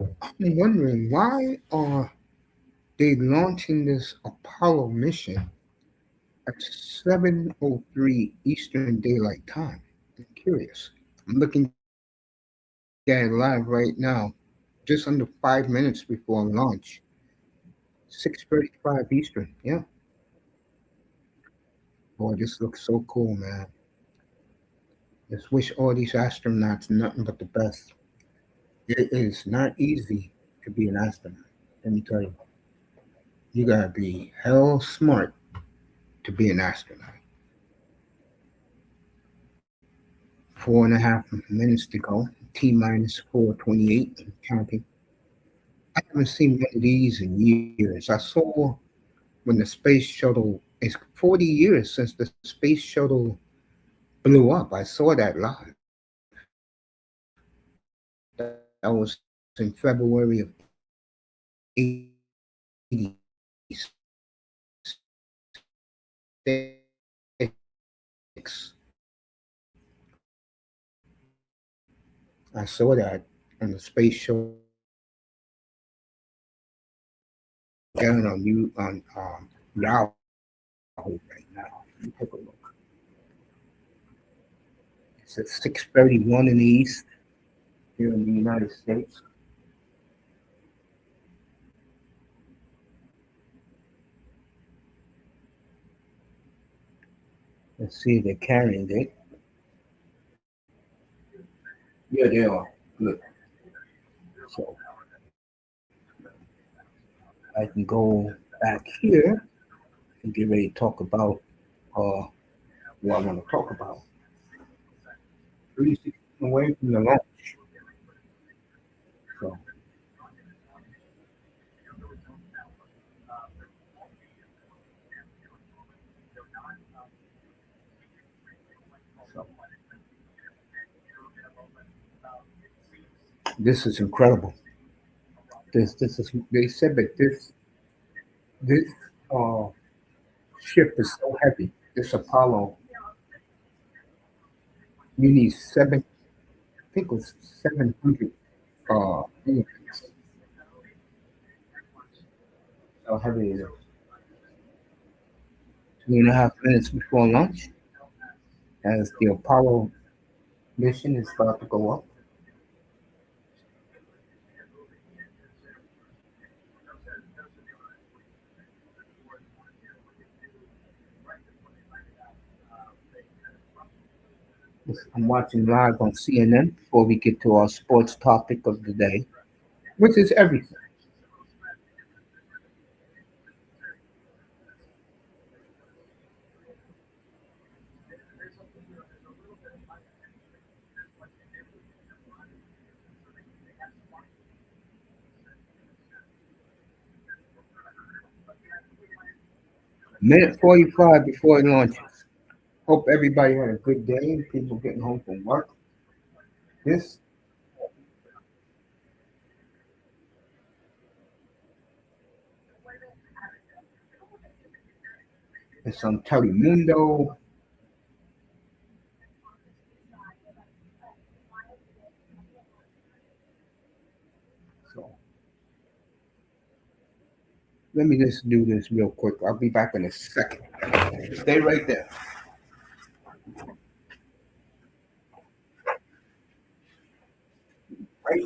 I'm wondering why are they launching this Apollo mission at 7:03 Eastern Daylight Time? I'm curious. I'm looking at it live right now, just under 5 minutes before launch, 6:35 Eastern. Yeah, boy, this looks so cool, man. Just wish all these astronauts nothing but the best. It is not easy to be an astronaut. Let me tell you, you gotta be hell smart to be an astronaut. 4.5 minutes to go. T minus 4:28 and counting. I haven't seen one of these in years. I saw when the space shuttle. It's 40 years since the space shuttle blew up. I saw that live. That was in February of 86. I saw that on the space shuttle down on you on Yahoo right now. Let me take a look. It's at 6:31 in the east here in the United States. Let's see if they're carrying it. Yeah, they are. Good. So I can go back here and get ready to talk about uh, what I want to talk about. 360 away from the launch. So, so this is incredible. This is. They said that this uh, ship is so heavy. This Apollo, you need seven. I think it was 700 elephants. How heavy is it? 2.5 minutes before launch, as the Apollo mission is about to go up. I'm watching live on CNN before we get to our sports topic of the day, which is everything. Minute 45 before it launches. Hope everybody had a good day. People getting home from work. This is on Telemundo. So let me just do this real quick. I'll be back in a second. Stay right there. Right.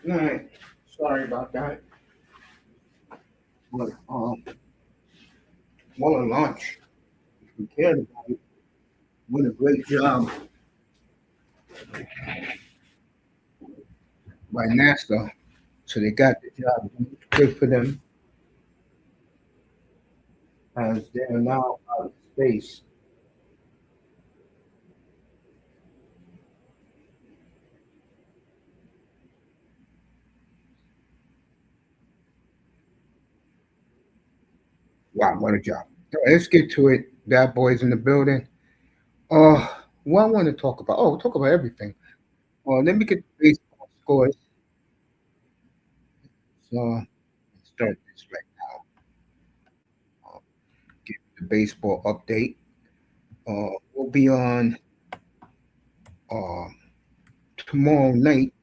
All right. Sorry about that. But what a launch. If you cared about it, what a great job by NASA. So they got the job done. Good for them as they're now out of space. Wow, what a job. All right, let's get to it. Bad boys in the building. Uh, what I want to talk about? Oh, talk about everything. Let me get the baseball scores. So let's start this right now. Get the baseball update. We'll be on uh, tomorrow night.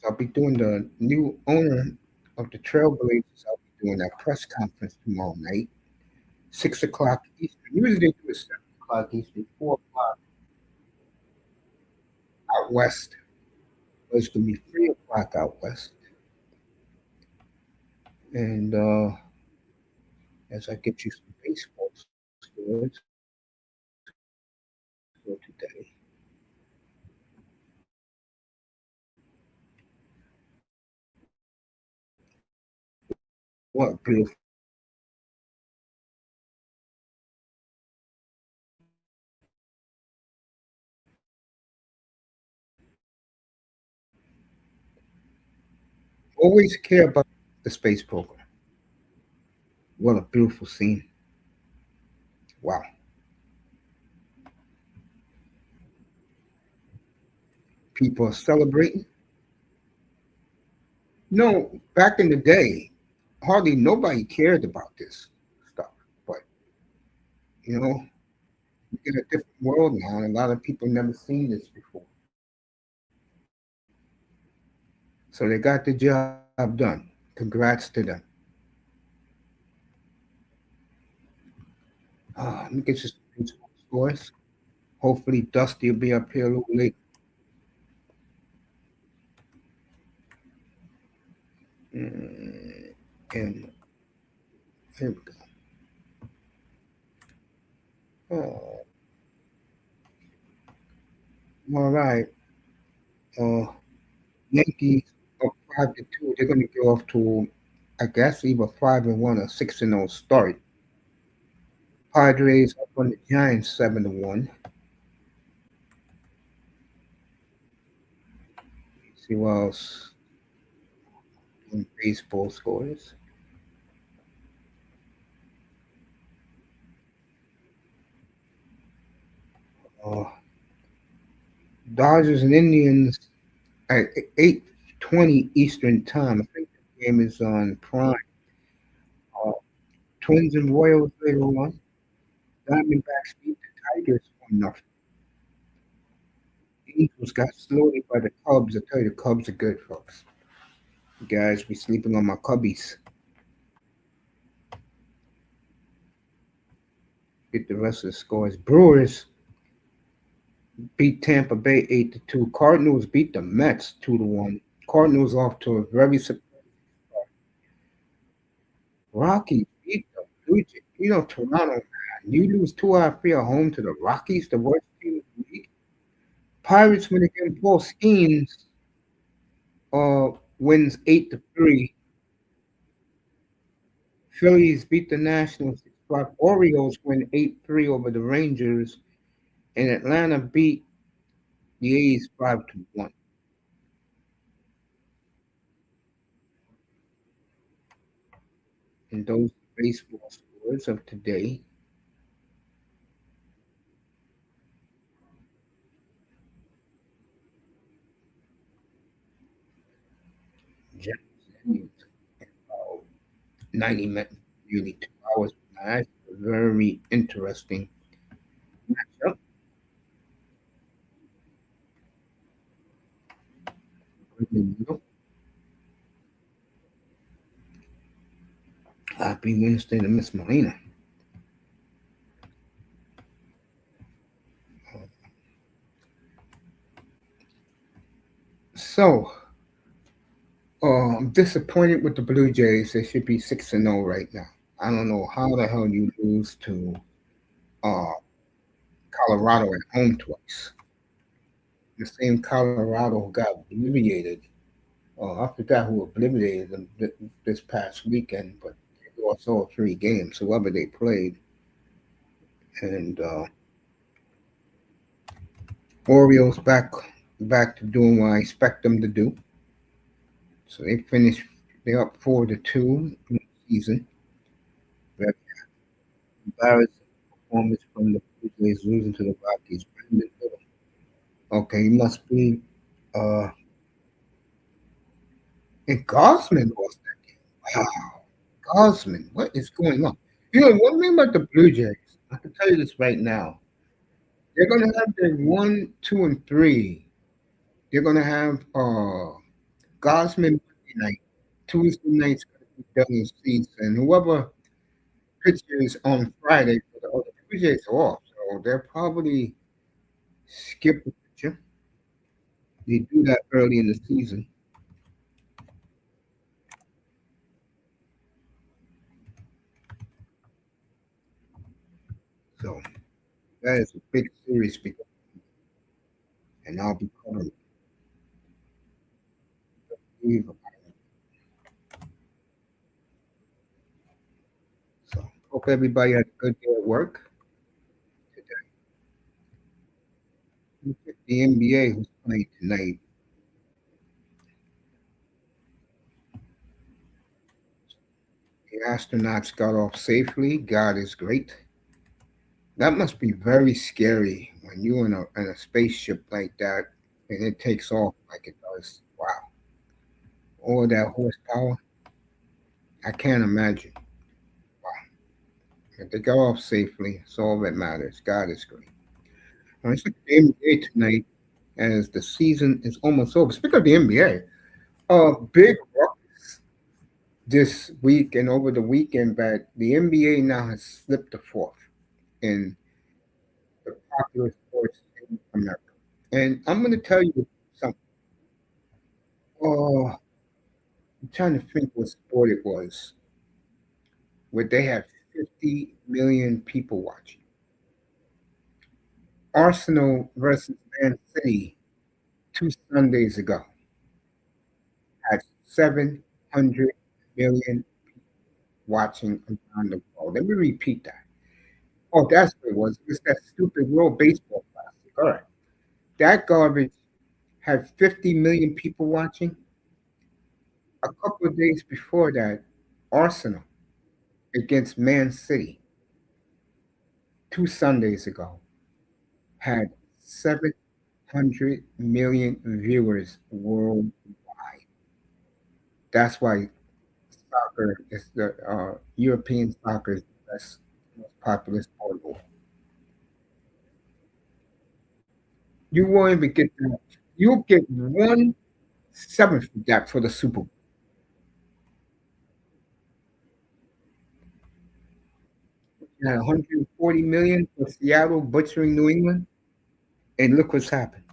I'll be doing the new owner of the Trailblazers. I'll be doing that press conference tomorrow night, 6 o'clock Eastern. Usually they do it 7 o'clock Eastern, 4 o'clock out west. But it's gonna be 3 o'clock out west. And as I get you some baseball scores for today, what beautiful! Always care about the space program. What a beautiful scene! Wow, people are celebrating. No, back in the day, hardly nobody cared about this stuff. But you know, we're in a different world now, and a lot of people never seen this before. So they got the job done. Congrats to them. Let me get you some baseball scores. Hopefully, Dusty will be up here a little late. Mm, and here we go. All right. Uh, Yankees up 5-2. They're going to go off to, I guess, either 5-1 or 6-0 start. Padres up on the Giants 7-1. See what else in baseball scores. Uh, Dodgers and Indians at 8:20 Eastern time. I think the game is on Prime. Uh, Twins and Royals later on. Diamondbacks beat the Tigers 1-0. Eagles got slaughtered by the Cubs. I tell you, the Cubs are good, folks. You guys be sleeping on my Cubbies. Get the rest of the scores. Brewers beat Tampa Bay 8-2. Cardinals beat the Mets 2-1. Cardinals off to a very surprising start. Rockies beat the Blue Jays. You know, Toronto, man. You lose 2 out of 3 at home to the Rockies, the worst team in the league. Pirates win against Paul Skeens, wins 8-3. Phillies beat the Nationals 6-5. Orioles win 8-3 over the Rangers. And Atlanta beat the A's 5-1. And those baseball scores of today. Jackson, about 90 minutes, nearly 2 hours. That's a very interesting matchup. Happy Wednesday to Miss Molina. So, I'm disappointed with the Blue Jays. They should be 6-0 right now. I don't know how the hell you lose to uh, Colorado at home twice. The same Colorado who got obliterated. I forgot who obliterated them this past weekend, but they lost all three games, whoever they played. And Orioles back to doing what I expect them to do. So they finished. They're up 4-2 in the season. Very embarrassing performance from the Blue Jays losing to the Rockies. Brandon Little. Okay, he must be. Uh, and Gosman lost that game. Wow, Gosman, what is going on? You know, one thing about the Blue Jays, I can tell you this right now. They're gonna have their 1, 2, and 3. They're gonna have Gosman Monday night. Tuesday night's gonna be Dylan Cease, and whoever pitches on Friday for the other Blue Jays are off. So they'll probably skip the pitcher. They do that early in the season. So that is a big series because and I'll be covering it. So hope everybody had a good day at work today. Look at the NBA who's playing tonight. The astronauts got off safely. God is great. That must be very scary when you're in a spaceship like that and it takes off like it does. Wow. All that horsepower. I can't imagine. But they got off safely. It's all that matters. God is great. All right, so the NBA tonight as the season is almost over. Speaking of the NBA, big ruckus this week and over the weekend, but the NBA now has slipped to fourth in the popular sports in America. And I'm going to tell you something. Oh, I'm trying to think what sport it was where they had 50 million people watching. Arsenal versus Man City 2 Sundays ago had 700 million watching around the world. Let me repeat that. Oh, that's what it was. It's that stupid World Baseball Classic. All right. That garbage had 50 million people watching. A couple of days before that, Arsenal against Man City 2 Sundays ago had 700 million viewers worldwide. That's why soccer is the European soccer is the best, most popular sport of all. You won't even get that. You'll get 1/7 of that for the Super Bowl. You had 140 million for Seattle butchering New England, and look what's happened.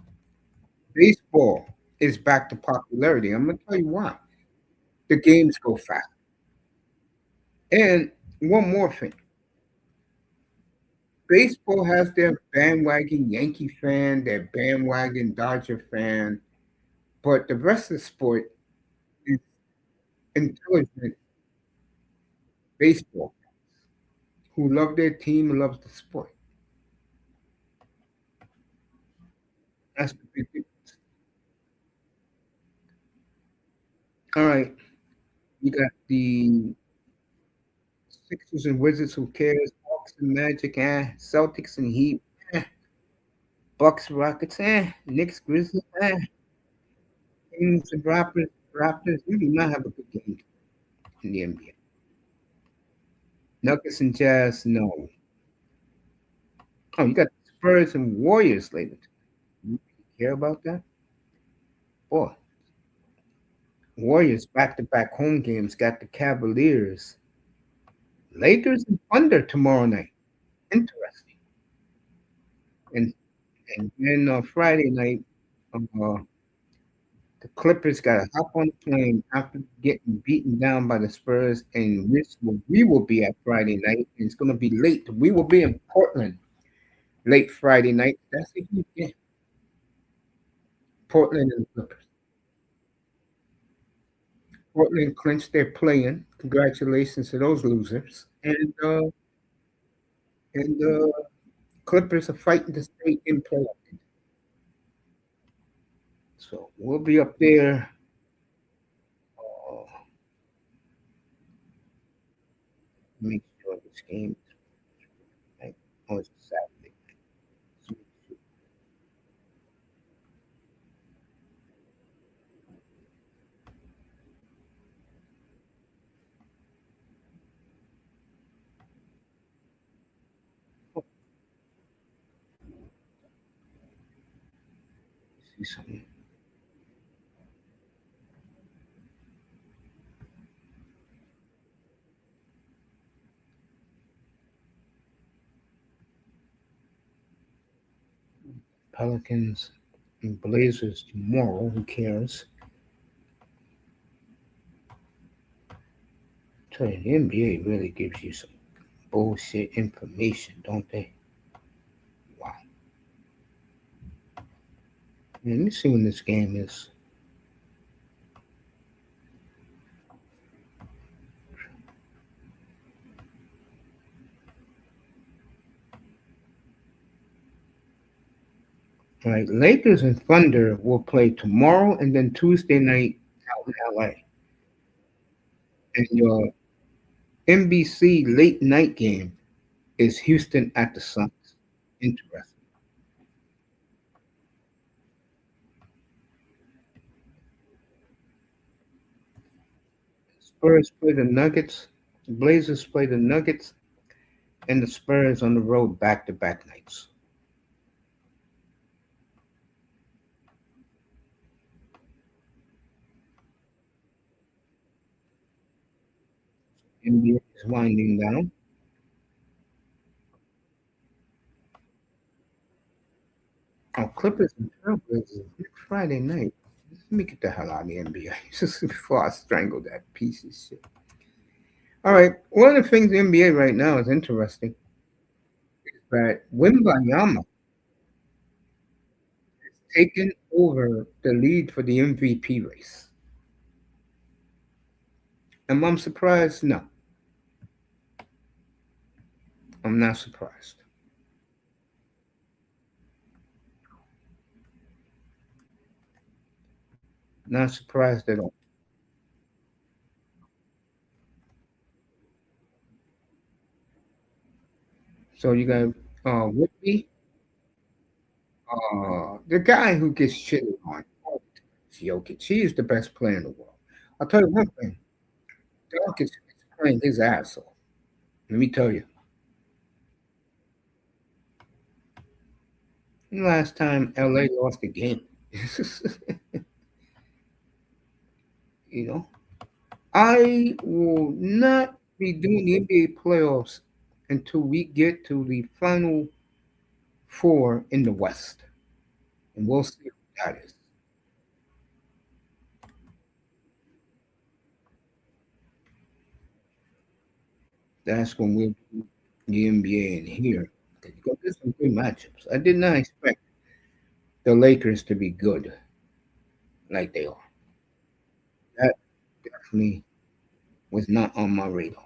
Baseball is back to popularity. I'm gonna tell you why. The games go fast. And one more thing. Baseball has their bandwagon Yankee fan, their bandwagon Dodger fan, but the rest of the sport is intelligent baseball who love their team and loves the sport. That's the big difference. All right, you got the Sixers and Wizards. Who cares? Hawks and Magic. Celtics and Heat. Bucks, Rockets. Knicks, Grizzlies. Kings and Raptors. Raptors. You do not have a good game in the NBA. Nuggets and Jazz. No. Oh, you got Spurs and Warriors later. You care about that? Boy, Warriors back-to-back home games got the Cavaliers, Lakers, and Thunder tomorrow night. Interesting. And then Friday night, uh, The Clippers got to hop on the plane after getting beaten down by the Spurs, and we will be at Friday night, and it's going to be late. We will be in Portland late Friday night. That's a huge game. Portland and the Clippers. Portland clinched their play-in. Congratulations to those losers. And Clippers are fighting to stay in playoff. So we'll be up there. Uh, make sure this game is like, oh, it's Saturday. So see something. Pelicans and Blazers tomorrow. Who cares? Tell you, the NBA really gives you some bullshit information, don't they? Wow. Man, let me see when this game is. All right, Lakers and Thunder will play tomorrow and then Tuesday night out in LA. And your NBC late night game is Houston at the Suns. Interesting. Spurs play the Nuggets. The Blazers play the Nuggets, and the Spurs on the road back-to-back nights. NBA is winding down. Oh, Clippers and Trailblazers next Friday night. Let me get the hell out of the NBA just before I strangle that piece of shit. All right, one of the things the NBA right now is interesting is that Wimbayama taken over the lead for the MVP race. Am I surprised? No, I'm not surprised. Not surprised at all. So you got Whitney, the guy who gets shit on. Jokic. He is the best player in the world. I'll tell you one thing. Jokic is playing his ass off. Let me tell you. Last time LA lost a game. you know, I will not be doing the NBA playoffs until we get to the final four in the West. And we'll see who that is. That's when we'll do the NBA in here. Because there's some good matchups. I did not expect the Lakers to be good like they are. That definitely was not on my radar.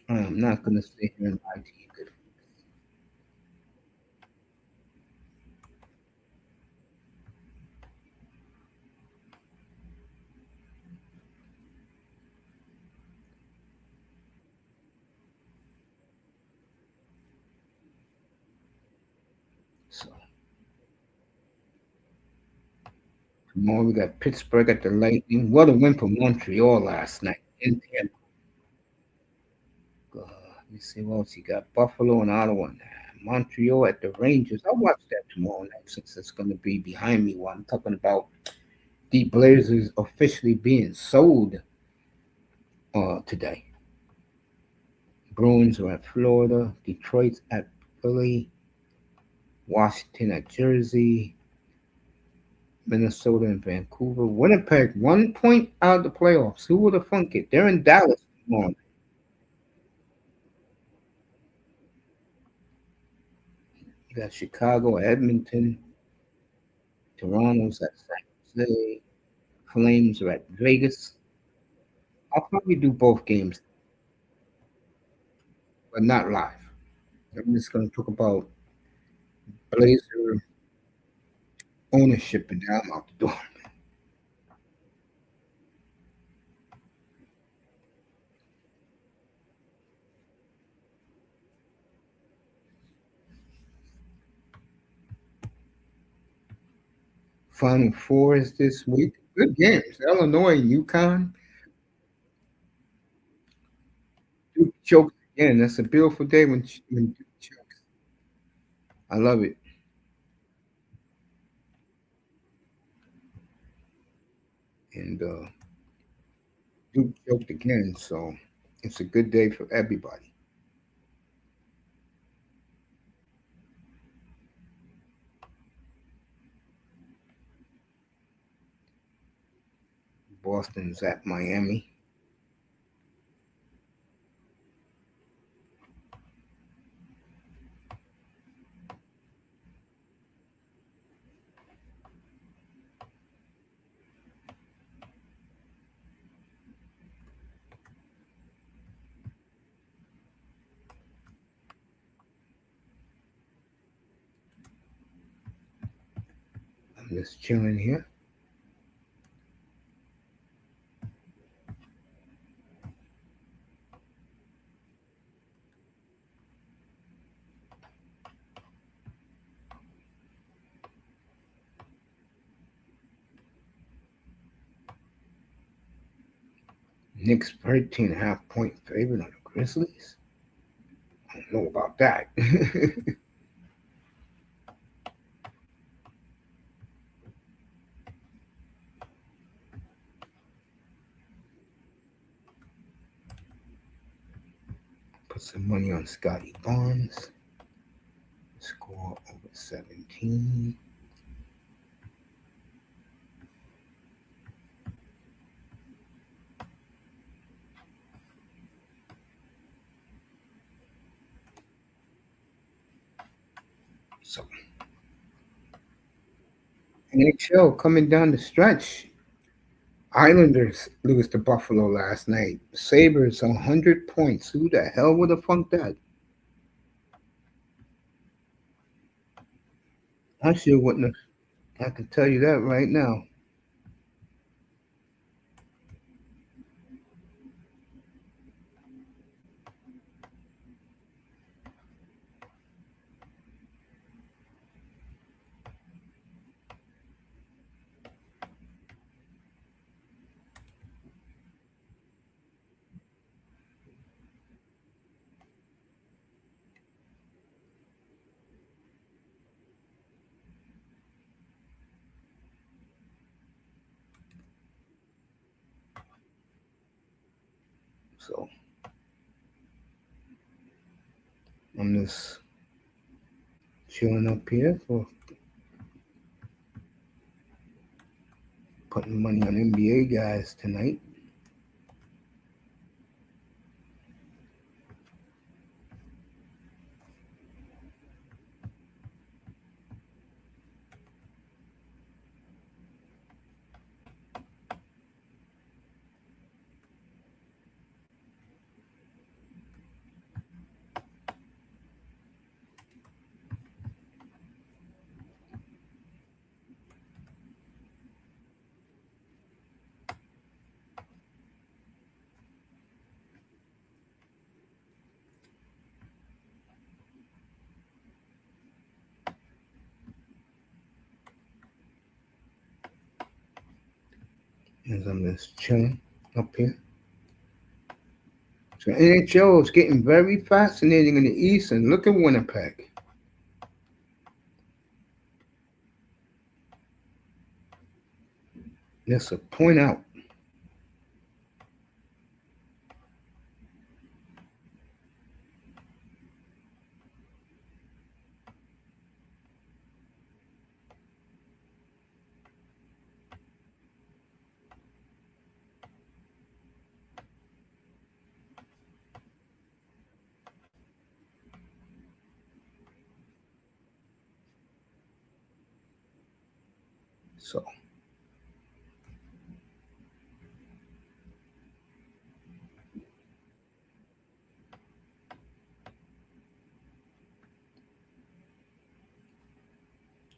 I'm not going to sit here and lie to you. Good. So tomorrow we got Pittsburgh at the Lightning. What a win for Montreal last night. In Tampa. Let me see what else you got. Buffalo and Ottawa. Montreal at the Rangers. I'll watch that tomorrow night since it's going to be behind me while I'm talking about the Blazers officially being sold today. Bruins are at Florida. Detroit's at Philly. Washington at Jersey, Minnesota and Vancouver. Winnipeg, 1 point out of the playoffs. Who would have thunk it? They're in Dallas tomorrow. You got Chicago, Edmonton, Toronto's at San Jose, Flames are at Vegas. I'll probably do both games, but not live. I'm just going to talk about Blazer ownership, and now I'm out the door. Final four is this week. Good games. Illinois and UConn. Duke chokes again. That's a beautiful day when Duke chokes. I love it. And Duke choked again, so it's a good day for everybody. Boston's at Miami. I'm just chilling here. Knicks 13.5 point favorite on the Grizzlies. I don't know about that. Put some money on Scotty Barnes. Score over 17. So N.H.L coming down the stretch. Islanders lose to Buffalo last night. Sabres 100 points. Who the hell would have funked that? I sure wouldn't have. I can tell you that right now. So I'm just chilling up here for putting money on NBA guys tonight. As I'm just chilling up here. So NHL is getting very fascinating in the East, and look at Winnipeg. Just a point out. So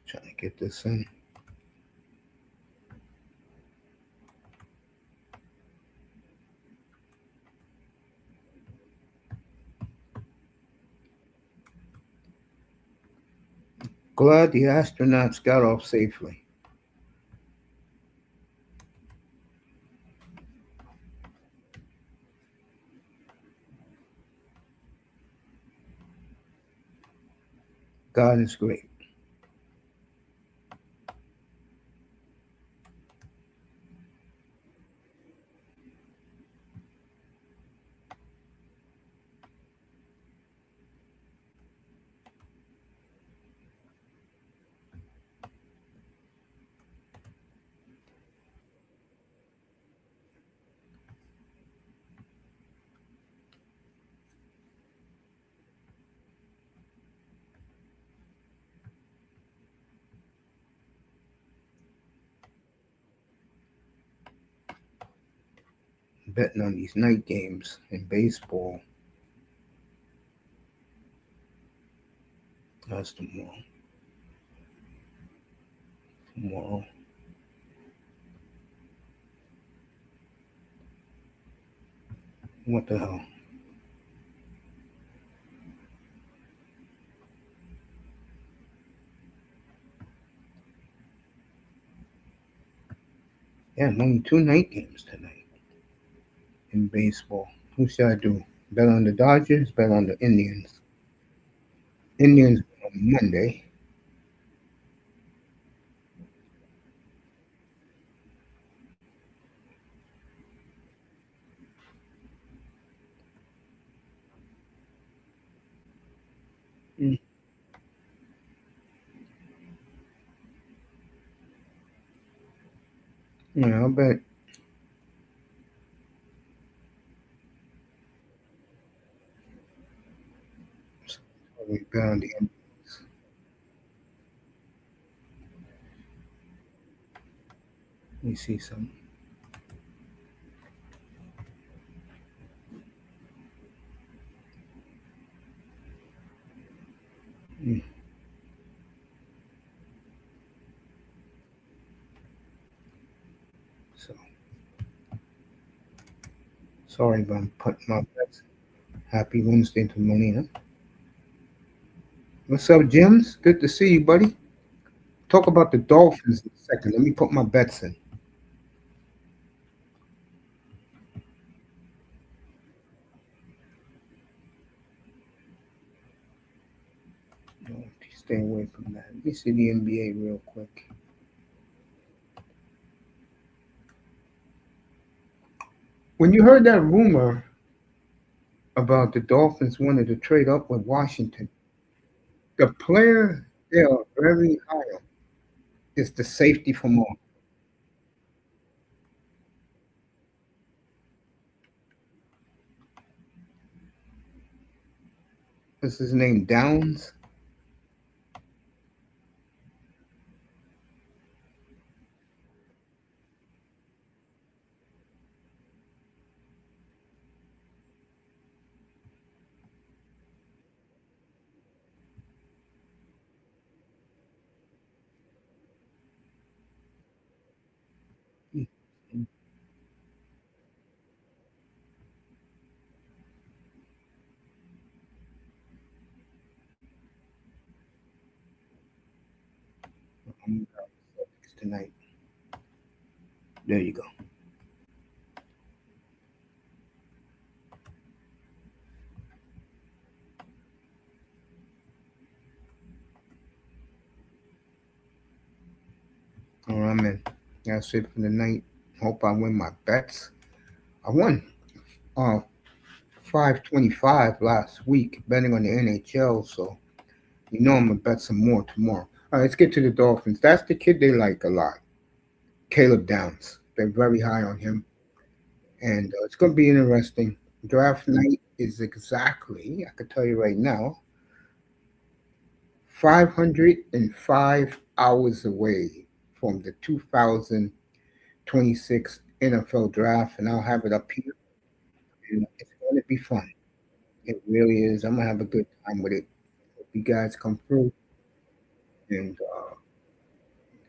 trying to get this in. Glad the astronauts got off safely. God is great. Betting on these night games in baseball. That's tomorrow. Tomorrow. What the hell? Yeah, only two night games tonight in baseball. Who should I do? Bet on the Dodgers, bet on the Indians. Indians on Monday. Mm. Yeah, I'll bet. We bet on the Indians. Let me see some. Mm. So sorry, but I'm putting my bets. Happy Wednesday to Melina. What's up, Jims? Good to see you, buddy. Talk about the Dolphins in a second. Let me put my bets in. No, stay away from that. Let me see the NBA real quick. When you heard that rumor about the Dolphins wanted to trade up with Washington, the player they are very high on is the safety from all. What's his name? Downs? I'm tonight. There you go. All right, man. That's it for the night. Hope I win my bets. I won uh 525 last week betting on the N.H.L. So you know I'm gonna bet some more tomorrow. All right, let's get to the Dolphins. That's the kid they like a lot, Caleb Downs. They're very high on him, and it's gonna be interesting. Draft night is exactly, I can tell you right now, 505 hours away. from the 2026 NFL draft, and I'll have it up here. And it's going to be fun. It really is. I'm gonna have a good time with it. Hope you guys come through, and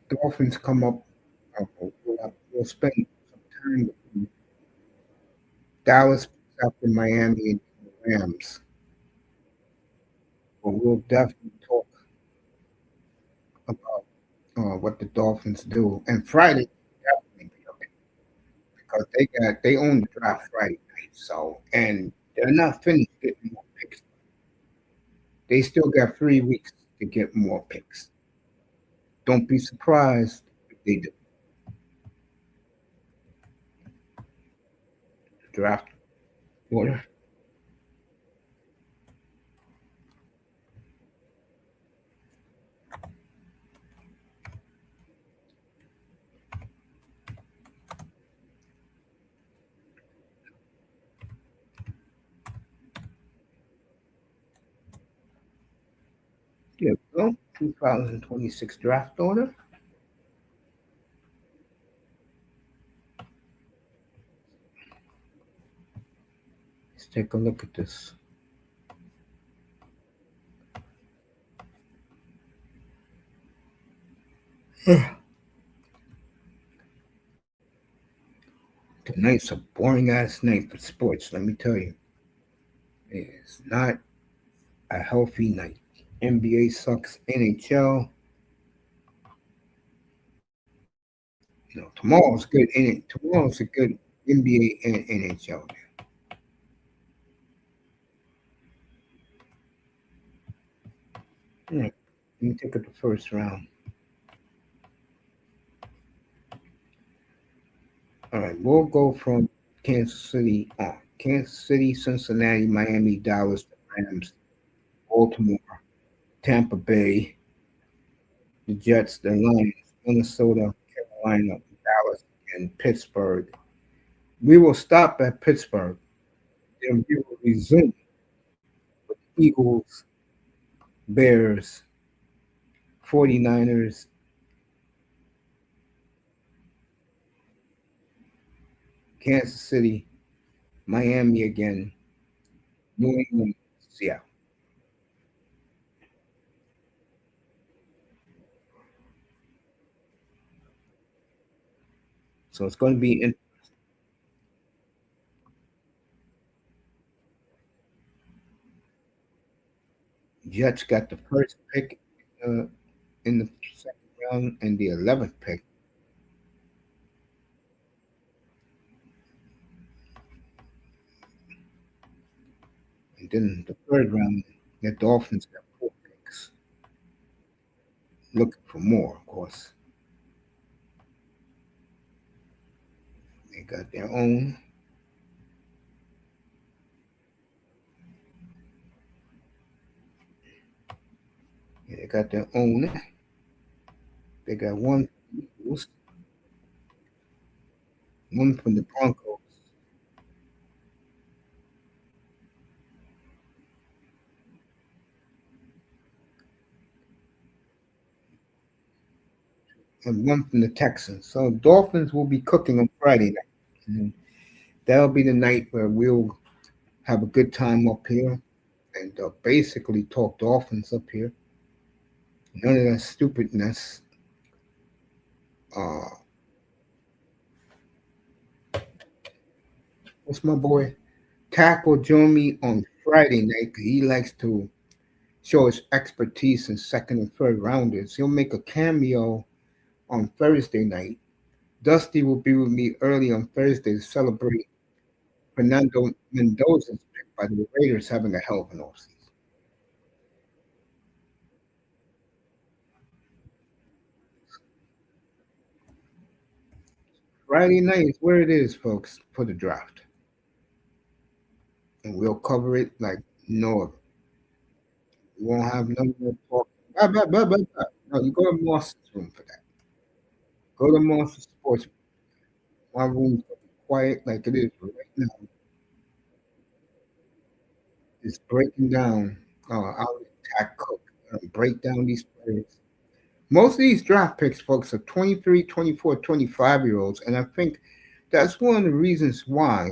Dolphins come up. We'll spend some time with them. Dallas picks up in Miami and the Rams, but we'll definitely talk about what the Dolphins do. And Friday definitely be okay because they own the draft Friday night. So and they're not finished getting more picks. They still got 3 weeks to get more picks. Don't be surprised if they do the draft order. Yeah, well, 2026 draft order. Let's take a look at this. Tonight's a boring ass night for sports, let me tell you. It's not a healthy night. NBA sucks. N.H.L. Tomorrow's good. Tomorrow's a good NBA and N.H.L. All right, let me take it the first round. All right, we'll go from Kansas City on. Kansas City, Cincinnati, Miami, Dallas, the Rams, Baltimore, Tampa Bay, the Jets, the Lions, Minnesota, Carolina, Dallas, and Pittsburgh. We will stop at Pittsburgh. Then we will resume with Eagles, Bears, 49ers, Kansas City, Miami again, New England, Seattle. So it's going to be in. Jets got the first pick in the second round and the 11th pick. And then the third round, the Dolphins got four picks. Looking for more, of course. They got their own. Yeah, they got their own. They got one from the Eagles, one from the Broncos, and one from the Texans. So Dolphins will be cooking on Friday night. And that'll be the night where we'll have a good time up here and basically talk Dolphins up here. None of that stupidness. Uh, what's my boy? Tack will join me on Friday night 'cause he likes to show his expertise in second and third rounders. He'll make a cameo on Thursday night. Dusty will be with me early on Thursday to celebrate Fernando Mendoza's pick by the Raiders having a hell of an offseason. Friday night is where it is, folks, for the draft. And we'll cover it like no other. We won't have none of that talk. Blah, blah, blah, blah, blah. No, you go to Moss's room for that. Go to Moss's sports. My room's gonna be quiet like it is right now. It's breaking down. I'll attack Cook. Break down these players. Most of these draft picks, folks, are 23, 24, 25 year olds. And I think that's one of the reasons why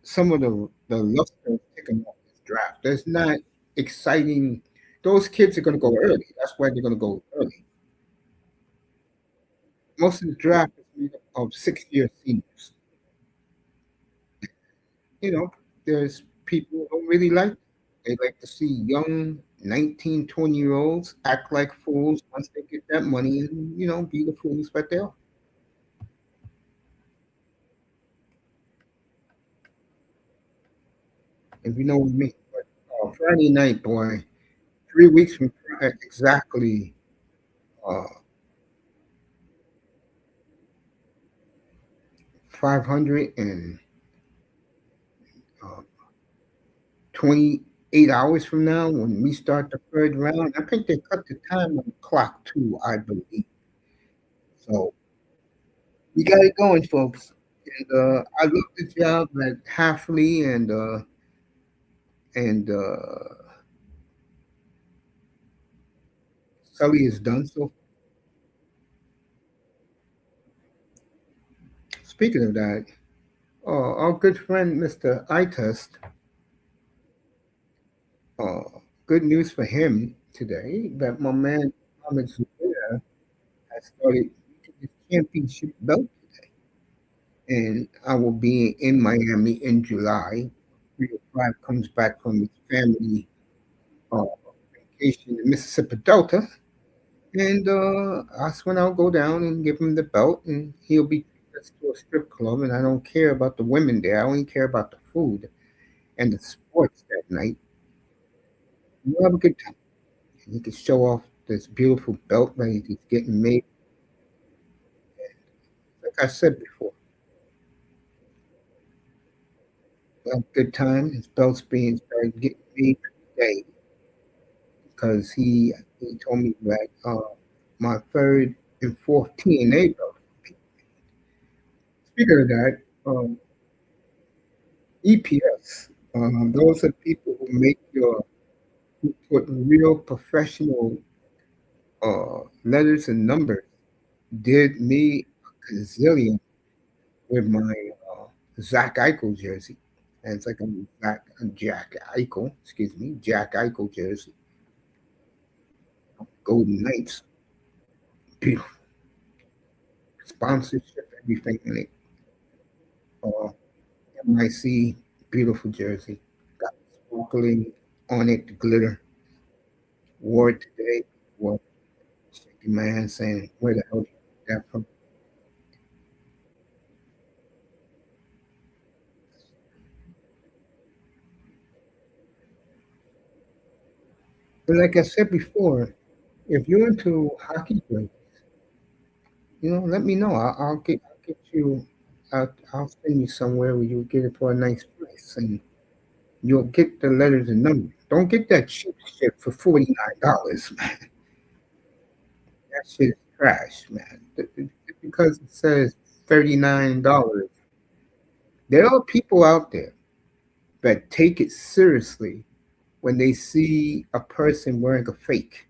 some of the luster is taken off this draft. There's not exciting. Those kids are going to go early. That's why they're going to go early. Most of the draft is made up of 6 year seniors. You know, there's people who don't really like. They like to see young 19, 20 year olds act like fools once they get that money and, be the fools that they are. If you know what I mean. But Friday night, boy, 3 weeks from exactly, uh, 528 hours from now, when we start the third round, I think they cut the time on the clock too, I believe. So we got it going, folks. And I love the job that Halfley and Sully has done. So speaking of that, our good friend Mr. Eye Test, uh, good news for him today that my man Mohamed Zubair has started his championship belt, and I will be in Miami in July. 305 comes back from his family uh, vacation in Mississippi Delta, and that's when I'll go down and give him the belt, and he'll be taking us to a strip club. And I don't care about the women there; I only care about the food and the sports that night. We'll have a good time. And he can show off this beautiful belt that he's getting made. Like I said before, we'll have a good time. His belt's being started getting made today because he told me that my third and fourth TNA belt. Speaking of that, EPS. Those are people who make who put real professional letters and numbers. Did me a gazillion with my Zach Eichel jersey. And it's like a Jack Eichel, excuse me, Jack Eichel jersey. Golden Knights, beautiful sponsorship, everything in it. Uh, M.I.C, beautiful jersey. Got sparkling on it, the glitter. Wore it today. Wore shaking my hand saying, where the hell did you get that from? But like I said before, if you're into hockey jerseys, let me know. I'll get you. I'll send you somewhere where you'll get it for a nice price, and you'll get the letters and numbers. Don't get that cheap shit for $49, man. That shit is trash, man. Because it says $39. There are people out there that take it seriously when they see a person wearing a fake.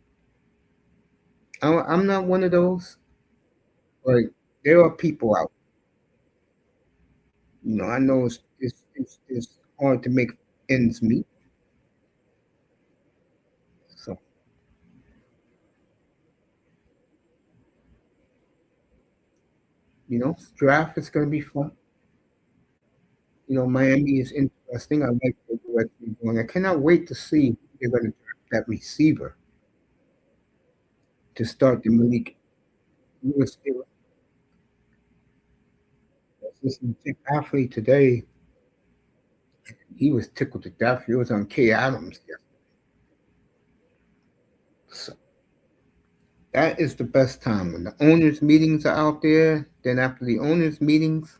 I'm not one of those, but there are people out. I know it's hard to make ends meet. So, draft is going to be fun. Miami is interesting. I like the direction they're going. I cannot wait to see who they're going to draft that receiver to start the league. Was listening to athlete today. He was tickled to death. He was on K Adams. So that is the best time when the owners' meetings are out there. Then after the owners' meetings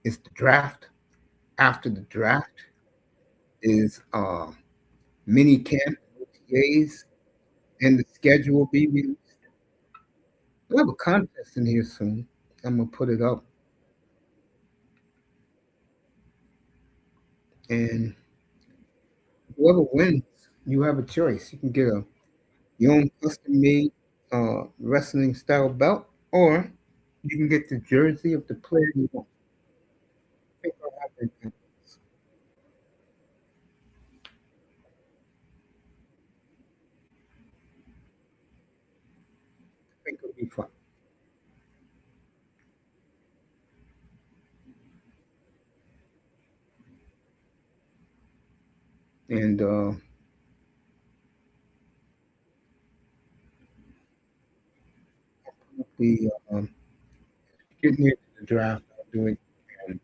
is the draft. After the draft is mini camp, OTAs, and the schedule will be released. We'll have a contest in here soon. I'm gonna put it up, and whoever wins, you have a choice. You can get your own custom made wrestling style belt, or you can get the jersey of the player you want. Pick or have it. I think it'll be fun. And the get near to the draft, I'll do it. And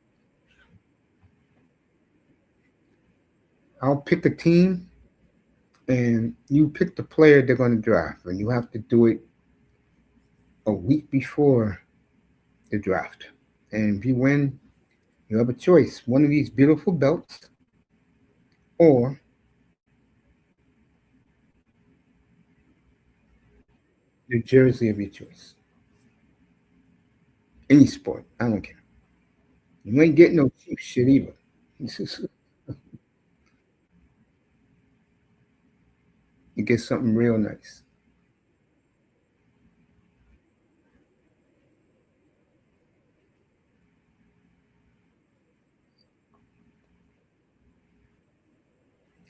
I'll pick a team, and you pick the player they're going to draft, and you have to do it a week before the draft. And if you win, you have a choice: one of these beautiful belts, or the jersey of your choice. Any sport, I don't care. You ain't getting no cheap shit either. You get something real nice.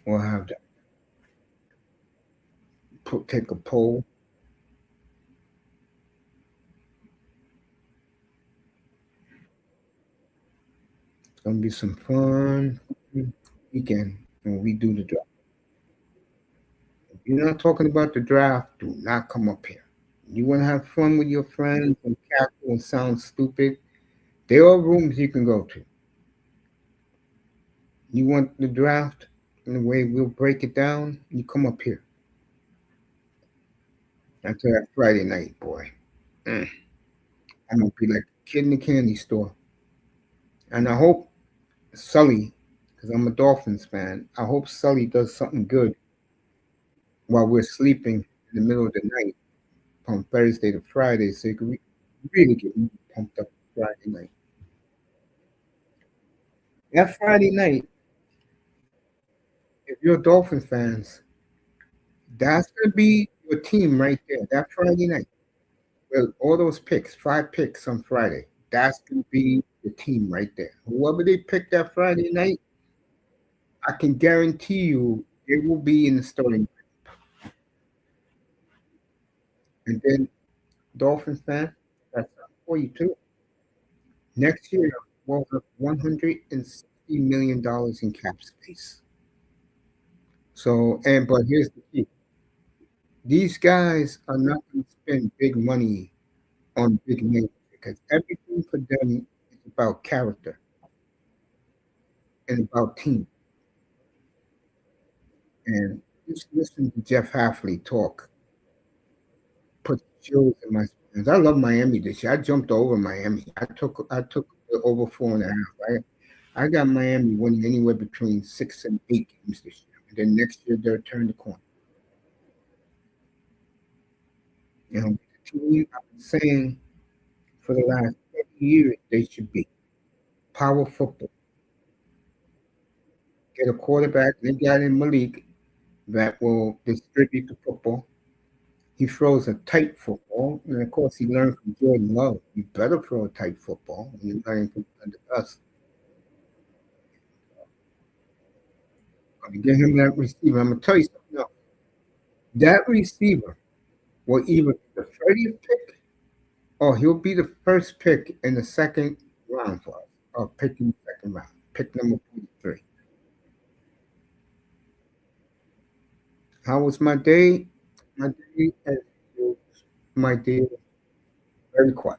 We'll have that. Take a poll. It's gonna be some fun weekend when we do the draft. If you're not talking about the draft, do not come up here. You want to have fun with your friends and cackle and sound stupid? There are rooms you can go to. You want the draft and the way we'll break it down? You come up here. After that Friday night, boy, mm, I'm gonna be like a kid in the candy store. And I hope Sully, because I'm a Dolphins fan, I hope Sully does something good while we're sleeping in the middle of the night from Thursday to Friday, so you can really get me pumped up Friday night. That Friday night, if you're Dolphin fans, that's gonna be your team right there. That Friday night, with all those picks, 5 picks on Friday, that's gonna be the team right there. Whoever they pick that Friday night, I can guarantee you they will be in the starting. And then Dolphins fan, that's for you too. Next year, we'll have $160 million in cap space. So, and but here's the key: these guys are not going to spend big money on big names because everything for them is about character and about team. And just listen to Jeff Halfley talk, put chills in my spines. I love Miami this year. I jumped over Miami. I took over 4.5. I got Miami winning anywhere between 6 and 8 games this year. And then next year they'll turn the corner. You know, the team I've been saying for the last 30 years they should be power football. Get a quarterback. They got in Malik that will distribute the football. He throws a tight football, and of course, he learned from Jordan Love. You better throw a tight football when you're learning from us. I'm gonna get him that receiver. I'm gonna tell you something else. That receiver will either be the 30th pick or he'll be the first pick in the second round for us, or pick in the second round, pick number 43. How was my day? My day, as usual, my day was very quiet,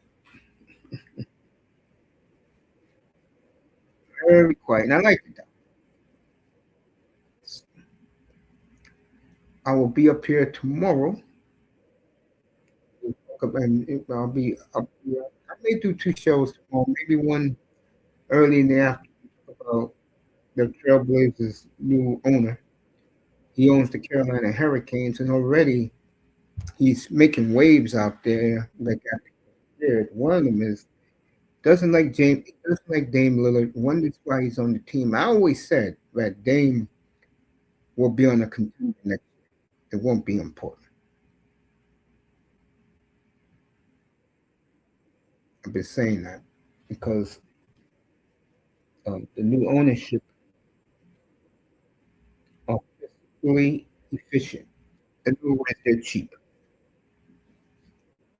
very quiet, and I like it. I will be up here tomorrow, and I'll be up here. I may do 2 shows tomorrow, maybe one early in the afternoon about the Trailblazers' new owner. He owns the Carolina Hurricanes, and already he's making waves out there. Like got people scared. One of them is doesn't like Dame Lillard. Wonders why he's on the team. I always said that Dame will be on a contender next year. It won't be important. I've been saying that because the new ownership are fiscally efficient. In other words, they're cheap.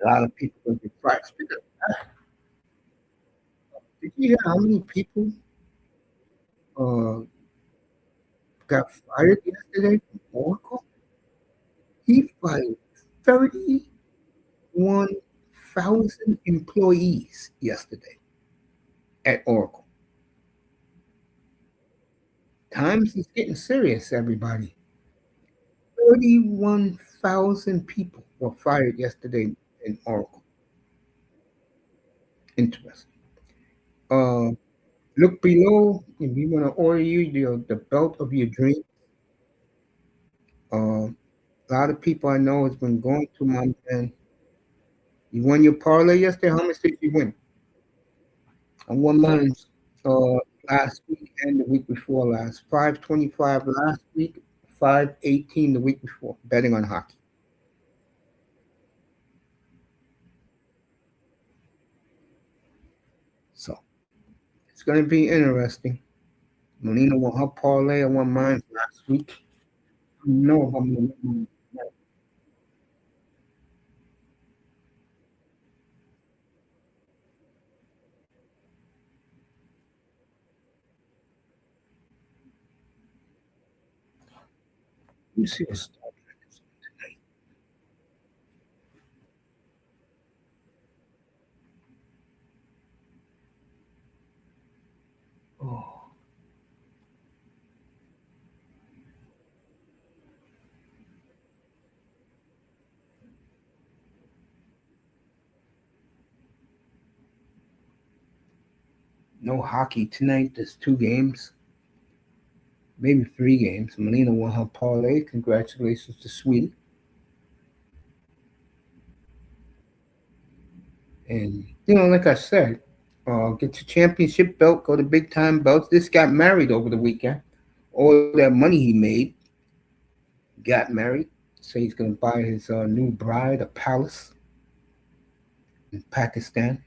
A lot of people will be fired. Speaking of that, did you hear how many people uh, got fired yesterday from Oracle? He fired 31,000 employees yesterday at Oracle. Times is getting serious, everybody. 31,000 people were fired yesterday in Oracle. Interesting. Uh, Look below if you want to order you the belt of your dream. A lot of people I know has been going to my man. You won your parlay yesterday. How much did you win? I won mine uh, last week and the week before last. 525 last week, 518 the week before. Betting on hockey. So it's going to be interesting. Melina won her parlay. I won mine last week. I don't know if I'm going to win mine. Let me see what Star Trek is tonight. Oh, no hockey tonight. There's two games, maybe three games. Melina won her parlay. Congratulations to Sweetie. And like I said, get your championship belt, go to big time belts. This got married over the weekend. All that money he made got married. So he's gonna buy his new bride a palace in Pakistan.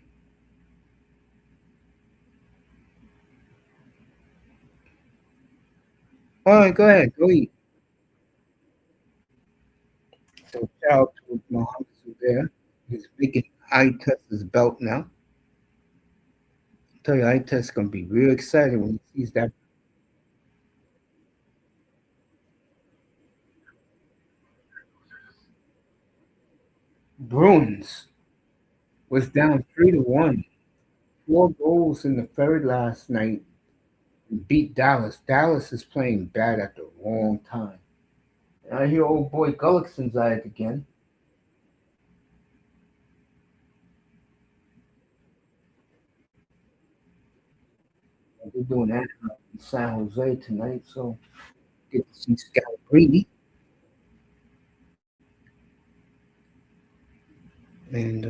All right, go ahead, go eat. So shout out to Muhammad there. He's making eye test his belt now. I tell you, eye test gonna be real excited when he sees that. Bruins was down 3-1. 4 goals in the third last night. Beat Dallas. Dallas is playing bad at the wrong time. And I hear old boy Gullickson's at it again. They're doing that in San Jose tonight, so get to see Scalabrini. And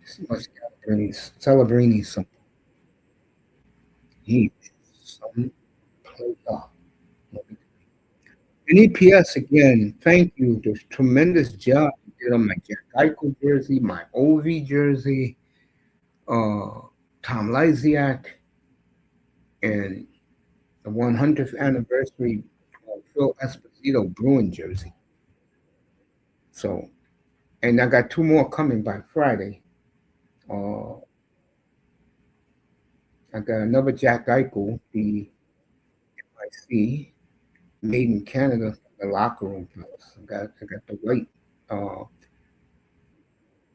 see what Scalabrini's some he is some player. And EPS again, thank you. There's tremendous job you did on my Jack Eichel jersey, my OV jersey, uh, Tom Lysiak, and the 100th anniversary Phil Esposito Bruin jersey. So, and I got two more coming by Friday. Uh, I got another Jack Eichel, the M.I.T.E, made in Canada, the locker room fellas. I got the white uh,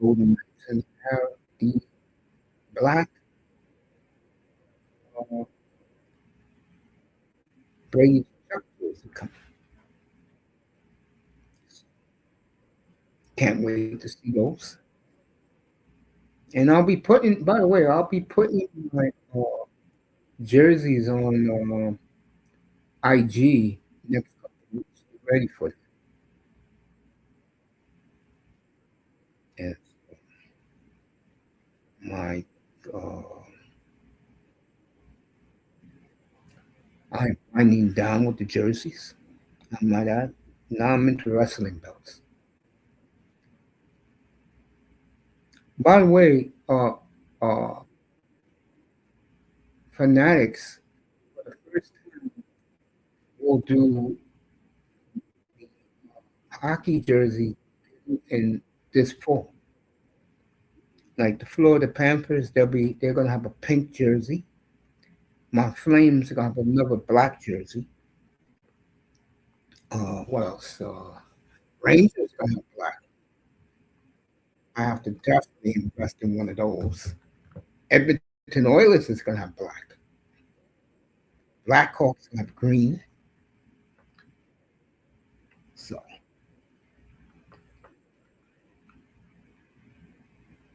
golden Knights and have the black uh, Brady Chuck jersey coming. Can't wait to see those. And I'll be putting, by the way, I'll be putting my jerseys on IG next couple of weeks. Get ready for it. And my, uh, I'm winding down with the jerseys. I might add. Now I'm into wrestling belts. By the way, uh, Fanatics for the first time will do hockey jersey in this fall. Like the Florida Panthers, they're gonna have a pink jersey. My Flames are gonna have another black jersey. What else? Rangers gonna have black. I have to definitely invest in one of those. Edmonton Oilers is gonna have black. Blackhawks gonna have green. So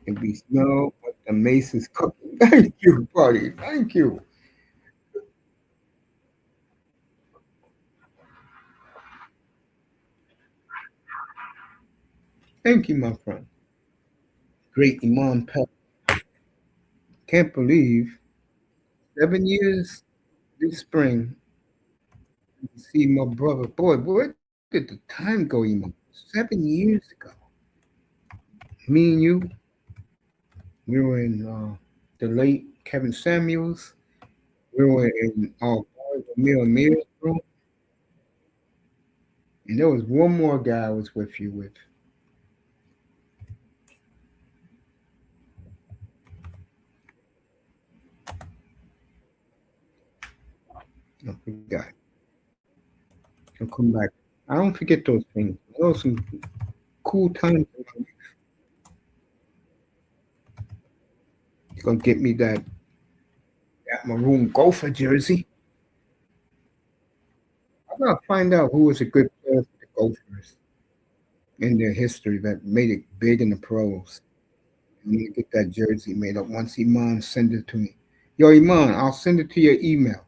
it'll be snow, but the mace is cooking. Thank you, buddy. Thank you. Thank you, my friend. Great Imam Pep. Can't believe 7 years this spring to see my brother. Boy, where did the time go, Imam? 7 years ago. Me and you, we were in the late Kevin Samuels. We were in Meal Meal's room. And there was one more guy I was with you with. I forgot. He'll come back. I don't forget those things. Those some cool times. He's gonna get me that maroon gopher jersey. I gotta find out who was a good player for the Gophers in their history that made it big in the pros. I'm gonna get that jersey made up once Iman send it to me. Yo, Iman, I'll send it to your email.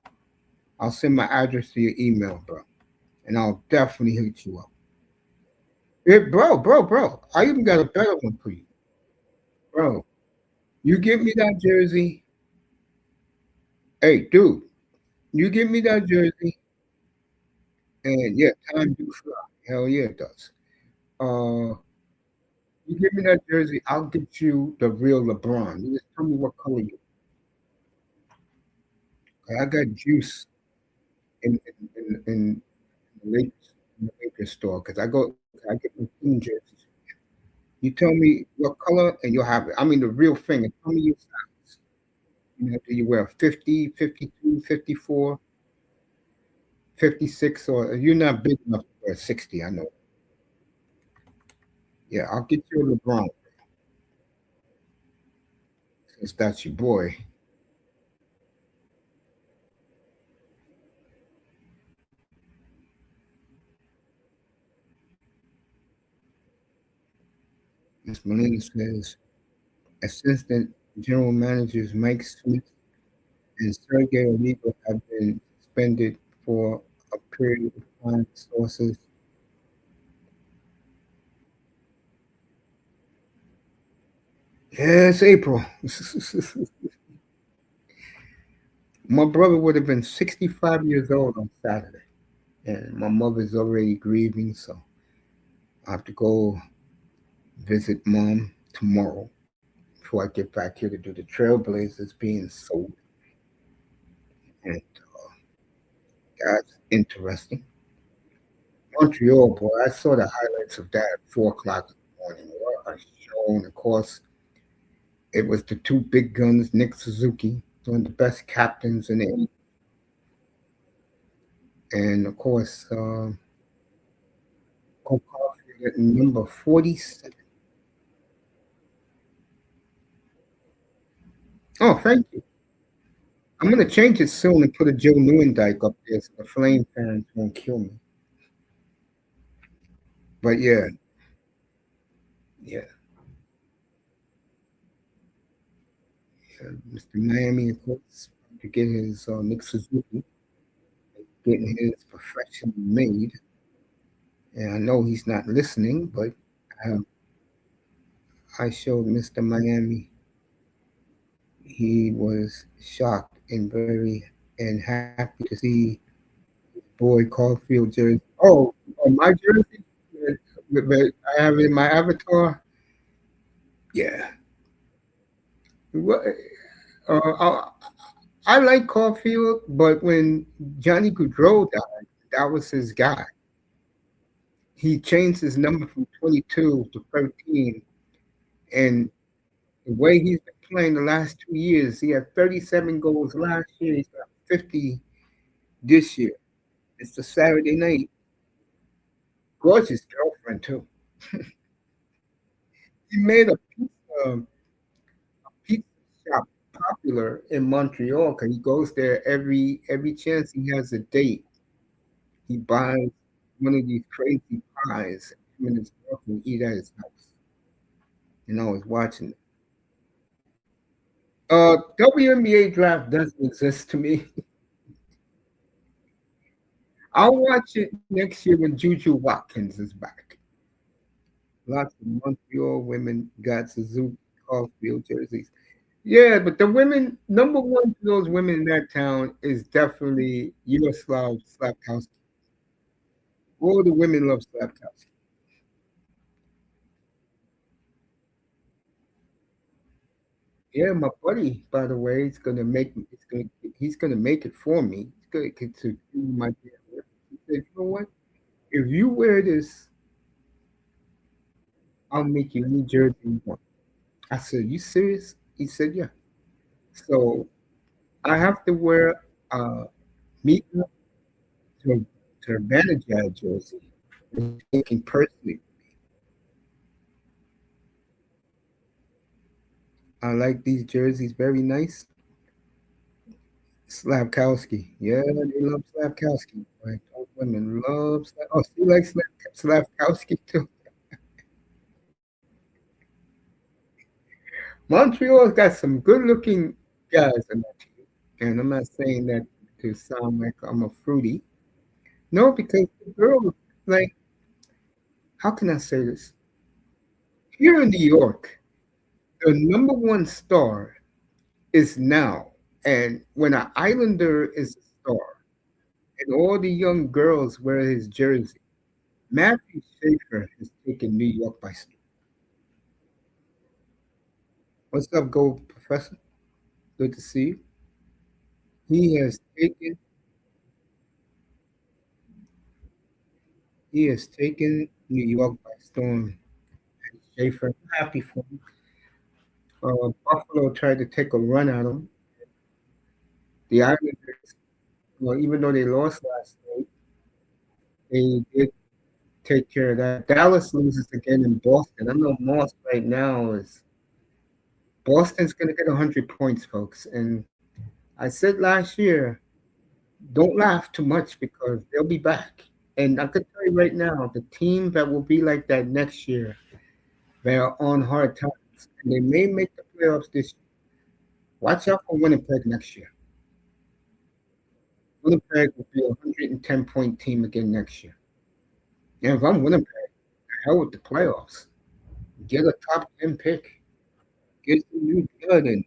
I'll send my address to your email, bro, and I'll definitely hit you up. Bro. I even got a better one for you, bro. You give me that jersey. Hey, dude, you give me that jersey, and yeah, time do fly. Hell yeah, it does. Uh, you give me that jersey, I'll get you the real LeBron. You just tell me what color you. I got juice in the Lakers store because I get my team jerseys. You tell me what color and you'll have it. I mean the real thing. And tell me your size. Do you wear 50, 52, 54, 56, or you're not big enough to wear 60? I know. Yeah, I'll get you a LeBron since that's your boy. Miss Melinda says Assistant General Managers Mike Smith and Sergey Oliva have been suspended for a period of time. Sources. Yeah, it's April. My brother would have been 65 years old on Saturday, and my mother's already grieving, so I have to go visit mom tomorrow before I get back here to do the Trailblazers being sold. And that's interesting. Montreal, boy, I saw the highlights of that at 4 o'clock in the morning. What a show. And of course, it was the two big guns, Nick Suzuki, one of the best captains in the and of course, Cole Caulfield at number 47. Oh, thank you. I'm gonna change it soon and put a Joe Newendike up there so the Flame fans won't kill me. But yeah, yeah, Mr. Miami, of course, to get his Nick Suzuki, getting his profession made. And I know he's not listening, but um, I showed Mr. Miami. He was shocked and very and happy to see boy Caulfield jersey. Oh, my jersey. I have it in my avatar. Yeah. Well, I like Caulfield, but when Johnny Gaudreau died, that was his guy. He changed his number from 22 to 13, and the way he's been playing the last 2 years, he had 37 goals last year. He's got 50 this year. It's the Saturday night. Gorgeous girlfriend too. He made a pizza shop popular in Montreal because he goes there every chance he has a date. He buys one of these crazy pies. Him and his girlfriend eat at his house. And I was watching it. WNBA draft doesn't exist to me. I'll watch it next year when Juju Watkins is back. Lots of Montreal women got Suzuki Caulfield jerseys. Yeah, but the women, number one for those women in that town is definitely Yaroslav Slavkowski. All the women love Slavkowski. Yeah, my buddy, by the way, he's gonna make it for me. He's gonna to do my damn work. He said, you know what? If you wear this, I'll make you any jersey you want. I said, you serious? He said, yeah. So I have to wear a Mika Turbanajad jersey. It's taken personally. I like these jerseys, very nice. Slavkowski. Yeah, they love Slavkowski. Right? Those women love Oh, she likes Slavkowski too. Montreal's got some good looking guys in that team. And I'm not saying that to sound like I'm a fruity. No, because the girls, like, how can I say this? Here in New York, the number one star is now. And when an Islander is a star, and all the young girls wear his jersey, Matthew Schaefer has taken New York by storm. What's up, Gold Professor? Good to see you. He has taken he has taken New York by storm. Schaefer, I'm happy for him. Buffalo tried to take a run at him. The Islanders, well, even though they lost last night, they did take care of that. Dallas loses again in Boston. I know Moss right now is Boston's going to get 100 points, folks. And I said last year, don't laugh too much because they'll be back. And I can tell you right now, the team that will be like that next year, they are on hard times. And they may make the playoffs this year. Watch out for Winnipeg next year. Winnipeg will be a 110-point team again next year. And if I'm Winnipeg, the hell with the playoffs. Get a top 10 pick. Get some new blood, and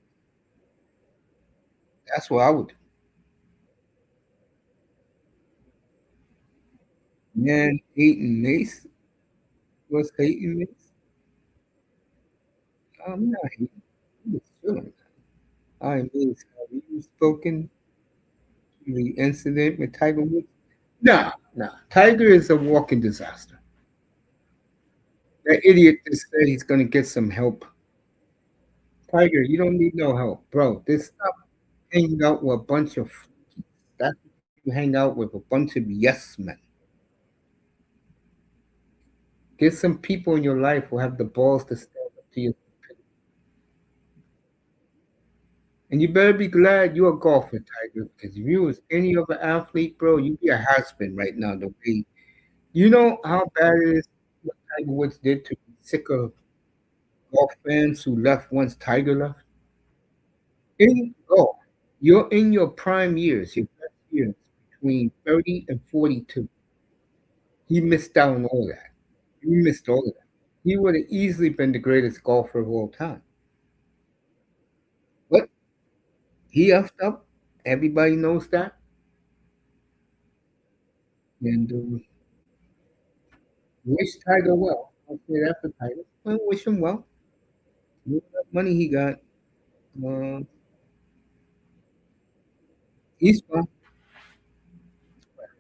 that's what I would do. Man, Hayton Mace was Hayton Mace. I'm not hating. He was chilling. I mean, have you spoken to the incident with Tiger Woods? Nah, nah. Tiger is a walking disaster. That idiot just said he's going to get some help. Tiger, you don't need no help, bro. This stop hanging out with a bunch of flunkies. That's what you hang out with, a bunch of yes men. Get some people in your life who have the balls to stand up to you. And you better be glad you're a golfer, Tiger, because if you was any other athlete, bro, you'd be a has-been right now. The way you know how bad it is what Tiger Woods did to sick of golf fans who left once Tiger left. In golf, you're in your prime years, your best years, between 30 and 42. He missed out on all that. He missed all of that. He would have easily been the greatest golfer of all time. But he effed up. Everybody knows that. And wish Tiger well. I'll say that for Tiger. Well, wish him well. Look at that money he got. Uh, he's fine.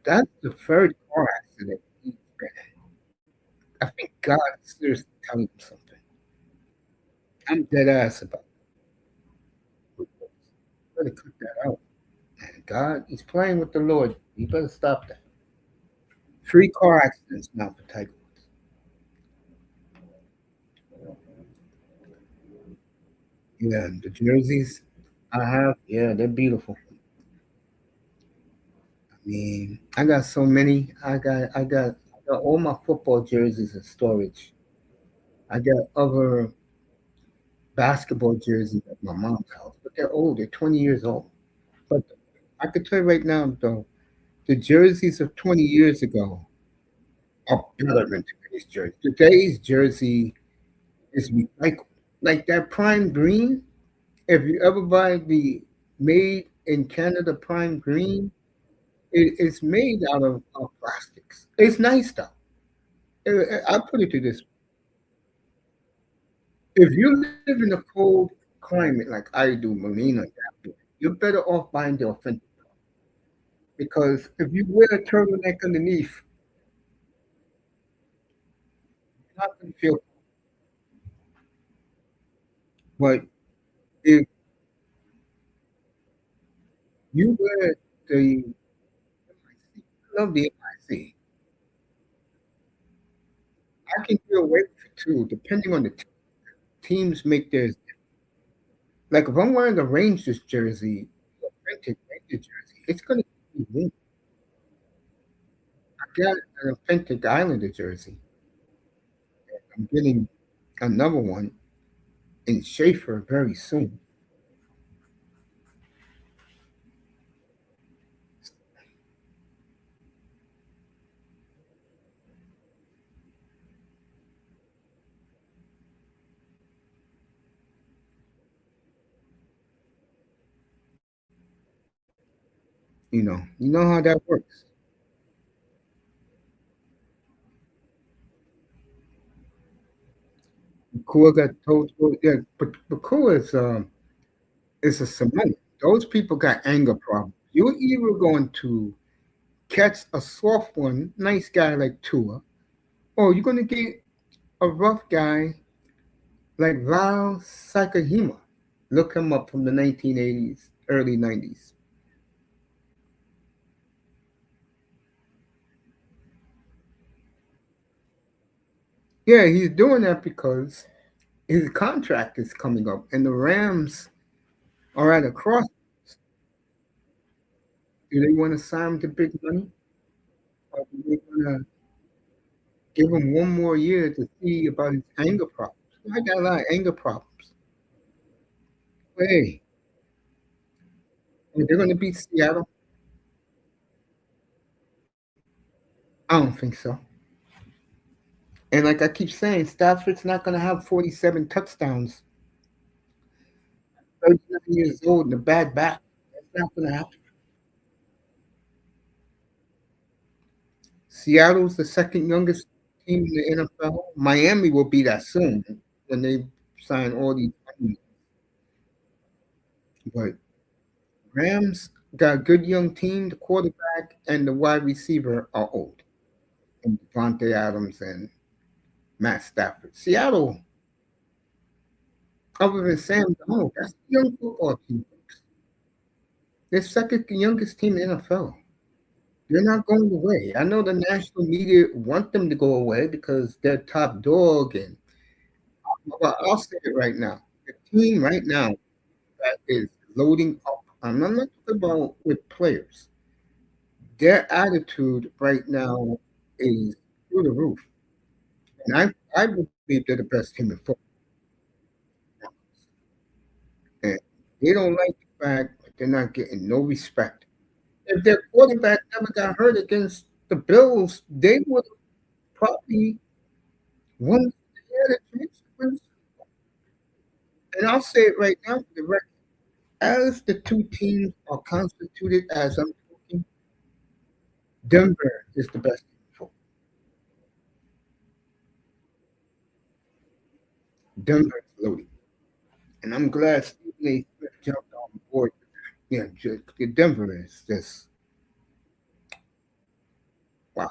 That's the third car accident he's been in. I think God is seriously telling him something. I'm dead ass about it. Better cut that out. Man, God, he's playing with the Lord. You better stop that. Three car accidents now for Tiger Woods. Yeah, the jerseys I have, yeah, they're beautiful. I mean, I got so many. I got all my football jerseys in storage. I got other basketball jerseys at my mom's house, but they're old. They're 20 years old. But I could tell you right now, though, the jerseys of 20 years ago are better than today's jersey. Today's jersey is recycled. Like that prime green, if you ever buy the made in Canada prime green, it's made out of plastics. It's nice though. I'll put it to this: if you live in a cold climate like I do, Marina, you're better off buying the authentic because if you wear a turtleneck underneath, you're not going to feel. But if you wear the M.I.T.E, I love the M.I.T.E. I can get away with it too, depending on the teams make theirs. Like if I'm wearing the Rangers jersey, the authentic Rangers jersey, it's going to be warm. I got an authentic Islander jersey. I'm getting another one in Schaefer very soon. You know how that works. Bakua got told, yeah, but Bakua is a Samoan. Those people got anger problems. You're either going to catch a soft one, nice guy like Tua, or you're going to get a rough guy like Val Sakahima. Look him up from the 1980s, early 90s. Yeah, he's doing that because his contract is coming up, and the Rams are at a cross. Do they want to sign him to big money, or do they want to give him one more year to see about his anger problems? I got a lot of anger problems. Hey, they're going to beat Seattle. I don't think so. And like I keep saying, Stafford's not going to have 47 touchdowns. 39 years old and a bad back. That's not going to happen. Seattle's the second youngest team in the NFL. Miami will be that soon when they sign all these. But Rams got a good young team. The quarterback and the wide receiver are old. And Devontae Adams and Matt Stafford. Seattle, other than Sam Darnold, that's a young football team. They're second youngest team in the NFL. They're not going away. I know the national media want them to go away because they're top dog. And but I'll say it right now: the team right now that is loading up. I'm not talking about with players. Their attitude right now is through the roof, and I believe they're the best team in football. And they don't like the fact that they're not getting no respect. If their quarterback never got hurt against the Bills, they would have probably won. They had a chance to win. And I'll say it right now for the record. As the two teams are constituted as I'm talking, Denver is the best team in football. Denver is loaded. And I'm glad Steve They jumped on board. Yeah, Denver is just wow.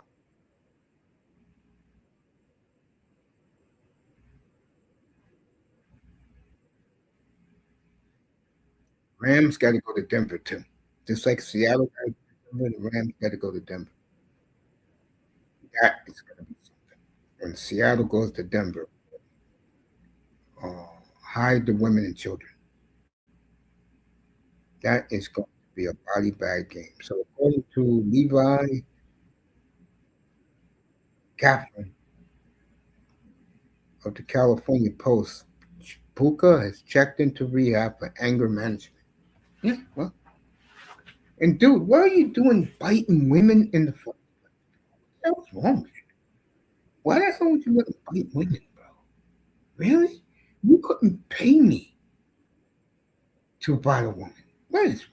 Rams got to go to Denver too. Just like Seattle got to go to Denver, the Rams got to go to Denver. That is going to be something. When Seattle goes to Denver, uh, hide the women and children. That is going to be a body bag game. So according to Levi Catherine of the California Post, Puka has checked into rehab for anger management. Yeah, well, and dude, what are you doing biting women in the foot? What's wrong with you? Why the hell would you want to bite women, bro? Really? You couldn't pay me to bite a woman. What is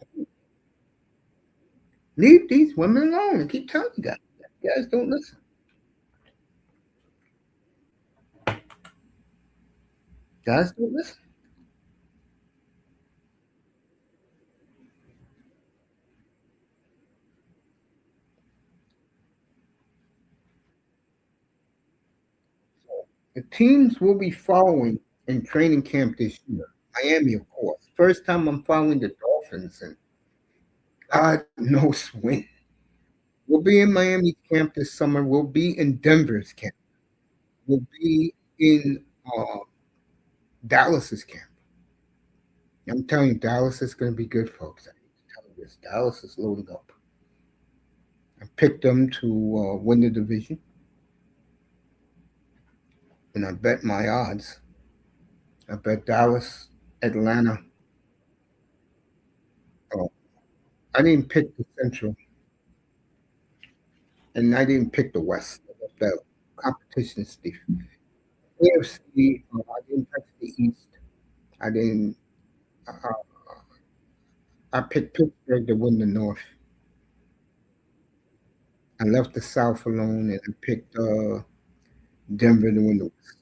leave these women alone? I keep telling you guys. You guys don't listen. Guys don't listen. The teams will be following in training camp this year. Miami, of course. First time I'm following the Dolphins, and God knows when. We'll be in Miami's camp this summer. We'll be in Denver's camp. We'll be in Dallas's camp. I'm telling you, Dallas is going to be good, folks. I need to tell you this. Dallas is loading up. I picked them to win the division, and I bet my odds. I bet Dallas, Atlanta. Oh, I didn't pick the Central, and I didn't pick the West. The competition is stiff. AFC, I didn't touch the East. I didn't. Uh, I picked Pittsburgh to win the North. I left the South alone, and I picked Denver to win the West.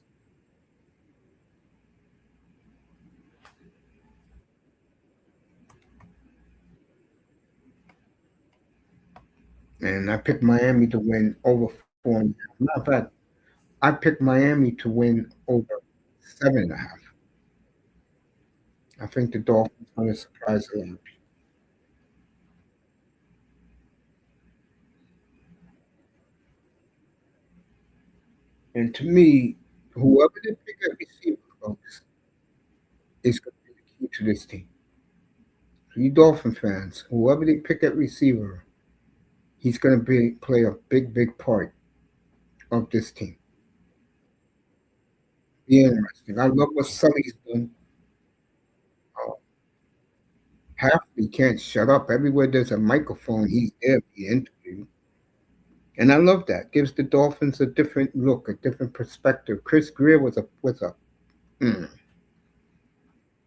And I picked Miami to win over 4.5. Matter of fact, I picked Miami to win over 7.5. I think the Dolphins are going to surprise a lot. And to me, whoever they pick at receiver, folks, is going to be the key to this team. For you Dolphin fans, whoever they pick at receiver, he's going to be play a big part of this team. Be interesting. I love what Sully's done. Uh, Half he can't shut up. Everywhere there's a microphone, he's there being interviewed. And I love that. Gives the Dolphins a different look, a different perspective. Chris Greer was a mm.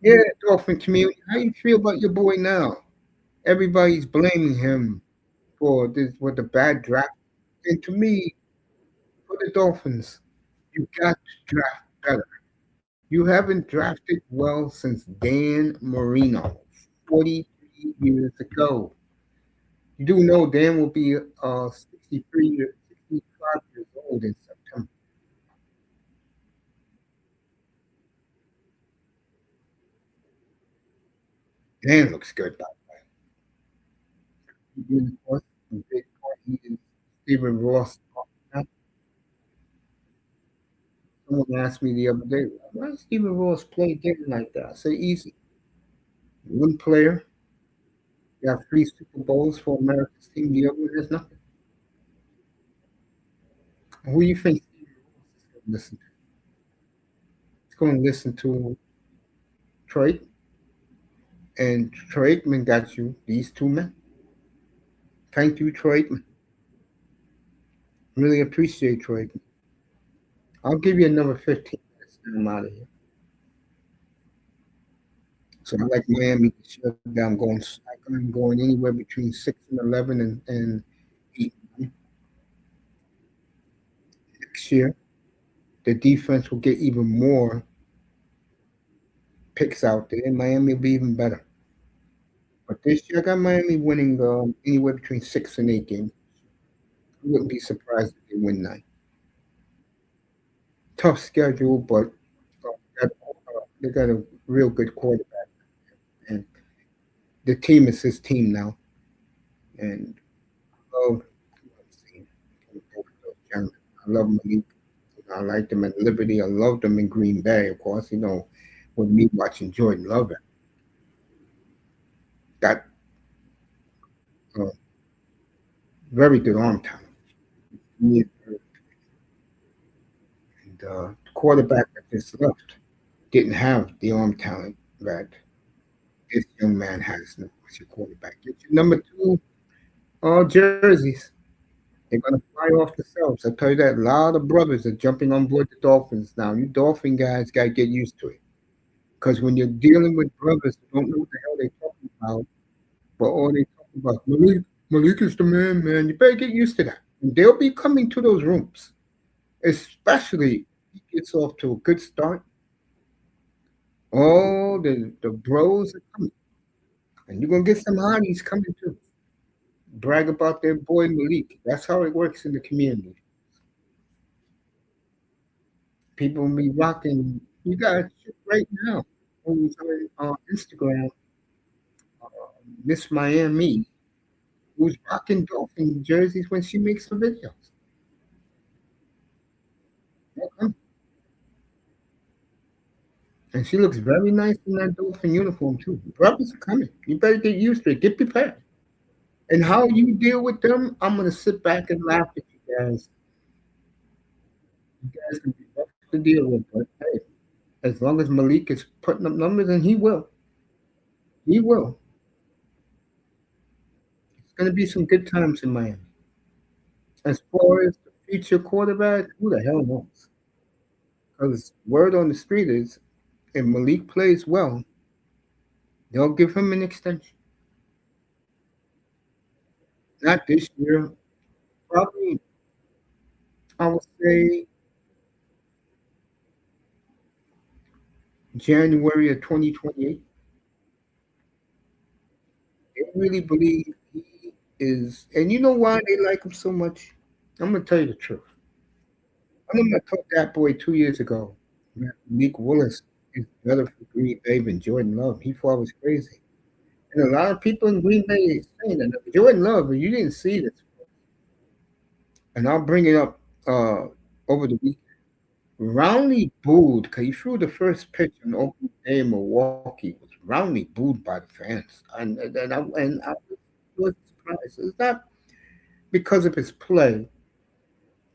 Yeah, Dolphin community. How you feel about your boy now? Everybody's blaming him for this with the bad draft. And to me, for the Dolphins, you got to draft better. You haven't drafted well since Dan Marino 43 years ago. You do know Dan will be 63 or 65 years old in September. Dan looks good, by the way. He of course, a big part. He is Stephen Ross. Someone asked me the other day, why does Stephen Ross play different like that? I say, easy. One player got 3 Super Bowls for America's team, the other one has nothing. Who do you think Stephen Ross is going to listen to? He's going to listen to Troy, and Troy Aikman got you these 2 men. Thank you, Troy Aikman. Really appreciate Troy Aikman. I'll give you another 15 minutes and I'm out of here. So I like Miami this year. I'm going anywhere between 6 and 11 and 8 next year. The defense will get even more picks out there. Miami will be even better. But this year, I got Miami winning anywhere between 6 and 8 games. I wouldn't be surprised if they win 9. Tough schedule, but they got a real good quarterback, and the team is his team now. And oh, let's see, both of those gentlemen. I love Malik. I like them at Liberty. I love them in Green Bay, of course. With me watching Jordan Love, got uh, very good arm talent. He- And the quarterback that just left didn't have the arm talent that this young man has now as your quarterback. Get your number two jerseys. They're gonna fly off the shelves. I tell you that. A lot of brothers are jumping on board the Dolphins now. You Dolphin guys gotta get used to it. Because when you're dealing with brothers who don't know what the hell they're talking about, but all they talk about Malik is the man, man. You better get used to that. And they'll be coming to those rooms, especially if he gets off to a good start. Oh, the bros are coming, and you're gonna get some hotties coming too. Brag about their boy Malik. That's how it works in the community. People be rocking. You got a chick right now who's on Instagram, uh, Miss Miami, who's rocking Dolphin jerseys when she makes the videos. Okay. And she looks very nice in that Dolphin uniform too. Brothers are coming. You better get used to it. Get prepared. And how you deal with them, I'm gonna sit back and laugh at you guys. You guys can be rough to deal with, but hey, as long as Malik is putting up numbers, and he will. It's gonna be some good times in Miami. As far as the future quarterback, who the hell knows? Because word on the street is, if Malik plays well, they'll give him an extension. Not this year, probably. I would say January of 2028. They really believe he is, and you know why they like him so much? I'm gonna tell you the truth. I remember I told that boy 2 years ago that Malik Willis is better for Green Bay than Jordan Love. He thought I was crazy. And a lot of people in Green Bay is saying that Jordan Love, you didn't see this. And I'll bring it up uh, over the week. Roundly booed because he threw the first pitch on opening day in Milwaukee. Was roundly booed by the fans, and I was surprised. It's not because of his play.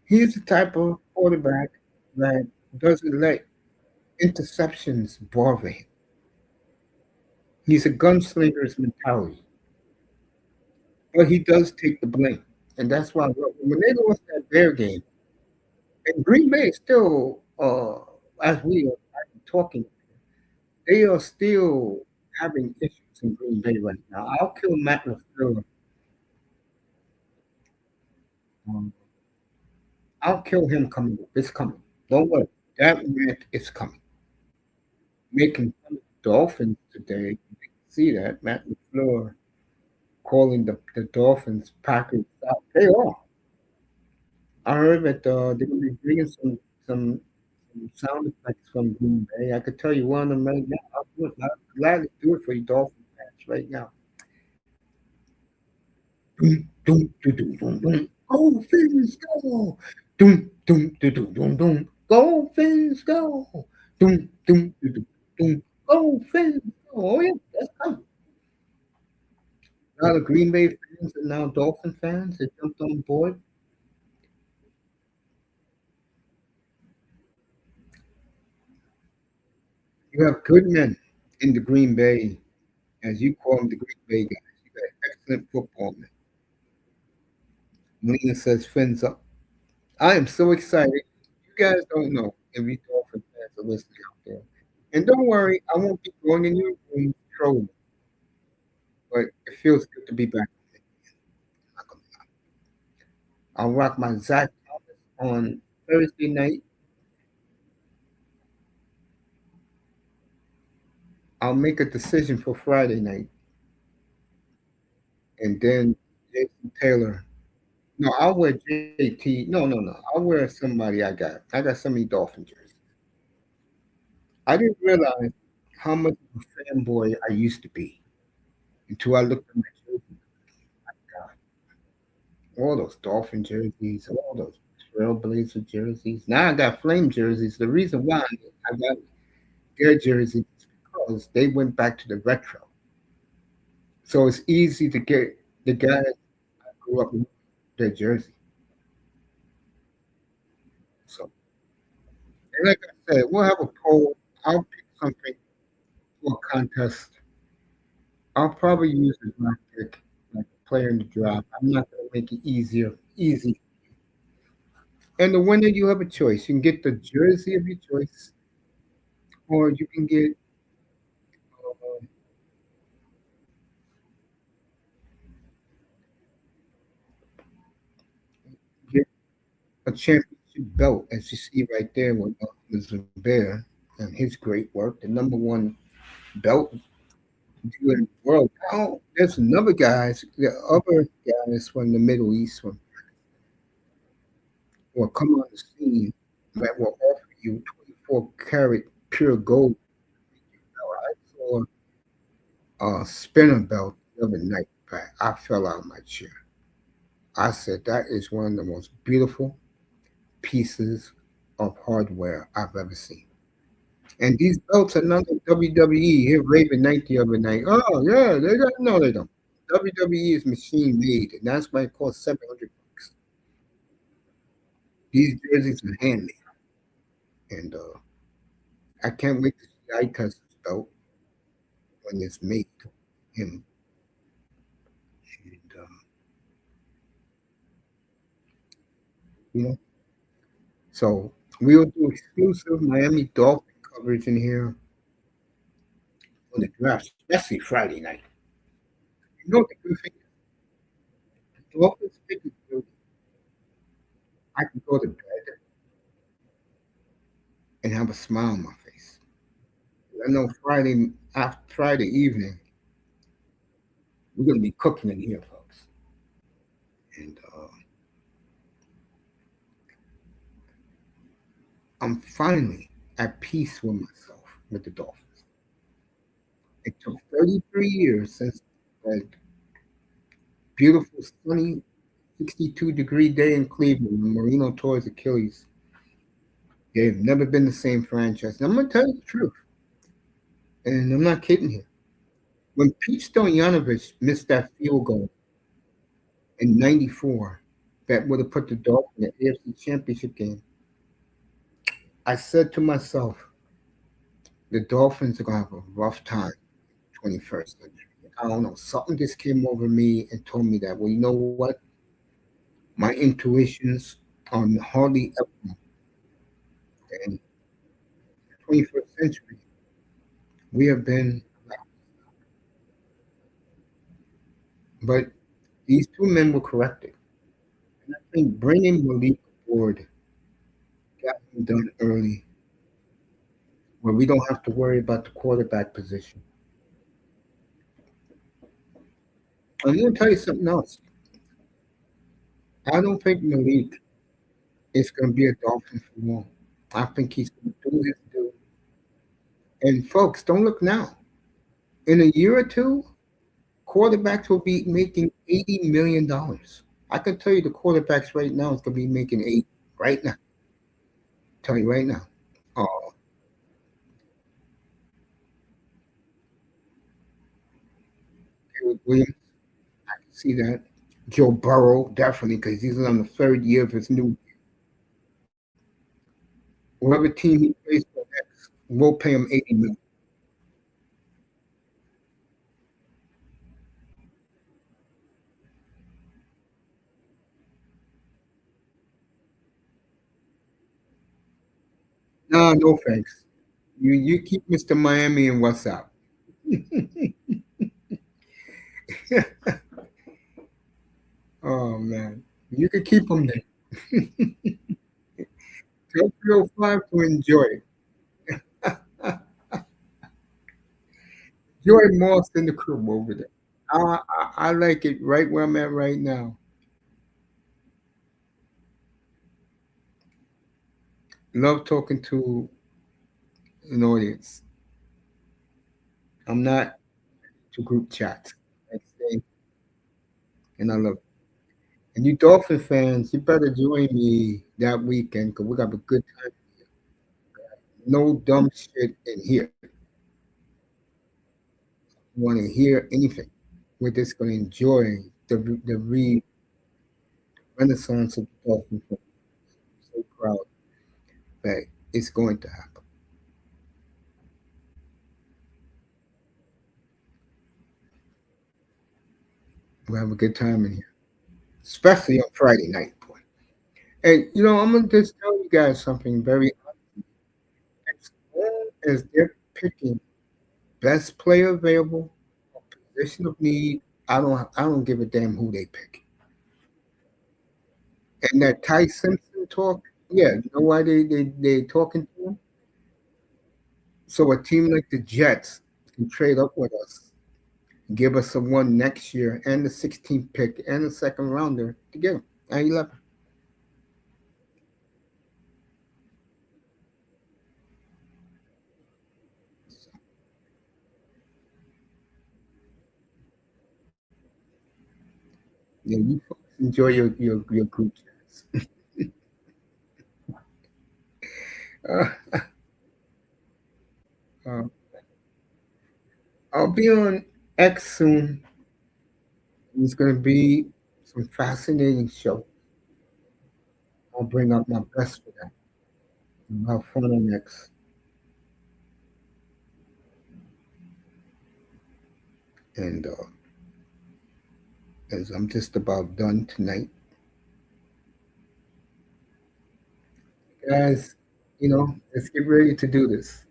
He's the type of quarterback that doesn't let interceptions bother him. He's a gunslinger's mentality, but he does take the blame, and that's why when they lost that Bear game, and Green Bay is still, as we are talking, they are still having issues in Green Bay right now. I'll kill Matt LaFleur. Um, I'll kill him coming. It's coming. Don't worry. That man is coming. Making fun of the Dolphins today. You can see that. Matt LaFleur calling the Dolphins Packers out. They are. I heard that they're going to be bringing some sound effects from Green Bay. I could tell you one of them right now. I'll do it. I'll gladly do it for you Dolphin fans right now. Doom, doom, doom, doom, doom, doom. Go Fins, go! Doom, doom, doom, doom, doom, doom. Go Fins, go! Doom, doom, doom, doom, doom. Go Fins, go! Oh yeah, that's coming. Now the Green Bay fans and now Dolphin fans that jumped on board. You have good men in the Green Bay, as you call them, the Green Bay guys. You got excellent football men. Melina says fins up. I am so excited. You guys don't know if you Dolphin fans are listening out there. And don't worry, I won't be going in your room trolling, but it feels good to be back. I'll rock my Zach Thomas on Thursday night. I'll make a decision for Friday night, and then Jason Taylor. No, I'll wear JT. No, no, no. I'll wear somebody I got. I got so many Dolphin jerseys. I didn't realize how much of a fanboy I used to be until I looked at my jersey. God, all those Dolphin jerseys, all those Trailblazer jerseys. Now I got Flame jerseys. The reason why I got their jerseys is because they went back to the retro. So it's easy to get the guys I grew up with their jersey. So, and like I said, we'll have a poll. I'll pick something for a contest. I'll probably use a draft pick, like a player in the draft. I'm not going to make it easy. And the winner, you have a choice. You can get the jersey of your choice, or you can get a championship belt, as you see right there with Mr. Bear and his great work, the number one belt dealer in the world. Now, there's another guys, the other guys from the Middle East will come on the scene that will offer you 24 karat pure gold. I saw a spinner belt the other night, but I fell out of my chair. I said that is one of the most beautiful pieces of hardware I've ever seen. And these belts are not like WWE. Here, Raven Knight the other night. Oh yeah, they got no, they don't. WWE is machine made, and that's why it costs $700. These jerseys are handmade, and I can't wait to see Ita's belt when it's made to him. And you know, so we'll do exclusive Miami Dolphin coverage in here on the draft, especially Friday night. You know what the good thing is? The Dolphins pick is good. I can go to bed and have a smile on my face. I know Friday after Friday evening, we're gonna be cooking in here, folks. And I'm finally at peace with myself with the Dolphins. It took 33 years since that beautiful, sunny, 62-degree day in Cleveland when Marino tore his Achilles. They've never been the same franchise. And I'm gonna tell you the truth, and I'm not kidding here. When Pete Stoyanovich missed that field goal in '94, that would have put the Dolphins in the AFC Championship game, I said to myself, the Dolphins are gonna have a rough time 21st century. I don't know. Something just came over me and told me that, well, you know what? My intuitions on hardly ever in the 21st century, we have been, but these two men were corrected. And I think bringing Malik aboard got him done early, where we don't have to worry about the quarterback position. I'm going to tell you something else. I don't think Malik is going to be a Dolphin for long. I think he's going to do his due. And folks, don't look now. In a year or two, quarterbacks will be making $80 million. I can tell you the quarterbacks right now is going to be making eight right now. Tell you right now. Oh, Caleb Williams, I can see that. Joe Burrow, definitely, because he's on the third year of his new. Whatever team he plays for next, we'll pay him 80 million. No, no thanks. You keep Mr. Miami and what's up? Oh man, you can keep him there. Tell 305 to enjoy it. Joy Moss in the crew over there. I like it right where I'm at right now. Love talking to an audience. I'm not to group chats. I say, and I love it. And you Dolphin fans, you better join me that weekend because we got a good time. No dumb shit in here. You want to hear anything? We're just going to enjoy the renaissance of the Dolphin fans. I'm so proud that it's going to happen. We'll have a good time in here, especially on Friday night, boy. And I'm gonna just tell you guys something very as long as they're picking best player available, position of need. I don't give a damn who they pick. And that Ty Simpson talk, yeah, you know why they talking to him? So a team like the Jets can trade up with us, give us a one next year and the 16th pick and a second rounder to get him at 11. Yeah, you folks enjoy your group chats. Uh, I'll be on X soon. It's going to be some fascinating show. I'll bring up my best for that. We'll have fun on X. And as I'm just about done tonight, guys, let's get ready to do this.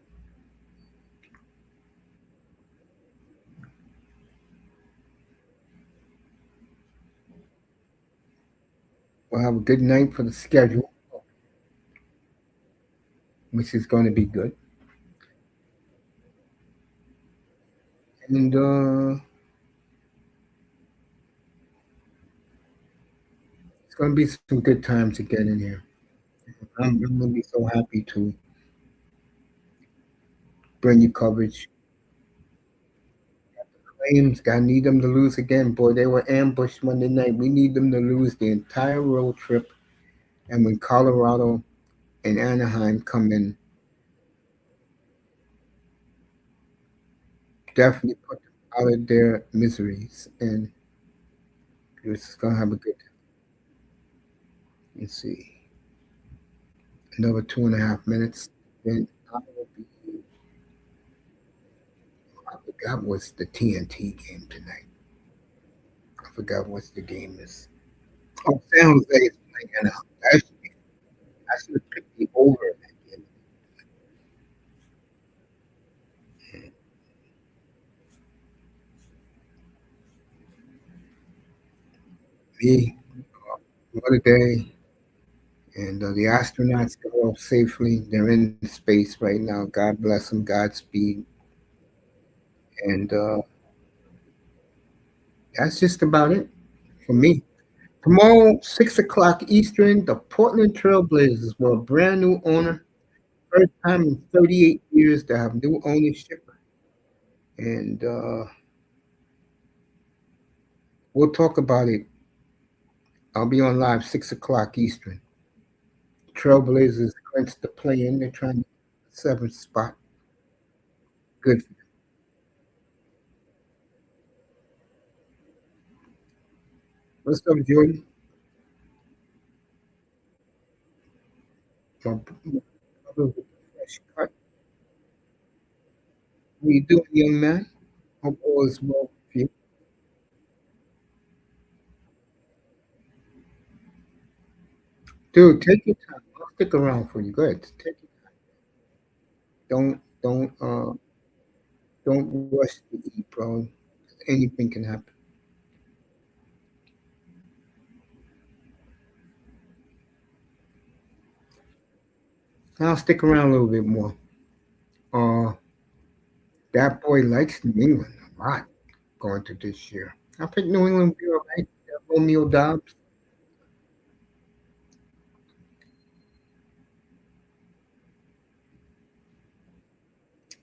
We'll have a good night for the schedule, which is going to be good. And it's going to be some good times again in here. I'm going to be so happy to bring you coverage. Flames, I need them to lose again. Boy, they were ambushed Monday night. We need them to lose the entire road trip. And when Colorado and Anaheim come in, definitely put them out of their miseries. And we're just going to have a good time. Let's see. Another 2.5 minutes. Then I will be, I forgot what's the TNT game tonight. I forgot what's the game is. Oh, San Jose is playing Anaheim. I should have picked the over in that game. Me, what a day. And the astronauts got off safely. They're in space right now. God bless them. Godspeed. And that's just about it for me. Tomorrow, 6 o'clock Eastern, the Portland Trailblazers will have a brand new owner. First time in 38 years to have new ownership. And we'll talk about it. I'll be on live 6 o'clock Eastern. Trailblazers clinched the play in. They're trying to get the seventh spot. Good. What's up, Jordan? My brother with the fresh cut. How you doing, young man? Hope all is well with you. Dude, take your time. I'll stick around for you. Go ahead. Take your don't rush to eat, bro. Anything can happen. I'll stick around a little bit more. Uh That boy likes New England a lot going to this year. I think New England will be all right. Romeo Dobbs.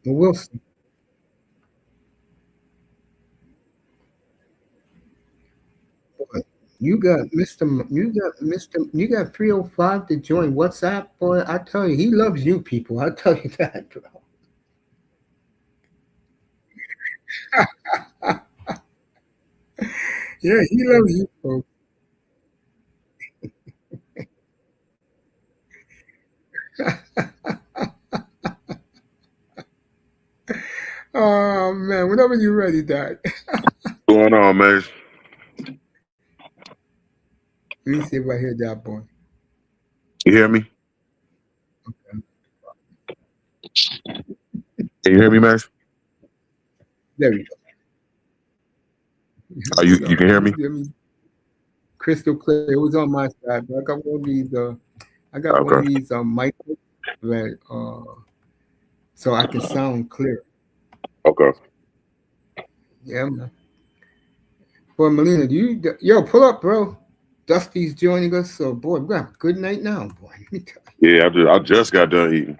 Well, we'll see. Boy, you got 305 to join WhatsApp, boy. I tell you, he loves you people. I tell you that, bro. Yeah, he loves you folks. Oh man, whenever you're ready, Dad. Going on, man? Let me see if I hear that boy. You hear me? Can you hear me, man? There we go. Are you? Hold You on. can hear me? Let me crystal clear. It was on my side, but I got one of these. I got one Okay. of these mic that so I can sound clear. Okay. Yeah, man. Boy, Melina, yo pull up, bro? Dusty's joining us, so boy, we got a good night now, boy. Let me tell you. Yeah, I just got done eating.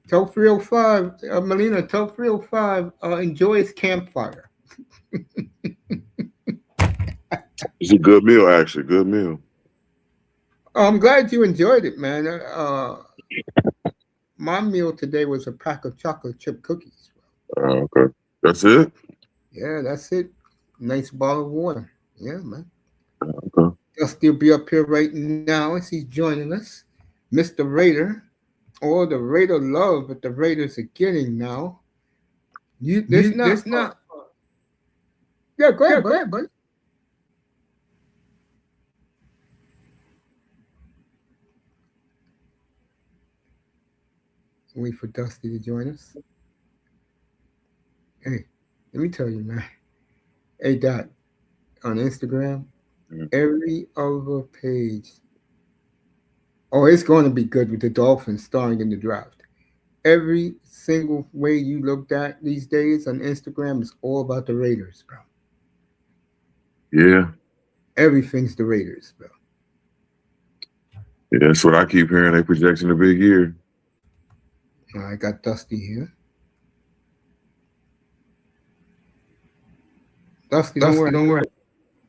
Tell 305, Melina, tell 305, enjoy his campfire. It's a good meal, actually. Good meal. I'm glad you enjoyed it, man. My meal today was a pack of chocolate chip cookies. Okay. That's it. Yeah, that's it. Nice bottle of water. Yeah, man. Okay. Dusty will be up here right now as he's joining us. Mr. Raider, or the Raider love that the Raiders are getting now. You, this not. This not. Yeah, go Yeah, ahead, go bud. ahead, buddy. Wait for Dusty to join us. Hey, let me tell you, man. Hey, Dot, on Instagram, Mm. every other page. Oh, it's going to be good with the Dolphins starring in the draft. Every single way you looked at these days on Instagram is all about the Raiders, bro. Yeah. Everything's the Raiders, bro. Yeah. That's what I keep hearing. They projecting a big year. I got Dusty here. Dusty, don't Dusty, worry. don't worry.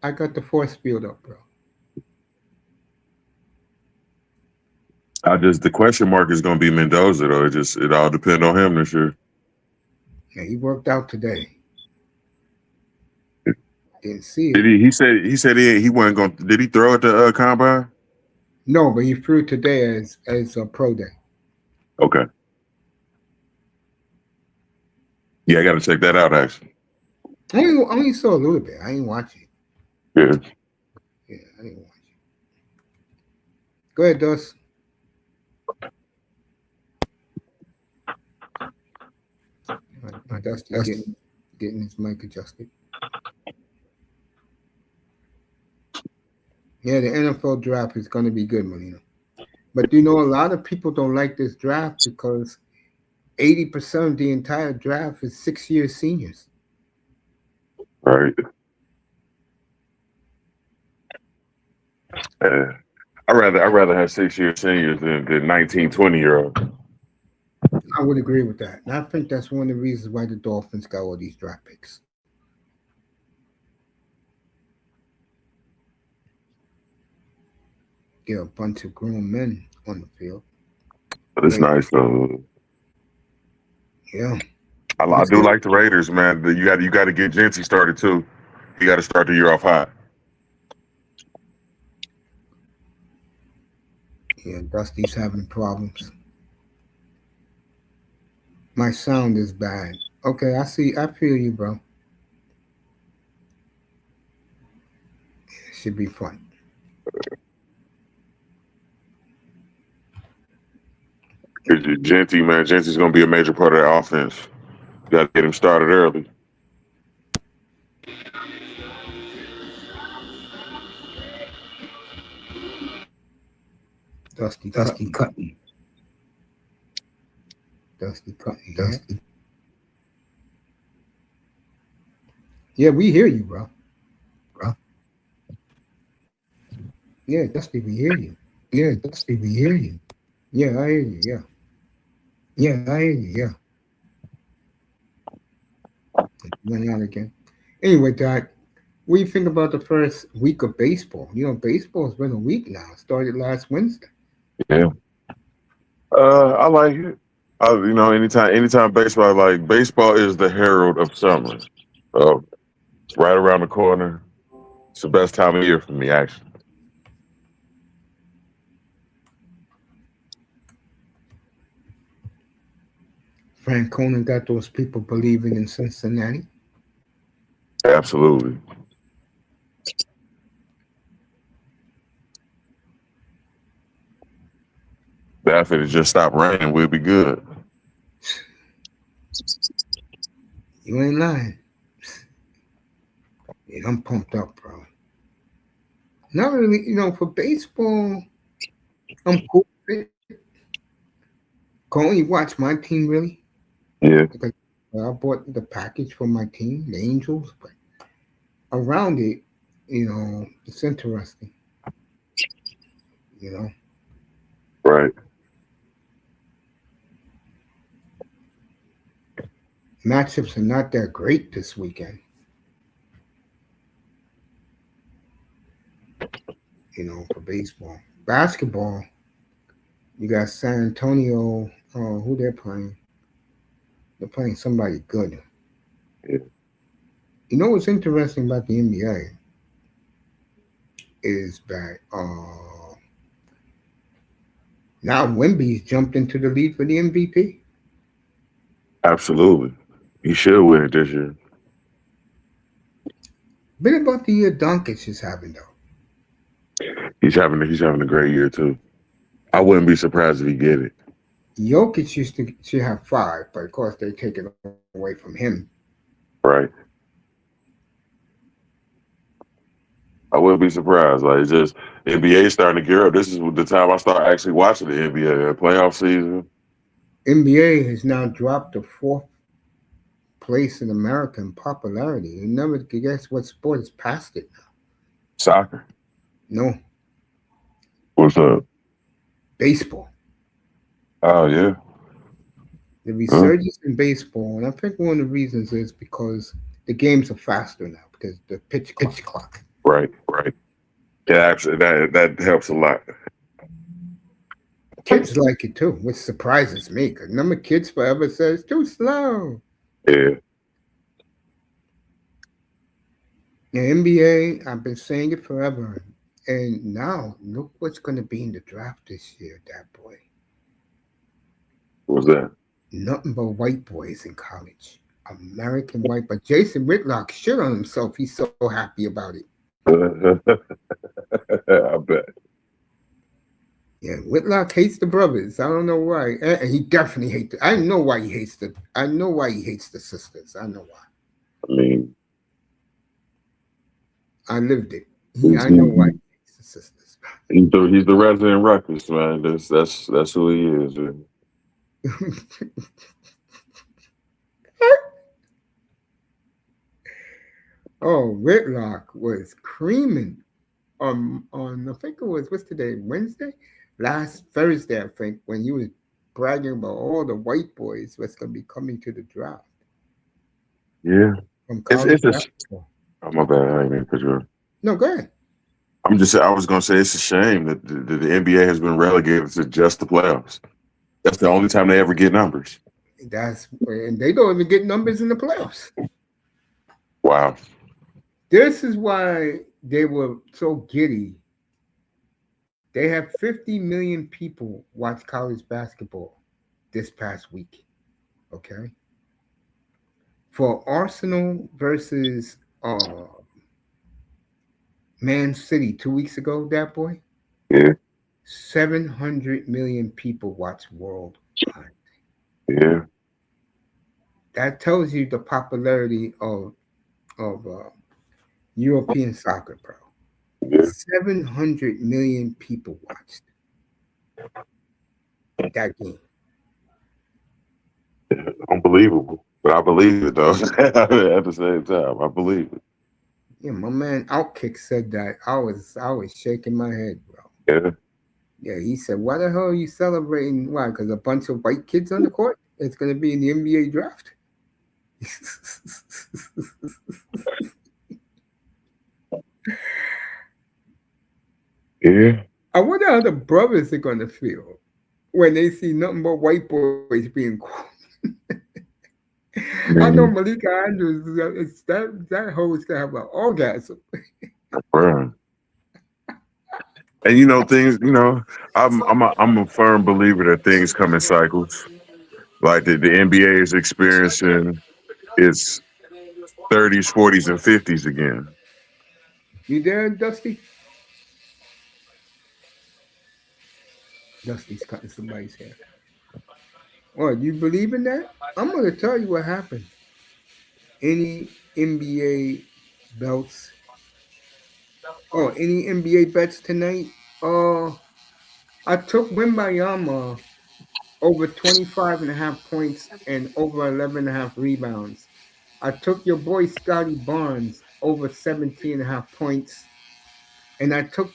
I got the force field up, bro. The question mark is going to be Mendoza though. It all depends on him this year. Yeah, he worked out today. Didn't see it. Did he? He said he wasn't going. Did he throw at the combine? No, but he threw today as a pro day. Okay. Yeah, I got to check that out actually. I only saw a little bit. I ain't watch it. Yeah. Yeah, I didn't watch it. Go ahead, Dust. Dusty Dusty. getting his mic adjusted. Yeah, the NFL draft is going to be good, Molina. But you know, a lot of people don't like this draft because 80% of the entire draft is 6 year seniors. Right. Uh, I rather have 6 year seniors than 19, 20 year olds. I would agree with that. And I think that's one of the reasons why the Dolphins got all these draft picks. Get a bunch of grown men on the field. But it's Wait, nice though. yeah. I Let's do get like the Raiders, man. You got to get Genty started too. You got to start the year off hot. yeah, Dusty's having problems. My sound is bad. Okay, I see. I feel you, bro. It should be fun. Genty, man, Genty's gonna be a major part of the offense. You got to get him started early. Dusty Dusty cutting. cutting. Dusty cutting here. Dusty. Yeah, we hear you, bro. Bro. Yeah, Dusty, we hear you. Yeah, Dusty, we hear you. Yeah, I hear you. Yeah. Yeah, I hear you. Yeah. Went out again. Anyway, Dad, what do you think about the first week of baseball? Baseball's been a week now. It started last Wednesday. Yeah. I like it. Anytime baseball, like baseball is the herald of summer. It's right around the corner. It's the best time of year for me, actually. Francona got those people believing in Cincinnati. Absolutely. If it just stop raining, we'll be good. You ain't lying. Yeah, I'm pumped up, bro. Not really, for baseball, I'm cool with it. Can only watch my team really Yeah, because I bought the package for my team, the Angels. But around it, it's interesting. You know, right. Matchups are not that great this weekend. For baseball, basketball, you got San Antonio. Who they're playing? They're playing somebody good. Yeah, What's interesting about the NBA is that now Wemby's jumped into the lead for the MVP. absolutely. He should win it this year. Bit about the year Doncic is having though. He's having a great year too. I wouldn't be surprised if he get it. Jokic should have five, but of course they take it away from him. Right. I wouldn't be surprised. Like it's just NBA starting to gear up. This is the time I start actually watching the NBA playoff season. NBA has now dropped to fourth place in America in popularity. You never guess what sport is past it Soccer. now. No, What's up? baseball. Oh yeah. The Huh? resurgence in baseball, and I think one of the reasons is because the games are faster now because the pitch Pitch clock. clock. Right. Right. Yeah, actually, that helps a lot. Kids like it too, which surprises me because number kids forever says too slow. Yeah. The NBA, I've been saying it forever, and now look what's going to be in the draft this year. That boy, What's that? nothing but white boys in college, American white. But Jason Whitlock shit on himself. He's so happy about it. I bet. Yeah, Whitlock hates the brothers. I don't know why. And he definitely hates. I know why he hates the. I know why he hates the sisters. I know why. I mean, I lived it. he's I know why he, he hates the sisters. he's the resident ruckus, man. That's who he is. Man. Oh, Whitlock was creaming on I think it was what's today Wednesday, last Thursday I think when you was bragging about all the white boys that's gonna be coming to the draft Yeah. from It's college it's a. basketball. Oh my bad. I ain't mean to cut you off. No, go ahead. I was gonna say it's a shame that the NBA has been relegated to just the playoffs. That's the only time they ever get numbers. That's and they don't even get numbers in the playoffs. Wow. This is why they were so giddy. They have 50 million people watch college basketball this past week. Okay, for Arsenal versus Man City 2 weeks ago, that boy, Yeah. 700 million people watch worldwide. Yeah. That tells you the popularity of European soccer, bro. Yeah. 700 million people watched that game. Unbelievable. But I believe it though. At the same time, I believe it. Yeah, my man Outkick said that. I was shaking my head, bro. Yeah. Yeah, he said, "Why the hell are you celebrating? Why? Because a bunch of white kids on the court? It's gonna be in the NBA draft." Yeah. I wonder how the brothers are gonna feel when they see nothing but white boys being. I know Man, Malika Andrews. That hoe is gonna have an orgasm. bruh. And things. I'm a firm believer that things come in cycles. Like the NBA is experiencing its 30s, 40s, and 50s again. You there, Dusty? Dusty's cutting somebody's hair. Oh, you believe in that? I'm gonna tell you what happened. Any NBA belts? Oh, any NBA bets tonight? Uh, I took Wimbayama over 25 and a half points and over 11 and a half rebounds. I took your boy Scotty Barnes over 17 and a half points. And I took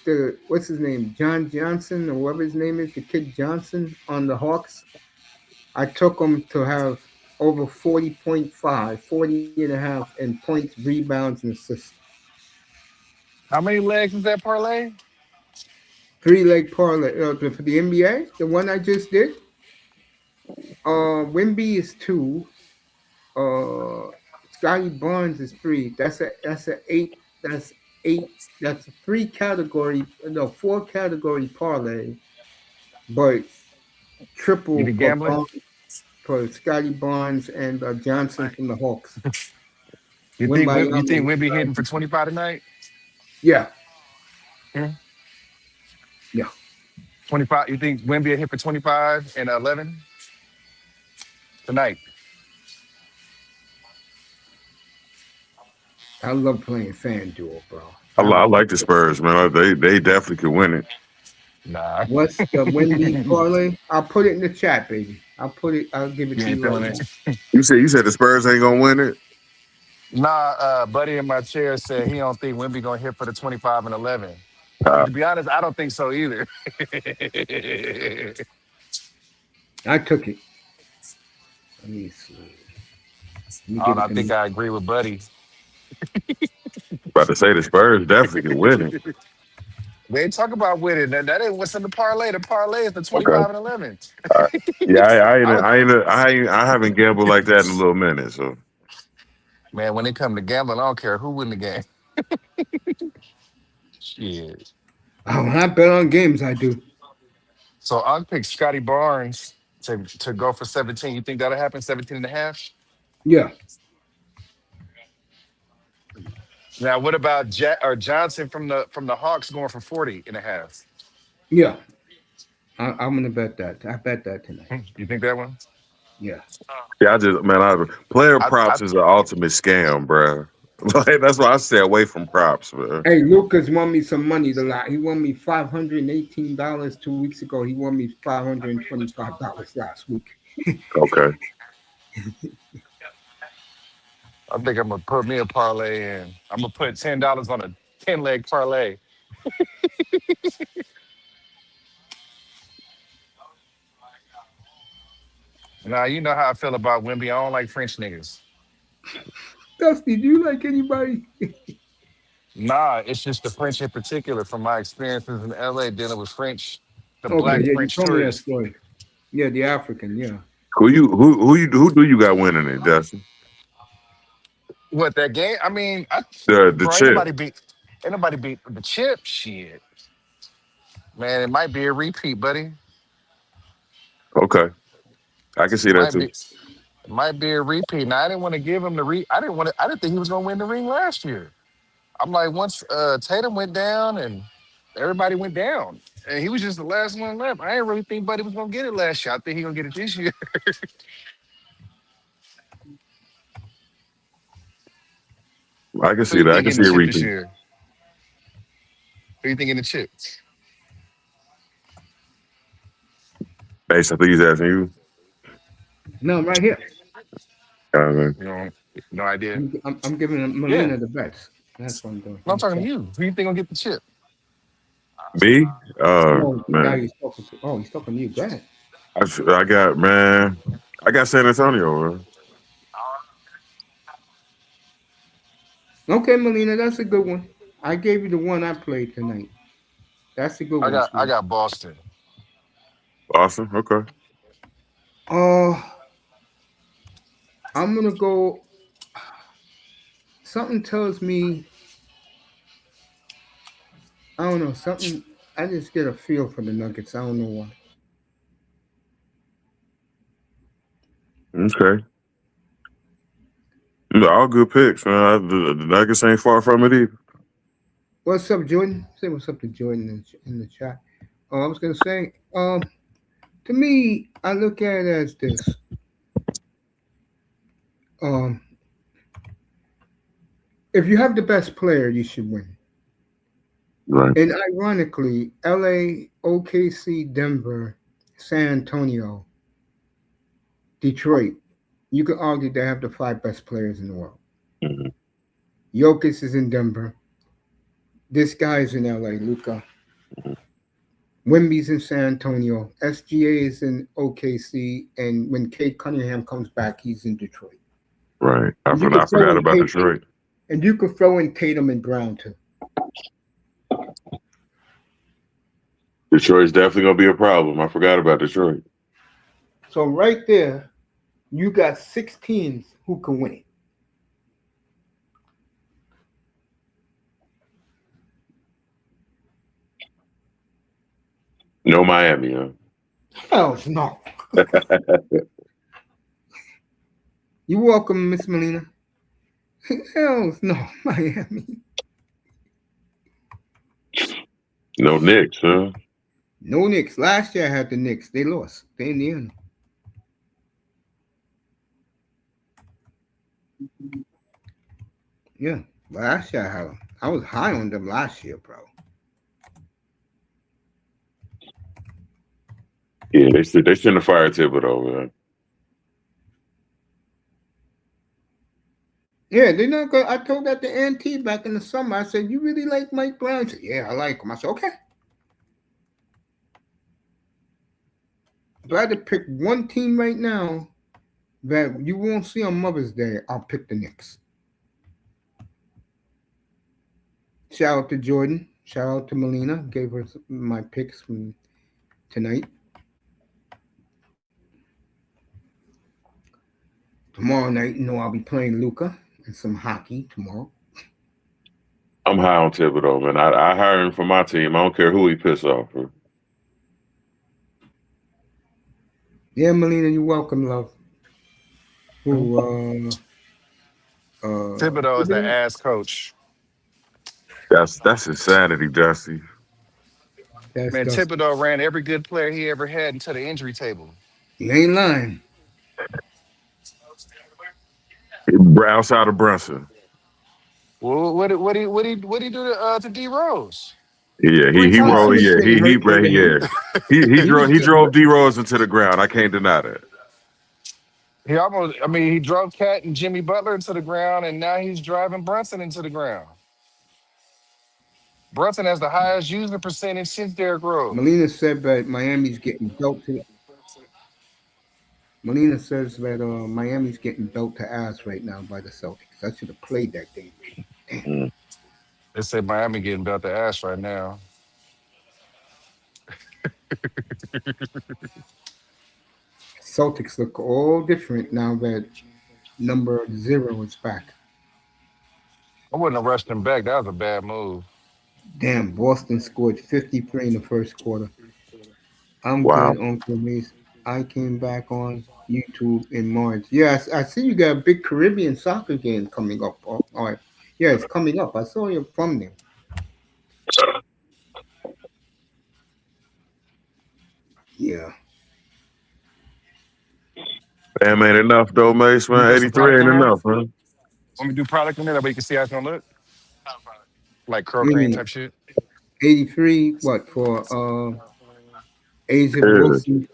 what's his name? John Johnson, or whatever his name is, the kid Johnson on the Hawks. I took him to have over 40.5, 40 and a half in points, rebounds, and assists. How many legs is that parlay? 3 leg parlay for the NBA. The one I just did. Wimby is two. Uh, Scotty Barnes is three. That's a eight. That's eight. That's a three category. No, four category parlay, but You triple be for gambling? Barnes, for Scotty Barnes and Johnson from the Hawks. You Wimbayama. think Wimby hitting for 25 tonight? Yeah, Hmm? yeah. 25. You think Wimby will hit for 25 and 11 tonight? I love playing FanDuel, bro. I like the Spurs, man. They definitely could win it. Nah, What's the Wimby parlay? I'll put it in the chat, baby. I'll put it. I'll give it you to ain't you right feeling it. now. You said the Spurs ain't gonna win it. Nah, buddy in my chair said he don't think Wimby gonna hit for the 25 and 11. Uh, To be honest, I don't think so either. I took it. Let me see. Let me I don't give know, it I to think me. I agree with Buddy. about to say the Spurs definitely could win it. We ain't talk about winning. That ain't what's in the parlay. The parlay is the Okay. 25 and 11. Uh, yeah, I was I haven't gambled like that in a little minute. So Man, when it come to gambling, I don't care who win the game. Shit. Oh, when I bet on games, I do. So I picked Scotty Barnes to go for 17. You think that'll happen? 17 and a half? Yeah, Now, what about Johnson from the Hawks going for 40 and a half? yeah. I'm gonna bet that. I bet that tonight. You think that one? Yeah. yeah, player I props is an ultimate scam, bro. Like that's why I stay away from props, man. Hey, Lucas won me some money. The lot. He won me $518 2 weeks ago. He won me $525 last week. Okay. I think I'm gonna put me a parlay in. I'm gonna put $10 on a 10 leg parlay. Now you know how I feel about Wimby. I don't like French niggas. Dusty, do you like anybody? Nah, it's just the French in particular from my experiences in LA dealing with French, the Okay, black yeah, you French told me that tourists. story. Yeah, the African. Yeah. Who do you got winning it, Dustin? What that game? I mean, The bro, chip. ain't nobody beat the chip. Shit, man, it might be a repeat, buddy. Okay, I can see that Might too. be, it might be a repeat. Now I didn't want to give him the I didn't want to. I didn't think he was gonna win the ring last year. I'm like, once Tatum went down and everybody went down, and he was just the last one left. I didn't really think Buddy was gonna get it last year. I think he gonna get it this year. I can Who see you that. I think can getting the see a chip this repeat. year? Who you think getting the chip? Base, I think he's asking you. No, right here. Uh, You know, no idea. I'm giving Yeah, Melina the bets. That's what I'm doing. no, I'm I'm talking to checking. you. Who you think gonna get the chip? me, No, the guy man, he's talking to. Oh, he's talking to you. Go ahead. I got man, I got San Antonio, man. Okay, Melina, that's a good one. I gave you the one I played tonight. That's a good one, I sweet. got Boston. Awesome. Okay. Uh, I'm gonna go. Something tells me I don't know. Something I just get a feel for the Nuggets. I don't know why. Okay. No, all good picks, man. The Nuggets ain't far from it either. What's up, Jordan? Say what's up to Jordan in the chat. Oh, I was gonna say, to me, I look at it as this. Um, if you have the best player, you should win. Right. And ironically, LA, OKC, Denver, San Antonio, Detroit, you could argue they have the five best players in the world. Hmm. Jokic is in Denver. This guy is in LA, Luca. Wimby's in San Antonio. SGA is in OKC. And when Kate Cunningham comes back, he's in Detroit. Right. And you I could throw forgot in about Tatum, Detroit. and you could throw in Tatum and Brown too. Detroit's definitely gonna be a problem. I forgot about Detroit. So right there, you got six teams who can win it. No Miami, huh? Hell no. You welcome, Miss Melina. Hell no, Miami. No Knicks, huh? No Knicks. Last year I had the Knicks. They lost. They in the end. Yeah. Last year I had them. I was high on them last year, bro. Yeah, they shouldn't have fired Thibodeau, man. Yeah, they're not good. I told that to N.T back in the summer. I said, "You really like Mike Brown?" He said, "Yeah, I like him." I said, "Okay." If I had to pick one team right now that you won't see on Mother's Day, I'll pick the Knicks. Shout out to Jordan. Shout out to Melina. Gave her my picks from tonight. Tomorrow night, you know, I'll be playing Luca and some hockey tomorrow. I'm high on Thibodeau, man. I hire him for my team. I don't care who he piss off. Man. Yeah, Melina, you're welcome, love. Mhm. Who, Thibodeau is the Thibodeau? ass coach. That's insanity, Dusty. That's Man, Dusty. Thibodeau ran every good player he ever had into the injury table. You ain't lying. Outside of Brunson. Well, what did he do to D Rose? Yeah, Three he Yeah, he rolled. was times. Yeah, getting hurt under yeah. him. He He was drove getting hurt. D Rose into the ground. I can't deny that. He almost, I mean, he drove Cat and Jimmy Butler into the ground, and now he's driving Brunson into the ground. Brunson has the highest user percentage since Derrick Rose. Melina said that Miami's getting built to. Melina says that Miami's getting built to ass right now by the Celtics. I should have played that game. Damn. Mm. They say Miami getting about the ass right now. Celtics look all different now that number zero is back. I wouldn't have rushed him back. That was a bad move. Damn, Boston scored 53 in the first quarter. I'm Wow. good, Uncle Mace. I came back on YouTube in March. Yes, I see you got a big Caribbean soccer game coming up. All right. Yeah, it's coming up. I saw your thumbnail. Yeah. Damn, ain't enough though, Mace, You man. put some 83 product ain't in there? enough, huh? Want me to do product in there that way you can see how it's gonna look? Like curl You cream mean type shit. 83, what, for Asia Yeah. Wilson,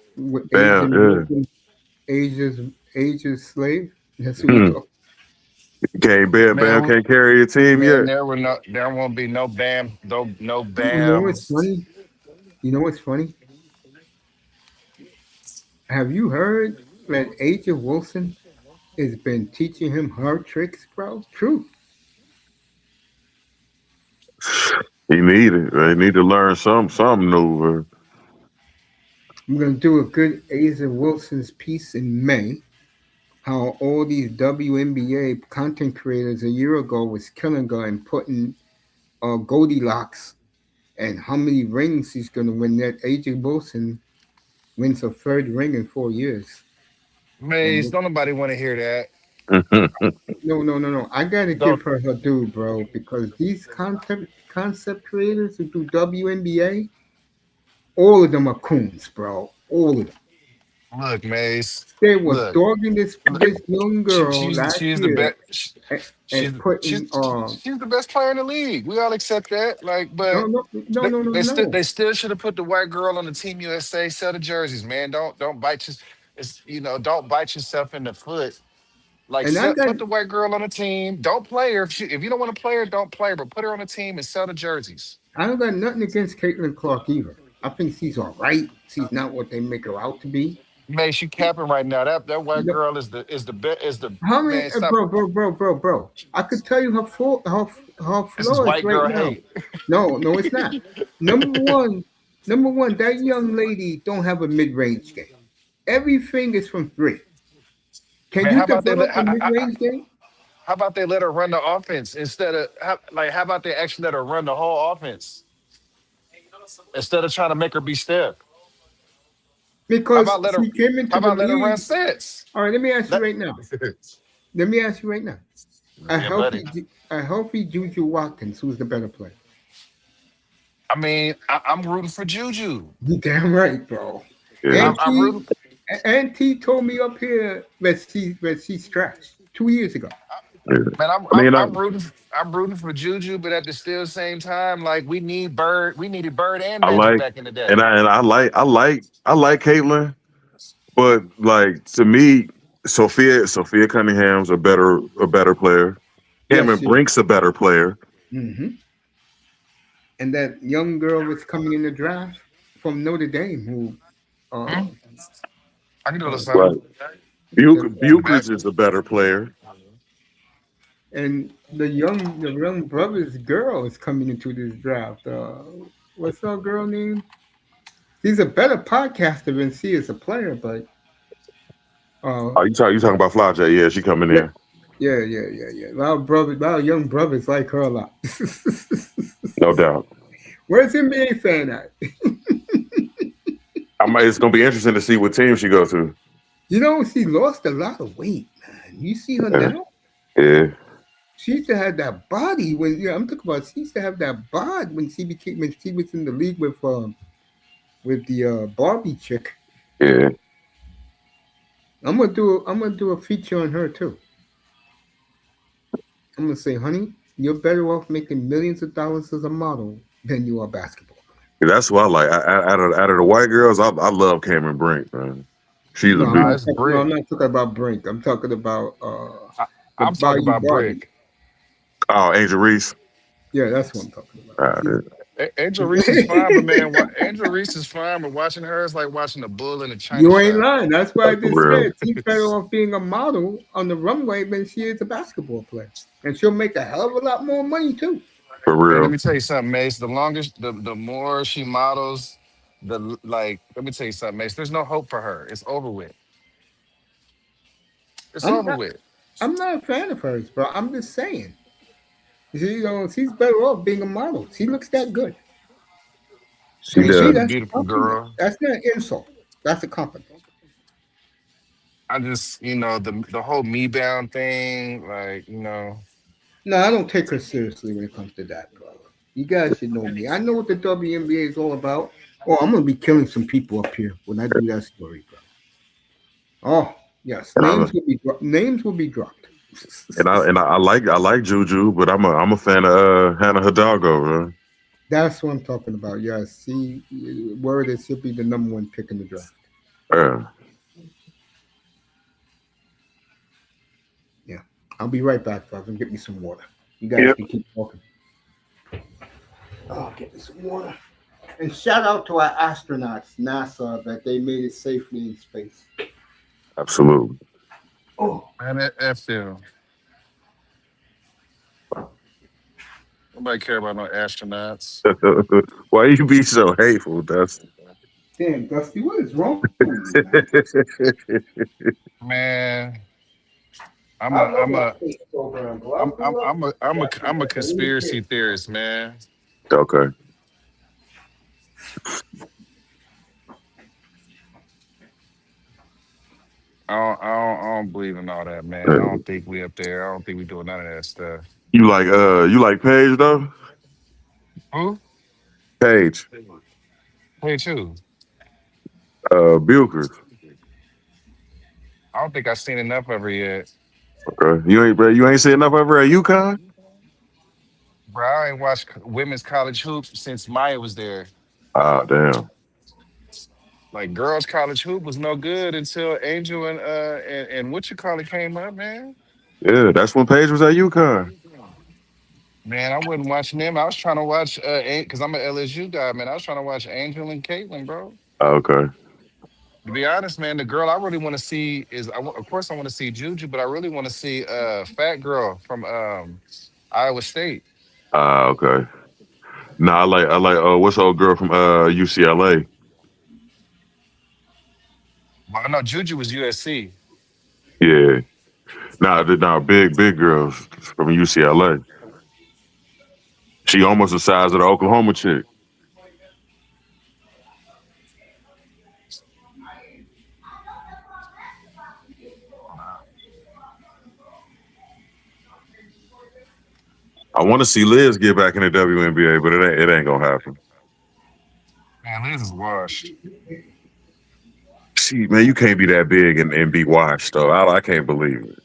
Damn, Asian yeah. Wilson, Asia's slave? That's who we Hmm. talk. Can't Bam Man, can't carry a team man, yet. there won't be no Bam, no You know Bam. what's funny? You know what's funny? Have you heard that Agent Wilson has been teaching him her tricks, bro? True. He need it. He need to learn something new. I'm gonna do a good Agent Wilson's piece in May. How all these WNBA content creators a year ago was killing her and putting Goldilocks and how many rings he's gonna win. That AJ Wilson wins a third ring in 4 years. Man, And don't nobody want to hear that. no, no, no, no. I gotta Don't give her her due, bro, because these concept creators who do WNBA, all of them are coons, bro. All of them. look, Mace. They were Look, dogging this young girl last she's the year best. and putting She's the best player in the league. We all accept that. Like, no but no no no no no. they still should have put the white girl on the Team USA. Sell the jerseys, man. Don't bite your don't bite yourself in the foot. Like, And I got put the white girl on the team. Don't play her if you don't want to play her. Don't play her, but put her on the team and sell the jerseys. I don't got nothing against Caitlin Clark either. I think she's all right. She's not what they make her out to be. Man, she capping right now. That white No, girl is the best. Is the how many, man? Stop. bro? I could tell you her This is flaws white right girl now. hate. No, no, it's not. Number one, number one, that young lady don't have a mid-range game. Everything is from three. Can Man, you develop a mid-range game? how about they let her run the offense instead of how about they actually let her run the whole offense instead of trying to make her be stiff? How Because about let her she came how into the about let her run league. sets? All right, let me ask you Let, right now. Let me ask you right now. A yeah, buddy. healthy, a healthy Juju Watkins, who's the better player? I mean, I'm rooting for Juju. You damn right, bro. Yeah. I'm Auntie, rooting. Auntie told me up here that she scratched 2 years ago. Yeah. Man, I mean, I'm rooting for Juju, but at the still same time, like we needed Bird and I Magic like back in the day. and I like Caitlin, but like to me, Sophia Cunningham's a better player. Yes, Cameron she is. Brink's a better player. Hmm. And that young girl was coming in the draft from Notre Dame, who Hmm? uh, I can do a little uh Right. something. the, Buchers is a better player. and the young brother's girl is coming into this draft. What's that girl name? She's a better podcaster than she is a player, but uh, Oh, you talking about Fly J? Yeah, she coming yeah, in, yeah. Our young brothers like her a lot. no doubt. Where's NBA fan at? It's gonna be interesting to see what team she goes to. You know, she lost a lot of weight, man. You see her Yeah, now? yeah, She used to have that body when I'm talking about. She used to have that bod when she was in the league with the Barbie chick. yeah. I'm gonna do a feature on her too. I'm gonna say, honey, you're better off making millions of dollars as a model than you are basketball. That's what I like. Out of the white girls, I love Cameron Brink, man. She's a No, I'm Nah, beast. not. it's No, I'm Brick. not talking about Brink. I'm talking about I, the I'm talking Bayou about Barbie. Brick. Oh, Angel Reese. Yeah, that's what I'm talking about. She's, Angel Reese is fine, but man, Angel Reese is fine, but watching her is like watching a bull in a china you ain't shop. lying. That's why I For just real. said she's better off being a model on the runway than she is a basketball player, and she'll make a hell of a lot more money too. For Man, let real. me tell you something, Mace. The more she models, let me tell you something, Mace. There's no hope for her. It's over with. It's I'm over not. with. I'm not a fan of hers, bro. I'm just saying. She's better off being a model. She looks that good. I She To mean, me, she's a does. that's a beautiful compliment. girl. That's not an insult. That's a compliment. I just, the whole me bound thing, like, No, I don't take her seriously when it comes to that, bro. You guys should know me. I know what the WNBA is all about. Oh, I'm gonna be killing some people up here when I do that story, bro. Oh, yes, And I names will be dropped. I like Juju, but I'm a fan of Hannah Hidalgo, man. That's what I'm talking about. Yes, see, word is she'll be the number one pick in the draft. Yeah. I'll be right back, fellas, and get me some water. You guys Yep. can keep talking. Oh, get me some water. And shout out to our astronauts, NASA, that they made it safely in space. Absolutely. Oh, Man, F them. Nobody care about no astronauts. Why you be so hateful, Dustin? damn, Dusty, what is wrong with you, man? Man, I'm I a love I'm my a space program, bro. I I'm I'm grew up I'm a I'm a watching I'm a that as a little conspiracy kid. theorist, man. Okay. I don't believe in all that, man. I Uh, don't think we up there. I don't think we doing none of that stuff. you like Paige though? Who? Paige. Hey, too. Bilkers. I don't think I've seen enough of her yet. Okay. You ain't seen enough of her at UConn? Bro, I ain't watched women's college hoops since Maya was there. Ah, damn. Like girls' college hoop was no good until Angel and what you call it came up, man. Yeah, that's when Paige was at UConn. Man, I wasn't watching them. I was trying to watch because I'm an LSU guy, man. I was trying to watch Angel and Caitlin, bro. Ah, okay. To be honest, man, the girl I really want to see is of course I want to see Juju, but I really want to see Fat Girl from Iowa State. Ah, okay. Nah, I like what's the old girl from UCLA? Well, I know Juju was USC. Yeah. Nah, big girls from UCLA. She almost the size of the Oklahoma chick. I want to see Liz get back in the WNBA, but it ain't gonna happen. Man, Liz is washed. See, man, you can't be that big and be washed though. I can't believe it.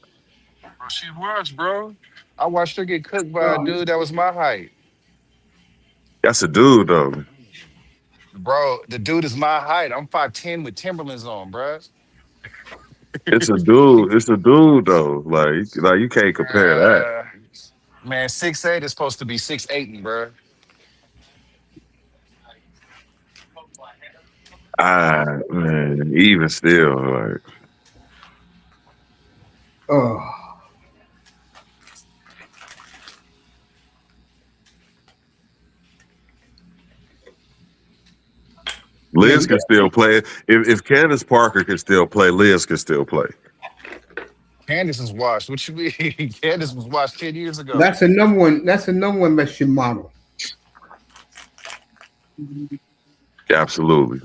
Bro, she washed, bro. I watched her get cooked by a No, dude that was my height. That's a dude though. Bro, the dude is my height. I'm 5'10" with Timberlands on, bro. It's a dude. It's a dude though. Like you can't compare that. uh, man, 6'8" is supposed to be 6'8", bro. Ah, man, even still, like oh, man, Liz can still play. If Candace Parker can still play, Liz can still play. Candace is washed. What you mean? Candace was washed 10 years ago. that's another one. That's another one that should model. Absolutely,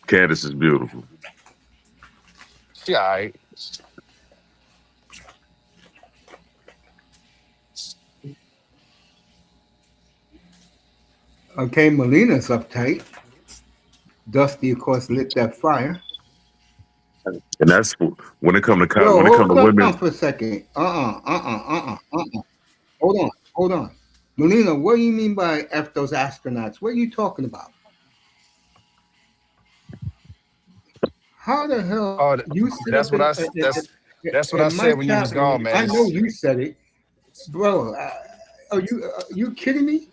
Candace is beautiful. She all right. Okay, Melina's uptight. Dusty, of course, lit that fire. And that's when it come to Yo, when it come to hold on women. for a second. Hold on, hold on. Melina, what do you mean by F those astronauts? What are you talking about? How the hell Oh, you sit that's up what I that's what I in my said when you chat was gone, room? I know Mace. you said it, bro. Are you kidding me?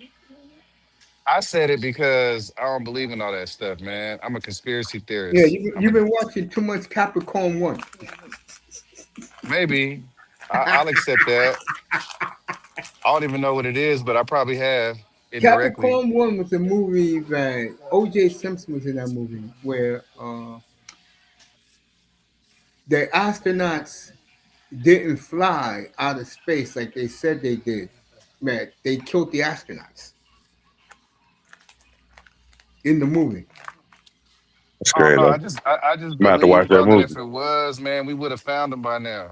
I said it because I don't believe in all that stuff, man. I'm a conspiracy Yeah, theorist. I'm you've a been watching too much Capricorn One. maybe I'll accept that. I don't even know what it is, but I probably have indirectly. Capricorn One was a movie that O.J. Simpson was in that movie where the astronauts didn't fly out of space like they said they did. Man, they killed the astronauts in the movie. That's I don't great. know. Though. I just I'm gonna have to believe, watch that bro, that movie. if it was, man, we would have found them by now.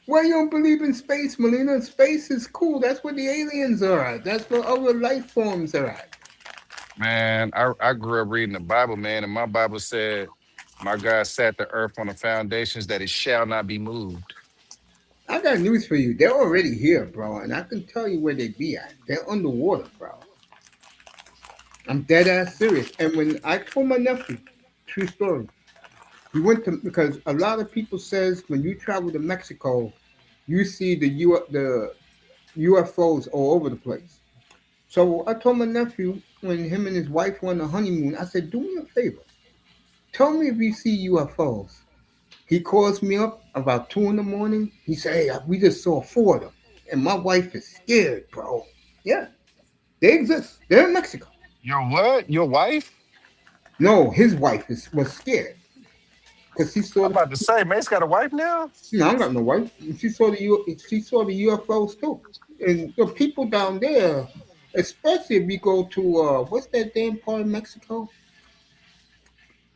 Why you don't believe in space, Melina? Space is cool. That's where the aliens are at. That's where other life forms are at. Man, I grew up reading the Bible, man, and my Bible said, "My God sat the earth on the foundations that it shall not be moved." I got news for you. They're already here, bro, and I can tell you where they be at. They're underwater, bro. I'm dead ass serious. And when I told my nephew, true story, He went to because a lot of people says when you travel to Mexico, you see the UFOs all over the place. So I told my nephew when him and his wife went on a honeymoon, I said, "Do me a favor, tell me if you see UFOs." He calls me up about 2 in the morning. He said, "Hey, we just saw four of them, and my wife is scared, bro." Yeah, they exist. They're in Mexico. Your what? Your wife? No, his wife was scared because she saw I'm the. about to say, Mace got a wife now. No, I got no wife. She saw the UFOs too, and the people down there, especially if you go to what's that damn part of Mexico?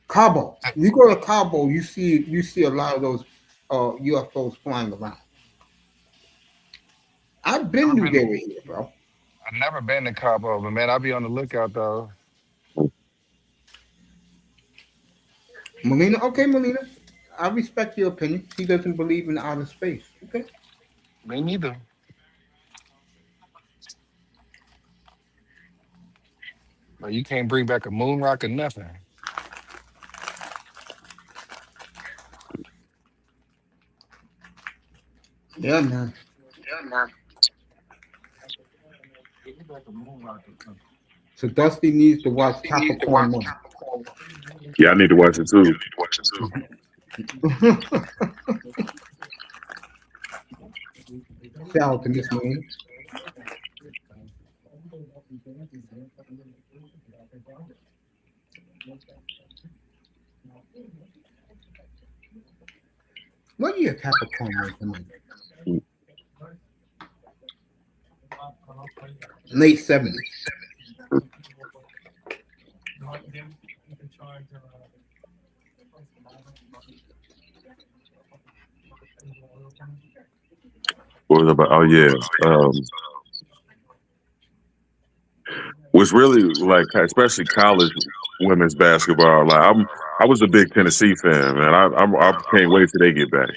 Cabo. You go to Cabo, you see a lot of those UFOs flying around. I've been Never knew been. they were here, bro. I've never been to Cabo, but man, I'll be on the lookout though. Melina, okay, Melina. I respect your opinion. She doesn't believe in outer space. Okay. Me neither. But you can't bring back a moon rock or nothing. Yeah, man. So Dusty needs to watch Capricorn Moon. Yeah, I need to watch it too. Shout out to Miss Melina. What year Capricorn was in? Late 70s. What was it about? Oh yeah. Was really like especially college women's basketball. Like I was a big Tennessee fan, man. I can't wait till they get back.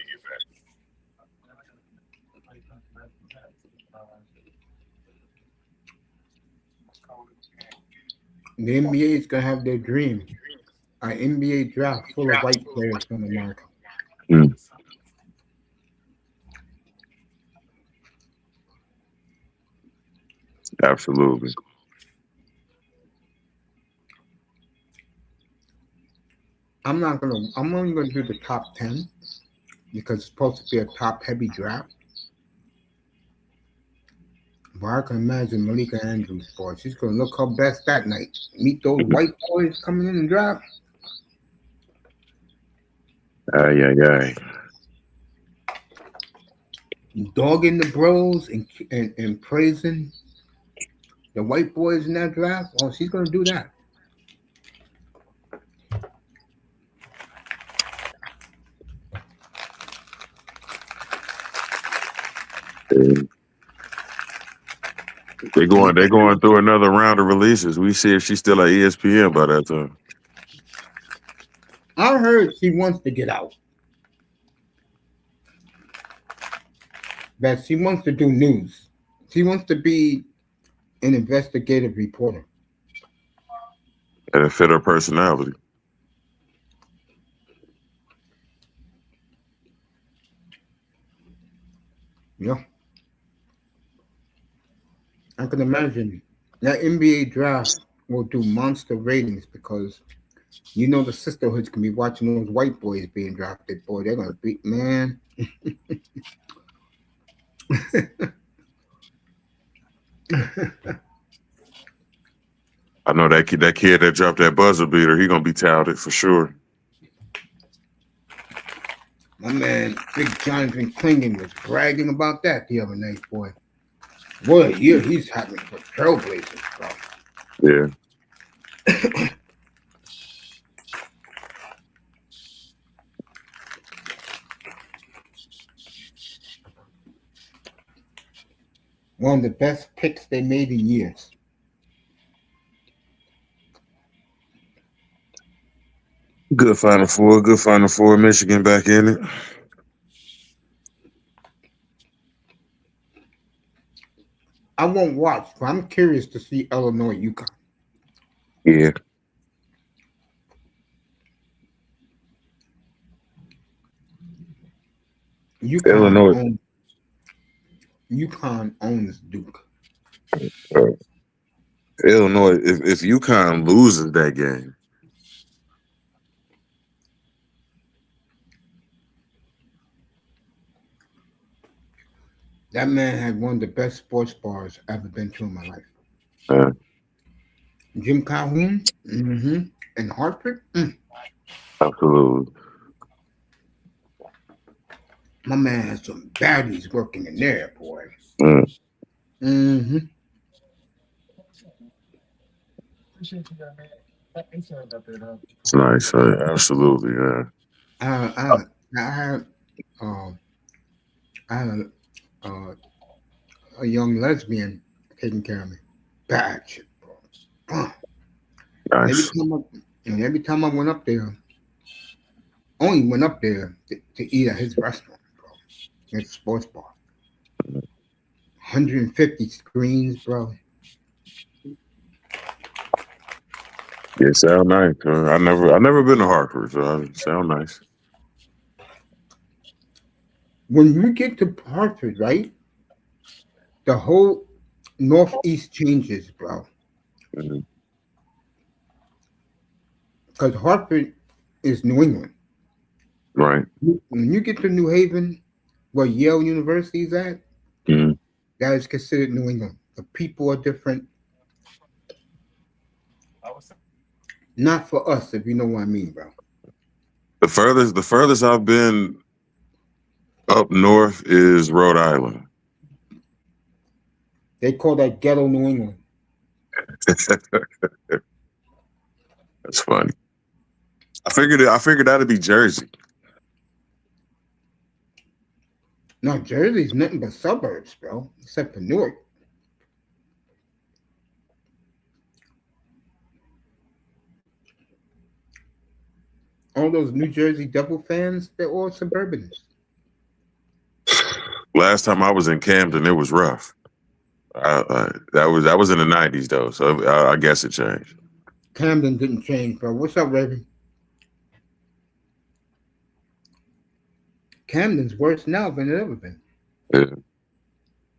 The NBA is gonna have their dream. An NBA draft full of white players from America. Mm, absolutely. I'm only gonna do the top 10 because it's supposed to be a top heavy draft. But I can imagine Malika Andrews, boy. She's gonna look her best that night. Meet those white boys coming in and draft. Yeah, yeah. Dogging the bros and praising the white boys in that draft. Oh, she's gonna do that. They're going through another round of releases. We see if she's still at ESPN by that time. I heard she wants to get out. That she wants to do news. She wants to be an investigative reporter. And it fit her personality. Yeah, I can imagine that NBA draft will do monster ratings because the sisterhoods can be watching those white boys being drafted. Boy, they're gonna be man. I know that kid that dropped that buzzer beater, he gonna be touted for sure. My man, Big Jonathan Klingon was bragging about that the other night, boy. What a year he's having for Trailblazers, bro. Yeah. One of the best picks they made in years. Good Final Four. Michigan back in it. I won't watch, but I'm curious to see Illinois UConn. Yeah. UConn Illinois. owns UConn owns Duke. Uh, Illinois. If UConn loses that game, That man had one of the best sports bars I've ever been to in my life. uh, Jim Calhoun, in Hartford. absolutely. My man had some baddies working in there, boy. Mm, Mm-hmm. it's nice. Absolutely. Yeah. I, I, I had, uh, I had a young lesbian taking care of me. Bad shit, bro. And every Nice. time I went up there, only went up there to eat at his restaurant, bro. His sports bar. 150 screens, bro. Yeah, sound nice. I never been to Hartford, so sound nice. When you get to Hartford, right, the whole Northeast changes, bro. Mhm. Because Hartford is New England. Right. When you get to New Haven, where Yale University is at, Mhm. that is considered New England. The people are different. Not for us, if you know what I mean, bro. The furthest I've been up north is Rhode Island. They call that ghetto New England. That's funny. I figured that'd be Jersey. No, Jersey's nothing but suburbs, bro. Except for Newark. All those New Jersey Devil fans, they're all suburbans. Last time I was in Camden, it was rough. That was in the '90s though, so I guess it changed. Camden didn't change, bro. What's up, Raven? Camden's worse now than it ever been. Yeah.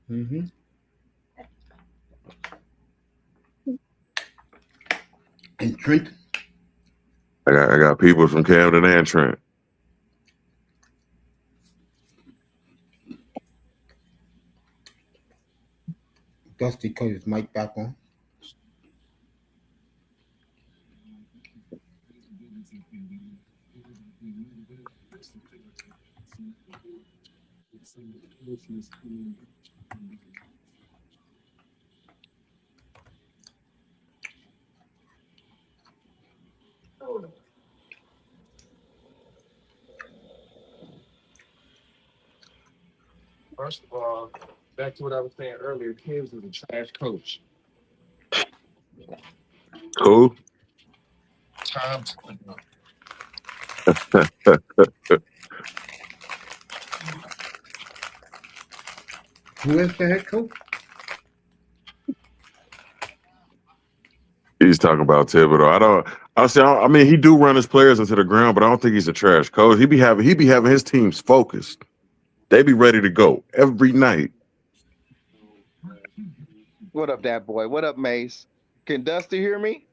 hmm And Trenton, I got people from Camden and Trent. Dusty cut his mic back on. First of all, back to what I was saying earlier, Tibbs is a trash coach. Cool. Time to Who is the head coach? He's talking about Thibodeau. I don't. I say. I mean, he do run his players into the ground, but I don't think he's a trash coach. He be having his teams focused. They be ready to go every night. What up, that boy? What up, Mace? Can Dusty hear me?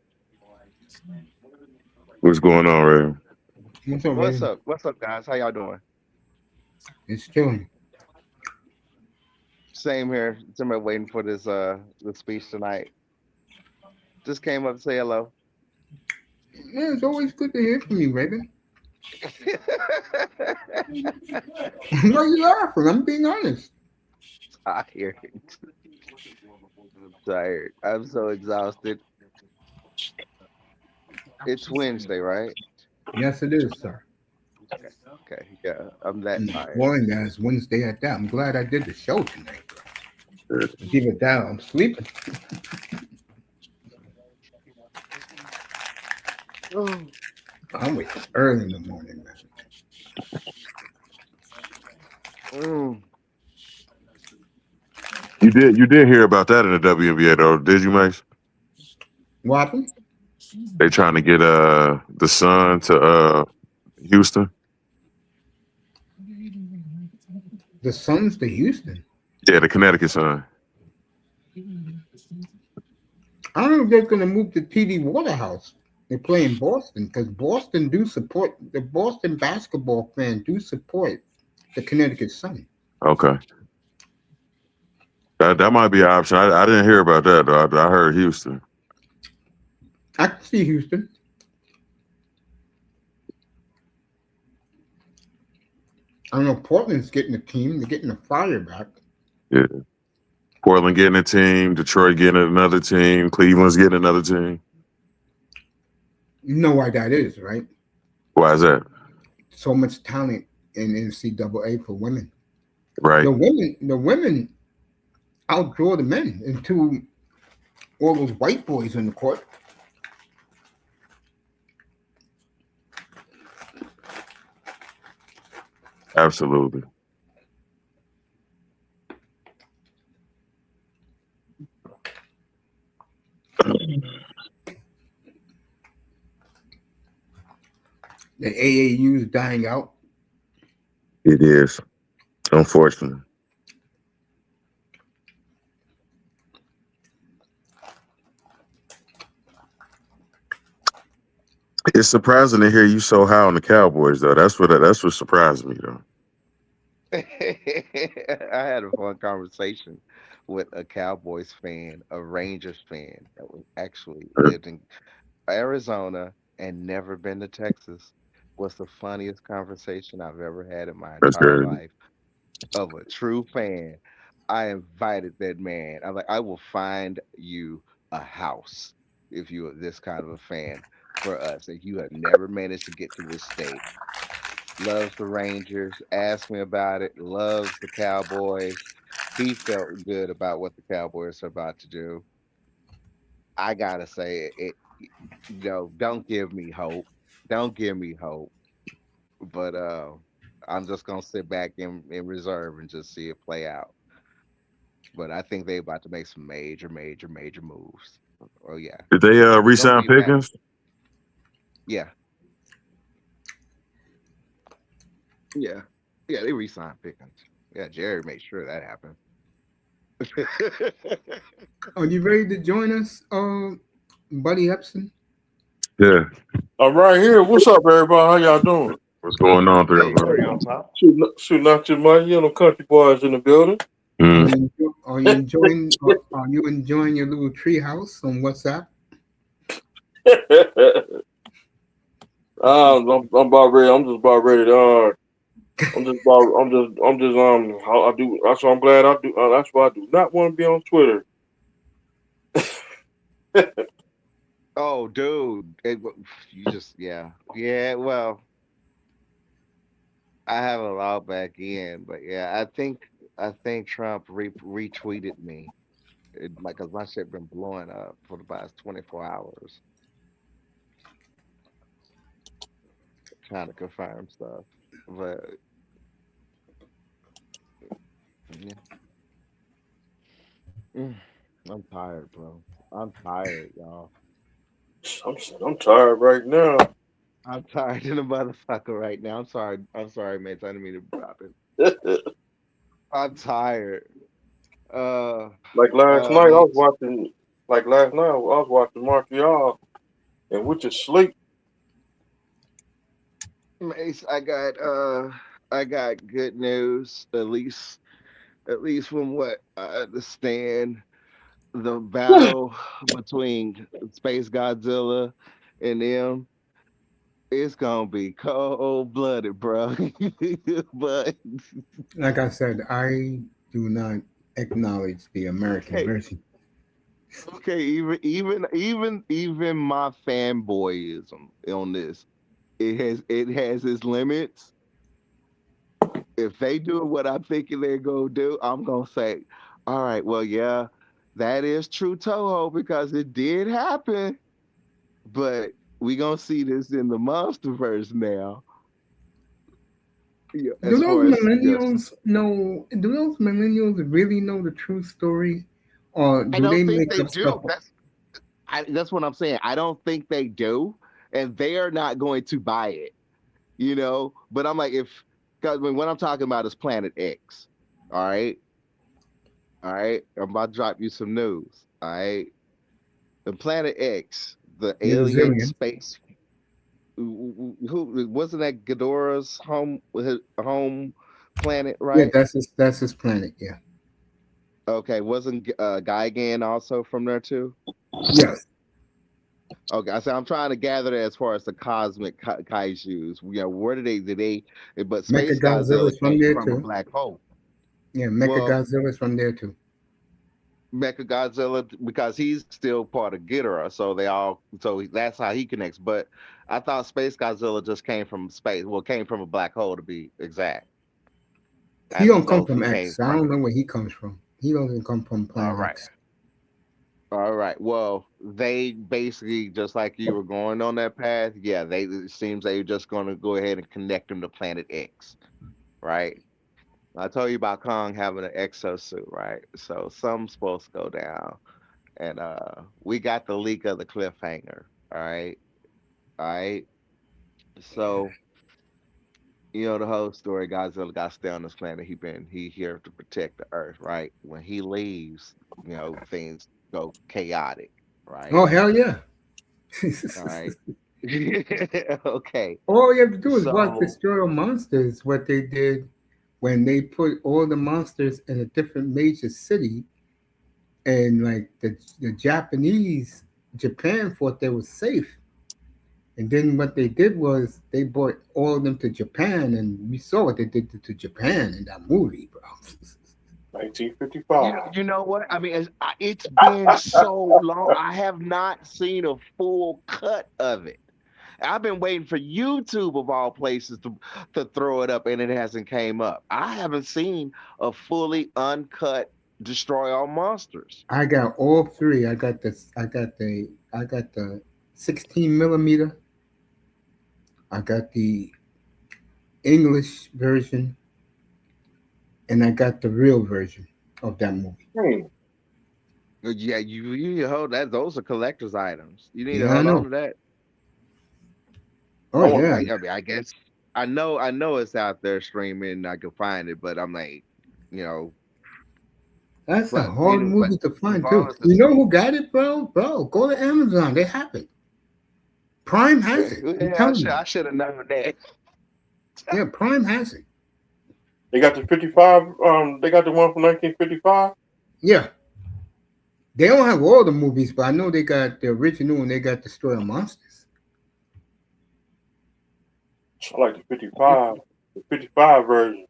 What's going on, Ray? What's up, What's Raven? up? What's up, guys? How y'all doing? It's chilling. Same here. Somebody waiting for this speech tonight. Just came up to say hello. Yeah, it's always good to hear from you, Raven. Why are you laughing? I'm being honest. Tired. I'm tired. I'm so exhausted. It's Wednesday, right? Yes, it is, sir. Okay. Okay. Yeah, I'm that tired. Boring as Wednesday at that. I'm glad I did the show tonight, bro. Give it down. I'm sleeping. Oh. I'm waking early in the morning, man. Mm. You did hear about that in the WNBA though, did you, Max? What happened? They trying to get the Sun to Houston. The Suns to Houston. Yeah, the Connecticut Sun. I don't know if they're going to move to TD Waterhouse. They play in Boston because Boston do support the Boston basketball fan do support the Connecticut Sun. Okay, that might be an option. I didn't hear about that though. I heard Houston. I can see Houston. I don't know. Portland's getting a team. They're getting a fire back. Yeah, Portland getting a team, Detroit getting another team, Cleveland's getting another team. You know why that is, right? Why is that? So much talent in NCAA for women. Right, The women outdraw the men into all those white boys in the court. absolutely. The AAU is dying out. It is, unfortunately. It's surprising to hear you so high on the Cowboys, though. That's what surprised me, though. I had a fun conversation with a Cowboys fan, a Rangers fan that was actually lived in Arizona and never been to Texas. Was the funniest conversation I've ever had in my That's entire crazy. life of a true fan. I invited that man. I'm like, I will find you a house if you are this kind of a fan for us. If you have never managed to get to this state, loves the Rangers, asked me about it, loves the Cowboys. He felt good about what the Cowboys are about to do. I gotta say don't give me hope. Don't give me hope. But I'm just gonna sit back in reserve and just see it play out. But I think they about to make some major, major, major moves. Oh yeah, Did they don't re-sign be mad. Pickens? Yeah, yeah, yeah. They re-signed Pickens. Yeah, Jerry made sure that happened. Are you ready to join us, Buddy Epson? Yeah. I'm right here. What's up, everybody? How y'all doing? What's going on, Hey, 305? three on top. Shooting out your money, country boys in the building. Mm. Are you enjoying your little treehouse on WhatsApp? I'm about ready. I'm just about ready to. I'm just. I do. That's why I'm glad I do. That's why I do not want to be on Twitter. Oh, dude, you just yeah. Well, I have a lot back in, but yeah, I think Trump retweeted me. Like, cause my shit been blowing up for the past 24 hours, trying to confirm stuff. But yeah, mm, I'm tired, bro. I'm tired, y'all. I'm I'm tired right now. I'm tired in the motherfucker right now. I'm sorry. I'm sorry, mates. I didn't mean to drop it. I'm tired. Uh, like last night, I was mates. watching. Like last night, I was watching Montreal, and which is sleep. Mace, I got good news. At least from what I understand, the battle between Space Godzilla and them, it's gonna be cold blooded, bro. But Like I said, I do not acknowledge the American okay, version. okay, even my fanboyism on this, it has its limits. If they do what I'm thinking they're gonna do, I'm gonna say, all right, well, yeah, that is true Toho because it did happen, but we gonna see this in the monsterverse now. Yeah, Do as those far as millennials know? Do those millennials really know the true story, or I do don't they think make they up stuff? do. That's what I'm saying. I don't think they do, and they are not going to buy it. But I'm like, if 'Cause what I'm talking about is Planet X. All right, all right. I'm about to drop you some news. All right, the Planet X, the You're the alien Zillion. space. Who wasn't that Ghidorah's home planet, Yeah, right? that's his planet. Yeah. Okay, wasn't Gigan also from there too? Yes. Okay, I said I'm trying to gather that as far as the cosmic kaijus. Where did they? But Mecha Space Godzilla Godzilla's from came there from a too. black hole. Yeah, Mecha Well, Godzilla's from there too. Mecha Godzilla because he's still part of Ghidorah, that's how he connects. But I thought Space Godzilla just came from space. Well, came from a black hole to be exact. I He didn't don't come know if from he came X. I from. don't know where he comes from. He doesn't come from All Planet right. X. All right. Well, they basically just like you were going on that path. Yeah, it seems they're just going to go ahead and connect them to Planet X, right? I told you about Kong having an exosuit, right? So something's supposed to go down, and we got the leak of the cliffhanger. All right, all right. So the whole story. Godzilla got to stay on this planet. He here to protect the Earth, right? When he leaves, things go chaotic, right? Oh hell yeah! All right. Okay. All you have to do is watch So Destroy Monsters. What they did when they put all the monsters in a different major city, and like the Japan thought they were safe, and then what they did was they brought all of them to Japan, and we saw what they did to Japan in that movie, bro. 1955. you know what? I mean, it's been so long. I have not seen a full cut of it. I've been waiting for YouTube of all places to throw it up, and it hasn't came up. I haven't seen a fully uncut Destroy All Monsters. I got all three. I got the 16 millimeter. I got the English version, and I got the real version of that movie. Hmm. Yeah, you hold that. Those are collector's items. You need to Yeah, I hold on know. to that. Oh I want. yeah, I mean, I guess I know it's out there streaming. I can find it, but I'm like, you know, that's a but hard but movie to find too. regardless, You know who got it, bro? Bro, go to Amazon. They have it. Prime has it. I'm yeah, telling you. I should have known that. Yeah, Prime has it. They got the 55. They got the one from 1955. Yeah, they don't have all the movies, but I know they got the original and they got Destroyer Monsters. I like the 55. The 55 version.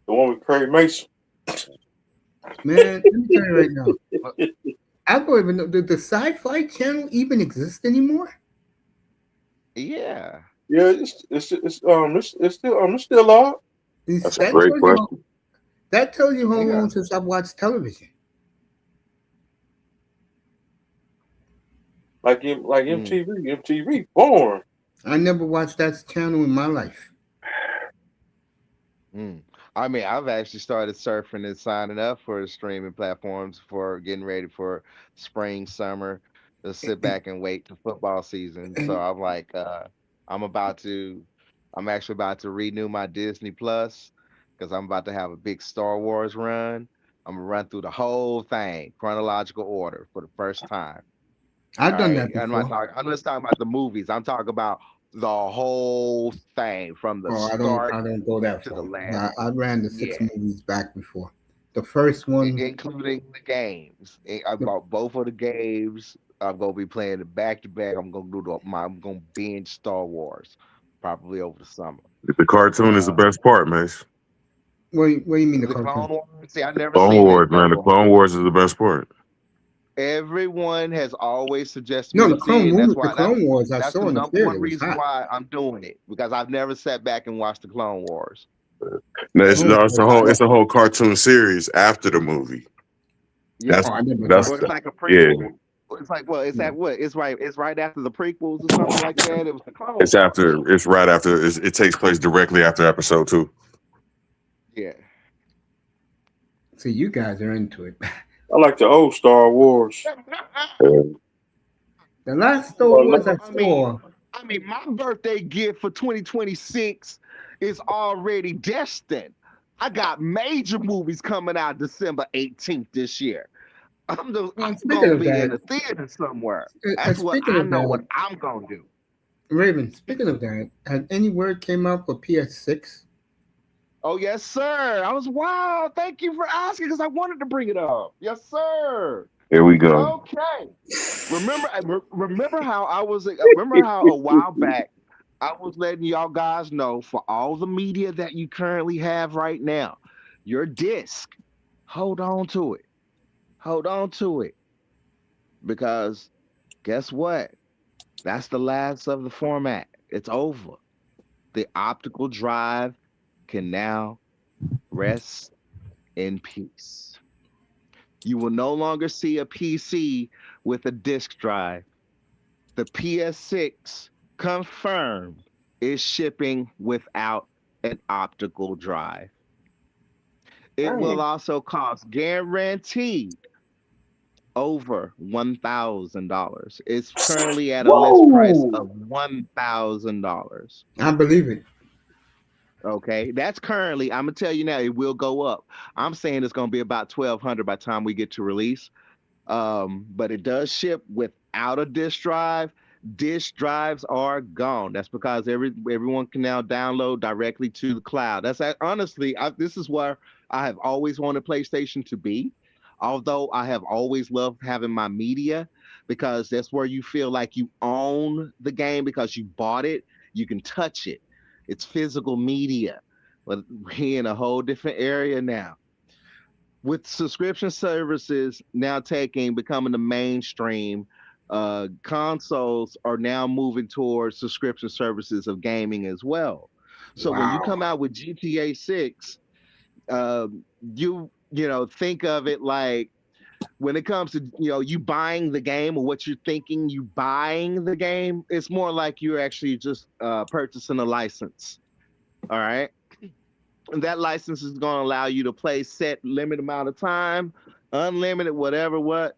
The one with Craig Mason. Man, let me tell you right now. But I don't even know. The Sci-Fi Channel even exist anymore? yeah, Yeah, it's still live. Is That's a that great tells you question. that tells you how yeah. long since I've watched television? Like Mm. MTV. MTV born. I never watched that channel in my life. Mm. I mean, I've actually started surfing and signing up for the streaming platforms for getting ready for spring, summer, to sit And, back and wait to football season. So and I'm like, I'm about to, I'm actually about to renew my Disney Plus because I'm about to have a big Star Wars run. I'm gonna run through the whole thing, chronological order for the first time. I've All done right. that I'm not before. talking, I'm just talking about the movies. I'm talking about the whole thing from the Oh, start I don't go that to the far. last. I ran the six Yeah. movies back before. The first one, Including the games. I the, bought both of the games. I'm gonna be playing it back to back. I'm gonna binge Star Wars probably over the summer. The cartoon is the Uh, best part, man. what do you mean the the Clone cartoon? Wars. See, I never Clone seen Wars, that man. The Clone Clone Wars. Wars is the best part. Everyone has always suggested me No, to see it, and The Clone Wars I that's the saw in the number theater. one It was reason hot. why I'm doing it because I've never sat back and watched the Clone Wars. No, it's, Clone no, Wars was hot. it's a whole cartoon series after the movie. Yeah, That's Oh, I never that's watched well, it's that. like a yeah. prequel. It's like what? It's Yeah. at what? It's right after the prequels or something like that. It was the Clone It's Wars. after. It's right after. It takes place directly after episode two. Yeah. See, you guys are into it. I like the old Star Wars. The last Star Well, Wars Well, I I mean, saw, my birthday gift for 2026 is already destined. I got major movies coming out December 18th this year. I'm And speaking gonna of be in that, the theater somewhere. That's what speaking I of know what that, I'm gonna do. Raven. Speaking of that, has any word came out for PS6? Oh yes, sir. I was wow. Thank you for asking because I wanted to bring it up. Yes, sir. Here we go. Okay. Remember how I was remember how a while back I was letting y'all guys know for all the media that you currently have right now, your disc, hold on to it. Hold on to it because guess what? That's the last of the format. It's over. The optical drive can now rest in peace. You will no longer see a PC with a disk drive. The PS6 confirmed is shipping without an optical drive. It will Dang. also cost guaranteed over $1,000. It's currently at a list price Whoa. of $1,000. I believe it. Okay, that's currently. I'm gonna tell you now, it will go up. I'm saying it's gonna be about 1,200 by the time we get to release. But it does ship without a disk drive. Disk drives are gone. That's because everyone can now download directly to the cloud. Honestly, this is where I have always wanted PlayStation to be. Although I have always loved having my media because that's where you feel like you own the game because you bought it, you can touch it. It's physical media. But we're in a whole different area now with subscription services now taking becoming the mainstream. Consoles are now moving towards subscription services of gaming as well. So when you Wow. come out with GTA 6, you think of it like when it comes to you buying the game or what you're thinking you buying the game, it's more like you're actually just purchasing a license. All right, and that license is going to allow you to play set limit amount of time, unlimited, whatever, what.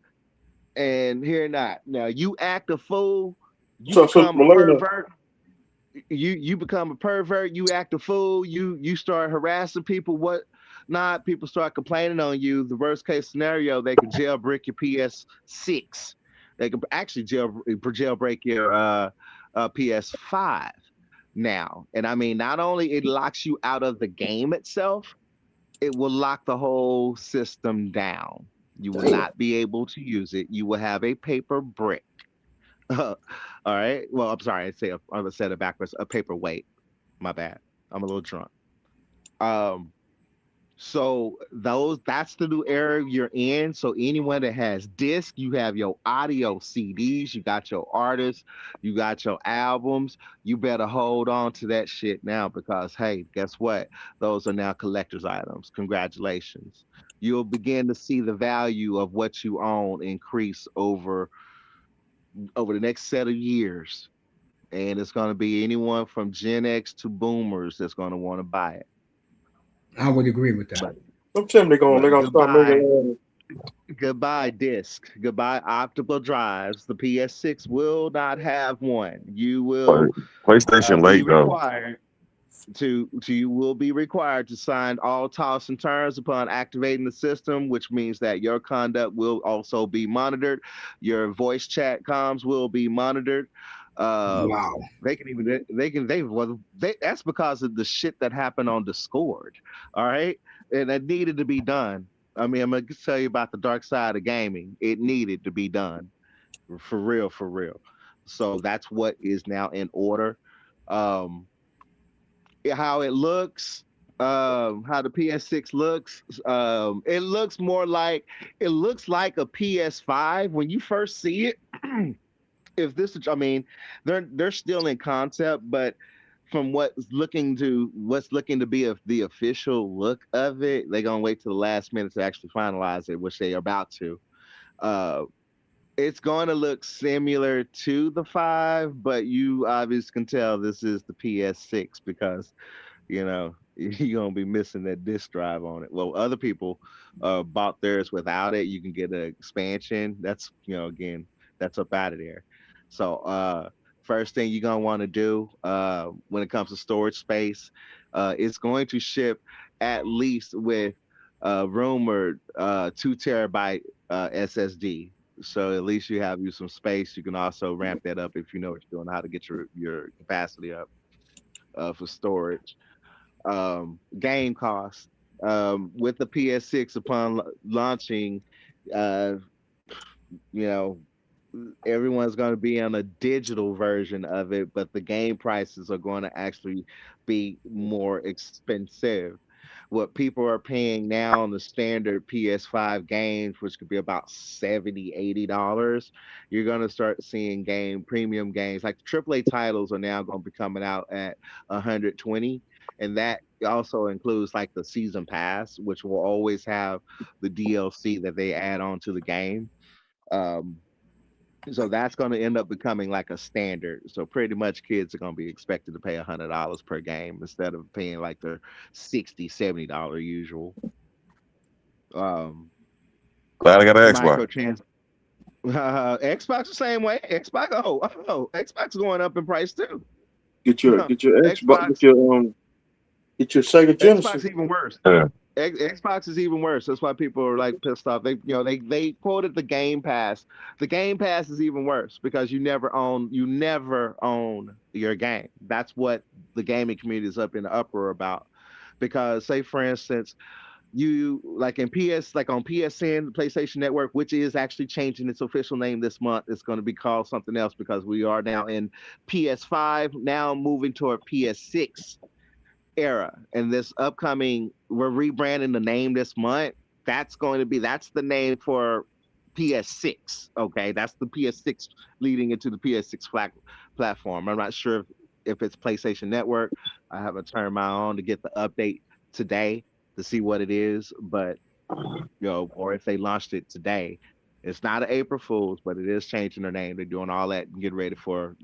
And here not. Now you act a fool, you So become a Melina, pervert. You become a pervert. You act a fool. You start harassing people. What not? People start complaining on you. The worst case scenario, they can jailbreak your PS6. They can actually jailbreak your PS5 now. And I mean, not only it locks you out of the game itself, it will lock the whole system down. You will damn. not be able to use it. You will have a paper brick. All right. Well, I'm sorry. I said it backwards. A paperweight. My bad. I'm a little drunk. Um, so that's the new era you're in. So anyone that has disc, you have your audio CDs, you got your artists, you got your albums. You better hold on to that shit now because hey, guess what? Those are now collector's items. Congratulations. You'll begin to see the value of what you own increase over the next set of years. And it's going to be anyone from Gen X to boomers that's going to want to buy it. I would agree with that. But I'm telling you, they're but gonna start goodbye. making. Goodbye, disc. Goodbye, optical drives. The PS6 will not have one. You Play, will PlayStation be late though. required you will be required to sign all talks and terms upon activating the system, which means that your conduct will also be monitored. Your voice chat comms will be monitored. Um, Wow. they can even they well they that's because of the shit that happened on Discord. All right, and that needed to be done. I mean, I'm gonna tell you about the dark side of gaming. It needed to be done for real, for real. So that's what is now in order. Um, how it looks, how the PS6 looks. It looks like a PS5 when you first see it. If this is, I mean, they're still in concept, but from what's looking to be the official look of it, they're gonna wait till the last minute to actually finalize it, which they are about to. Uh, it's going to look similar to the five, but you obviously can tell this is the PS6 because you're gonna be missing that disk drive on it. Well, other people bought theirs without it. You can get an expansion. That's again, that's up out of there. So first thing you're gonna want to do when it comes to storage space, It's going to ship at least with rumored 2 terabyte SSD. So at least you have you some space. You can also ramp that up if you know what you're doing, how to get your capacity up for storage. Game cost with the PS6 upon launching, uh, you know, everyone's going to be on a digital version of it, but the game prices are going to actually be more expensive. What people are paying now on the standard PS5 games, which could be about 70, $80, you're going to start seeing premium games like the AAA titles are now going to be coming out at 120. And that also includes like the season pass, which will always have the DLC that they add on to the game. Um, so that's going to end up becoming like a standard. So pretty much kids are going to be expected to pay $100 per game instead of paying like their 60, $70 usual. Um, Glad I got an Xbox. microtrans Xbox the same way. Xbox going up in price too. Get your Xbox. Xbox Get your Sega Genesis. Xbox even worse. Yeah. Xbox is even worse. That's why people are like pissed off. They quoted the Game Pass. The Game Pass is even worse because you never own your game. That's what the gaming community is up in the uproar about. Because say for instance, you like in PS like on PSN, PlayStation Network, which is actually changing its official name this month. It's going to be called something else because we are now in PS5, now moving toward PS6 era. And this upcoming, we're rebranding the name this month. That's the name for PS6. Okay, that's the PS6 leading into the PS6 platform. I'm not sure if it's PlayStation Network. I haven't turned my on to get the update today to see what it is, but or if they launched it today. It's not an April Fool's, but it is changing their name. They're doing all that and getting ready for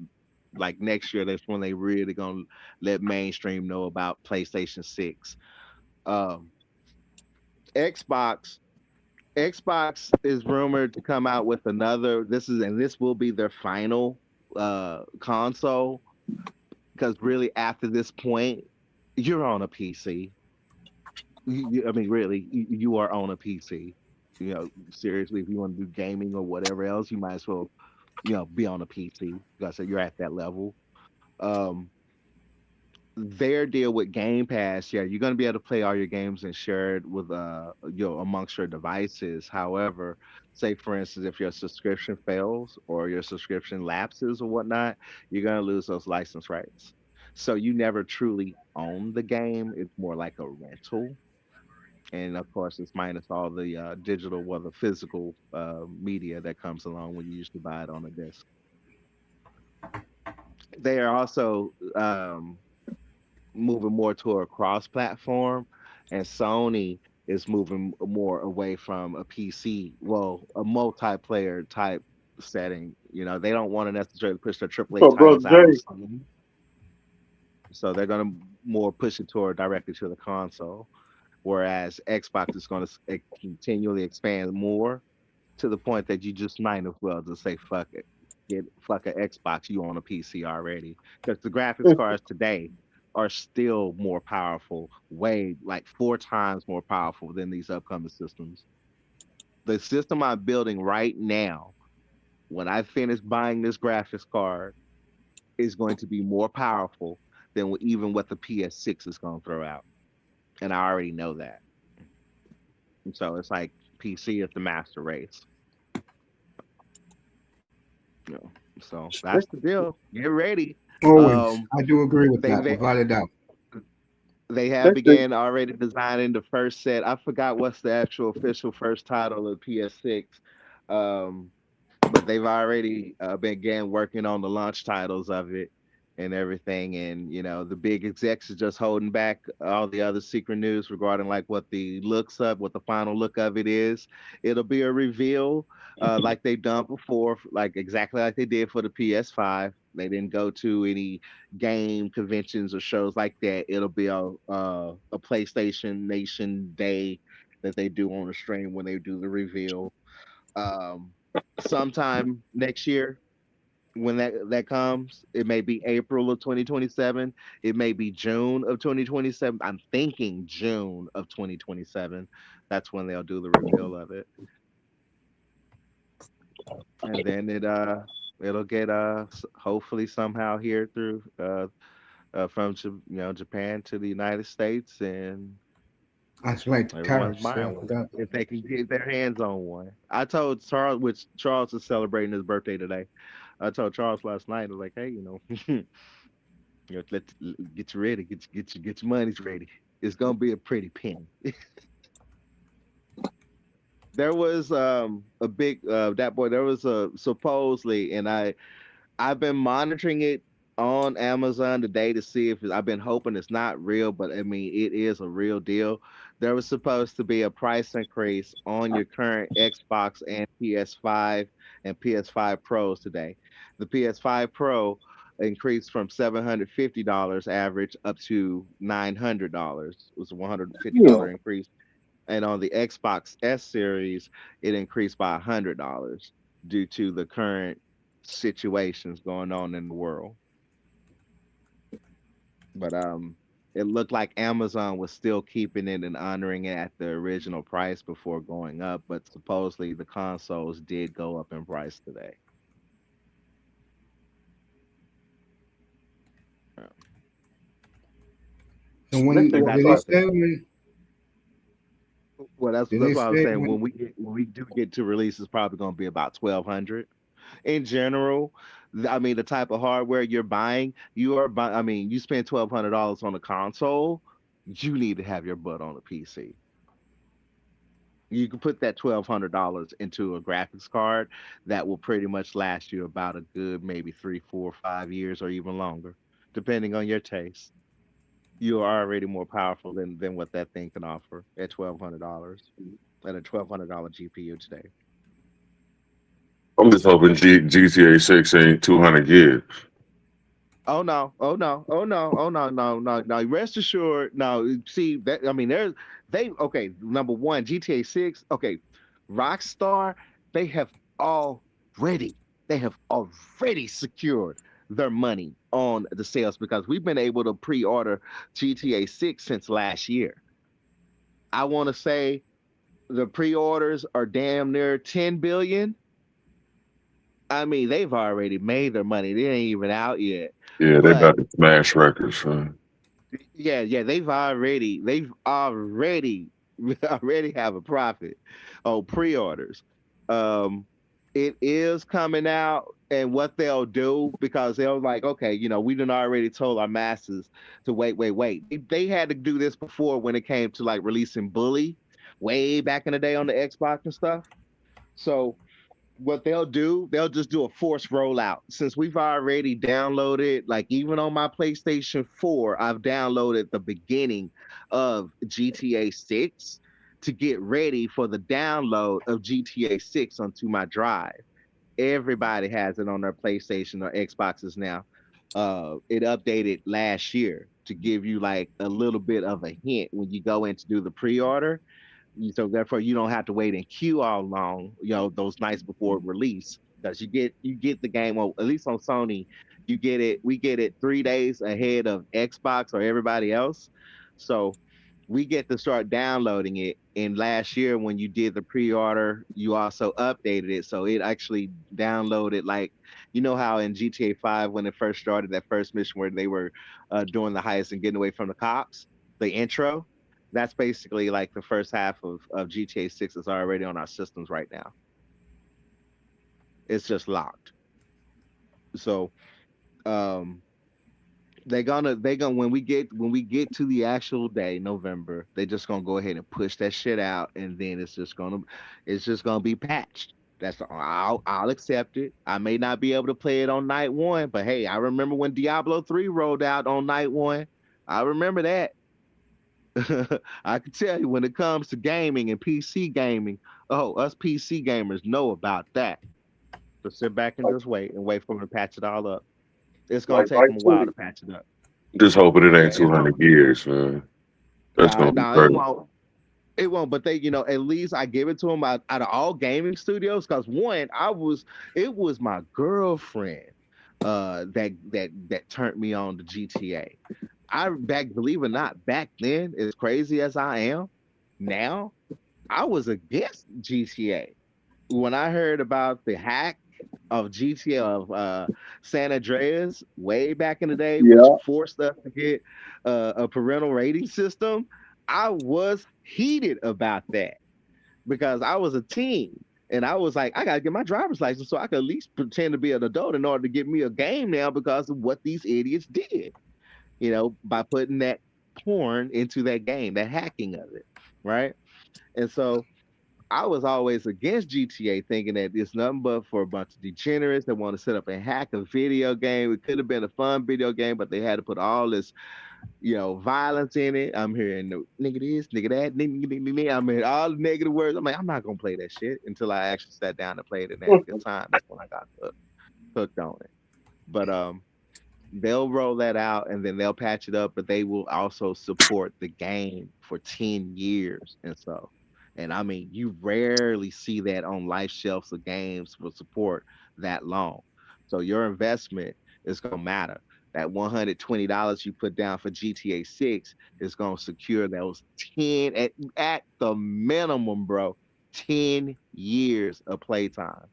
like next year. That's when they really gonna let mainstream know about PlayStation 6. Um, Xbox Xbox is rumored to come out with another. This will be their final console because really after this point, you're on a PC. I mean, really, you are on a PC. Seriously, if you want to do gaming or whatever else, you might as well, be on a PC. Like I said, you're at that level. Um, their deal with Game Pass, yeah, you're gonna be able to play all your games and share it with amongst your devices. However, say for instance, if your subscription fails or your subscription lapses or whatnot, you're gonna lose those license rights. So you never truly own the game. It's more like a rental. And of course, it's minus all the digital, well, the physical media that comes along when you usually buy it on a disc. They are also moving more to a cross-platform, and Sony is moving more away from a PC, well, a multiplayer type setting. They don't want to necessarily push their AAA Oh, brother titles out on Jay. Steam, so they're going to more push it toward directly to the console. Whereas Xbox is going to continually expand more to the point that you just might as well just say fuck it, get fuck an Xbox. You on a PC already because the graphics cards today are still more powerful, way like 4 times more powerful than these upcoming systems. The system I'm building right now, when I finish buying this graphics card, is going to be more powerful than even what the PS6 is going to throw out, and I already know that. And so it's like PC is the master race. You know, so that's the deal. Get ready. Always, Um, I do agree with they that, ve- without a doubt. they have Next thing, began already designing the first set. I forgot what's the actual official first title of PS6. Um, but they've already began working on the launch titles of it and everything. And the big execs is just holding back all the other secret news regarding like what the final look of it is. It'll be a reveal, like they've done before, like exactly like they did for the PS5. They didn't go to any game conventions or shows like that. It'll be a PlayStation Nation Day that they do on the stream when they do the reveal, um, sometime next year. when that comes. It may be April of 2027. It may be June of 2027. I'm thinking June of 2027. That's when they'll do the reveal of it, and then it'll get hopefully somehow here through from Japan to the United States, and That's right, the everyone's tariffs. Yeah, I buying one forgot. if they can get their hands on one. I told Charles, which Charles is celebrating his birthday today. I told Charles last night, I was like, hey, get you ready, get your monies ready. It's gonna be a pretty penny. There was a big that boy. There was a supposedly, and I've been monitoring it on Amazon today to see if I've been hoping it's not real, but I mean it is a real deal. There was supposed to be a price increase on your current Xbox and PS5 and PS5 Pros today. The PS5 Pro increased from $750 average up to $900. It was a $150 increase. And on the Xbox S series, it increased by $100 due to the current situations going on in the world. But it looked like Amazon was still keeping it and honoring it at the original price before going up, but supposedly the consoles did go up in price today. Yeah. So Next when thing And I'm did that's they what trying say when? Did they that's why I was say saying when? when we do get to release, it's probably going to be about 1,200 in general. I mean, the type of hardware you're buying, you are buying. I mean, you spend $1,200 on a console, you need to have your butt on a PC. You can put that $1,200 into a graphics card that will pretty much last you about a good maybe 3, 4, 5 years or even longer, depending on your taste. You are already more powerful than what that thing can offer at $1,200 at a $1,200 GPU today. I'm just hoping GTA 6 ain't 200 gigs. Oh no! Oh no! Oh no! Oh no! No! No! No! Rest assured. No. See that? I mean, there's they. Okay. Number one, GTA 6. Okay, Rockstar. They have already. They have already secured their money on the sales because we've been able to pre-order GTA 6 since last year. I want to say the pre-orders are damn near 10 billion. I mean, they've already made their money. They ain't even out yet, Yeah, they but about to smash records, son. yeah, they've already already have a profit on pre-orders. Um, it is coming out, and what they'll do because they'll like, okay, we done already told our masses to wait. They had to do this before when it came to like releasing Bully, way back in the day on the Xbox and stuff. So what they'll do, they'll just do a forced rollout. Since we've already downloaded, like even on my PlayStation 4, I've downloaded the beginning of GTA 6 to get ready for the download of GTA 6 onto my drive. Everybody has it on their PlayStation or Xboxes now. It updated last year to give you like a little bit of a hint when you go in to do the pre-order, so therefore you don't have to wait in queue all long, those nights before release. Because you get the game on, at least on Sony, we get it 3 days ahead of Xbox or everybody else. So we get to start downloading it. And last year when you did the pre-order, you also updated it. So it actually downloaded, like, how in GTA 5 when it first started, that first mission where they were doing the heist and getting away from the cops, the intro, that's basically like the first half of GTA 6 is already on our systems right now. It's just locked. So um they gonna when we get to the actual day, November, they just gonna go ahead and push that shit out, and then it's just gonna be patched. I'll accept it. I may not be able to play it on night one, but hey, I remember when Diablo 3 rolled out on night one. I remember that. I can tell you when it comes to gaming and PC gaming, oh, us PC gamers know about that. So sit back and like just wait and wait for them to patch it all up. It's gonna like take Vice them a while City. to patch it up. Just hoping it Yeah, ain't it's gonna. 200 years, man. That's Nah, gonna be nah, it crazy. won't. It won't. But they, at least I give it to them out of all gaming studios. Cause one, it was my girlfriend. that turned me on to GTA. Believe it or not, back then, as crazy as I am now, I was against GTA. When I heard about the hack of GTA of San Andreas way back in the day, which Yeah. forced us to get a parental rating system, I was heated about that because I was a teen. And I was like, I gotta get my driver's license so I can at least pretend to be an adult in order to get me a game now because of what these idiots did, by putting that porn into that game, that hacking of it, right? And so I was always against GTA, thinking that it's nothing but for a bunch of degenerates that want to set up and hack a video game. It could have been a fun video game, but they had to put all this, violence in it. I'm hearing the nigga this, nigga that, nigga, nigga, nigga, nigga. I'm hearing all the negative words. I'm like, I'm not gonna play that shit until I actually sat down and played it and had a good time. That's when I got hooked on it. But they'll roll that out and then they'll patch it up, but they will also support the game for 10 years. And I mean, you rarely see that on life shelves of games with support that long. So your investment is going to matter. That $120 you put down for GTA 6 is going to secure those 10 at the minimum, bro. 10 years of playtime.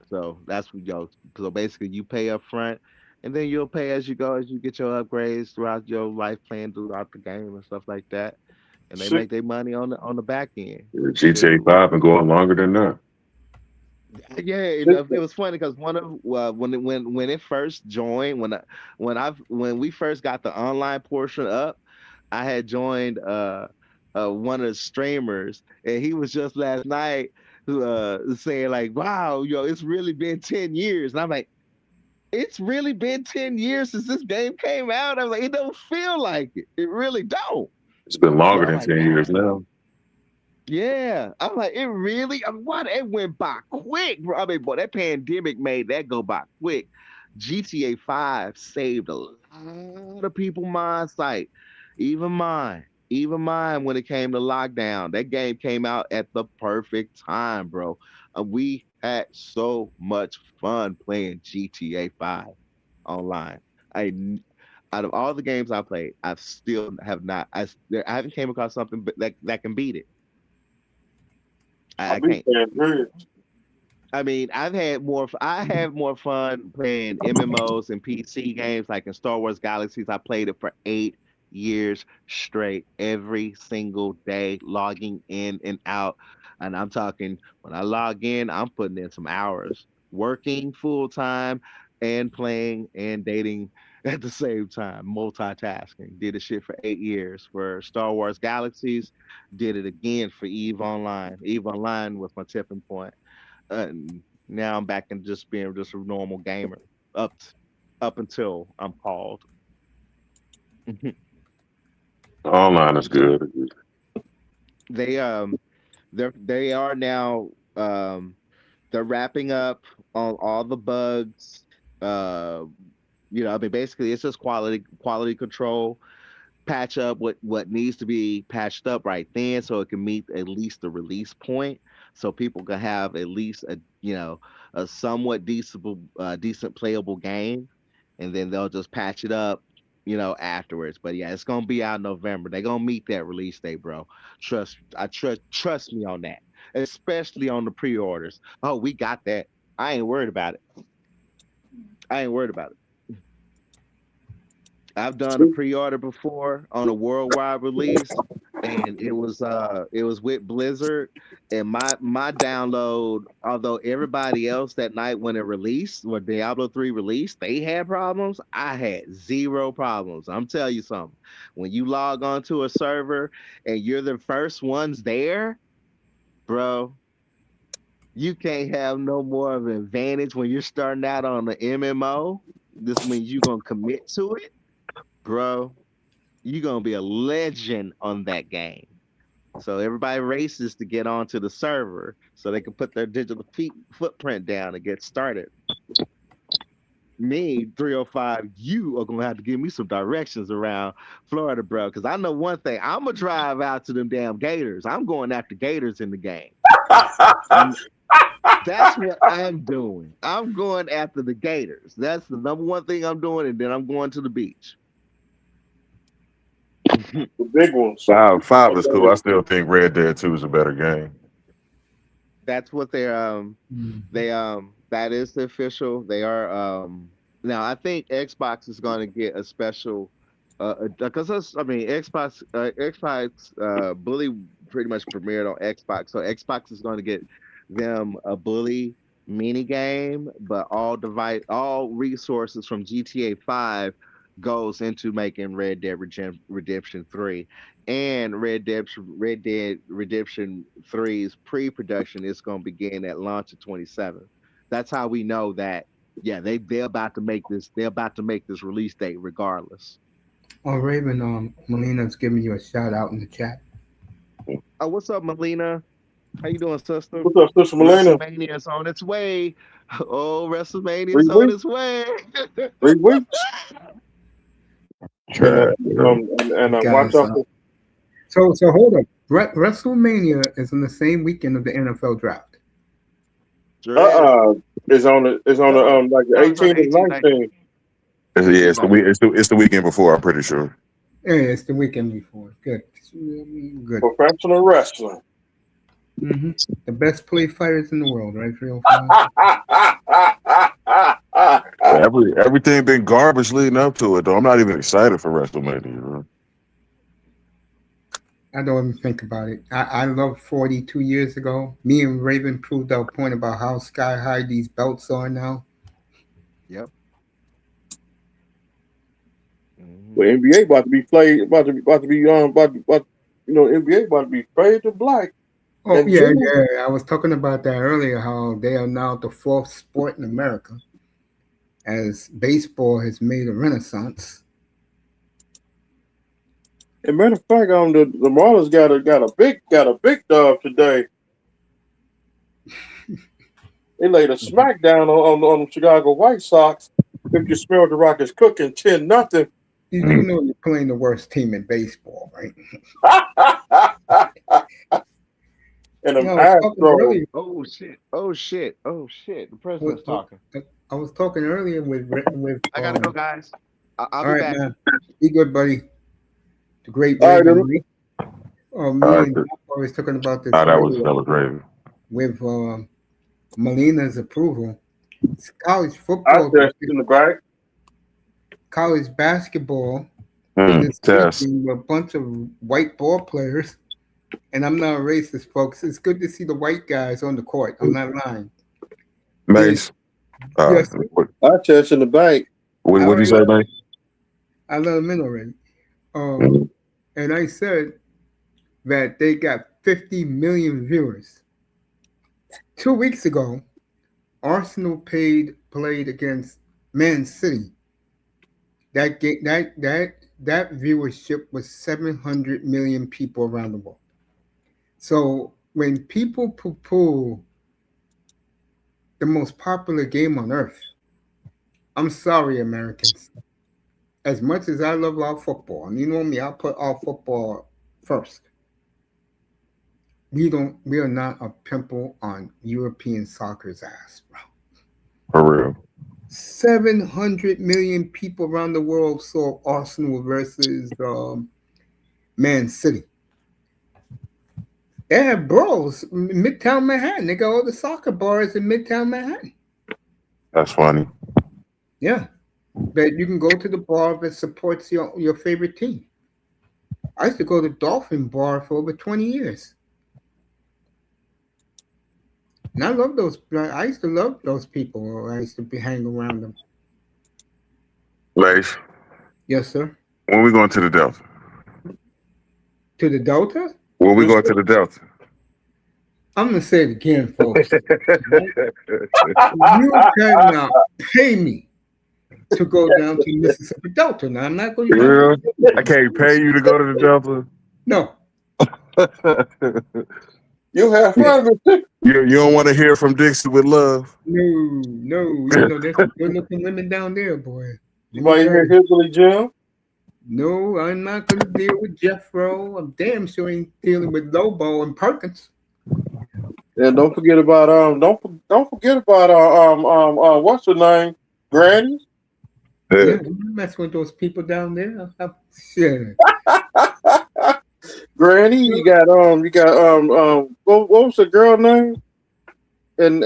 So that's what goes. So basically, you pay up front, and then you'll pay as you go as you get your upgrades throughout your life plan throughout the game and stuff like that. And they Shit. make their money on the back end. GTA Shoot. 5 been going longer than that. Yeah, it was funny because one of when it first joined, when we first got the online portion up, I had joined one of the streamers, and he was just last night saying like, "Wow, it's really been 10 years," and I'm like, "It's really been 10 years since this game came out." I was like, "It don't feel like it. It really don't." It's been longer I'm than like, 10 years "Dang." now. Yeah, I'm like, it really. I mean, what it went by quick, bro. I mean, boy, that pandemic made that go by quick. GTA 5 saved a lot of people mind sight, even mine when it came to lockdown. That game came out at the perfect time, bro. We had so much fun playing GTA 5 online. I Out of all the games I played, I still have not. I haven't came across something that can beat it. I I be can't. playing bridge. I mean, I have more fun playing MMOs and PC games like in Star Wars Galaxies. I played it for 8 years straight, every single day, logging in and out. And I'm talking when I log in, I'm putting in some hours, working full time and playing and dating at the same time, multitasking. Did the shit for 8 years for Star Wars Galaxies. Did it again for Eve Online. Eve Online was my tipping point. Now I'm back in just being just a normal gamer up t- up until I'm called. Online is So good. they they are now they're wrapping up on all the bugs. Uh, I mean, basically, it's just quality control. Patch up what needs to be patched up right then so it can meet at least the release point so people can have at least a somewhat decent playable game, and then they'll just patch it up afterwards. But yeah, it's gonna be out in November. They're gonna meet that release date, bro. Trust me on that, especially on the pre-orders. Oh, we got that. I ain't worried about it. I ain't worried about it. I've done a Shit. pre-order before on a worldwide release, and it was with Blizzard, and my download, although everybody else that night when it released, when Diablo 3 released, they had problems. I had zero problems. I'm telling you something. When you log onto a server and you're the first ones there, bro, you can't have no more of an advantage when you're starting out on the MMO. This means you're gonna commit to it, bro. You're gonna be a legend on that game. So everybody races to get onto the server so they can put their digital footprint down and get started. Me, 305, you are gonna have to give me some directions around Florida, bro. Because I know one thing. I'm gonna drive out to them damn Gators. I'm going after Gators in the game. That's what I'm doing. I'm going after the Gators. That's the number one thing I'm doing, and then I'm going to the beach. The big ones. Five is cool. I still think Red Dead 2 is a better game. That's what Mhm. they that is the official. They are now I think Xbox is going to get a special because I mean Xbox Bully pretty much premiered on Xbox. So Xbox is going to get them a Bully mini game, but all resources from GTA 5 goes into making Redemption 3, and Red Dead Redemption 3's pre-production is going to begin at launch of 27. That's how we know that yeah, they're about to make this, they're about to make this release date regardless. Oh, Raven, Melina's giving you a shout out in the chat. Oh, what's up, Melina? How you doing, sister? What's up, Sister Melina? WrestleMania is on its way. Oh, WrestleMania Three is on weeks. its way. 3 weeks. Yeah, And you watch guys. out for. So hold up. WrestleMania is on the same weekend of the NFL draft. Sure is. Uh-uh. It's on the No, like the no, it's on the 18th and 18th, 19th. 19th Yeah, It's on the it's the weekend before. I'm pretty sure. Yeah, it's the weekend before. Good. Good. professional wrestling. hmm The best play fighters in the world, right, 305? Everything been garbage leading up to it, though. I'm not even excited for WrestleMania. I don't even think about it. I love 42 years ago. Me and Raven proved our point about how sky high these belts are now. Yep. Hmm. Well, NBA about to be played, NBA about to be fade to black Oh, in yeah, June. yeah. I was talking about that earlier, how they are now the fourth sport in America, as baseball has made a renaissance. And matter of fact, the Marlins got a big dub today. They laid a smackdown on the Chicago White Sox. If you smell the Rockets cooking 10-0. You do know you're playing the worst team in baseball, right? And You them know, I was talking Astros. earlier. Oh shit! Oh shit! Oh shit! The With, president's with, talking. I was talking earlier with. I gotta go, guys. I'll All be right, back. man. Be good, buddy. The great All right, Raven. Me. All Me right, and Jeff always talking about this that was earlier gravy. with Melina's approval. It's I just in the back. college basketball this Test. weekend with a bunch of white ball players. And I'm not racist, folks. It's good to see the white guys on the court. I'm not lying. The, Mace. yes, I just in the back. I What'd you already say, Mace? I let them in already. Mhm. And I said that they got 50 million viewers. 2 weeks ago, Arsenal played against Man City. That viewership was 700 million people around the world. So when people poo-poo the most popular game on earth, I'm sorry, Americans. As much as I love our football, and you know me, I'll put our football first. We are not a pimple on European soccer's ass, bro. For real. 700 million people around the world saw Arsenal versus Man City. They have bros in Midtown Manhattan. They got all the soccer bars in Midtown Manhattan. That's funny. Yeah, but you can go to the bar that supports your favorite team. I used to go to Dolphin Bar for over 20 years. And I love those. I used to love those people. I used to be hanging around them. Mace. Yes, sir. When we going to the Delta? To the Delta? When we going to the Delta? I'm going to say it again, folks. Right? You cannot pay me to go down to Mississippi Delta. Now, I'm not going Real? I to. can't pay you to go to the Delta. No. You have fun with it. You don't want to hear from Dixie with love. No. You know, there's some good looking women down there, boy. You Let me might tell hear you. Hillbilly Jim. No, I'm not going to deal with Jeffro. I'm damn sure ain't dealing with Lobo and Perkins. And don't forget about what's her name, Granny. Yeah. Yeah, you mess with those people down there. Shit. Granny, what was the girl name? That's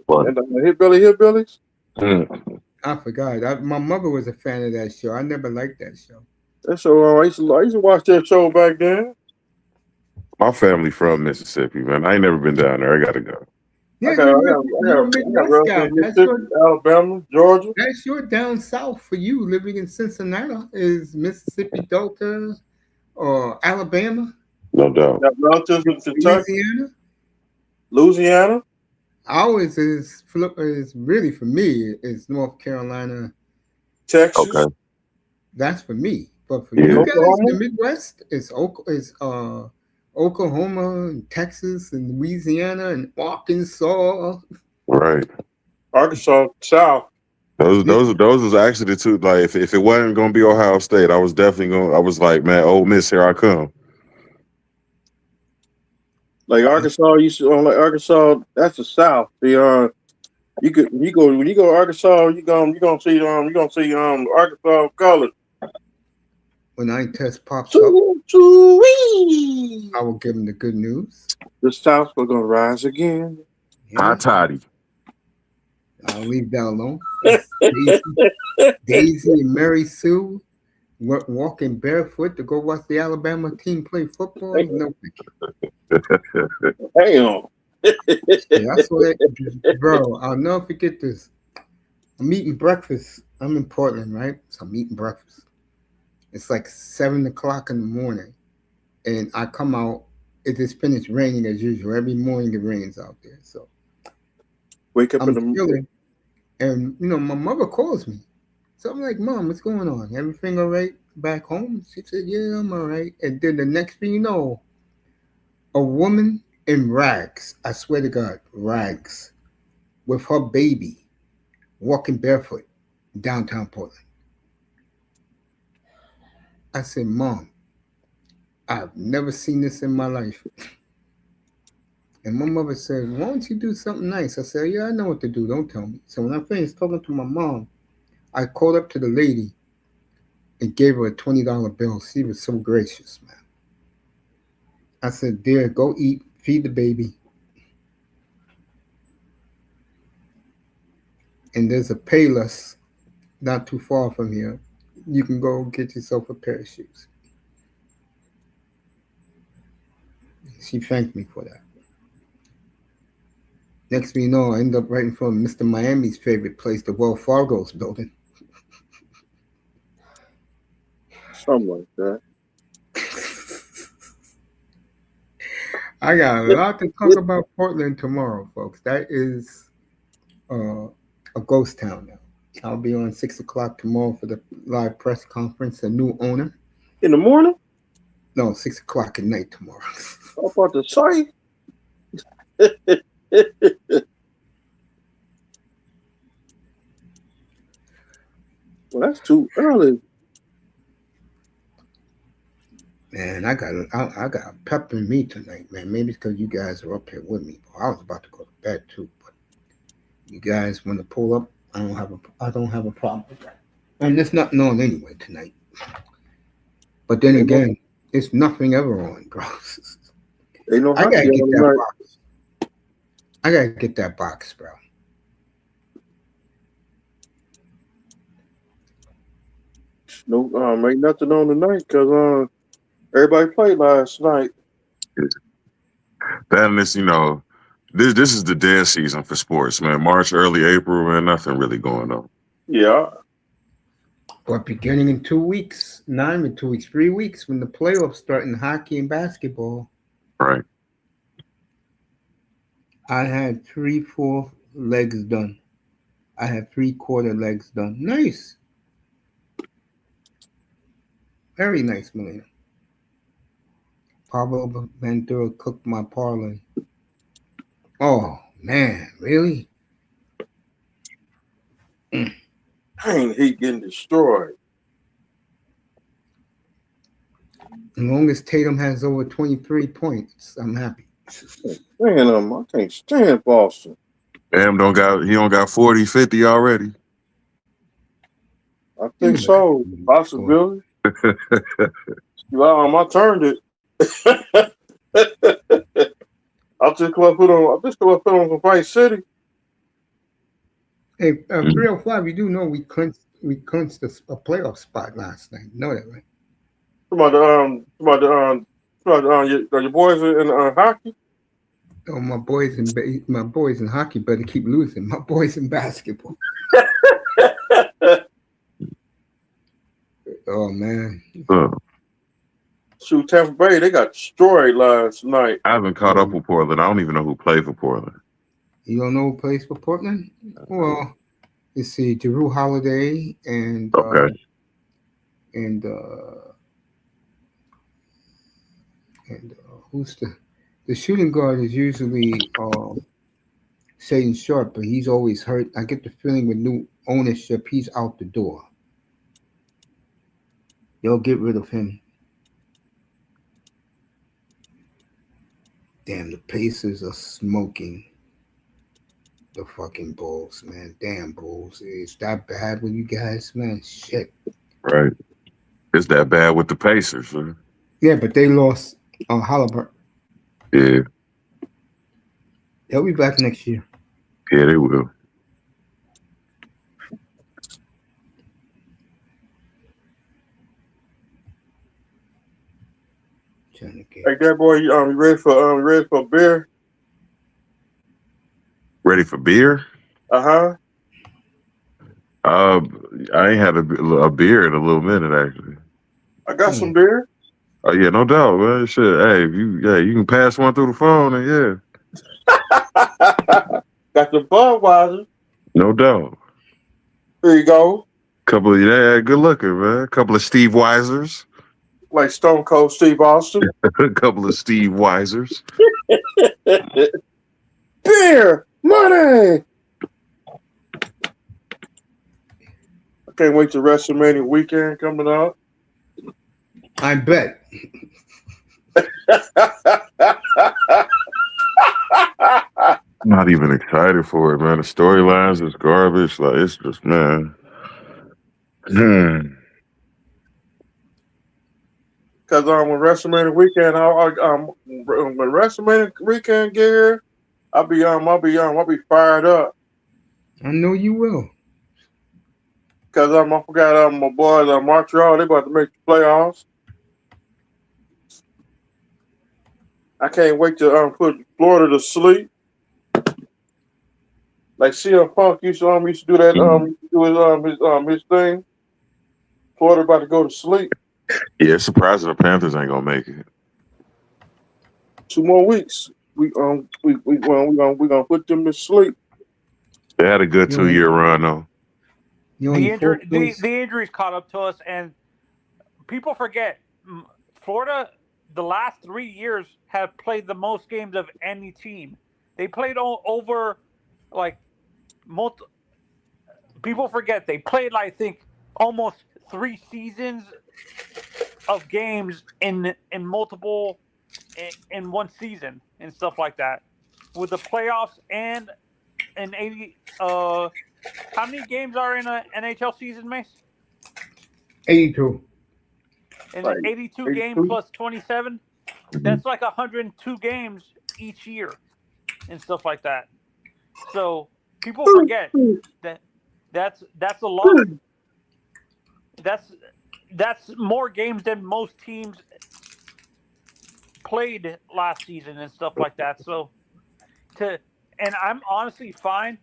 funny. And Hillbillies. Mm. I forgot. My mother was a fan of that show. I never liked that show. That's so I used to watch that show back then. My family from Mississippi, man. I ain't never been down there. I gotta go. Yeah, you're a I got Midwest relatives guy. in Mississippi, Alabama, Georgia. That's your down south for you living in Cincinnati is Mississippi Delta or Alabama, No doubt. Got relatives in Kentucky, Louisiana. Louisiana, Ours is really for me is North Carolina. Texas, Okay. That's for me. But for Yeah. you guys in the Oklahoma. Midwest, is Oklahoma and Texas and Louisiana and Arkansas. Right. Arkansas, South. Yeah, Those was actually the two. Like, if it wasn't gonna be Ohio State, I was definitely going. I was like, man, Ole Miss, here I come. Like Arkansas, like Arkansas. That's the South. When you go to Arkansas, you gonna see Arkansas colors. when I test pops up, Choo-choo-wee. I will give them the good news. The South was gonna rise again. High Yeah, toddy. I'll leave that alone. It's Daisy and Mary Sue walking barefoot to go watch the Alabama team play football. No, Damn. yeah, that's what, bro. I'll never forget this. I'm eating breakfast. I'm in Portland, right? So I'm eating breakfast. It's like 7 o'clock in the morning, and I come out. It just finished raining as usual. Every morning it rains out there, so Wake up in I'm the morning. chilling. And my mother calls me. So I'm like, Mom, what's going on? Everything all right back home? She said, Yeah, I'm all right. And then the next thing you know, a woman in rags, I swear to God, rags, with her baby walking barefoot downtown Portland. I said, Mom, I've never seen this in my life. And my mother said, Why don't you do something nice? I said, Yeah, I know what to do. Don't tell me. So when I finished talking to my mom, I called up to the lady and gave her a $20 bill. She was so gracious, man. I said, Dear, go eat, feed the baby. And there's a Payless not too far from here. You can go get yourself a pair of shoes. She thanked me for that. Next thing you know, I end up right in front of Mr. Miami's favorite place, the Wells Fargo's building. Something like that. I got a lot to talk about Portland tomorrow, folks. That is uh, a ghost town now. I'll be on 6 o'clock tomorrow for the live press conference. A new owner. In the morning, No, 6 o'clock at night tomorrow. I'm about to say. Well, that's too early. Man, I got a pep in me tonight, man. Maybe it's because you guys are up here with me. But I was about to go to bed too. But you guys want to pull up? I don't have a problem with that. And there's nothing on anyway tonight. But then Ain't no, again, it's nothing ever on, bro. ain't no I gotta hockey get on that tonight. box. I gotta get that box, bro. No, ain't nothing on tonight because everybody played last night. Then this, this is the dead season for sports, man. March, early April, man. Nothing really going on. Yeah, But beginning in 2 weeks, not even 2 weeks, 3 weeks, when the playoffs start in hockey and basketball, Right. I had 3/4 legs done. I had 3/4 legs done. Nice. Very nice, Melina. Pablo Ventura cooked my parlay. Oh, man, really? Mm. dang, he getting destroyed. As long as Tatum has over 23 points, I'm happy. Man, I can't stand Boston. Bam don't got 40, 50 already. I Yeah, think but that's so. the score. Possibility. I turned it. I just put on some Vice City. Hey, Mm, 305, you do know we clinched a playoff spot last night. You know that, right? Your boys in hockey. Oh, my boys in hockey better keep losing. My boys in basketball. Oh man. uh, Shoot, Tampa Bay, they got destroyed last night. I haven't caught up Oh, with Portland. I don't even know who played for Portland. you don't know who plays for Portland? Well, let's see, Drew Holiday Okay, and who's the shooting guard is usually Shaden Sharp, but he's always hurt. I get the feeling with new ownership, he's out the door. They'll get rid of him. Damn, the Pacers are smoking the fucking Bulls, man. Damn, Bulls. Is that bad with you guys, man? Shit. right. It's that bad with the Pacers. Huh? Yeah, but they lost Halliburton. Yeah, They'll be back next year. yeah, they will. Trying to get. Like that boy, you ready for a beer? Ready for beer? Uh-huh. Uh, I ain't had a beer in a little minute actually. I got Hmm. some beer. Oh yeah, no doubt, man. Shit, hey, if you can pass one through the phone, and yeah, Got the Budweiser. no doubt. There you go. Couple of good looking, man. Couple of Steve Weisers. Like Stone Cold Steve Austin. A couple of Steve Weisers. Beer, money. I can't wait to WrestleMania weekend coming up. I bet. Not even excited for it, man. The storylines is garbage. Like it's just man. Hmm. Cause when WrestleMania weekend, when WrestleMania weekend get here, I'll be fired up. I know you will. Cause I forgot my boys Montreal, they about to make the playoffs. I can't wait to put Florida to sleep. Like CM Punk used to do that his thing. Florida about to go to sleep. Yeah, it's surprising the Panthers ain't gonna make it. 2 more weeks. We gonna put them to sleep. They had a good You only 2 year run though. you only The four injury, points. the injuries caught up to us, and people forget Florida. The last 3 years have played the most games of any team. They played over like multi, people forget they played I think almost 3 seasons of games in multiple in one season and stuff like that with the playoffs and an 80 how many games are in an NHL season, Mace? 82. And Like 82 game 82. plus 27, Mhm. that's like 102 games each year and stuff like that. So people forget that that's a lot. That's that's more games than most teams played last season and stuff like that. So to and I'm honestly fine.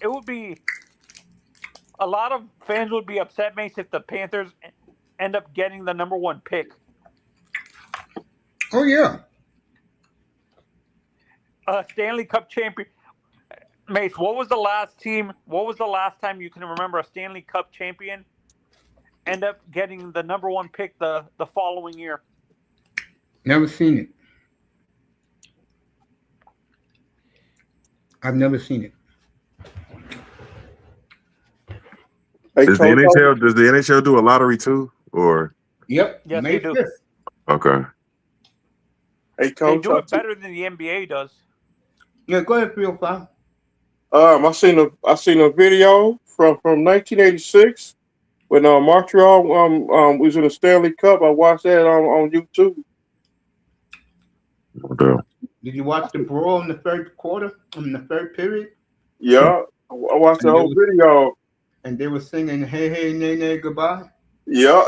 It would be a lot of fans would be upset, Mace, if the Panthers end up getting the number one pick. Oh yeah. Stanley Cup champion. Mace, what was the last team? What was the last time you can remember a Stanley Cup champion end up getting the number one pick the following year? Never seen it. I've never seen it. Hey, Does the Toto. NHL does the NHL do a lottery too? Or Yep. Yes, they May do. 5th. okay. Hey, They coach. do it better than the NBA does. Yeah, go ahead, 305. I seen a video from 1986 when Montreal was in the Stanley Cup. I watched that on YouTube. No doubt. Did you watch the brawl in the third quarter? In the third period? Yeah, I watched the And they whole was video. singing "Hey Hey Nay Nay Goodbye" Yeah.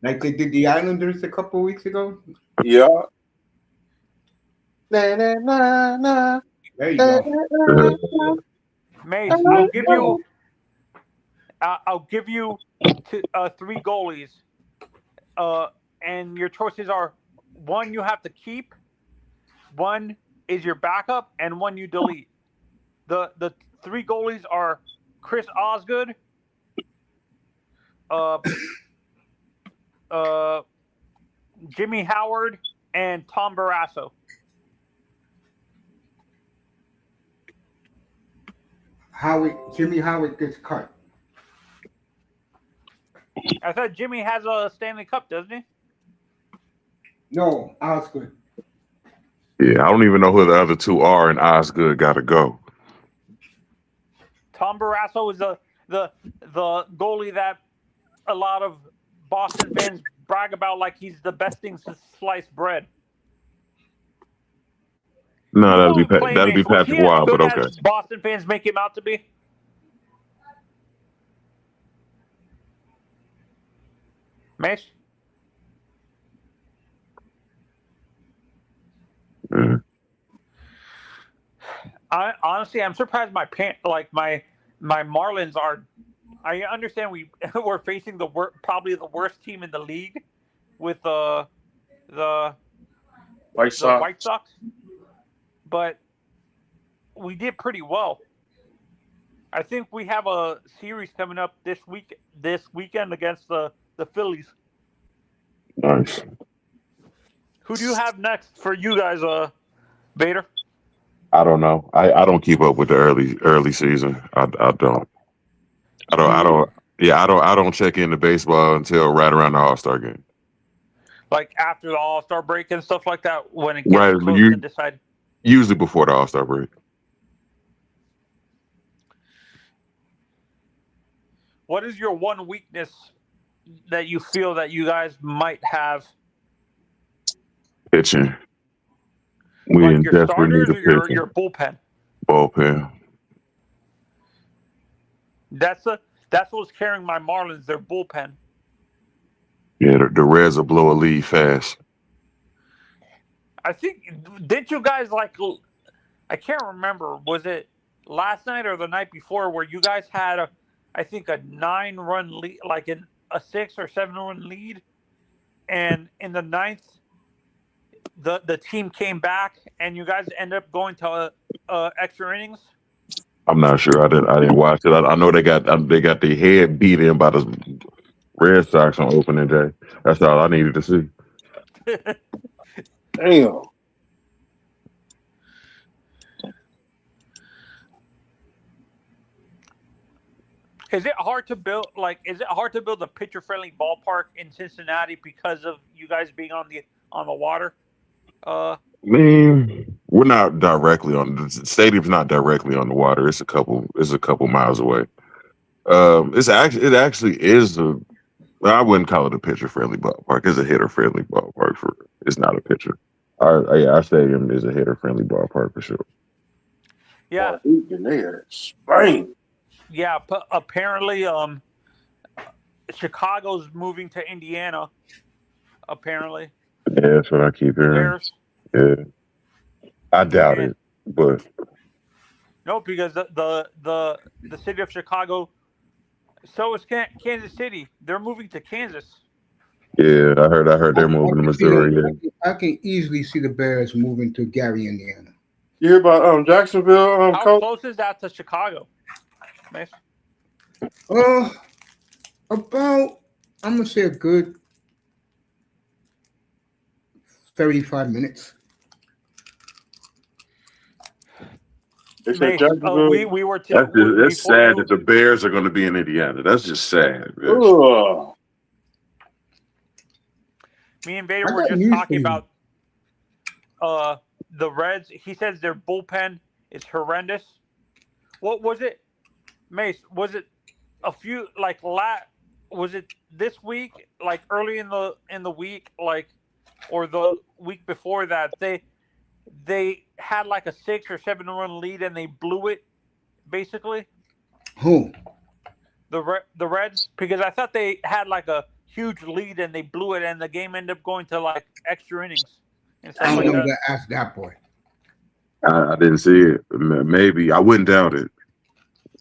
like they did the Islanders a couple weeks ago. Yeah. Na, na, na, na, There you na, go. Yeah. na, na, Mace, na, I'll give you three goalies, and your choices are one you have to keep, one is your backup, and one you delete. The three goalies are Chris Osgood, uh, uh, Jimmy Howard, and Tom Barrasso. Jimmy Howard gets cut. I thought Jimmy has a Stanley Cup, doesn't he? No, Osgood. Yeah, I don't even know who the other two are, and Osgood got to go. Tom Barrasso is the goalie that a lot of Boston fans brag about like he's the best thing since sliced bread. No, You saw him play, that'd be Mace. Was Patrick he as Wild, but good as okay. Boston fans make him out to be? Mace? Yeah. I'm surprised my Marlins are. I understand we're facing probably the worst team in the league with the White Sox. White Sox, but we did pretty well. I think we have a series coming up this weekend against the Phillies. Nice. Who do you have next for you guys, Bader? I don't know. I don't keep up with the early season. I don't. I You don't. Yeah, I don't check into baseball until right around the All-Star game. Like after the All-Star break and stuff like that, when it gets Right. close to decide. Usually before the All-Star break. What is your one weakness that you feel that you guys might have? Pitching. We Like your desperately need starters a or your pitcher. bullpen? Bullpen. That's what's carrying my Marlins, their bullpen. Yeah, the Reds will blow a lead fast. I think, didn't you guys I can't remember, was it last night or the night before where you guys had a 9-run lead, like a 6 or 7-run lead, and in the ninth the team came back and you guys ended up going to extra innings? I'm not sure. I didn't watch it. I know they got their head beat in by the Red Sox on opening day. That's all I needed to see. damn. Is it hard to build a pitcher friendly ballpark in Cincinnati because of you guys being on the water? I mean, we're not directly on the stadium's not directly on the water. It's a couple miles away. It actually is a. I wouldn't call it a pitcher friendly ballpark. It's a hitter friendly ballpark for. It's not a pitcher. Our stadium is a hitter friendly ballpark for sure. Yeah, Boy, he been there. Spain. yeah. But apparently, Chicago's moving to Indiana. Apparently, Yeah, that's what I keep the hearing. Bears. Yeah, I doubt And it, but no, because the city of Chicago. So is Kansas City. They're moving to Kansas. yeah, I heard they're moving to can see Missouri. Yeah. I can easily see the Bears moving to Gary, Indiana. You hear about Jacksonville How coach? close is that to Chicago, Mace? About I'm gonna say a good 35 minutes. They said Mace, Jacksonville. we were That's before sad you. that the Bears are going to be in Indiana. That's just sad. Ugh. Me and Vader I were got just news for talking you. about the Reds. He says their bullpen is horrendous. What was it, Mace? Was it a few like was it this week, like early in the week, like, or the week before that, they had like a 6 or 7 run lead and they blew it, basically. Who? The Reds, because I thought they had like a huge lead and they blew it and the game ended up going to like extra innings and I stuff don't like know that. that. Ask that boy. I didn't see it. Maybe I wouldn't doubt it.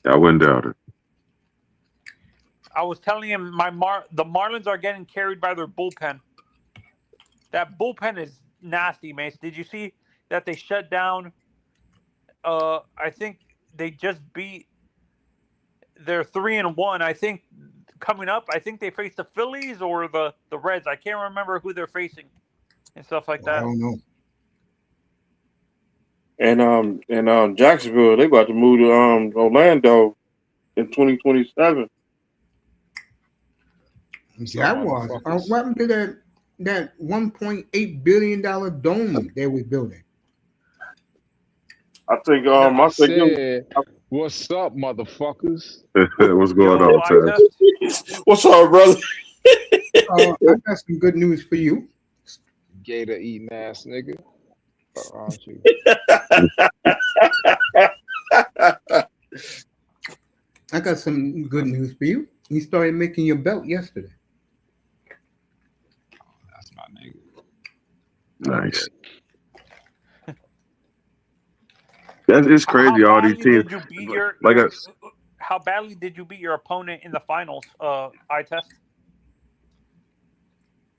I wouldn't doubt it. I was telling him the Marlins are getting carried by their bullpen. That bullpen is nasty, Mace. Did you see that they shut down? I think they just beat. They're 3-1. I think coming up, I think they face the Phillies or the Reds. I can't remember who they're facing and stuff like I that. don't know. And Jacksonville, they about to move to Orlando in 2027. Some Jaguars. motherfuckers. What happened to that $1.8 billion dome they were building? I think No, I I think them. said, what's up, motherfuckers? What's going yo, on, I Ted? test. What's up, brother? I got some good news for you. Gator eating ass nigga. Aren't you? I got some good news for you. You started making your belt yesterday. That's my nigga. Nice. Okay. It's How crazy. All these badly teams, did you beat like your? How badly did you beat your opponent in the finals? I test.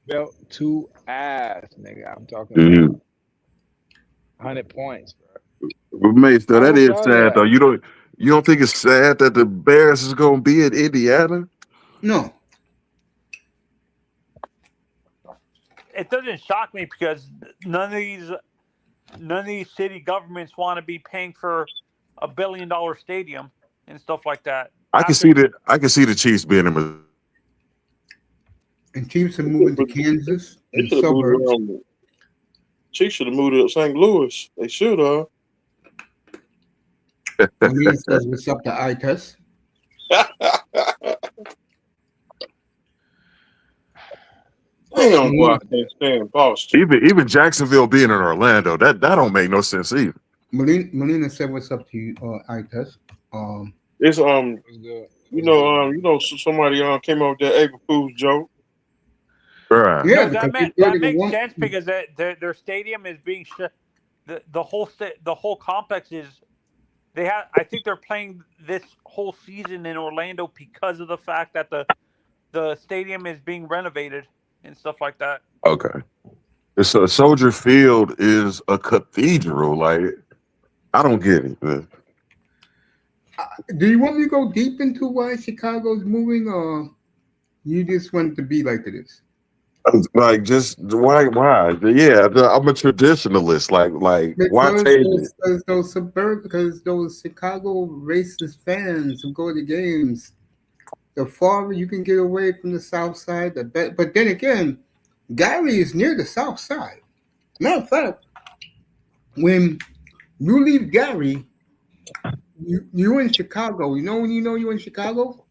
Belt to ass, nigga. I'm talking Mhm. about 100 points, bro. But Mace, though, How that was is y'all sad. Though at? you don't think it's sad that the Bears is gonna be in Indiana? No, It doesn't shock me because none of these city governments want to be paying for $1 billion stadium and stuff like that. I can After see that. I can see the Chiefs being in. and Chiefs are moving to Kansas They and should have moved suburbs. Chiefs should have moved to St. Louis. They should have. Molina says, "What's up to eye test?" Damn, boy, I can't stand Boston. Even Jacksonville being in Orlando, that don't make no sense either. Molina said, "What's up to you, eye test?" It's What's good? somebody came up with that April Fool's joke. Right. Yeah, no, because they that started the makes one. sense because their stadium is being shut. The whole complex is they have. I think they're playing this whole season in Orlando because of the fact that the stadium is being renovated and stuff like that. Okay. So Soldier Field is a cathedral. Like I don't get it. Do you want me to go deep into why Chicago's moving, or you just want it to be like it is? Like just why? Yeah, I'm a traditionalist. Like why change it? Because those Chicago racist fans who go to games, the farther you can get away from the South Side, the better. But then again, Gary is near the South Side. Matter of fact, when you leave Gary, you in Chicago. You know when you know you're in Chicago,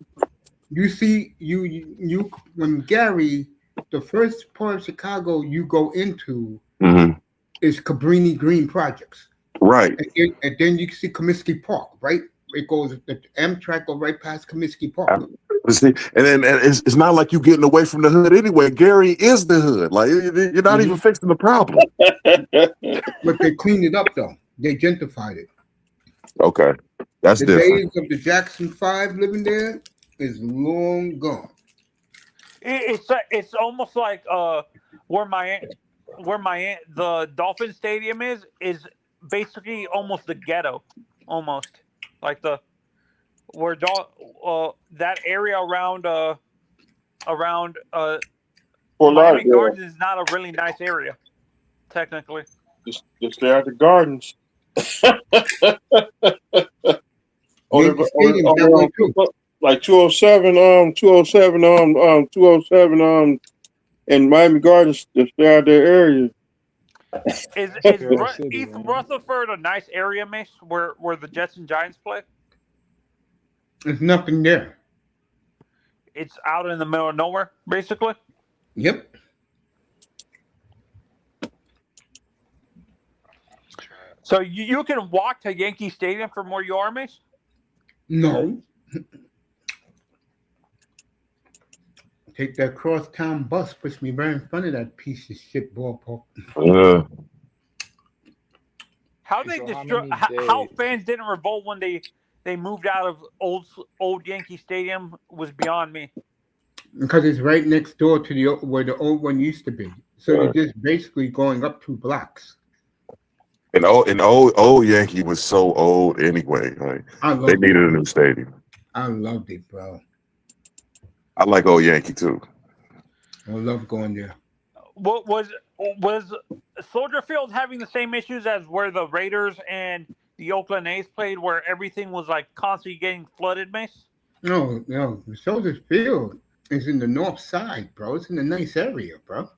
you see you when Gary, the first part of Chicago you go into Mhm. is Cabrini Green Projects. Right. And then you see Comiskey Park, right? It goes the Amtrak go right past Comiskey Park. See, and it's not like you getting away from the hood anyway. Gary is the hood. Like you're not even fixing the problem. But they cleaned it up though. They gentrified it. Okay, that's The different. days of the Jackson Five living there is long gone. It's almost like where the Dolphin Stadium is basically almost the ghetto, almost like that area around For Miami life, Gardens is not a really nice area technically. just stay at the gardens. Yankee Stadium that way too. Like 207, 207, 207, and Miami Gardens to stay out their area. Is Trail City, East man. Rutherford a nice area, Mace, where the Jets and Giants play? There's nothing there. It's out in the middle of nowhere, basically. Yep. So you can walk to Yankee Stadium from where you are, Mace? No. Take that crosstown bus, puts me right in front of that piece of shit ballpark. Uh, How they So how destroy? many How days? fans didn't revolt when they moved out of old Yankee Stadium was beyond me. Because it's right next door to where the old one used to be. So you're just basically going up 2 blocks. and old Yankee was so old anyway. Like I they loved it. needed a new stadium. I loved it, bro. I like old Yankee too. I love going there. What was Soldier Field having the same issues as where the Raiders and the Oakland A's played, where everything was like constantly getting flooded, Mace? No, no. Soldier Field is in the north side, bro. It's in a nice area, bro.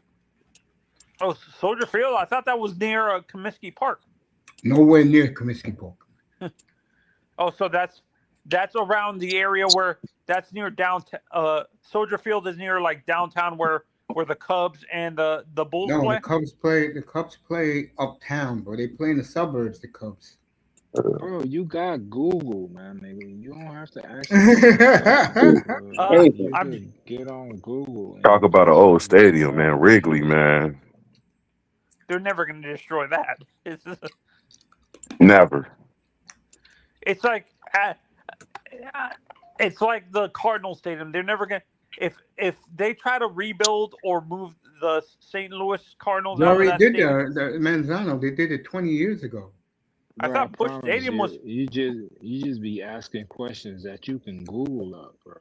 Oh, Soldier Field! I thought that was near Comiskey Park. Nowhere near Comiskey Park. Oh, so that's around the area where that's near downtown. Soldier Field is near like downtown where the Cubs and the Bulls No, play. the Cubs play uptown, bro. They play in the suburbs, the Cubs. Bro, you got Google, man, nigga. You don't have to actually Hey, you I'm could get on Google Talk and about an just old look stadium, up man. Wrigley, man. they're never going to destroy that. Never. It's like it's like the Cardinal Stadium. They're never going to if they try to rebuild or move the St. Louis Cardinals They out of already that did stadium. the Manzano. They did it 20 years ago. I Bro, I thought Bush promise Stadium was. you just be asking questions that you can Google up, bro.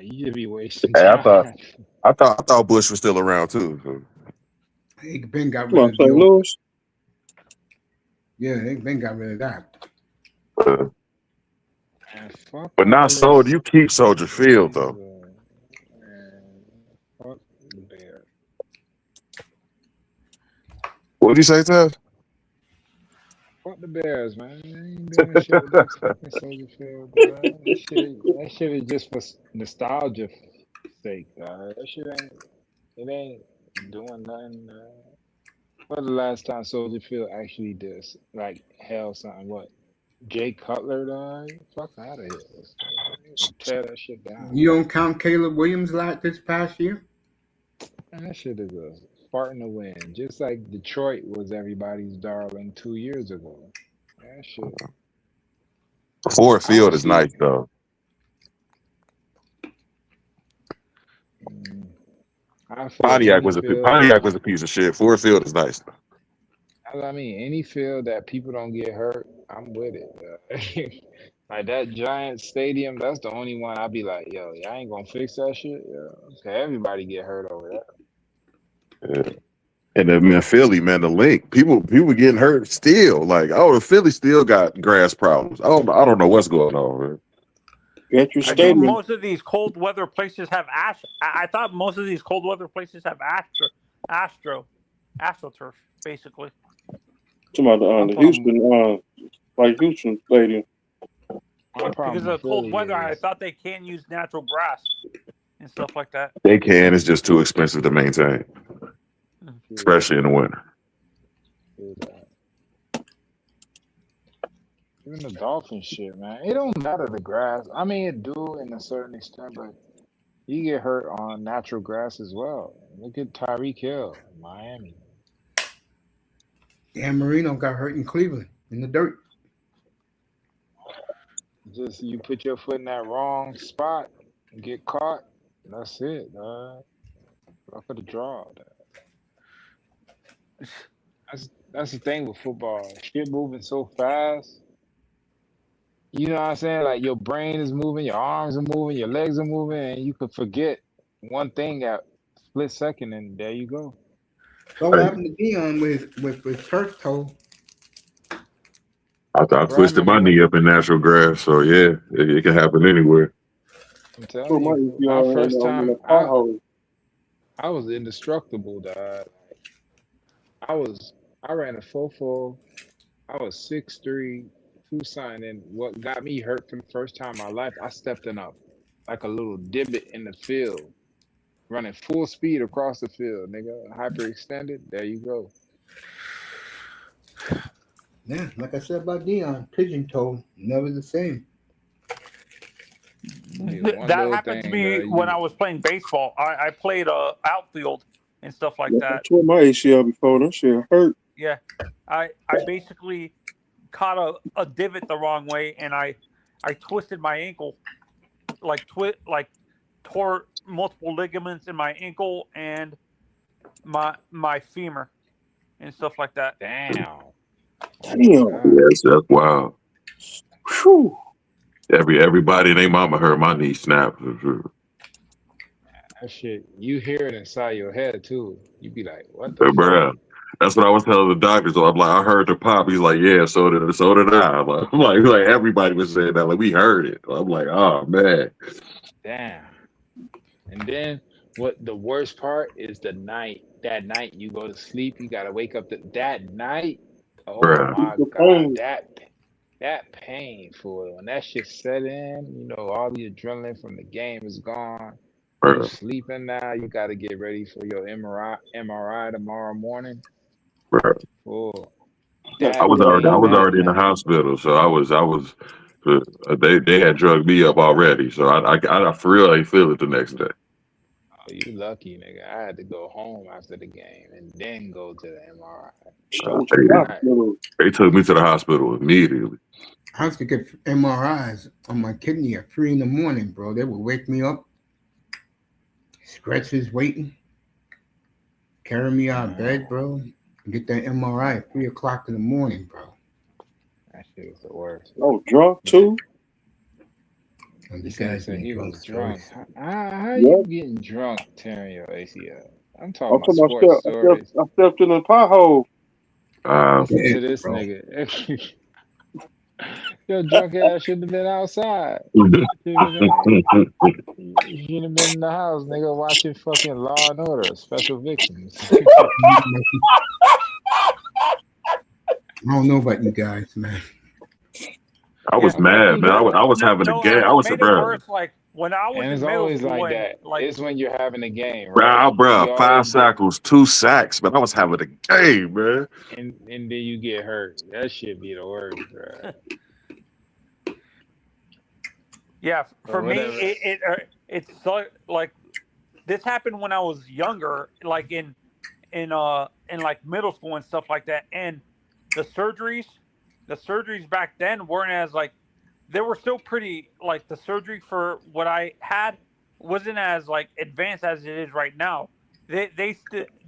You just be wasting Hey, time. I thought Bush was still around too. They been got come rid on, of the St. old. Louis. Yeah, they been got rid of that. Uh, Man, fuck but not all Soldier. this. You keep Soldier Field though. Man, fuck the Bears. What'd you say, Ted? Fuck the Bears, man. They ain't doing shit with that fucking Soldier Field, bro. That shit is just for nostalgia sake, dog. That shit ain't doing nothing. When the last time Soldier Field actually did like hell something? What? Jay Cutler died? Fuck out of here. Tear that shit down. You don't count Caleb Williams like this past year? Man, that shit is a fart in the wind. Just like Detroit was everybody's darling 2 years ago. That shit. Ford Field is Honestly, nice though. mm, I feel any field. Pontiac was a piece of shit. Ford Field is nice. I mean, any field that people don't get hurt, I'm with it. Like that Giant Stadium, that's the only one I'd be like, yo, y'all ain't gonna fix that shit. Yeah, okay, everybody get hurt over that. Yeah. And then man, Philly, man, the link. People getting hurt still. Like, oh, Philly still got grass problems. I don't know what's going on, man. Get your I think stadium. most of these cold weather places have ash. I thought most of these cold weather places have astroturf, basically. Talking about My the problem, Houston, like Houston Stadium. my Because problem of with the cold Philly weather, I is, thought they can't use natural grass and stuff like that. They can. It's just too expensive to maintain, is especially in the winter. that even the Dolphin shit, man. It don't matter the grass. I mean, it do in a certain extent, but you get hurt on natural grass as well. Look at Tyreek Hill, in Miami. Dan Marino got hurt in Cleveland in the dirt. Just you put your foot in that wrong spot, and get caught. That's it, dog. Luck of the draw. That's the thing with football. Shit moving so fast. You know what I'm saying? Like your brain is moving, your arms are moving, your legs are moving, and you could forget one thing at split second, and there you go. So what happened to Dion with turf toe? I What twisted happened my to knee him? up in natural grass, so yeah, it can happen anywhere. I'm Put telling my you, you my know, first in time, the pothole. I was indestructible, dog. I was I ran a 4.4. I was 6'3", two sign, and what got me hurt for the first time in my life, I stepped in a like a little divot in the field, running full speed across the field, nigga. Hyperextended. There you go. Yeah, like I said about Dion, pigeon toe, never the same. Yeah, one That little happened to thing, me dog. when I You was playing baseball. I played outfield and stuff like Yeah, I that. tore my ACL before. That shit hurt. Yeah, I basically caught a divot the wrong way, and I twisted my ankle, like tore multiple ligaments in my ankle and my femur and stuff like that. damn. Oh my Damn. god. Yes, that's wild. Whew. Everybody and their mama heard my knee snap. That shit, you hear it inside your head too. You be like, what the fuck? Bruh. That's what I was telling the doctor. So I'm like, I heard the pop. He's like, yeah, so did I. I'm like everybody was saying that. Like we heard it. I'm like, oh man, Damn. And then what the worst part is the night. That night you go to sleep, you gotta wake up that night. Oh bruh, my The God, pain. that painful. When that shit set in, all the adrenaline from the game is gone. You bruh, sleeping now, you gotta get ready for your MRI tomorrow morning. bruh. Oh, Got I that was tore already, I my pain, was pain. man. already in the hospital. So I was. They had drugged me up already. So I for real ain't feel it the next day. Oh, you lucky, nigga. I had to go home after the game and then go to the MRI. Shit, I went to They, the I, hospital. they took me to the hospital immediately. I have to get MRIs on my kidney at 3 in the morning, bro. They would wake me up, stretches waiting, carry me out of man, bed, bro. Get that MRI at 3 o'clock in the morning, bro. that shit was the worst, I bro. was drunk But too. And you this nigga guys said need he drunk was drunk. stories. How you Yep. getting drunk tearing your ACL? I'm talking I'm about talking about sports stories. I stepped in a pothole. Listen Yeah, to this bro. nigga. Your drunk ass shouldn't have been outside. You should have been in the house, nigga, watching fucking Law and Order, Special Victims. I don't know about you guys, man. I Yeah, was I'm like, mad, you man. good? I was no, having a no, game. and I what was, made it bro. worse, like when I was And it's in middle always school like and that. like It's when you're having a game, right? Bro, You five always get tackles, 2 sacks, man. I was having a game, man. and then you get hurt. That should be the worst, bro. yeah, But for me whatever. it's so like this happened when I was younger, like in like middle school and stuff like that. And the surgeries, the surgeries back then weren't as like they were still pretty like the surgery for what I had wasn't as like advanced as it is right now. They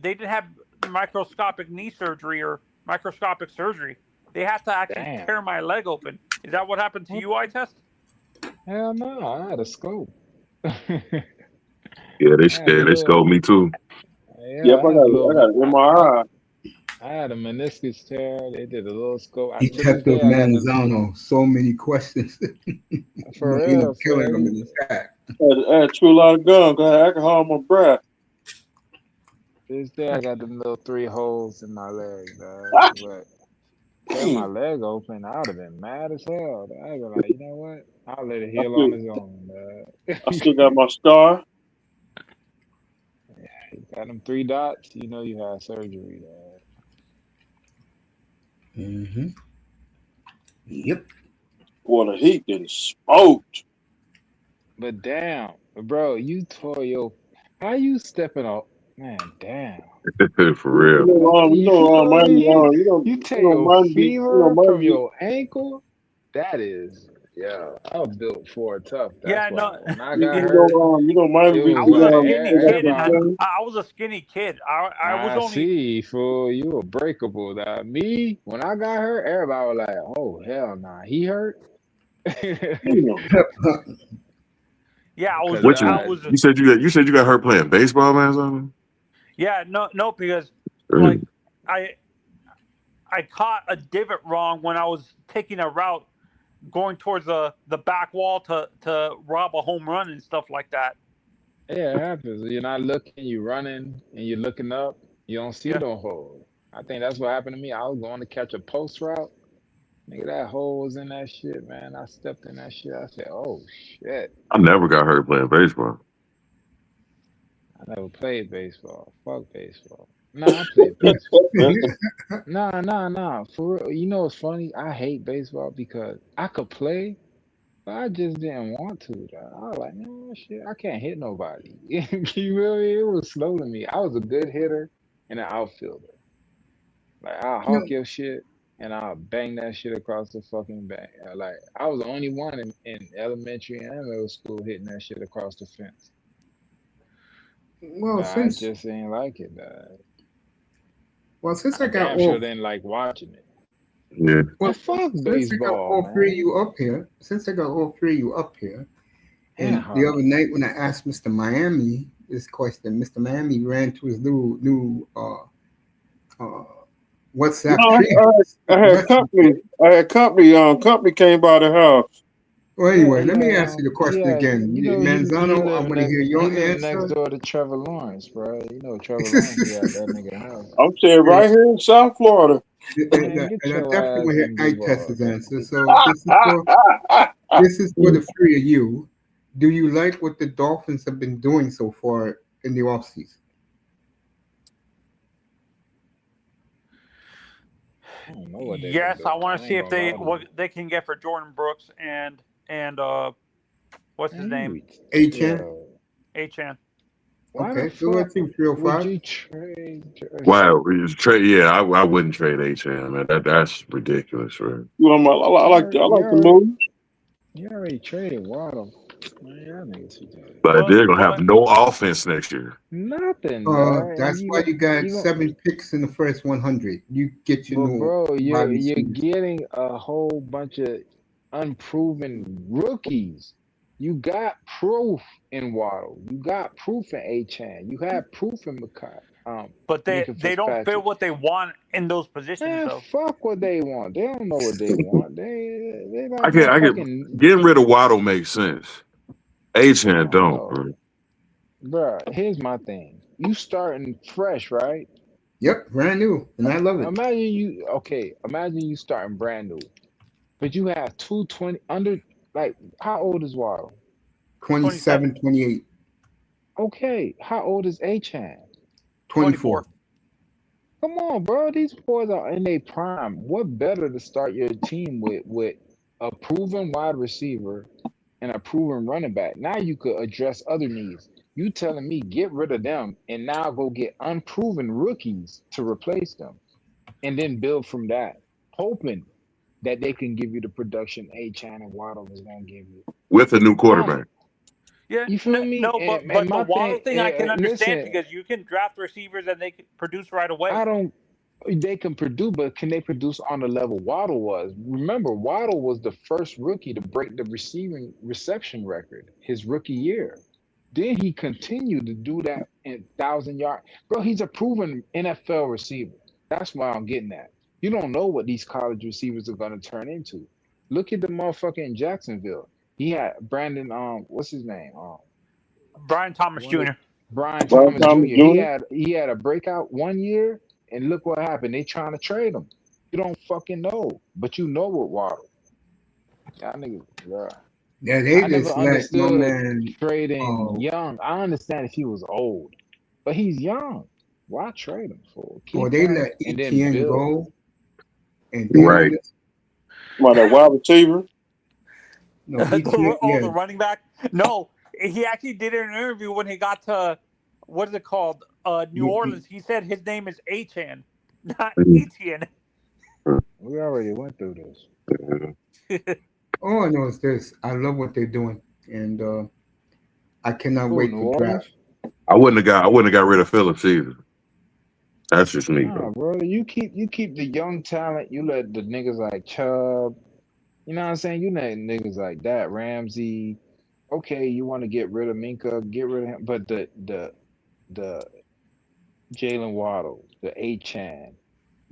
didn't have microscopic knee surgery or microscopic surgery. They had to actually Damn. tear my leg open. Is that what happened to What you, I the test? hell no, I had a scope. I Yeah, had a they little scolded me too. yeah, Yep, I had a I little got an MRI. I had a meniscus tear. They did a little scope. To this Detective day I got the Manzano, so many questions. You for gonna end up real, killing them for in the chat. I had chew a lot of gum. 'Cause I had alcohol in my breath. this day I got them little 3 holes in my leg, dog. Ah, But tear my damn. leg open, I would have been mad as hell. I'd be like, you know what? I'll let it I heal on still, its own, dog. I still got my scar. You got them 3 dots, you had surgery, dog. Hmm. Yep. Boy, the heat getting smoked. But damn, bro, you tore your how you stepping up, man, damn. For real. You Miami, you tear your Miami, femur from Miami. your ankle? That is, yeah. I was built for it tough. That's Yeah, why no, when I got yeah. hurt, Miami it Beach. I was was a like skinny kid, and everybody. I was a skinny kid. I was I only see, fool. You were breakable. That me when I got hurt, everybody was like, "Oh hell nah, he hurt." Damn. yeah, Because Which I I was you said you got hurt playing baseball, man. Something. yeah, no, because like Mm. I I caught a divot wrong when I was taking a route going towards the back wall to rob a home run and stuff like that. Yeah, it happens. You're not looking, you're running, and you're looking up. You don't see Yeah. no hole. I think that's what happened to me. I was going to catch a post route. Nigga, that hole was in that shit, man. I stepped in that shit. I said, oh shit. I never got hurt playing baseball. I never played baseball. Fuck baseball. Nah, I played baseball. Nah, nah, nah. For real. You know what's funny? I hate baseball because I could play, but I just didn't want to. Though. I was like, no shit, I can't hit nobody. You feel me? It was slow to me. I was a good hitter and an outfielder. Like I'll hawk No, your shit and I'll bang that shit across the fucking bang. Like I was the only one in elementary and middle school hitting that shit across the fence. well, But I since just ain't like it. since I I got damn sure all didn't like watching it. Yeah. Man, well fuck since I got baseball, all three of man. you up here, And and the Harlem. other night when I asked Mr. Miami this question, Mr. Miami ran to his new uh WhatsApp No, tree I had company. messenger. I had company. Company came by the house. Well, Yeah, anyway, he let me had ask you the question yeah, again. you know he Manzano, I lived want to next hear he your lived next answer. door to Trevor Lawrence, bro. You know Trevor Lawrence be at that nigga house. I'm saying And, right here in South Florida. Man, get I your definitely ass want to hear in I-Test Duval. his answer. So this is for the three of you. Do you like what the Dolphins have been doing so far in the offseason? I don't know what they've been Yes, I doing. want to I see ain't if gonna they lie to what you. they can get for Jordan Brooks and what's his Man, you name? be A-Chan? yo. Achan. Why the Okay, go fuck ahead to would 305. you trade? Wow, trade. Yeah, I wouldn't trade H.M. Man, that's ridiculous, right? You know, You I already, you like the already, move. you already traded Waddle. Man, y'all niggas should do But But they're gonna have but no offense next year. nothing, bro. And That's why you got you go, seven picks in the first 100. You get your but new bro, wide you're receivers. getting a whole bunch of unproven rookies. You got proof in Waddle. You got proof in A-Chan. You had proof in but they Minka they don't fit Fitzpatrick. what they want in those positions Man, though. fuck what they want. They don't know what they want. They like I can motherfucking getting rid of Waddle makes sense. I H.M. don't don't, know. bro. Bruh, here's my thing. You starting fresh, right? Yep, brand new, and I love it. Imagine you starting brand new, but you have 220 under like how old is Waddle? 27, 27, 28, Okay, how old is A-Chan? 24. 24. Come on, bro. These boys are in their prime. What better to start your team with a proven wide receiver and a proven running back? Now you could address other needs. You telling me get rid of them and now go get unproven rookies to replace them and then build from that, hoping that they can give you the production A-Chan and Waddle is gonna give you. With a new I quarterback. Yeah, you feel me? no, And but the my Waddle thing, thing I can understand listen, because you can draft receivers and they can produce right away. I don't. They can produce, but can they produce on the level Waddle was? Remember, Waddle was the first rookie to break the receiving reception record his rookie year. Then he continued to do that in 1,000 yard. Bro, he's a proven NFL receiver. That's why I'm getting at. You don't know what these college receivers are going to turn into. Look at the motherfucker in Jacksonville. He had Brandon, what's his name? Brian Thomas One of Jr. Brian Brian Thomas Thomas Jr. Jr. He had a breakout one year, and look what happened. They trying to trade him. You don't fucking know, but you know what Waddle. Y'all niggas, bruh. Yeah, they I never just let my understood man, trading uh, young. I understand if he was old, but he's young. Why trade him for? or Keep they that let and then ETN build. go, and they don't Right. listen. My that wide receiver. No, ETN, The yeah, running back. No, he actually did an interview when he got to what is it called? New you- Orleans. He said his name is Achan, not Mhm. Etienne. We already went through this. all I know is this: I love what they're doing, and I cannot Who, wait New for draft. Orleans? I wouldn't have got rid of Phillips either. That's just me Nah, though. bro. You keep the young talent. You let the niggas like Chubb. You know what I'm saying? You let niggas like that Ramsey. Okay, you want to get rid of Minka, get rid of him, but the Jalen Waddle, the A-Chan,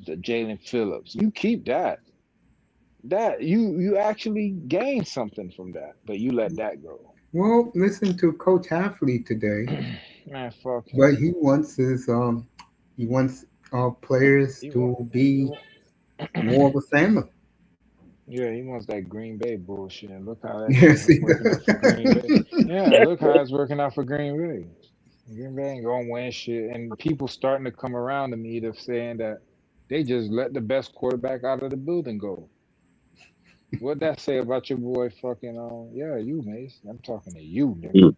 the Jalen Phillips, you keep that. That you actually gain something from that, but you let that go. Well, listen to Coach Halfley today, Man, fuck him. but he wants players He want, to he be want, more of a family. yeah, he wants that Green Bay bullshit. And look how that shit Yes, he working out for Green Bay. does. Yeah, look how it's working out for Green Bay. Green Bay ain't gonna win shit, and people starting to come around to me to saying that they just let the best quarterback out of the building go. What that say about your boy fucking yeah, you Mace? I'm talking to you, Mm.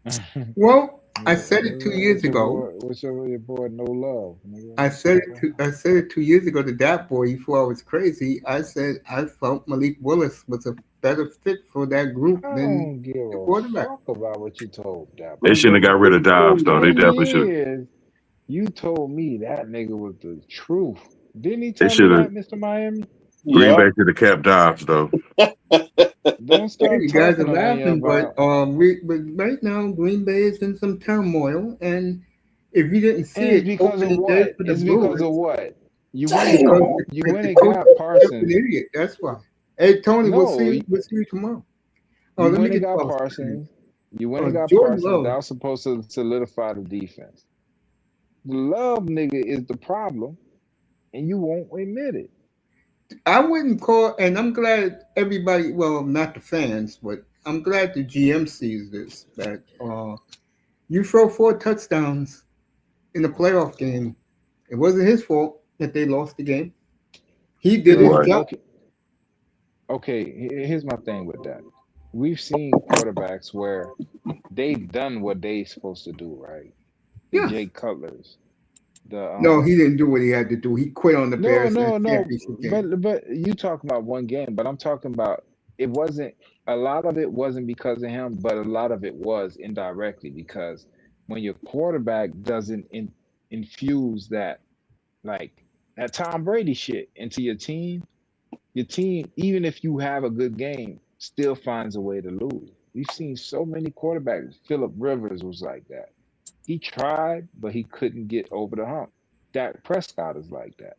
nigga. Well, I Yeah, said it 2 years ago. what's your boy? No love, nigga. I said it 2 years ago to that boy. He thought I was crazy. I said I felt Malik Willis was a better fit for that group I than don't give the a quarterback. fuck about what you told that They boy. shouldn't have got rid of Dobbs though. They 10 definitely should. years, you told me that nigga was the truth. Didn't he They tell me should have. that, Mr. Miami? Green Yep. Bay should have kept Dobbs though. Don't Hey, start you guys are talking to me laughing, about. but right now Green Bay is in some turmoil, and if you didn't And see it's it, because of opening day what? for the It's because Brewers of what? because Damn. You went the and coach got is an Parsons. idiot. That's why. Hey Tony, No, we'll see you tomorrow. Oh, you let me went and get got 12 seconds. Parsons. You went and got Jordan Parsons. Love. That was supposed to solidify the defense. The love nigga is the problem, and you won't admit it. I wouldn't call, and I'm glad everybody, well, not the fans, but I'm glad the GM sees this that you throw 4 touchdowns in a playoff game. It wasn't his fault that they lost the game. He did his Right. job. Okay. Here's my thing with that. We've seen quarterbacks where they've done what they supposed to do, right? The Yes. Jay Cutlers, the No, he didn't do what he had to do. He quit on the no, Bears in no, the no. championship game. But you talking about one game, but I'm talking about it wasn't a lot of it wasn't because of him, but a lot of it was indirectly because when your quarterback doesn't infuse that like that Tom Brady shit into your team, even if you have a good game, still finds a way to lose. We've seen so many quarterbacks. Philip Rivers was like that. He tried, but he couldn't get over the hump. Dak Prescott is like that.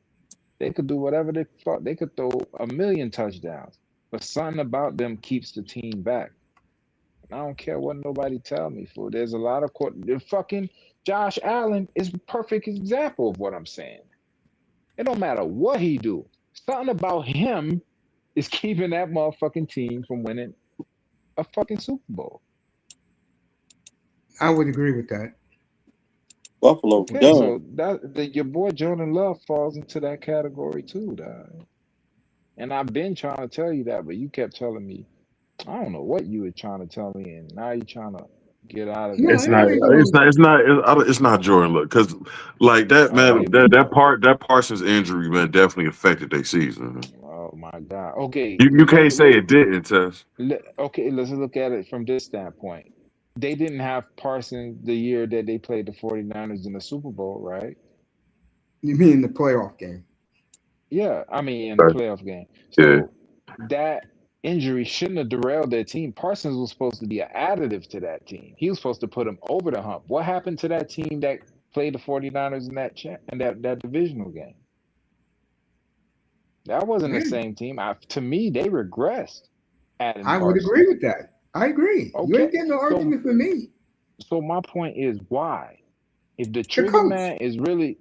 They could do whatever they thought. They could throw a million touchdowns, but something about them keeps the team back. I don't care what nobody tell me for. There's a lot of the fucking Josh Allen is a perfect example of what I'm saying. It don't matter what he do. Something about him is keeping that motherfucking team from winning a fucking Super Bowl. I would agree with that. Buffalo Okay, done. so your boy Jordan Love falls into that category too, dog. And I've been trying to tell you that, but you kept telling me I don't know what you were trying to tell me, and now you're trying to get out of No, it. I It's didn't not. say But he It's wasn't. not. It's not. It's not Jordan look because like that all man. right, That Parsons injury man definitely affected their season. oh my God. Okay, You can't say it didn't, Tess. okay. Let's look at it from this standpoint. They didn't have Parsons the year that they played the 49ers in the Super Bowl, right? You mean the playoff game? Yeah, I mean in the Right. playoff game. Yeah. So that injury shouldn't have derailed their team. Parsons was supposed to be an additive to that team. He was supposed to put them over the hump. What happened to that team that played the 49ers in that divisional game? That wasn't the Yeah, same team. To me, they regressed adding I would agree Parsons. with that. I agree. You Okay, ain't getting no so argument from me. my point is why? If the The trigger coach. man is really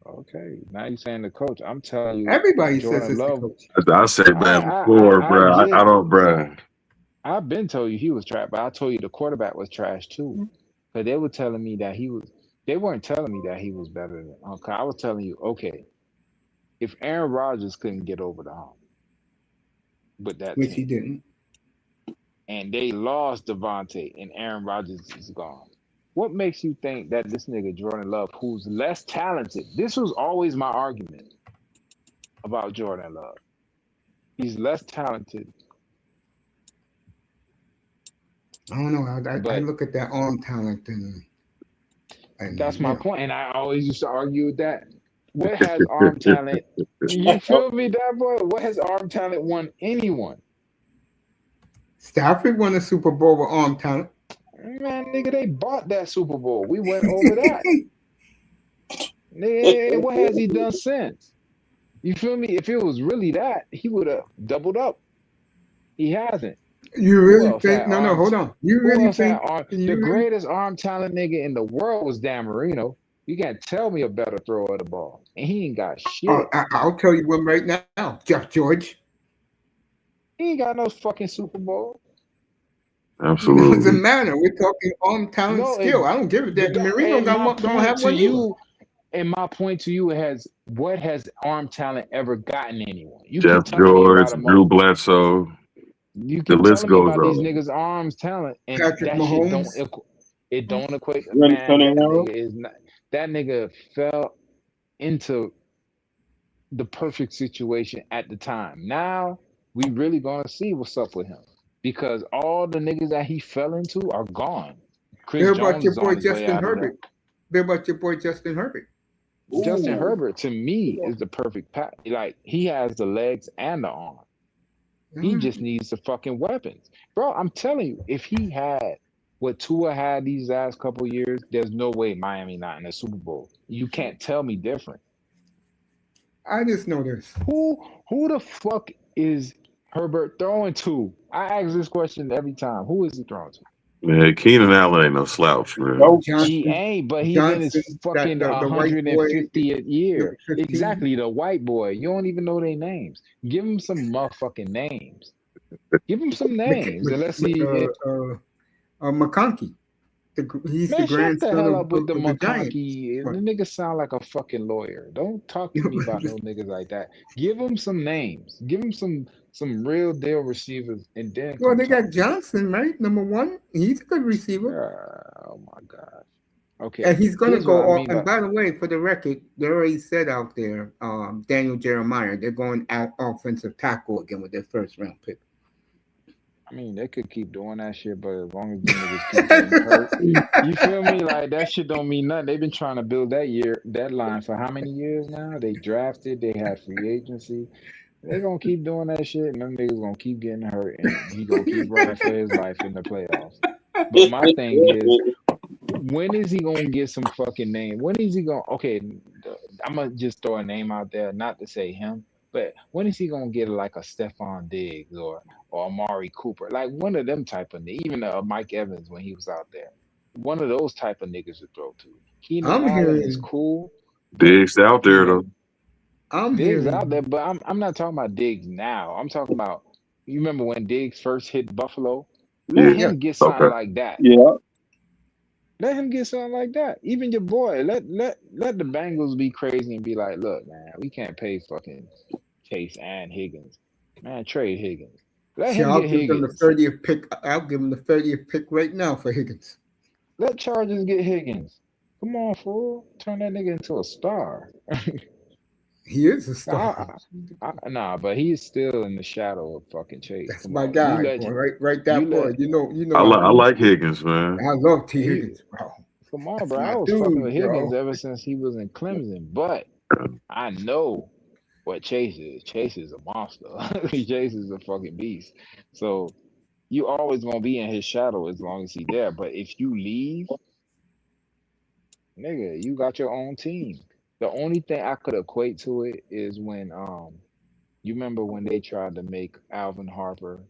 okay, now you're saying the coach. I'm telling you, Everybody says Jordan it's the Love. coach. I said that before, I bro. get. I don't, bro. I've been told you he was trash, but I told you the quarterback was trash too. Because they were telling me that he was. They weren't telling me that he was better than. Okay, I was telling you, okay, if Aaron Rodgers couldn't get over the hump with that Which he team, didn't. and they lost Devontae, and Aaron Rodgers is gone. What makes you think that this nigga Jordan Love, who's less talented, this was always my argument about Jordan Love. He's less talented, I don't know. I but look at that arm talent and that's my you know, point. And I always used to argue with that. What has arm talent? You feel me, that boy? What has arm talent won anyone? Stafford won a Super Bowl with arm talent. Man, nigga, they bought that Super Bowl. We went over that. Nigga, what has he done since? You feel me? If it was really that, he would have doubled up. He hasn't. You Who really else had think? No, no, arm? hold on. You Who really else had think? arm? The You really? greatest arm talent nigga in the world was Dan Marino. You can't tell me a better thrower of the ball, and he ain't got shit. I'll tell you one right now. Jeff George. He ain't got no fucking Super Bowl. It doesn't Absolutely. matter. We're talking arm talent No, skill. I don't give a damn. Marino and got my one, don't point have to one either. you, and my point to you has what has arm talent ever gotten anyone? You Jeff keep telling me George, about a Drew Bledsoe. you The keep list telling me goes about these on. niggas' arms talent, and Patrick that shit Mahomes. it don't equate. Run Man, that Cunningham. nigga is not. That nigga fell into the perfect situation at the time. Now we really gonna see what's up with him because all the niggas that he fell into are gone. Chris They're about Jones your is on boy his way Justin out of there. Herbert. They're about your boy Justin Herbert. Justin Ooh. Herbert to me is the perfect pack. Like he has the legs and the arm. He Mm. just needs the fucking weapons, bro. I'm telling you, if he had what Tua had these last couple years, there's no way Miami not in the Super Bowl. You can't tell me different. I just know this. Who the fuck is Herbert throwing to? I ask this question every time. Who is he throwing to? Man, Keenan Allen ain't no slouch, man. Nope. He Johnson, ain't, but he's in his Johnson, that fucking the white boy, 150th number year. 15. Exactly, the white boy. You don't even know their names. Give him some motherfucking names. Give him some Mc, names, Mc, and let's Mc, see. McConkey. He's the Man, shut the grandson hell up with the of the Giants. McConkey. The But nigga sound like a fucking lawyer. Don't talk to me about no niggas like that. Give him some names. Give him some real deal receivers, and then well, come they got talk to me. Johnson, right? Number one. He's a good receiver. Oh my gosh. And Okay, he's going to here's what go I off. mean And by. by the way, for the record, they already said out there, Daniel Jeremiah, they're going out offensive tackle again with their first round pick. I mean, they could keep doing that shit, but as long as them niggas keep getting hurt, you feel me? Like that shit don't mean nothing. They've been trying to build that line for how many years now? They drafted, they had free agency. They gonna keep doing that shit, and them niggas gonna keep getting hurt, and he gonna keep running for his life in the playoffs. But my thing is, when is he gonna get some fucking name? When is he gonna? Okay, I'm gonna just throw a name out there, not to say him, but when is he gonna get like a Stephon Diggs or Amari Cooper, like one of them type of even Mike Evans when he was out there, one of those type of niggas to throw to. Keenan I'm Allen is hearing, cool, but Diggs out there though. Keenan I'm Diggs out there, hearing, but I'm not talking about Diggs now. I'm talking about you remember when Diggs first hit Buffalo? Let Yeah. yeah, him get something Okay. like that. Yeah. Let him get something like that. Even your boy, let the Bengals be crazy and be like, look, man, we can't pay fucking Chase and Higgins. Man, trade Higgins. Let see, him I'll get give them the Higgins. 30th pick. I'll give them the 30th pick right now for Higgins. Let Chargers get Higgins. Come on, fool. Turn that nigga into a star. He is a star. Nah, nah, but he's still in the shadow of fucking Chase. That's Come my on. You guy, let boy. Right, you that boy. let I you like Higgins, man. I love T. you Higgins, bro. come on, That's bro. I my was fucking with dude, Higgins bro. ever since he was in Clemson, but I know what Chase is. Chase is a monster. Chase is a fucking beast. So you always gonna be in his shadow as long as he there. But if you leave, nigga, you got your own team. The only thing I could equate to it is when you remember when they tried to make Alvin Harper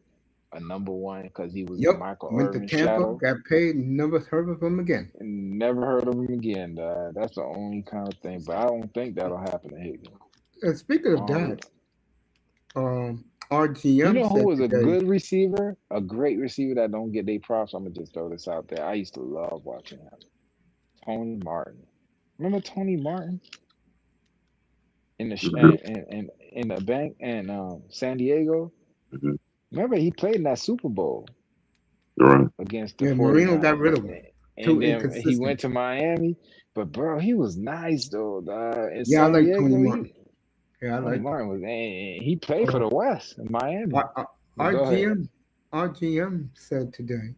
a number one because he was in Yep. Michael Went to Irvin's Tampa, shadow got paid, never heard of him again. and never heard of him again. That's the only kind of thing. But I don't think that'll happen to Higgins. And speaking I of don't that, really. You RGM know who said was a today, good receiver, a great receiver that don't get their props? I'm gonna just throw this out there. I used to love watching him. Tony Martin. Remember Tony Martin in the Mhm. in the bank and San Diego? Mhm. Remember he played in that Super Bowl Right. against the yeah, Marino got 49ers. rid of him. Too And then he inconsistent. went to Miami. But bro, he was nice though. In Yeah, I San like Tony Diego, Martin. Yeah, I Tony liked him. Martin was and he played for Uh, the West in Miami. R- R- But go ahead. RGM said today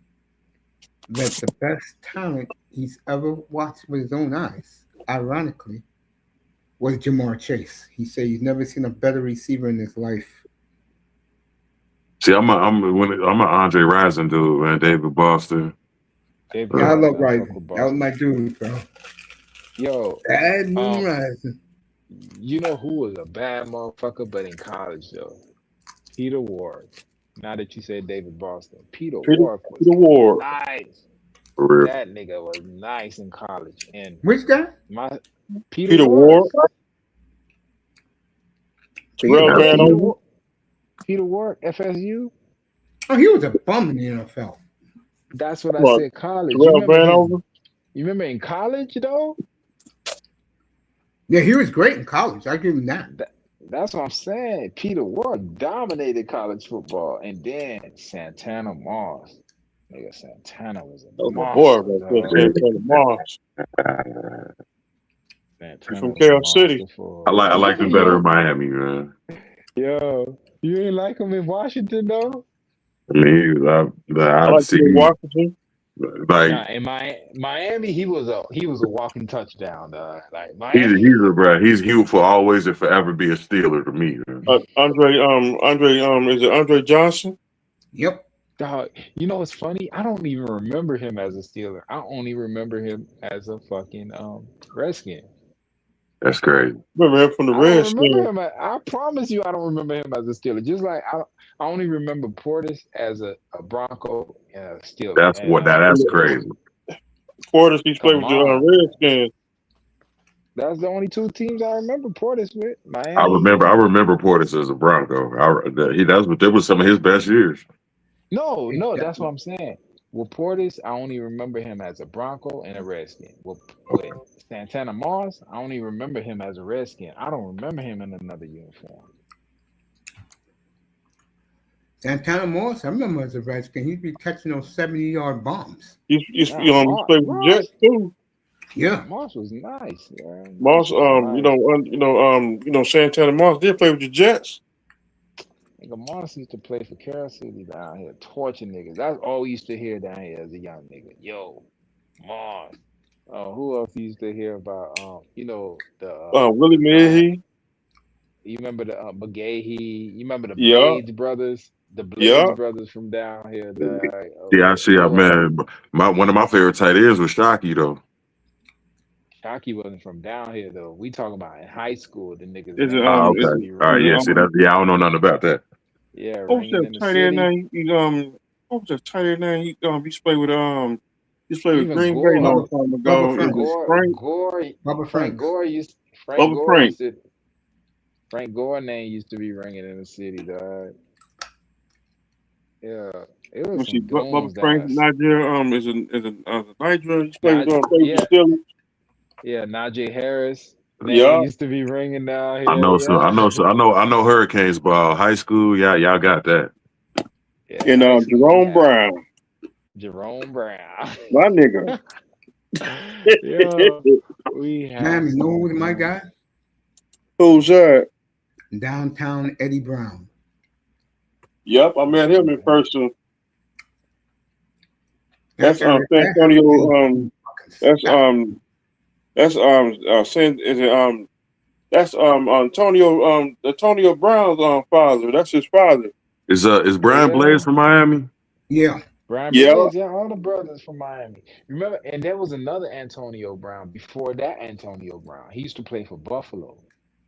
that the best talent he's ever watched with his own eyes, ironically, was Jamar Chase. He said he's never seen a better receiver in his life. See, I'm an Andre Rison dude, man. David Boston. David Yeah, I Uh, love Boston, I fuck Rising. with That was my Boston. dude, bro. Yo, Bad Moon um, Rising. you know who was a bad motherfucker, but in college though? Peter Ward. Now that you said David Boston, Peter Peter Wark was Peter Ward. nice. For real. That nigga was nice in college. And Which guy? my Peter Peter Wark, Ward. Peter Terrell That's Ward. Van Peter Over. Wark, Peter Wark, FSU. Oh, he was a bum in the NFL. That's what I What? said. College. You Terrell remember Van his? Over. You remember in college though? Yeah, he was great in college. I give him that. That, that's what I'm saying. Peter Wark dominated college football, and then Santana Moss. Nigga, Santana was a That was my boy monster, right there, dog. Santana Moss. He's Santana from was a KL City. monster for I like him better in yo, Miami, man. yo. You ain't like him in Washington though? I mean, I I've like Peter seen Washington. like Nah, in Miami, he was a walking touchdown, dog. Like he's Miami, a bro. He will for always and forever be a Steeler to me. Man. Is it Andre Johnson? Yep. dog. You know what's funny? I don't even remember him as a Steeler. I only remember him as a fucking Redskin. That's crazy. Remember him from the I don't remember Redskins? him. I promise you, I don't remember him as a Steeler. Just like I only remember Portis as a Bronco and a Steeler. That's And what that's Portis, crazy. Portis, he played come with the on, Redskins. that's the only two teams I remember Portis with. Miami. I remember Portis as a Bronco. That was some of his best years. No, It no, that's what definitely. I'm saying. With Portis, I only remember him as a Bronco and a Redskin. With Santana Moss, I only remember him as a Redskin. I don't remember him in another uniform. Santana Moss, I remember as a Redskin, he'd be catching those 70-yard bombs. Nah, He played with the Jets too. Yeah. Moss was nice. Yeah. Moss Moss, was nice. Santana Moss did play with the Jets. Nigga, Moss used to play for Carol City down here, torching niggas. That's all we used to hear down here as a young nigga. Yo, Moss. Who else you used to hear about? The Willie Brown. Mahy. You remember the McGahee? You remember the Yeah, Blades brothers? The Blades yeah. brothers from down here. I Who else? man. One of my favorite tight ends was Shockey though. Shockey wasn't from down here though. We talking about in high school. The niggas Is it Oh, name used to okay. be All right, ringing. yeah. See that? Yeah, I don't know nothing about that. Yeah, what was ringing that in the tight end city. name? What was that tight end name? He played with Even Green Bay Gore, long Bubba, time Bubba ago. Is Franks. it Gore, Frank? Gore, Bubba Frank Franks. Gore used. Frank Bubba Gore Frank. used to. Frank Gore name used to be ringing in the city, dog. Yeah, it was Let's see, some Bubba goons down Frank, there. Niger. Is it Niger? He Naj, played with yeah, the Steelers. yeah, Najee Harris name Yeah, used to be ringing down I here. know. So Yeah, I know Hurricanes ball. High school, yeah, y'all got that. yeah. and High school, we Jerome had Brown, Jerome Brown. my nigga. Yo, we Man, had you know who some was my goons. guy? Who's that? Downtown Eddie Brown. Yep, I met him in Yeah. person. That That's area, San that Antonio. hurricane fucking That's stopped. San, is it that's Antonio Brown's father. That's his father. Is Oh Brian Blaze yeah, from Miami? Yeah. Brian Yeah, Blades. Yeah, all the brothers from Miami. Remember, and there was another Antonio Brown before that. Antonio Brown. He used to play for Buffalo.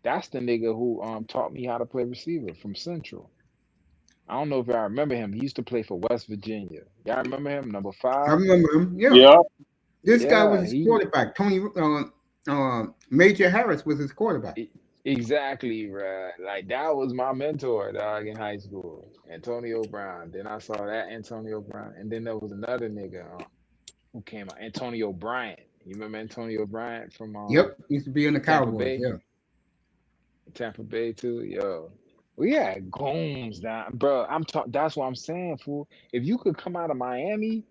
That's the nigga who taught me how to play receiver from Central. I don't know if y'all remember him. He used to play for West Virginia. Y'all remember him? Number I 5. remember him. Yeah. yeah. This guy was Yeah, his he quarterback. Major Harris was his quarterback. exactly right. Like that was my mentor, dog, in high school. Antonio Brown. Then I saw that Antonio Brown, and then there was another nigga who came out, Antonio Bryant. You remember Antonio Bryant from Yep. Used to be in the Tampa Cowboys. Bay? Yeah. Tampa Bay too. Yo, we had goons down, bro. That's what I'm saying, fool. If you could come out of Miami,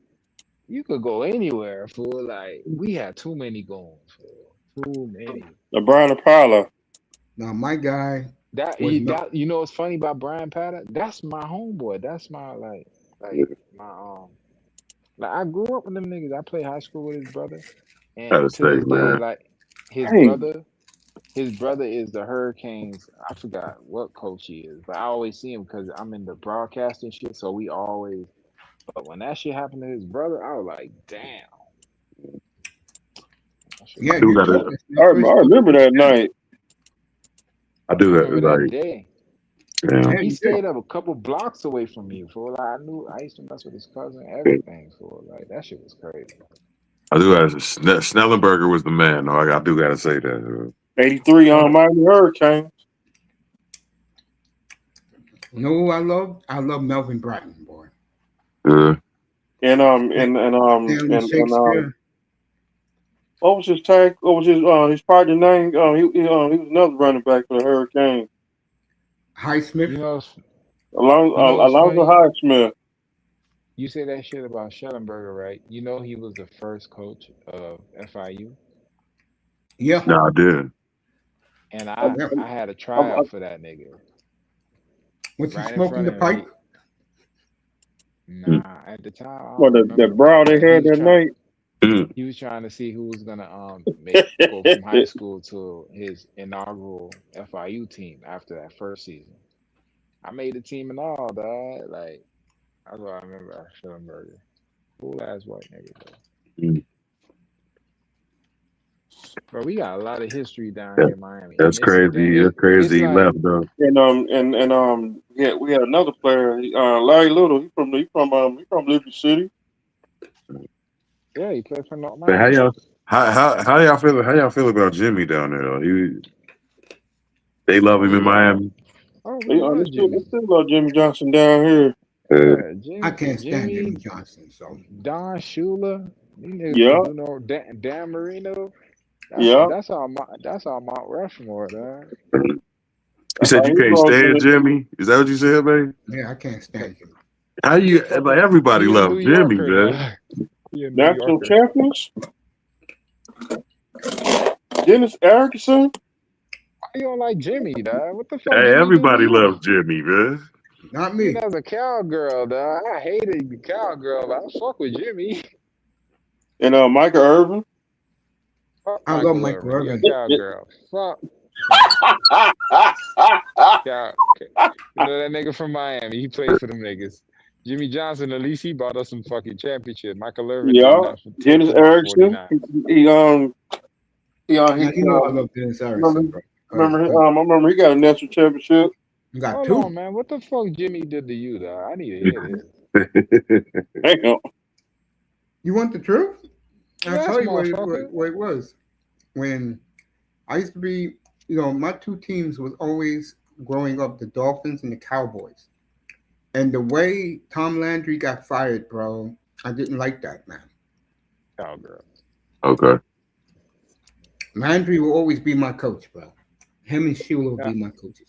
you could go anywhere, fool. Like we had too many goons, fool. Too many. LeBron Apollo. Now my guy That was you not. that you know what's funny about Brian Patter? That's my homeboy. That's my like my like I grew up with them niggas. I played high school with his brother, and Gotta to say, this day, man. like his Hey, brother, his brother is the Hurricanes. I forgot what coach he is, but I always see him because I'm in the broadcasting shit. So we always. But when that shit happened to his brother, I was like, damn. That shit was Yeah, I do you crazy. told gotta. us I that first remember year. that night. I I do got remember that like. day. Yeah. Yeah, He you did. stayed up a couple blocks away from me. For like I used to mess with his cousin. Everything for like that shit was crazy. I do have Snellenberger was the man. No, I do gotta say that. 83 on Miami Hurricanes. You know who I love? I love Melvin Bratton, boy. Uh, Stanley Shakespeare. what was his tag? What was his partner name? He was another running back for the Hurricanes. Highsmith. You know, what's Alonzo funny? Highsmith. You say that shit about Schellenberger, right? You know he was the first coach of FIU, Yeah. no, I did. and Um, Yeah. I had a um, um, tryout for that nigga Was he right in smoking front the of me. pipe? Mm, Nah, at the time I what don't the remember, brow they but he had was that trying. night? mm, He was trying to see who was gonna go from high school to his inaugural FIU team after that first season. I made the team and all, dog. Like that's what I remember. Schellenberger, cool ass white nigga, though. mm. But we got a lot of history down That, here in Miami, that's and it's the thing. crazy. That's It's crazy. He like left though. Yeah, we had another player, Larry Little. He from Liberty City. yeah, he played for North But Miami. how y'all feel? How y'all feel about Jimmy down there? Though? They love Oh, him we in love. Miami. Oh, we They love still, they Jimmy. still love Jimmy Johnson down here. Yeah, I Jimmy, can't stand Jimmy Jimmy, Johnson. So Don Shula. These niggas Yeah, could do no Dan Marino. yeah. That's our Mount Rushmore, dog. You said you He can't rose in stand the Jimmy. Is that what you said, man? yeah, I can't stand Jimmy. How He you a like fucking everybody he a New loves Jimmy, Yorker, man? dog. He a New national Yorker. champions. Dennis Erickson. Why you don't like Jimmy, dog? What the fuck Hey, Jimmy do to everybody you? loves Jimmy, man. Not Even me. as a cowgirl, dog, I hated the cowgirl, but I fuck with Jimmy. And Michael Irvin. Fuck I love Michael Michael Irvin. You're a Irvin. cowgirl. Fuck him. Cow. You know that nigga from Miami? He played for them niggas. Jimmy Johnson, at least he bought us some fucking championship. Michael Irvin did Yeah, nothing Dennis for Erickson. 49. Now you know I love Dennis Erickson, Remember, bro. Because I remember he got a national championship. you got Hold two. on, man. What the fuck Jimmy did to you, though? I need to hear this. Damn. You want the truth? I'll Yes, tell you motherfucker. what it was. When I used to be, my two teams was always growing up the Dolphins and the Cowboys. And the way Tom Landry got fired, bro, I didn't like that, man. Cowgirl. Okay. Landry will always be my coach, bro. Him and Sheila will Yeah, be my coaches.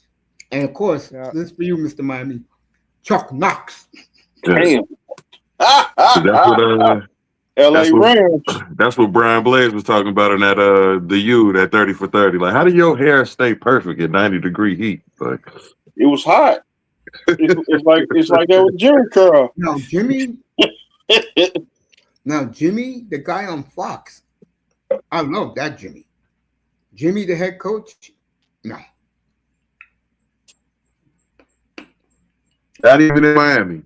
And of course, yeah. this is for you, Mr. Miami. Chuck Knox. Yeah. Damn. That's what that's L.A. what Rams. that's what Brian Blaze was talking about in that 30 for 30. Like, how do your hair stay perfect at 90-degree heat? Like, It was hot. It's like that with Jerry Curl. Now, Jimmy, the guy on Fox, I love that Jimmy. Jimmy, the head coach, no. not even in Miami.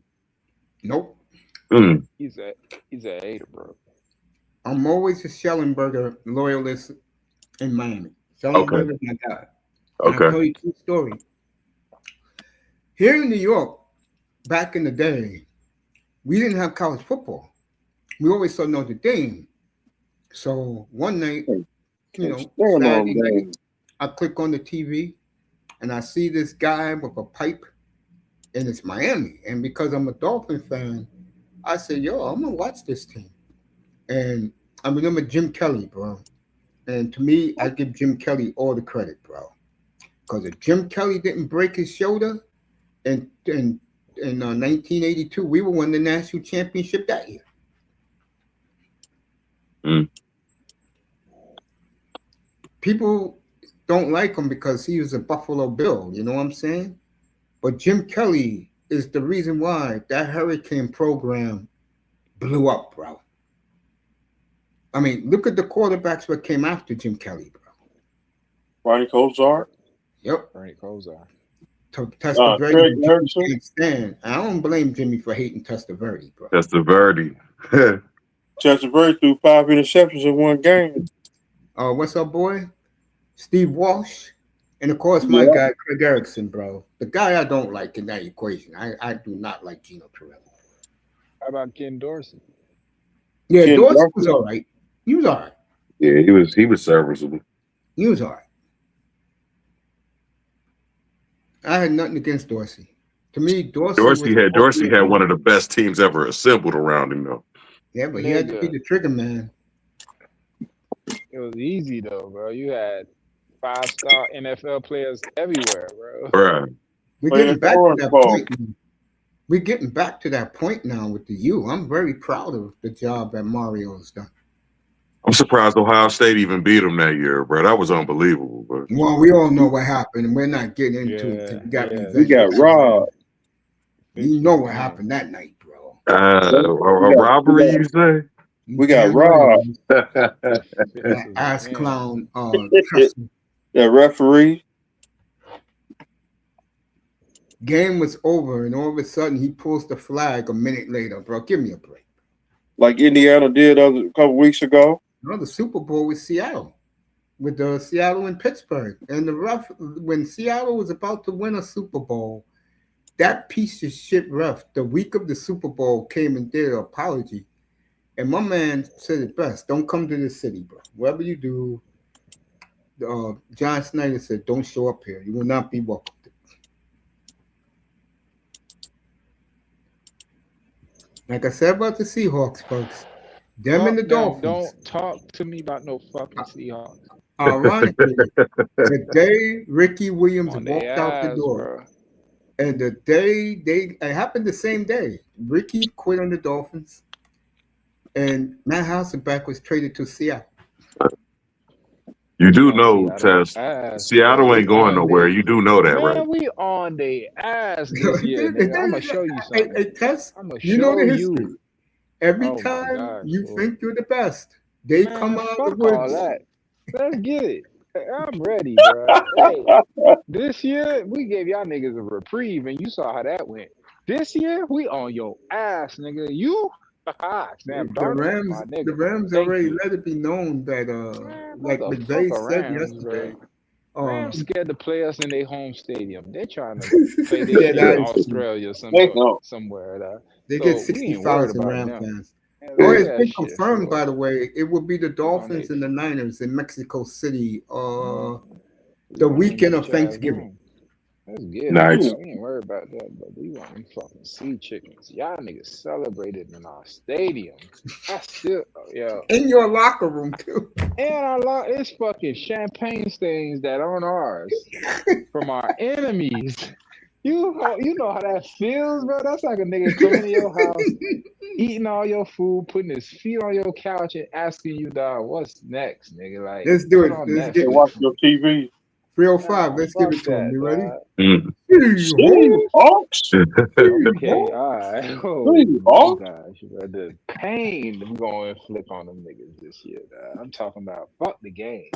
Nope. Mm, He's a he's a hater, bro. I'm always a Schellenberger loyalist in Miami. okay. Schellenberger's my guy. And I'll Okay. tell you a true story. Here in New York, back in the day, we didn't have college football. We always saw Notre Dame. So one night, Can't stand Saturday on night, them. I click on the TV and I see this guy with a pipe and it's Miami. And because I'm a Dolphin fan, I say, yo, I'm gonna watch this team. And I remember Jim Kelly, bro. And to me, I give Jim Kelly all the credit, bro. Because if Jim Kelly didn't break his shoulder in 1982, we would win the national championship that year. Mm, People don't like him because he was a Buffalo Bill. You know what I'm saying? But Jim Kelly is the reason why that Hurricane program blew up, bro. I mean, look at the quarterbacks that came after Jim Kelly, bro. Ronnie Kozar. Yep. Bernie Kosar. Testaverde, Craig Jimmy Erickson. can't stand. I don't blame Jimmy for hating Testaverde, bro. that's the Verdi. Chester Berry threw 5 interceptions in one game. What's up, boy? Steve Walsh And of course, my Yeah. guy Craig Erickson, bro. The guy I don't like in that equation. I do not like Gino Torelli. How about Ken Dorsey? Yeah, Ken Dorsey was Dorsey. all right. He was all right. Yeah, he was serviceable. He was all right. I had nothing against Dorsey. To me, Dorsey was supposed to Dorsey be had a one of the best teams ever assembled around him though. yeah, but he had to be Nigga, the trigger man. it was easy though, bro. You had 5-star NFL players everywhere, bro. Right. We're Playing getting in the back to Orange that Bowl. point. Now. We're getting back to that point now with the U. I'm very proud of the job that Mario's done. I'm surprised Ohio State even beat him that year, bro. That was unbelievable. But Well, we all know what happened, and we're not getting into it Yeah, because you got yeah. We revenge. got Fitz was robbed. in. You Fitz know was what in. happened that night, bro. a We got we robbery, got you say? You we got damn right robbed. it was. Fitz That was ass in. clown, Trust me. That referee, Game was over, and all of a sudden he pulls the flag a minute later, bro. Give me a break. like Indiana did a couple weeks ago. No, the Super Bowl with Seattle, with the Seattle and Pittsburgh, and the ref when Seattle was about to win a Super Bowl, that piece of shit ref the week of the Super Bowl came and did an apology, and my man said it best: "Don't come to the city, bro. Whatever you do." John Snyder said, "Don't show up here. You will not be welcome." Like I said about the Seahawks, folks, them and Fuck the them. Dolphins. Don't talk to me about no fucking Seahawks. Ironically, the day Ricky Williams On their walked out the ass, door, bro. and the day it happened the same day. Ricky quit on the Dolphins, and Matt Hasselbeck was traded to Seattle. You We do on know, Seattle Tess. ass, bro. Seattle We ain't going on nowhere. they You do know that, right? man. We on they ass this year, nigga. I'ma show you something. Hey, Tess, I'ma you know show the history. you. Every Oh my time gosh, you fool. think you're the best, they come Man, out of the fuck all woods. that. Let's get it. I'm ready, bro. Hey, this year we gave y'all niggas a reprieve, and you saw how that went. This year we on your ass, nigga. You, Sam The Darnold, Rams, my the nigga. Rams Thank already you, let it be known that, man. like Motherfucker, McVay said Rams, yesterday, bro. uh, Rams scared to play us in their home stadium. They're trying to play this yeah, shit in that is true. Australia They somewhere, know. somewhere. They get So we ain't worried 60,000 about Ram them. fans. Oh, Hell it's yeah, been shit, confirmed, fool. by the way. It will be the We on they, Dolphins and the Niners in Mexico City, we the want them weekend of bitch ass Thanksgiving. games. Let's get it, Nice. bro. We ain't worried about that, but we want them fucking sea chickens. Y'all niggas celebrated in our stadium. I still, yo, In your locker room, too. and I love it's fucking champagne stains that aren't ours from our enemies. You know how that feels, bro. That's like a nigga coming to your house, eating all your food, putting his feet on your couch, and asking you, dog, what's next, nigga? Like, Let's do put it. on Let's get They it. watch Netflix. your TV. 305. Nah, Let's give fuck it to him. that, You ready? dog. Mm. Seahawks. Okay, Seahawks. all right. Oh my Seahawks. gosh, bro. The pain we gonna inflict on them niggas this year, dog. I'm talking about fuck the game.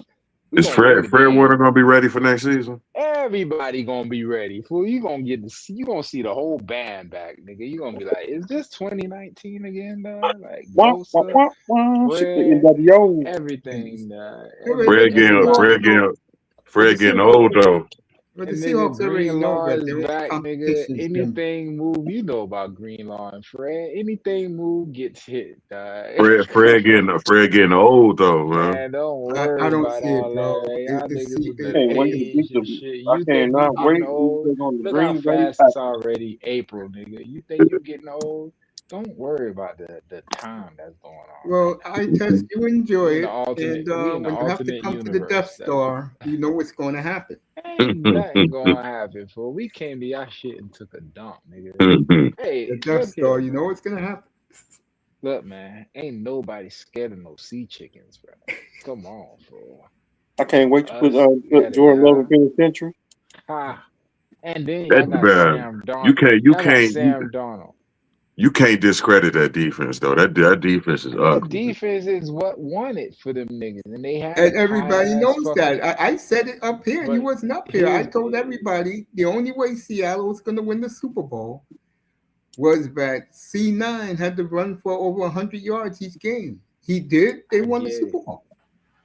We Is gonna win the Fred game. Warner gonna be ready for next season? Everybody gonna be ready. Fool, you gonna get to see, you gonna see the whole band back, nigga. You gonna be like, is this 2019 again, dog? Like Wah, wah, Bosa, wah, wah. Shit, the Fred, NWO. everything, dog. They And already, Fred the getting Seahawks everybody. Fred know. getting But the Fred getting Seahawks, old though. but the And nigga, Seahawks already know Greenlaw that is their only back, nigga. competition is them. Anything move, you know about Greenlaw and Fred. Anything move gets hit, dog. Fred getting old though, man. Man, don't I worry don't about see it, all bro. that. Man. Y'all niggas with I the can't wait to beat age and them. shit. I You think you cannot getting wait to old? take on the Look how Green Bay fast it's Packers. already April, nigga. You think you getting old? Don't worry about the time that's going on right Well, I now. test you enjoy We in the it, alternate and we in the when you have to alternate come to the Death universe. Star, you know what's going to happen. Ain't nothing gonna happen, fool. We came to y'all shit and took a dump, nigga. The Hey, Death look here, Star, you know man. what's going to happen. Look, man. Ain't nobody scared of no sea chickens, bro. Come on, fool. I can't wait to Us put scared of Jordan Love in y'all. penitentiary. Ha. And then that y'all got uh, Sam you Darn. can't you Y'all got can't you, Sam Darnold. you can't discredit that defense though. That defense is That ugly. defense is what won it for them niggas, and they And had high everybody ass knows fucking. that. I said it up here. You But wasn't up here. I here's told everybody the only way Seattle was going to win the Super Bowl was that C9 had to run for over 100 yards each game. He did. They I won the get Super it, Bowl.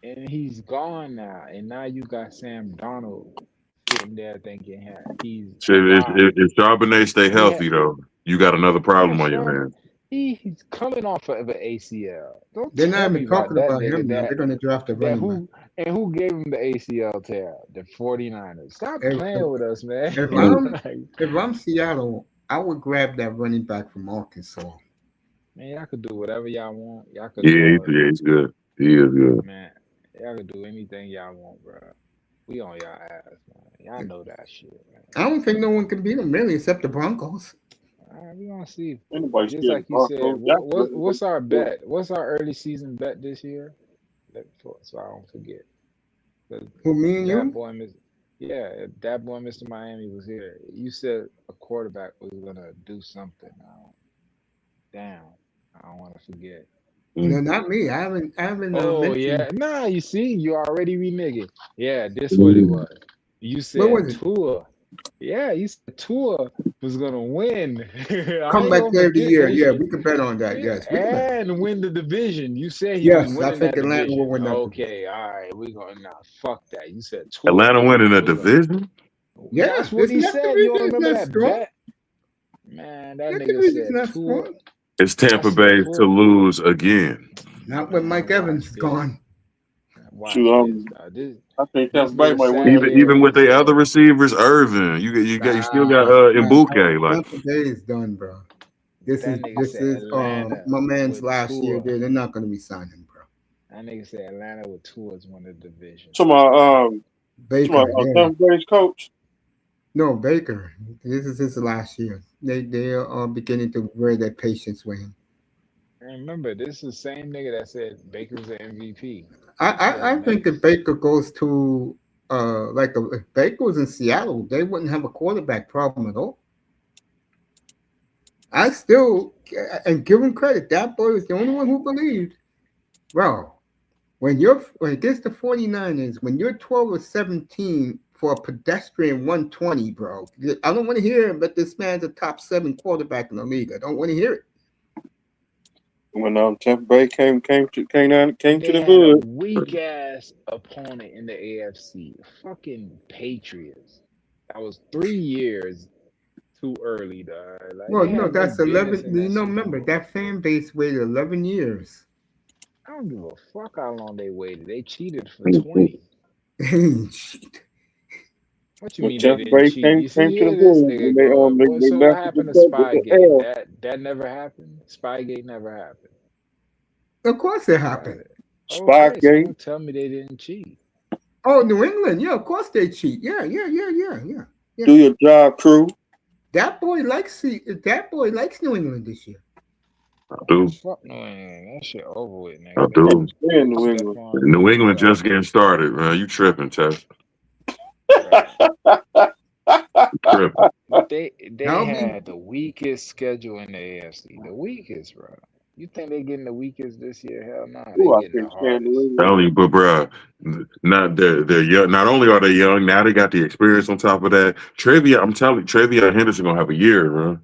and he's gone now, and now you got Sam Darnold sitting there thinking he's Shit, arrived. if Charbonnet stay He had healthy though, you got another yeah, problem on your Charbonnet. hands. He's coming off of an ACL. Don't They're not tell me even about talking that about nigga him now. They're going to draft a that running back. who gave him the ACL tear? The 49ers. Stop If, playing if, with us, man. if Mm. I'm Like, if I'm Seattle, I would grab that running back from Arkansas. man, y'all could do whatever y'all want. Y'all could Yeah, he's good. He is good. man, y'all could do anything y'all want, bro. We on y'all ass, man. Y'all know that shit, man. I don't think no one can beat them really, except the Broncos. All right, we gonna see. Anybody Just scared like of you said, Broncos? Jacksonville what's our good. bet? What's our early season bet this year? So I don't forget. 'Cause Who, me and that you? boy, yeah, if that boy, Mr. Miami was here, you said a quarterback was gonna do something. Damn, I don't want to forget. No, Mm. not me. I haven't Oh mentioned. yeah, nah, you see, you already reneging. Yeah, this what it Mm. was. You What said was it? Tua. Yeah, you said Tua was gonna win. I ain't Comeback gonna player of the forget year. that Yeah, shit. we could bet on that. Yeah, Yes, we could bet on and win the division. You said he was Yes, I winning think that Atlanta will division. win that division. Okay, all right, we gonna nah, fuck that. You said Tua. Atlanta winning a We gonna. division. Yeah, That's what this he next said. You don't division is remember not that strong. bet? Man, that That nigga division is said not Tua. strong. It's I Tampa said Bay to Tua. lose again. Not when Mike Man, Evans watch is this. gone. Watch Shoot, this, dog. I think This Tampa Bay nigga might win sat that here Even and with the other said, receivers, Irvin, you still got stop. Mbuke. Like Tampa Bay is done, bro. This is That nigga this said is Atlanta my man's with last year. Tua. They're not going to be signing, bro. That nigga said Atlanta with Tua's won the division. to my Baker, yeah. Tampa Bay's coach. No, Baker. This is his last year. They are beginning to wear their patience with him. And remember, this is the same nigga that said Baker's the MVP. I, So I, I think if next, Baker goes to if Baker was in Seattle, they wouldn't have a quarterback problem at all. I still and give him credit. That boy was the only one who believed. Bro, when against the 49ers, when you're 12 or 17 for a pedestrian 120, bro. I don't want to hear but this man's a top 7 quarterback in the league. I don't want to hear it. When Tampa Bay came to they the had a hood. weak ass opponent in the AFC. Fucking Patriots. That was 3 years too early, dog. Like Well, they no, had no that's business 11. in that Super Remember Bowl. that fan base waited 11 years. I don't give a fuck how long they waited. They cheated for mm, 20. Shit. What you When mean they Tampa didn't Bay cheat? You came see, to the here this hood, and nigga go. Boy, they so what left with happened to with the Spygate? L. That never happened? Spygate never happened. Of course it Got happened. it. Okay, so Spygate. don't tell me they didn't cheat. Oh, New England. Yeah, of course they cheat. Yeah. Do your job, crew. That boy likes New England this year. I Man, do. fuck no, man. That shit over with, I nigga. They Can't do. got stand New England. Stephon New Diggs England back, just getting started, man. You tripping, Tess? bro. Tripping. They I'll be had the weakest schedule in the AFC. The weakest, bro. You think they getting the weakest this year? Hell no, they Ooh, I getting the can't stand New hardest. England. Telling you, but bruh, not they're young. Not only are they young, now they got the experience on top of that. Trivia, I'm telling you, Trivia Henderson gonna have a year, bro.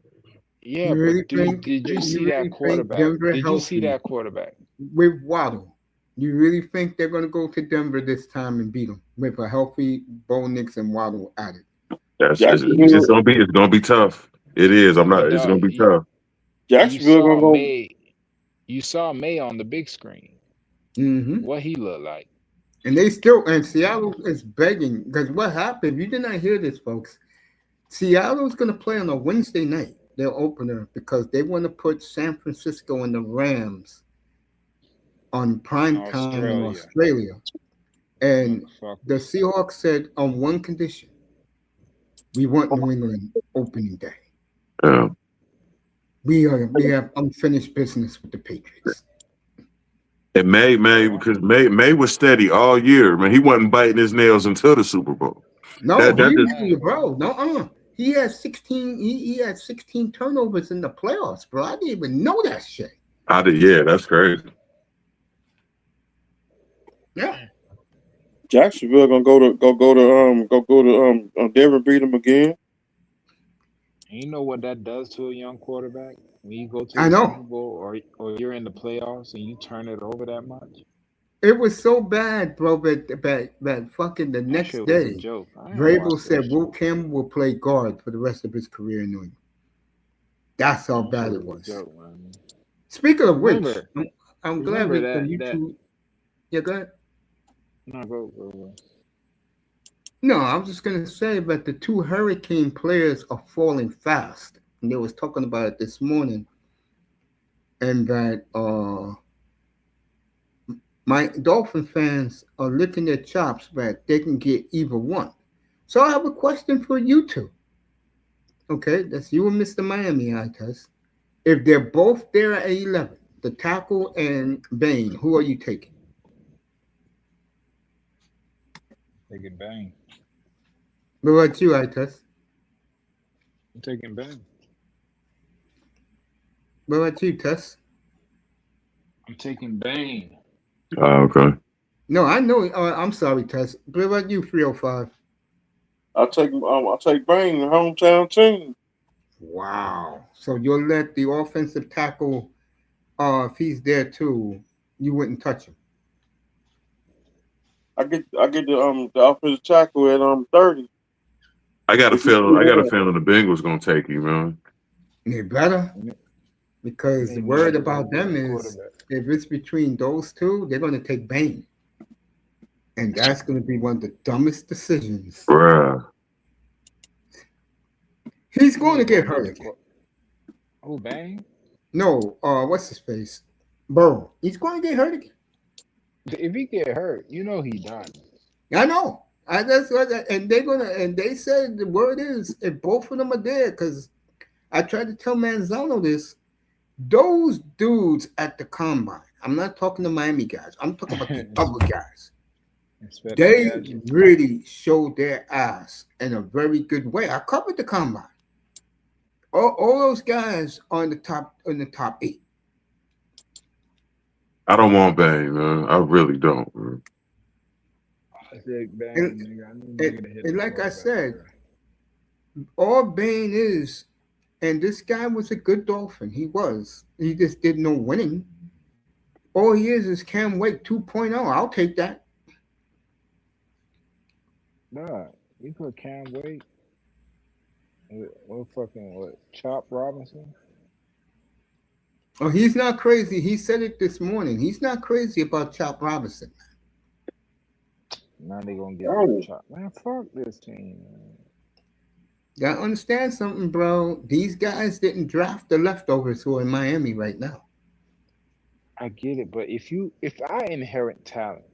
Yeah, you really but think did you see you that really think quarterback? Denver Did you see healthy that quarterback? with Waddle? You really think they're going to go to Denver this time and beat them with a healthy Bo Nix and Waddle at it? That's Jacksonville, it's gonna be tough. It is. I'm not. But It's gonna dog, be tough. you Jacksonville gonna saw go. May. You saw May on the big screen. Mm-hmm. What he looked like. And Seattle is begging because what happened? You did not hear this, folks. Seattle's going to play on a Wednesday night, their opener, because they want to put San Francisco and the Rams on In prime time in Australia, Australia. And the motherfuckers. Seahawks said on one condition: we want New England opening day. Yeah. We have unfinished business with the Patriots. And May Well, because May was steady all year, man. He wasn't biting his nails until the Super Bowl. No, That just bro. No, he had 16. He had 16 turnovers in the playoffs, bro. I didn't even know that shit. I did. Yeah, that's crazy. Yeah. Jacksonville gonna go to Denver, beat them again. and you know what that does to a young quarterback when you go to I the Super know. Bowl or you're in the playoffs and you turn it over that much. It was so bad, bro, that fucking the That next shit was a day, joke. I ain't Vrabel watched that said Will shit. Campbell will play guard for the rest of his career in New England. That's how That bad shit it was a was. joke, man. Speaking of which, Remember, I'm glad remember we can that that YouTube. Yeah, go ahead. no go. No, I was just gonna say that the two Hurricane players are falling fast, and they was talking about it this morning, and that my Dolphin fans are licking their chops that they can get either one. So I have a question for you two. Okay, that's you and Mr. Miami, I guess. If they're both there at 11, the tackle and Bain, who are you taking? Taking bang. What about you, Itas? I'm taking bang. What about you, Tess? I'm taking Bane. Okay. No, I know. I'm sorry, Tess. What about you, 305? I'll take Bang, the hometown team. Wow. So you'll let the offensive tackle, if he's there too, you wouldn't touch him. I get the offensive tackle at 30. I got a They get feeling. I too got a hard. feeling the Bengals gonna take you, man. You better, And because the they word need a about them good is quarterback. if it's between those two, they're going to take Bain. And that's going to be one of the dumbest decisions. Bruh. He's They going to need one get of hurt the again. oh Bane. No, what's his face? Burrow. He's going to get hurt again. If he get hurt, you know he done. I know. That's what, and they're gonna. And they said the word is if both of them are there, because I tried to tell Manzano this. Those dudes at the combine. I'm not talking to Miami guys. I'm talking about the other guys. Inspector They Gadget. really showed their ass in a very good way. I covered the combine. All those guys are in the top eight. I don't want Bang, man. I really don't, man. I said And, Bane, nigga. I need and, nigga to hit and the like I quarterback, said, bro. all Bane is, and this guy was a good Dolphin. He was. He just did no winning. All he is Cam Wake 2.0. I'll take that. Nah, you put Cam Wake what fucking what Chop Robinson. Oh, he's not crazy. He said it this morning. He's not crazy about Chop Robinson. Now they gonna get rid of Oh, Chop. Man, fuck this team, man. Gotta understand something, bro. These guys didn't draft the leftovers who are in Miami right now. I get it, but if I inherit talent,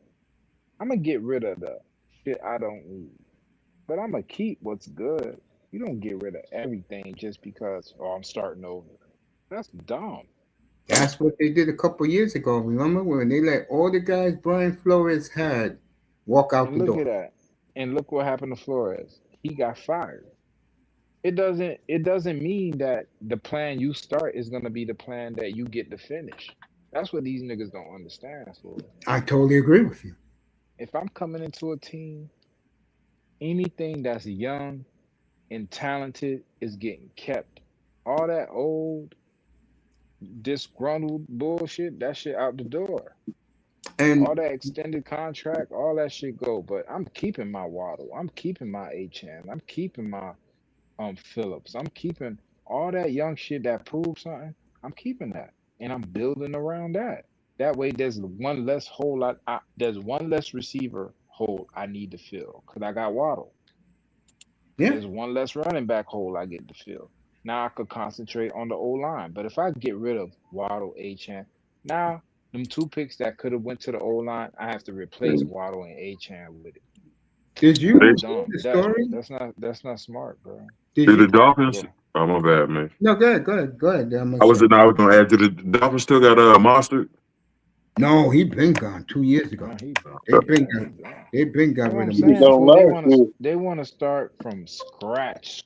I'm gonna get rid of the shit I don't need. But I'm gonna keep what's good. You don't get rid of everything just because I'm starting over. That's dumb. That's what they did a couple years ago. Remember when they let all the guys Brian Flores had walk out And the look door? at that. And look what happened to Flores. He got fired. It doesn't mean that the plan you start is gonna be the plan that you get to finish. That's what these niggas don't understand, for. I totally agree with you. If I'm coming into a team, anything that's young and talented is getting kept. All that old disgruntled bullshit, that shit out the door. All And that extended contract, all that shit go. But I'm keeping my Waddle. I'm keeping my H.N. I'm keeping my Phillips. I'm keeping all that young shit that proves something. I'm keeping that, and I'm building around that. That way, there's one less hole. There's one less receiver hole I need to fill because I got Waddle. yeah, There's one less running back hole I get to fill. Now I could concentrate on the O line. But if I get rid of Waddle, Achan, now them two picks that could have went to the O line, I have to replace Waddle and Achan with it. did And you that's They, hear dumb. the That story? that's not smart, bro. Did did you? the Dolphins? Go. Oh my bad, man. No, go ahead, go ahead, go ahead. I'm gonna I was say. no, I was gonna add to the Dolphins still got Monster. No, he been gone 2 years ago. No, he They been yeah, he got. gone. They been got That's what rid I'm of he him. saying. don't For they last want to year. they want to start from scratch.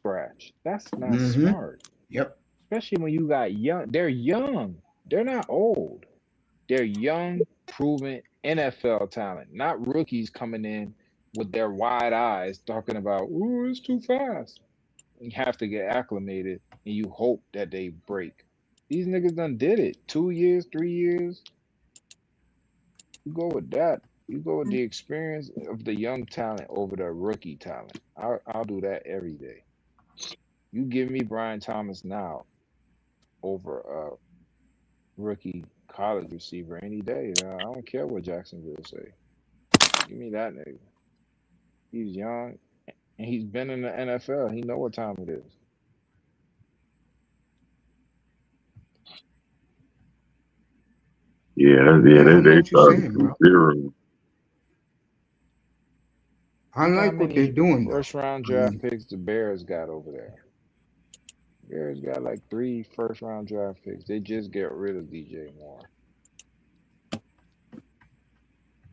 That's not Mm-hmm. smart. Yep. Especially when you got young. They're young. They're not old. They're young, proven NFL talent, not rookies coming in with their wide eyes talking about, "Ooh, it's too fast." You have to get acclimated, and you hope that they break. These niggas done did it. 2 years, 3 years. You go with that. You go with the experience of the young talent over the rookie talent. I'll do that every day. You give me Brian Thomas now over a rookie college receiver any day. I don't care what Jacksonville say. Give me that nigga. He's young and he's been in the NFL. He know what time it is. Yeah, Yeah, I know they what you're started saying, from bro. zero. I Look how like what they're many doing, though. first round I draft mean, picks the Bears got over there. Bears got like three first round draft picks. They just get rid of DJ Moore.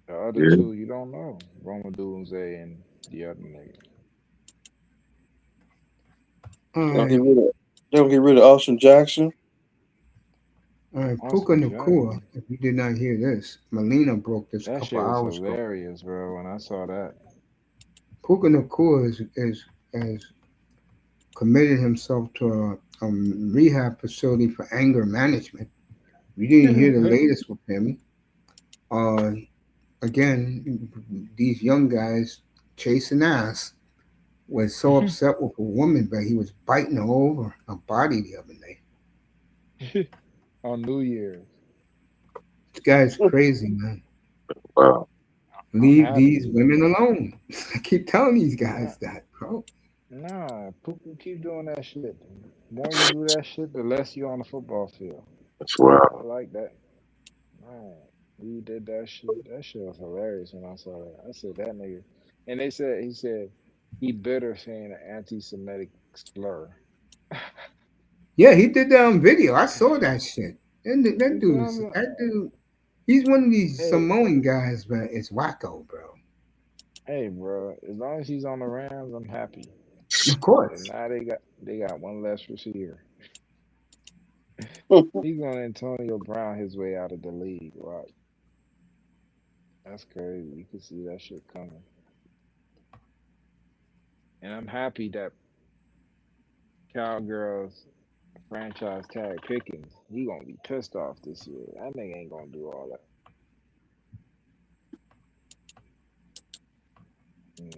The other Yeah, two, you don't know. Roma Dunze and the other nigga. all Don't right, get rid of, don't get rid of Austin Jackson. all right. Puka Austin Nakua, Jackson. if you did not hear this, Melina broke this a That couple shit was hours ago. hilarious, bro, when I saw that. Puka Nakua is committed himself to a rehab facility for anger management. You didn't hear the latest with him. Uh, Again, these young guys chasing ass was so upset with a woman that he was biting her over her body the other day. On New Year's. This guy's crazy, man. wow. I'm Leave these happy. women alone. I keep telling these Nah, guys that, bro. nah, Puka keep doing that shit. The more you do that shit, the less you on the football field. That's wow. I like that. Man, he did that shit. That shit was hilarious when I saw that. I said that nigga. And he said he bitter saying an anti-Semitic slur. Yeah, he did that on video. I saw that shit. And that You feel dude's me? that dude. He's one of these Hey, Samoan guys, but it's wacko, bro. hey, bro. As long as he's on the Rams, I'm happy. Of And course. now they got one less receiver. He's gonna Antonio Brown his way out of the league. Wow, that's crazy. You can see that shit coming. And I'm happy that Cowgirls franchise tag Pickens. He gonna be pissed off this year. That nigga ain't gonna do all that.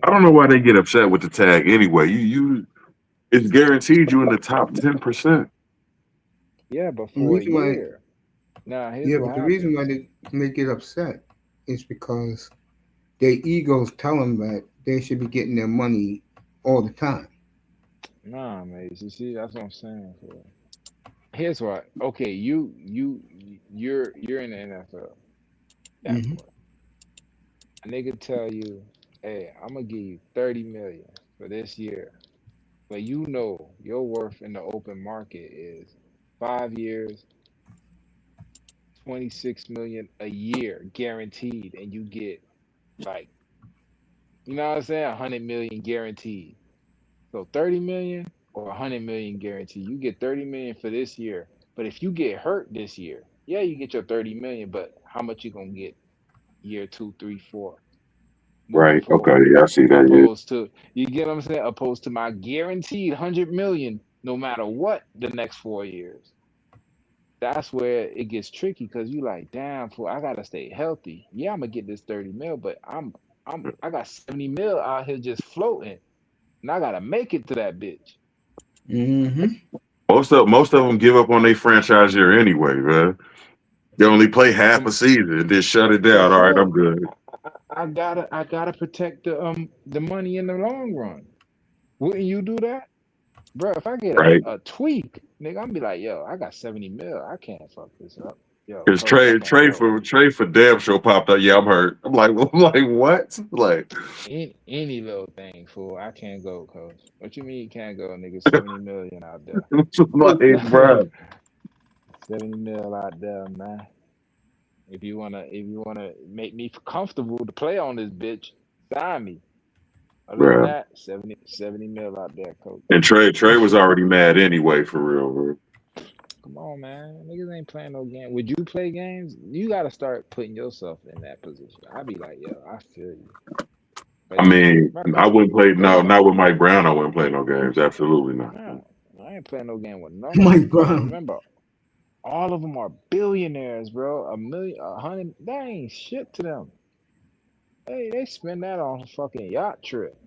I don't know Mm. why they get upset with the tag anyway. It's guaranteed you in the top 10%. Yeah, but The for a reason why, year. Now here's yeah, what but the reason why happens. they get upset is because their egos tell them that they should be getting their money all the time. Nah, man. You see, that's what I'm saying. For here's what. Okay, you're in the NFL. That Hmm. part. A nigga tell you, hey, I'm gonna give you 30 million for this year. But you know your worth in the open market is 5 years, 26 million a year guaranteed, and you get like, you know what I'm saying, 100 million guaranteed. So 30 million or 100 million guaranteed. You get 30 million for this year. But if you get hurt this year, yeah, you get your 30 million, but how much you gonna get year two, three, four moving Right. Okay. forward? Yeah, I see that. Yeah. Opposed to, you get what I'm saying? Opposed to my guaranteed 100 million no matter what the next 4 years. That's where it gets tricky because you like, damn, fool, I gotta stay healthy. Yeah, I'm gonna get this 30 mil, but I got 70 mil out here just floating, and I gotta make it to that bitch. Hmm. Most of them give up on their franchise year anyway, man. They only play half For a season and then shut it for down. All right, I'm sure, good. I gotta protect the money in the long run. Wouldn't you do that, bro? If I get Right. a tweak, nigga, I'm be like, yo, I got 70 mil. I can't fuck this up. Yo, Because coach, I can't go. Trey for damn sure popped up. Yeah, I'm hurt. I'm like, I'm like what? Like, Any little thing, fool. I can't go, coach. What you mean you can't go, nigga? 70 million out there. like, bro. 70 mil out there, man. If you wanna make me comfortable to play on this bitch, sign me. Other than Bro. that, 70 mil out there, coach. And Trey was already mad anyway, for real, bro. Come on, man. Niggas ain't playing no game. Would you play games? You gotta start putting yourself in that position. I'd be like, yo, I feel you. But I if mean, my I coach, wouldn't play coach, no, not with Mike Brown. I wouldn't play no games. Absolutely not. nah, I ain't playing no game with none of them. Mike Cause Brown. remember, All of them are billionaires, bro. A million, 100. That ain't shit to them. They spend that on a fucking yacht trip.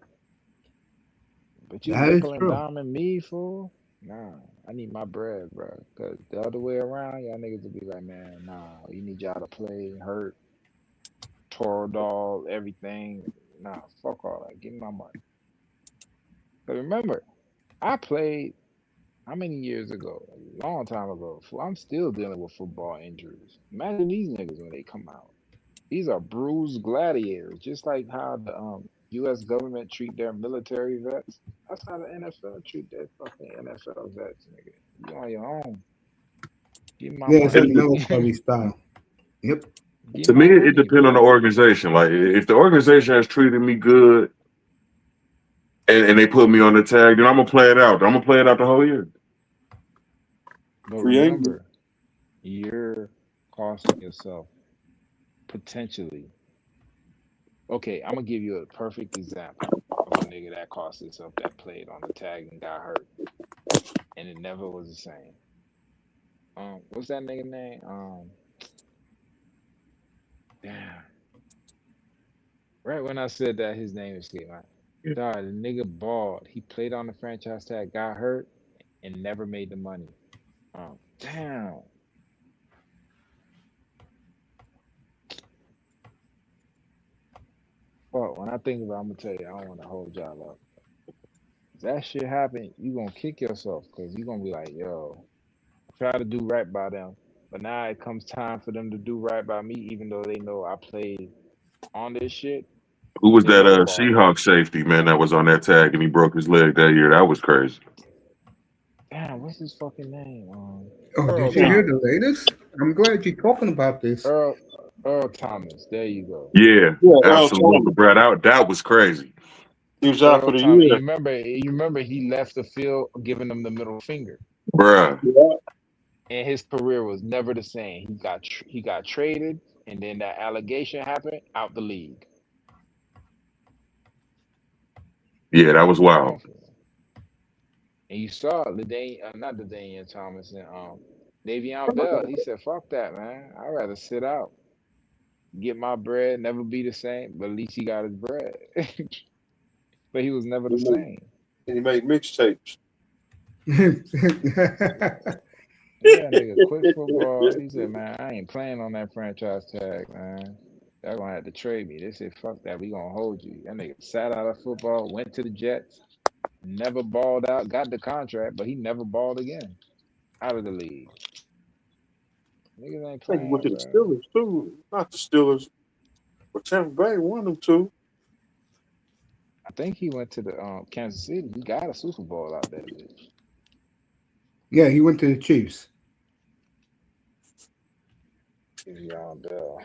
But you That is nickel and true. diming me, fool? Nah, I need my bread, bro. Cause the other way around, y'all niggas would be like, man, nah, you need y'all to play, hurt, Toro doll, everything. Nah, fuck all that. Give me my money. Cause remember, I played how many years ago? A long time ago. I'm still dealing with football injuries. Imagine these niggas when they come out. These are bruised gladiators, just like how the U.S. government treat their military vets. That's how the N.F.L treat their fucking N.F.L vets, nigga. You on your own. Give me my Yeah, it's that money. military style. Yep. Give To me me, my it money, depends on the fool. organization. Like if the organization has treated me good and they put me on the tag, then I'm gonna play it out. I'm gonna play it out the whole year. But Free agent. remember, you're costing yourself potentially. Okay, I'm gonna give you a perfect example of a nigga that cost himself that played on the tag and got hurt, and it never was the same. What's that nigga name? Damn. Right when I said that, his name escaped my. Dog, the nigga bald. He played on the franchise tag, got hurt, and never made the money. Damn. Fuck. When I think about, it, I'm gonna tell you, I don't want to hold y'all up. If that shit happen, you gonna kick yourself because you gonna be like, yo, try to do right by them. But now it comes time for them to do right by me, even though they know I played on this shit. Who was They that never balled out. Seahawks safety man that was on that tag and he broke his leg that year? That was crazy. Damn, what's his fucking name? Oh, Earl did you hear the Thomas. latest? I'm glad you're talking about this. Earl Earl Thomas. There you go. Yeah, Yeah, Earl absolutely, Thomas. bro. That was crazy. He was out Earl for the Thomas. year. You remember he left the field giving them the middle finger, Bruh. Yeah. and his career was never the same. He got traded, and then that allegation happened, out the league. Yeah, that was For real, wild. for real. And you saw not Ladainian Thomas and Davion Bell. He said, "Fuck that, man. I'd rather sit out, get my bread, never be the same. But at least he got his bread. But he was never He the made, same. he made mixtapes. Yeah, nigga, quit football. He said, man, I ain't playing on that franchise tag, man. Y'all gonna have to trade me. They said, fuck that, we gonna hold you. That nigga sat out of football, went to the Jets, never balled out, got the contract, but he never balled again. Out of the league. Niggas ain't I think he went to playing, the bro. Steelers too. Not the Steelers, but Tampa Bay, one of them two. I think he went to the Kansas City. He got a Super Bowl out there, bitch. Yeah, he went to the Chiefs. Le'Veon Bell.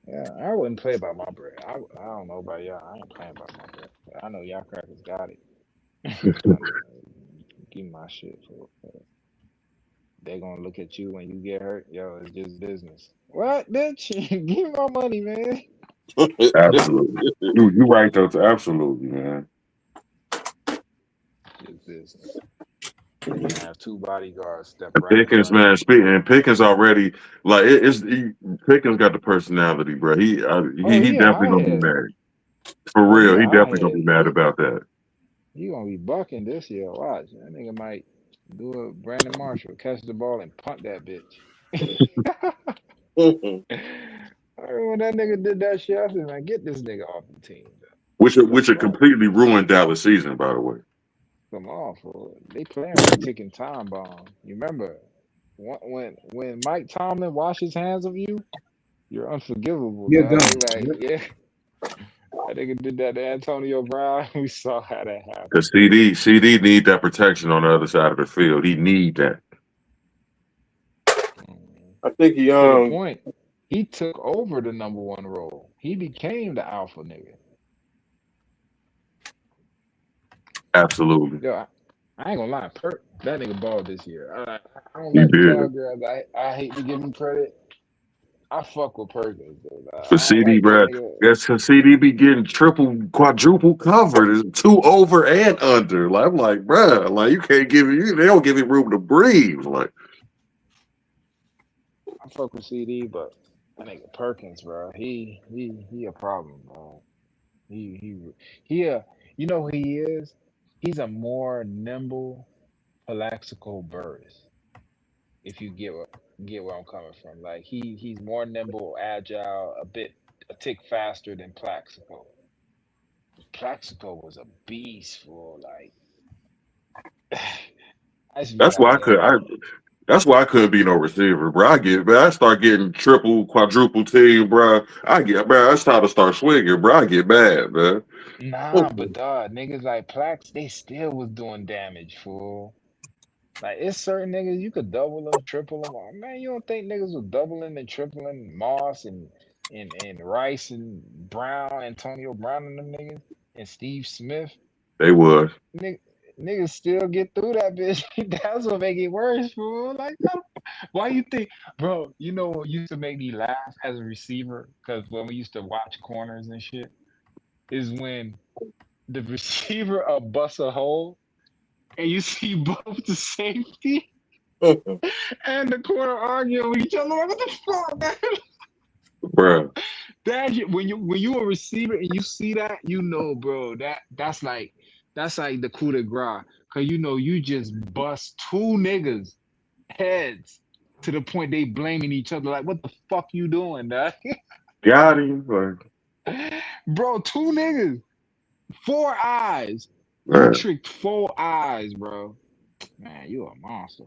Yeah, I wouldn't play by my bread. I don't know about y'all. I ain't playing by my bread. I know y'all crackers got it. I know. Give me my shit for they gonna look at you when you get hurt. Yo, it's just business. What, bitch? Give me my money, man. Absolutely. You right though. Absolutely, man. It's business. They can have two bodyguards step And right in Pickens, front of man. you. Speaking and Pickens already like Pickens got the personality, bro. Oh, He he a definitely gonna be hothead. mad for Oh, he real. a He definitely gonna hothead. be mad about that. He gonna be bucking this year. Watch. That nigga might do a Brandon Marshall, catch the ball and punt that bitch. I remember when that nigga did that shit, I said, man, get this nigga off the team. What the Which would fuck? completely ruined Dallas season, by the way. Come on, fool. They playing with a ticking time bomb. You remember when Mike Tomlin washes hands of you, you're unforgivable, You're dog. They done. like, Yep. yeah, that nigga did that to Antonio Brown. We saw how that Because happened. CD need that protection on the other side of the field. He need that. Mhm. I think he To the point, he took over the number one role. He became the alpha nigga. Absolutely. Yo, I ain't gonna lie, that nigga balled this year. I don't He like the did. Cowgirls. I hate to give him credit. I fuck with Perkins, though. But I don't CD, like that bro, nigga. that's because CD be getting triple, quadruple covered. It's two over and under. Like I'm like, bro, like you can't give you. They don't give him room to breathe. Like I fuck with CD, but that nigga Perkins, bro, he a problem, bro. He he you know who he is? He's a more nimble, Plaxico Burris. If you get where I'm coming from, like he's more nimble, agile, a tick faster than Plaxico. Plaxico was a beast for like I used to be That's why like, I could. damn. That's why I couldn't be no receiver, bro. I start getting triple, quadruple team, bro. I start to start swinging, bro. I get mad, man. Nah, but dog, niggas like Plax, they still was doing damage, fool. Like it's certain niggas you could double them, triple them. Oh, man, you don't think niggas was doubling and tripling Moss and Rice and Brown, Antonio Brown and them niggas and Steve Smith? They was. Nigg- Niggas still get through that bitch. That's what make it worse, fool. Like, why you think, bro? You know what used to make me laugh as a receiver? Because when we used to watch corners and shit, is when the receiver bust a hole and you see both the safety and the corner arguing with each other. Like, what the fuck, man? Bro. That shit, when you a receiver and you see that, you know, bro, that's like the coup de grace. Cause you know you just bust two niggas heads to the point they blaming each other. Like, what the fuck you doing, dog? Got him. Like, Bro, two niggas, four eyes. You man. tricked four eyes, bro. Man, you a monster.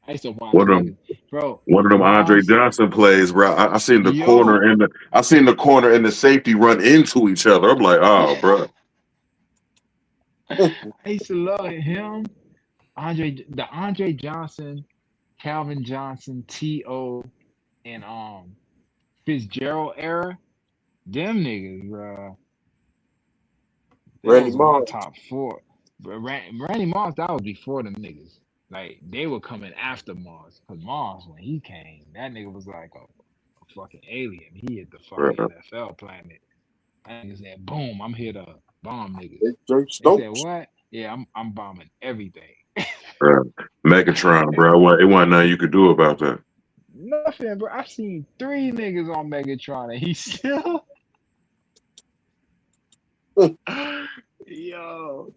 I used to watch One of them niggas, bro. one of them Andre Moss, Johnson plays, bro. I seen the corner yo, and the safety run into each other. I'm like, oh, bro. I used to love him. Andre Johnson, Calvin Johnson, T.O., and Fitzgerald era. Them niggas, bro. That Randy was my Moss. top four. But Randy Moss, that was before them niggas. Like they were coming after Moss. Cause Moss, when he came, that nigga was like a fucking alien. He hit the fucking Bro. N.F.L planet. That nigga said, boom, I'm here to bomb niggas. J. They said, Stokes. what? Yeah, I'm bombing everything. Bro. Megatron, bro. It wasn't nothing you could do about that. Nothing, bro. I've seen three niggas on Megatron and he still yo.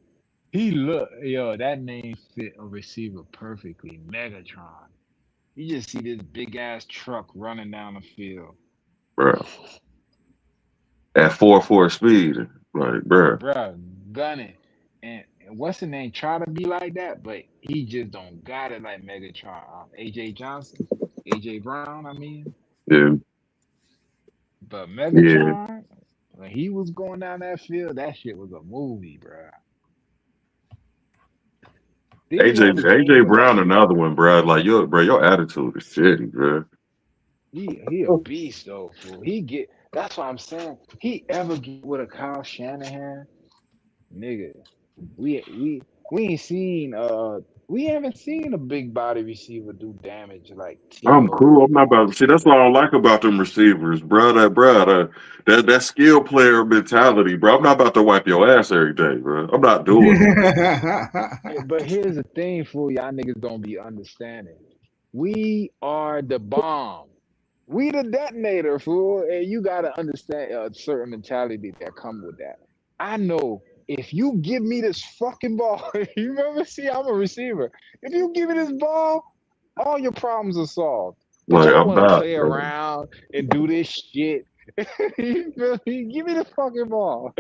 That name fit a receiver perfectly. Megatron. You just see this big ass truck running down the field. Bro. At 4.4 speed. Like, bro. Bruh, gunning. And what's the name? Try to be like that, but he just don't got it like Megatron. AJ Johnson, AJ Brown, I mean. Yeah. But Yeah. Megatron, when he was going down that field, that shit was a movie, bruh. Then you know the AJ thing Brown, about another one, bro. Like, your attitude is shitty, bro. he a beast though, fool. That's what I'm saying. He ever get with a Kyle Shanahan, nigga. We ain't seen we haven't seen a big body receiver do damage like I'm T.O. cool. I'm and not about to see. That's what I don't like about them receivers, bro. That skill player mentality, bro. I'm not about to wipe your ass every day, bro. I'm not doing it. But here's the thing, fool. Y'all niggas don't be understanding. We are the bomb. We the detonator, fool. And you gotta understand a certain mentality that come with that. I know if you give me this fucking ball, you remember, see, I'm a receiver. If you give me this ball, all your problems are solved. But Like, y'all I'm want to not, play bro. around and do this shit. You feel me? Give me the fucking ball.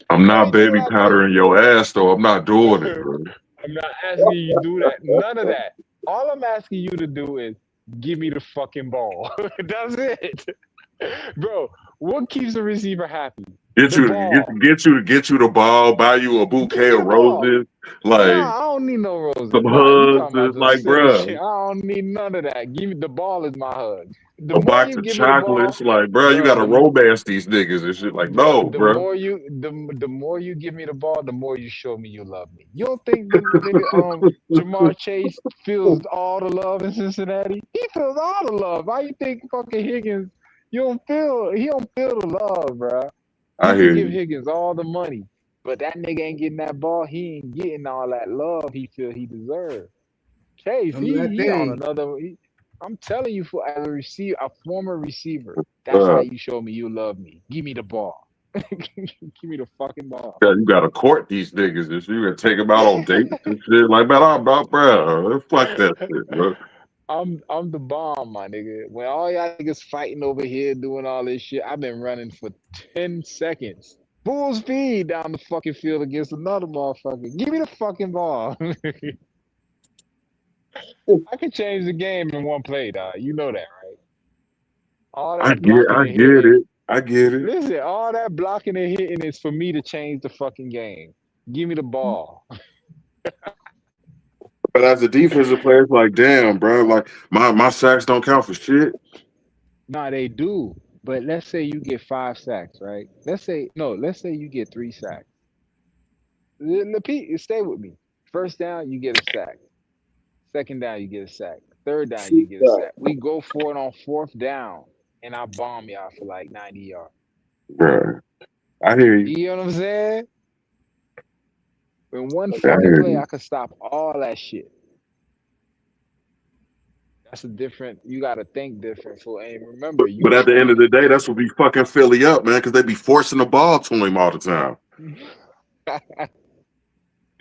I'm not Only thing baby I do, powdering your ass, though. I'm not doing it, bro. I'm not asking you to do that. None of that. All I'm asking you to do is give me the fucking ball. That's it. Bro, what keeps the receiver happy? Get The you to ball. get you the ball, buy you a Give bouquet me of the ball. roses, Nah, like I don't need no roses. some Nah, you hugs. talking about It's some like, silly shit. bro, I don't need none of that. Give me the ball is my hug. The a more box you of give me the ball, chocolates. Like, bro, you bro, gotta romance these niggas and shit. Like, bro, no, bro. the more you give me the ball, the more you show me you love me. You don't think the nigga Jamar Chase feels all the love in Cincinnati? He feels all the love. Why you think fucking Higgins? He don't feel the love, bro. He I can hear give you. Higgins all the money, but that nigga ain't getting that ball. He ain't getting all that love he feel he deserves. Chase, Remember that he on day? another. I'm telling you, for as a receiver, a former receiver, that's how Uh, you show me you love me. Give me the ball. Give me the fucking ball. you got to court these niggas and shit. You got to take them out on dates and shit. Like, man, I'm about, bro. Fuck that shit, bro. I'm the bomb, my nigga. When all y'all niggas fighting over here doing all this shit, I've been running for 10 seconds. Full speed down the fucking field against another motherfucker. Give me the fucking ball. I can change the game in one play, dog. You know that, right? All that blocking I and get hitting. it. I get it. Listen, all that blocking and hitting is for me to change the fucking game. Give me the ball. But as a defensive player, it's like, damn, bro. Like, my sacks don't count for shit. Nah, they do. But let's say you get 5 sacks, right? Let's say no, let's say you get 3 sacks. Repeat, stay with me. First down, you get a sack. Second down, you get a sack. Third down, you get a sack. We go for it on fourth down, and I bomb y'all for like 90 yards. Bro, I hear you. You know what I'm saying? In one I fucking hear play, you. I could stop all that shit. That's a different. You got to think different. For and remember, you But at the end of train the day, that's what be fucking Philly up, man, because they be forcing the ball to him all the time.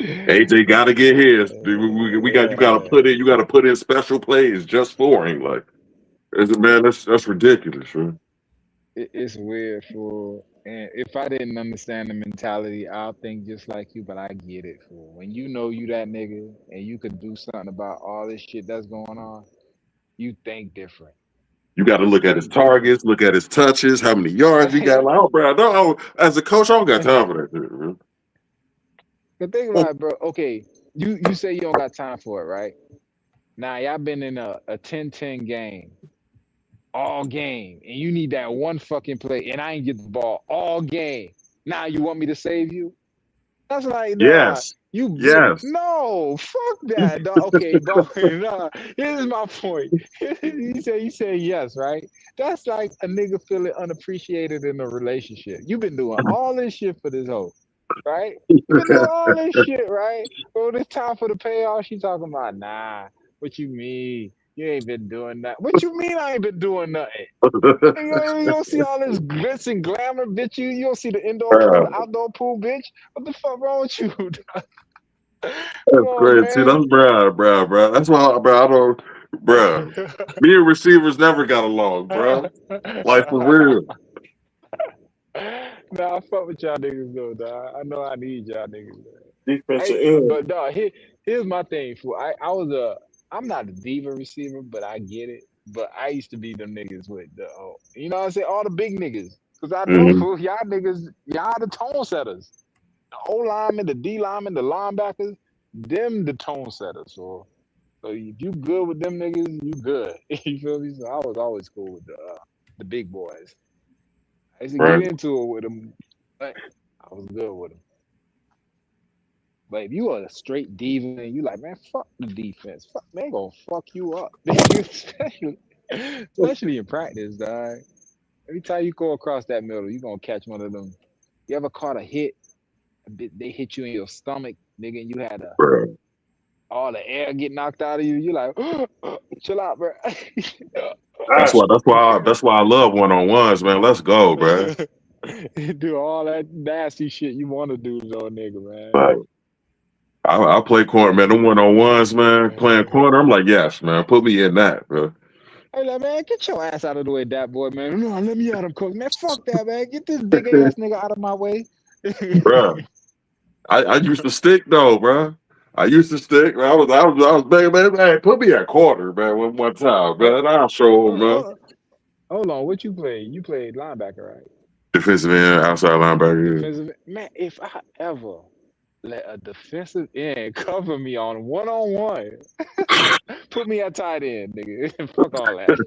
AJ got to get his. We got you got to put in. You got to put in special plays just for him. Like, man, that's ridiculous, man. It's weird for, and if I didn't understand the mentality, I'll think just like you, but I get it for when you know you that nigga and you could do something about all this shit that's going on, you think different. You got to You look at his think different. targets, look at his touches, how many yards he got. Like, oh, bro, no, as a coach, I don't got time for that shit, man. The thing about it, bro, okay, you say you don't got time for it, right? Now y'all been in a 10-10 game all game, and you need that one fucking play, and I ain't get the ball all game. Now you want me to save you? That's like, nah, Yes, yes. no, fuck that, dog. Okay, but nah, here's my point. You say yes, right? That's like a nigga feeling unappreciated in a relationship. You've been doing all this shit for this hoe, right? You've been doing all this shit, right? When it's time for the payoff, she talking about, nah, what you mean? You ain't been doing that. What you mean I ain't been doing nothing? You don't see all this glitz and glamour, bitch. You don't see the indoor pool, the Bro, outdoor pool, bitch. What the fuck wrong with you? Come that's on, crazy. See, man. that's bro. That's why, bro. I don't, bro. Me and receivers never got along, bro. Like for real. Nah, I fuck with y'all niggas though, dog. I know I need y'all niggas. Defensive end. But dog, here's my thing. For I'm not a diva receiver, but I get it. But I used to be them niggas with you know what I'm saying, all the big niggas. Cause I know Mhm. for y'all niggas, y'all the tone setters. The O linemen, the D linemen, the linebackers, them the tone setters. So if you good with them niggas, you good. You feel me? So I was always cool with the big boys. I used to get Right. into it with them, but I was good with them. But if you are a straight diva and you like, man, fuck the defense. Fuck, they gonna fuck you up. Especially in practice, dog. Every time you go across that middle, you gonna catch one of them. You ever caught a hit? They hit you in your stomach, nigga, and you had Bro. all the air get knocked out of you. You like, chill out, bro. That's why. That's why. That's why I love one on ones, man. Let's go, bro. Do all that nasty shit you want to do, though, nigga, Like, I play corner, man. The one on ones, man. Playing man. corner, I'm like, yes, man. Put me in that, bro. Hey, like, man, get your ass out of the way, that boy, man. No, let me out of coach, man. Fuck that, man. Get this big ass nigga out of my way. Bro, I used to stick though, bro. I used to stick. I was begging, man. Hey, put me at corner, man. One time, hold, man. I'll show him, hold, man. hold, hold on, what you played? You played linebacker, right? Defensive end, outside linebacker. Defensive man. If I ever let a defensive end cover me on one, put me at tight end, nigga. Fuck all that.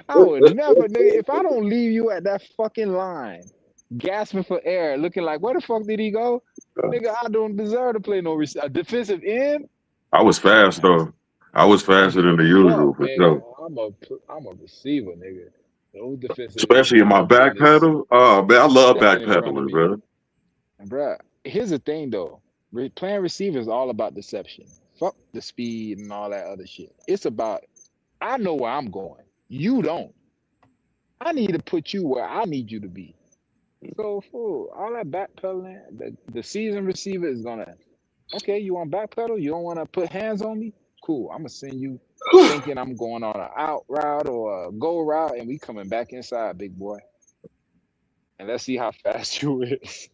I would never, nigga. If I don't leave you at that fucking line, gasping for air, looking like where the fuck did he go, nigga? I don't deserve to play no a defensive end. I was fast Man, though. I was faster than the fuck, usual for nigga. sure. I'm a receiver, nigga. Those defensive ends Especially in not my gonna be able back to pedal. Oh man, I love step back in front of pedaling, me, bro. and bruh. Here's the thing, though. Playing receiver is all about deception. Fuck the speed and all that other shit. It's about I know where I'm going. You don't. I need to put you where I need you to be. So, fool, all that backpedaling, the seasoned receiver is gonna. Okay, you want backpedal? You don't want to put hands on me? Cool. I'm gonna send you thinking I'm going on an out route or a go route, and we coming back inside, big boy. And let's see how fast you is.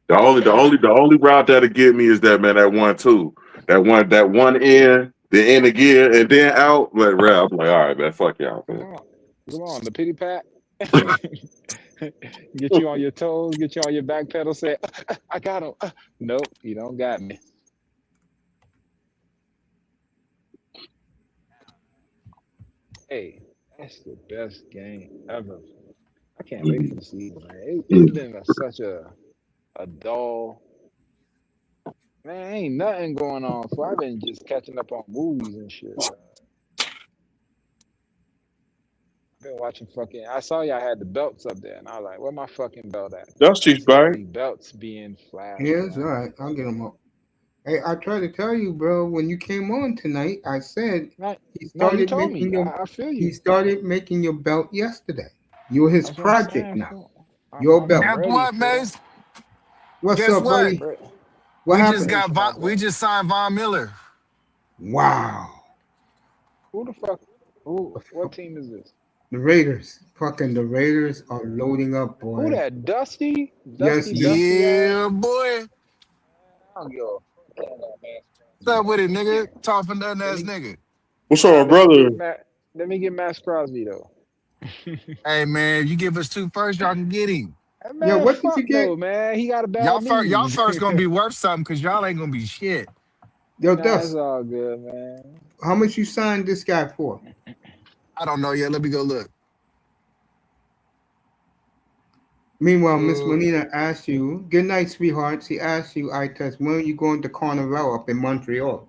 The only route that'll get me is that man that 1-2, that one in, the in again, and then out. Like, I'm like, all right, man, fuck y'all, Come man. on, come on, the pity pat. Get you on your toes, get you on your back pedal. Say, I got him. Nope, you don't got me. Hey, that's the best game ever. I can't wait for the season, man. It's been such a dull. Man, ain't nothing going on. So I've been just catching up on movies and shit. I've been watching fucking. I saw y'all had the belts up there, and I was like, "Where my fucking belt at?" I Dusty's see all back. these belts being flashed Yeah, it's all around. right. I'll get him up. Hey, I tried to tell you, bro. When you came on tonight, I said Right? he No, you started told making me. your I feel he you. started making your belt yesterday. You're his That's what I'm project saying. now. Fool. Your I'm belt. Guess ready, what, fool. Mace? What's Guess up, what? buddy? Re- What happened? We Appreciation, my just boy. signed Von Miller. Wow. Who the fuck? Who? What team is this? The Raiders. Fucking the Raiders are loading up, Who boy. that? Dusty? Yes, Dusty ass? Yeah, boy. I don't give a fuck. I got Max What's Crosby up with though. it, nigga? Talk for nothing Let ass me nigga. What's nah. up, Let me brother? get Matt. Let me get Max Crosby though. Hey man, if you give us two first, y'all can get him. Yeah, Man, what did fuck you no, get? man. He got a Y'all bad first, y'all knees. first gonna be worth something because y'all ain't gonna be shit. Yo, Nah, it's Dust, all good, man. how much you signed this guy for? I don't know yet. Let me go look. Meanwhile, Miss Uh, Molina asked you, good night, sweetheart. She asked you, I test, when are you going to Carnival up in Montreal?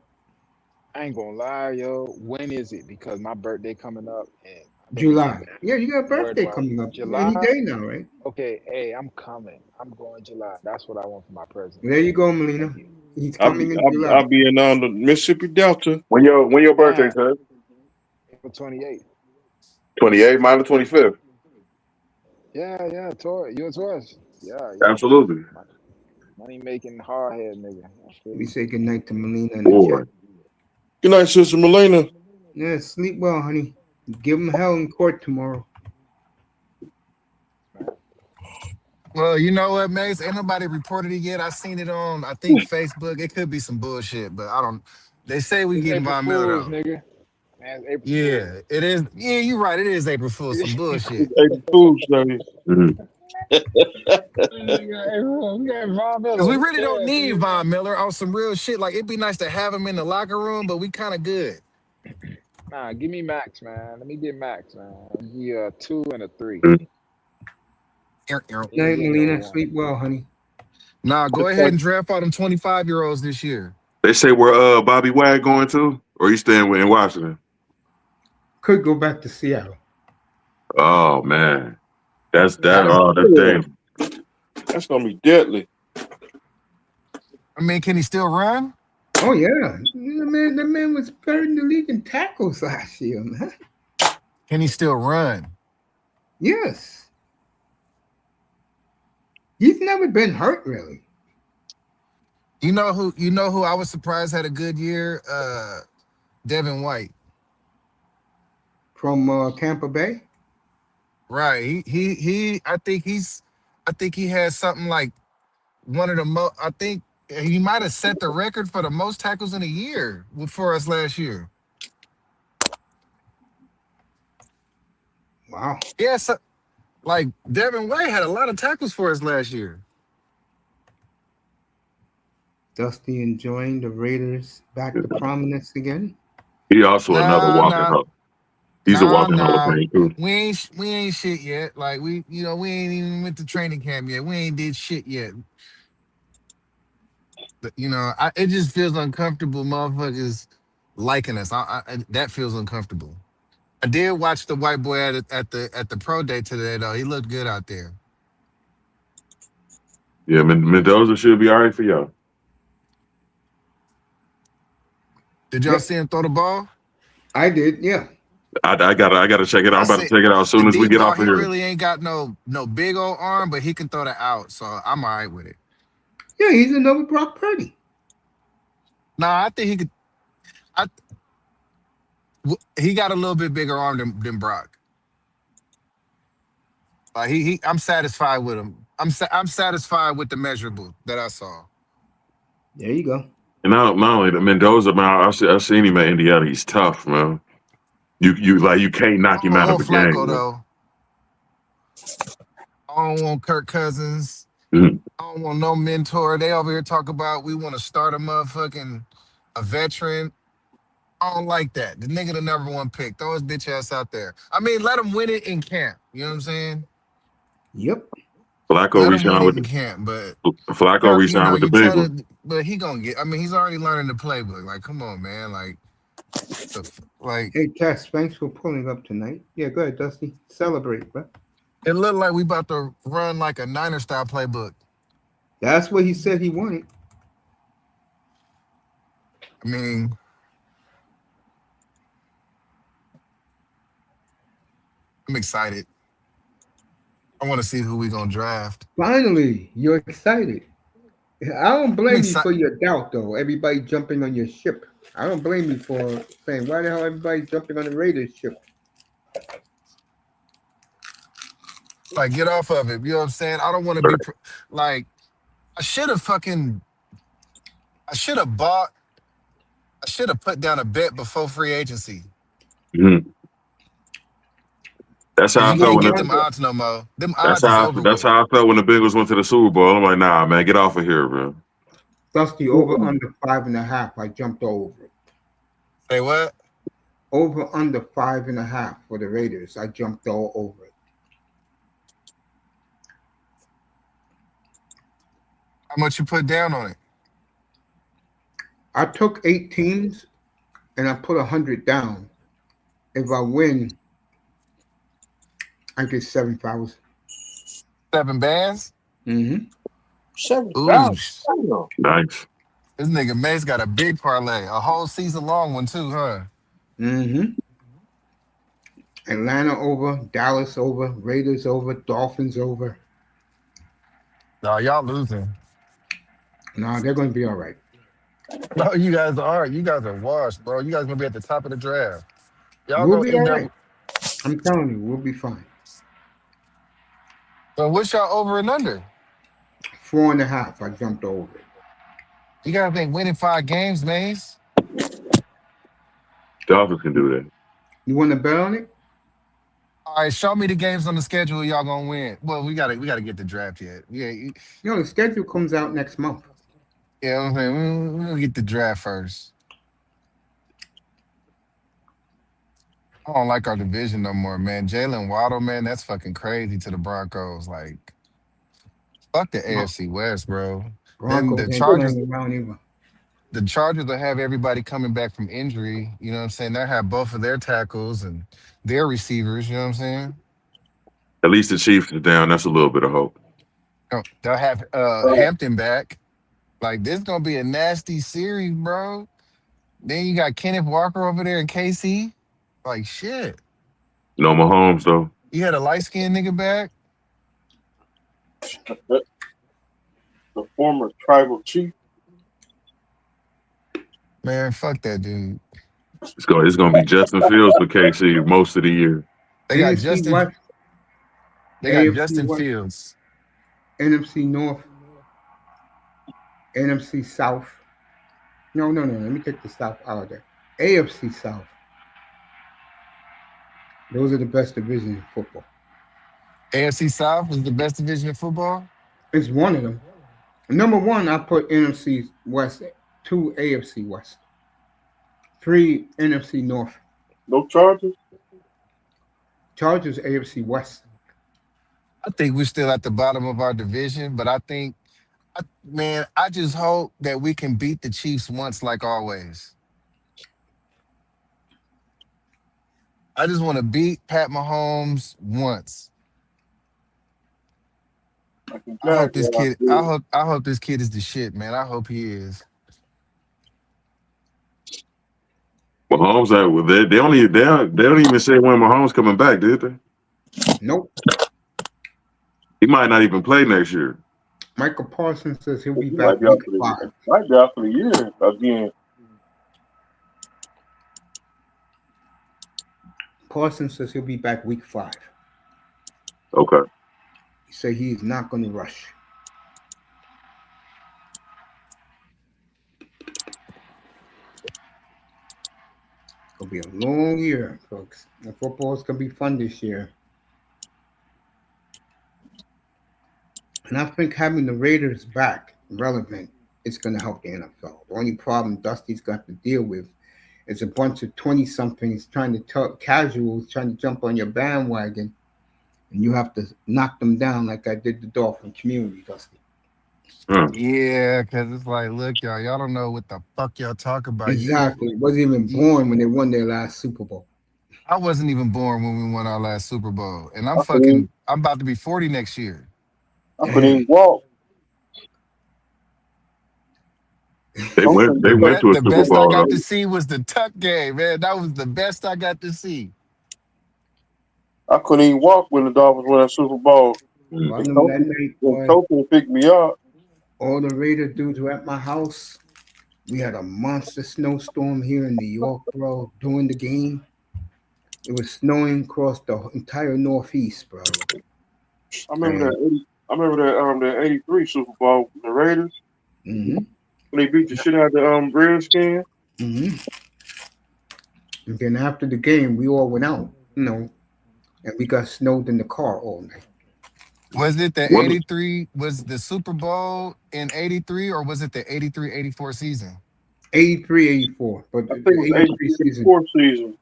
I ain't gonna lie, yo. When is it? Because my birthday coming up, and I've been July. looking. Yeah, you got a Where do birthday I? coming up any July? day now, right? Okay, hey, I'm coming. I'm going July. That's what I want for my present. There you go, Melina. Thank you. He's I'll be coming in I'll, July. I'll be in the Mississippi Delta. When your birthday, Man, sir? April 28th. 28 minus 25th. Yeah, Tor, you and Taurus. Yeah. Absolutely. Mon- Money making hard head nigga. I feel We you. say good night to Melina in the Boy. chat. Good night, Sister Melina. Yeah, sleep well, honey. Give him hell in court tomorrow. Man. well, you know what, Mace? Ain't nobody reported it yet. I seen it on, I think Facebook. It could be some bullshit, but I don't. They say we It's getting April Von Miller Fools, though. nigga. Man, it's April Fools. Yeah, it is. Yeah, you're right. It is April Fool's. Some bullshit. It's April Fool's Day. Mhm. Nigga, April, we got Von Cause Miller. we Who really don't cares, need nigga? Von Miller on some real shit. Like it'd be nice to have him in the locker room, but we kind of good. Nah, give me Max, man. Let me get Max, man. I'll give you a 2 and a 3. Mhm. He ain't Night, getting no Melina. one. Sleep well, honey. Nah, go It's ahead like, and draft all them 25-year-olds this year. They say where Bobby Wag going to? Or you staying in Washington? Could go back to Seattle. Oh man. That's that That'll. oh that's yeah, dangerous. that's gonna be deadly. I mean, can he still run? Oh yeah, the man was third in the league in tackles last year, man. Can he still run? Yes, he's never been hurt really. You know who? You know who I was surprised had a good year? Devin White. From Tampa Bay. Right. He. I think he has something like one of the most. I think he might have set the record for the most tackles in a year for us last year. Wow, Yes. Like Devin White had a lot of tackles for us last year. Dusty enjoying the Raiders back to prominence again. He also another Nah, walking nah. hall. He's a Nah, walking Hall of nah. Fame too. We ain't shit yet. Like we ain't even went to training camp yet. We ain't did shit yet. But, it just feels uncomfortable. Motherfuckers liking us. That feels uncomfortable. I did watch the white boy at the pro day today though. He looked good out there. Yeah, Mendoza should be all right for y'all. Did y'all Yep. see him throw the ball? I did, yeah. I gotta check it out. I I'm about to say check it out as the soon as we deep get ball, off of he here. really ain't got no big old arm, but he can throw that out. So I'm all right with it. Yeah, he's another Brock Purdy. Nah, I think he could. I he got a little bit bigger arm than Brock. I'm satisfied with him. I'm satisfied with the measurable that I saw. There you go. And not only the Mendoza, man, I've seen him at Indiana. He's tough, man. You can't knock him out of On the Flacco game, though, I don't want Kirk Cousins. man. I don't want no mentor. They over here talk about we want to start a motherfucking a veteran. I don't like that. The nigga the number one pick. Throw his bitch ass out there. I mean, let him win it in camp. You know what I'm saying? Yep. Flacco Let him win re-signed it with in camp. But Flacco re-signed with the you tell Bengals. the, but he gonna get. I mean, he's already learning the playbook. Like, come on, man. Like Hey, Cass, thanks for pulling up tonight. Yeah, go ahead, Dusty. Celebrate, bro. it looked like we about to run like a Niner style playbook. That's what he said he wanted. I mean, I'm excited. I want to see who we gonna draft. Finally, you're excited. I don't I'm blame you excited. for your doubt, though. Everybody jumping on your ship. I don't blame you for saying, why the hell everybody jumping on the Raiders ship? Like, get off of it. You know what I'm saying? I don't want to be like. I should have fucking. I should have bought. I should have put down a bet before free agency. Mhm. That's Cause how I you You felt know can't when get what? them odds no more. Them that's odds is how over that's with. how I felt when the Bengals went to the Super Bowl. I'm like, nah, man, get off of here, bro. Dusty, over Mm-mm. under 5.5. I jumped over it. Say what? Over under 5.5 for the Raiders. I jumped all over it. How much you put down on it? I took 8 teams and I put 100 down. If I win, I get 7,000. 7 bands? Mm-hmm. Ooh, 7,000. Damn. Nice. this nigga Mace got a big parlay, a whole season long one too, huh? Mm-hmm. Atlanta over, Dallas over, Raiders over, Dolphins over. No, y'all losing. Nah, they're going to be all right. No, you guys are. You guys are washed, bro. You guys gonna be at the top of the draft. Y'all We'll gonna be all end right. up. I'm telling you, we'll be fine. But what's y'all over and under? 4.5. I jumped over it. You guys ain't winning 5 games, Mace. Dolphins can do that. You want to bet on it? All right, show me the games on the schedule y'all gonna win. Well, we gotta get the draft yet. Yeah, You know, the schedule comes out next month. yeah. I'm saying we'll get the draft first. I don't like our division no more, man. Jalen Waddle, man, that's fucking crazy to the Broncos. Like, fuck the Bron- AFC West, bro. Then Broncos ain't playing around either. The Chargers will have everybody coming back from injury. You know what I'm saying? They'll have both of their tackles and their receivers. You know what I'm saying? At least the Chiefs is down. That's a little bit of hope. They'll have Hampton back. Like, this gonna be a nasty series, bro. Then you got Kenneth Walker over there in KC. Like, shit. No Mahomes though. You had a light skinned nigga back. The former tribal chief. Man, fuck that dude. It's gonna be Justin Fields for KC most of the year. They got NFC Justin. West, They got AFC Justin West, Fields. NFC North, NFC South. No, no, no. Let me take the South out of there. AFC South. Those are the best divisions in football. AFC South is the best division of football. It's one of them. Number one, I put NFC West, two AFC West, three NFC North. No charges. Chargers AFC West. I think we're still at the bottom of our division, but I think, man, I just hope that we can beat the Chiefs once, like always. I just want to beat Pat Mahomes once. Like the I hope this Jaguars kid. I did. hope. I hope this kid is the shit, man. I hope he is. Mahomes, they don't even say when Mahomes coming back, did they? Nope. He might not even play next year. Michael Parsons says he'll be He back might be out week for the 5. might be out for the year again. Parsons says he'll be back week 5. Okay. He said he is not going to rush. It'll be a long year, folks. The football's going to be fun this year. And I think having the Raiders back relevant is going to help the NFL. The only problem Dusty's got to deal with is a bunch of 20 somethings trying to casuals trying to jump on your bandwagon, and you have to knock them down like I did the Dolphin community, Dusty. Hmm. Yeah, because it's like, look, y'all don't know what the fuck y'all talk about. Exactly. Wasn't even You, born when they won their last Super Bowl. I wasn't even born when we won our last Super Bowl, and I couldn't I'm about to be 40 next year. I couldn't even walk. They I'm went. finna They went choke. to a The Super best I Bowl got to though. see was the Tuck game, man. That was the best I got to see. I couldn't even walk when the Dolphins won that Super Bowl. Mm. Well, I And know that Kofi, night, and boy, Kofi picked me up. all the Raider dudes were at my house. We had a monster snowstorm here in New York, bro, during the game. It was snowing across the entire Northeast, bro. I remember And that. I remember that '83 Super Bowl, the Raiders hmm when they beat the shit out of the Redskins. hmm and then after the game, we all went out, and we got snowed in the car all night. Was it the What? 83? Was the Super Bowl in 83 or was it the 83-84 season? 83, 84, but I the think it was 83 '83, season. '84 season.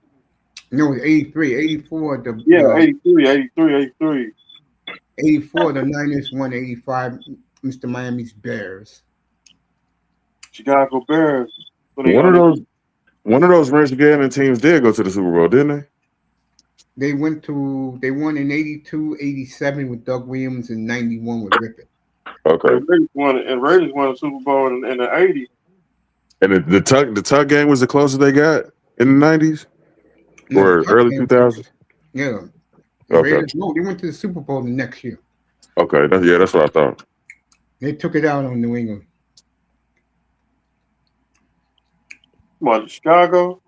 No, it was 83, 84. Yeah, '83. 84. The Niners won 85. Mr. Miami's Bears. Chicago Bears. When they One of they those. One of those Michigan teams did go to the Super Bowl, didn't they? They won in 82, 87 with Doug Williams and 91 with Rippon. Okay. Raiders won the Super Bowl in the '80s. And the Tuck game was the closest they got in the '90s No, the or Tuck early game. 2000s. Yeah, the Okay. Raiders. No, they went to the Super Bowl the next year. Okay. That's what I thought. They took it out on New England. Come on, Chicago.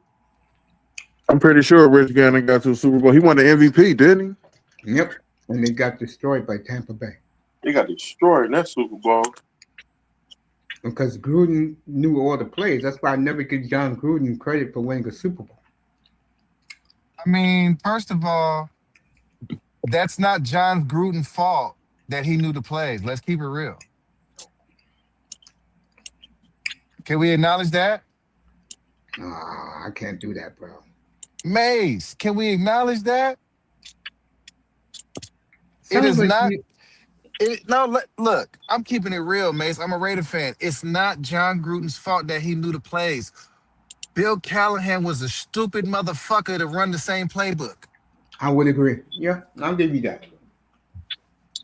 I'm pretty sure Rich Gannon got to the Super Bowl. He won the MVP, didn't Yep, and they got destroyed by Tampa Bay They got destroyed in that Super Bowl. because Gruden knew all the plays. That's why I never give John Gruden credit for winning a Super Bowl. I mean, first of all, that's not John Gruden's fault that he knew the plays. Let's keep it real. Can we acknowledge that? I can't do that, bro. Mace, can we acknowledge that? It Sounds is like not. you. Look, I'm keeping it real, Mace. I'm a Raider fan. It's not John Gruden's fault that he knew the plays. Bill Callahan was a stupid motherfucker to run the same playbook. I would agree. Yeah, I'll give you that. he?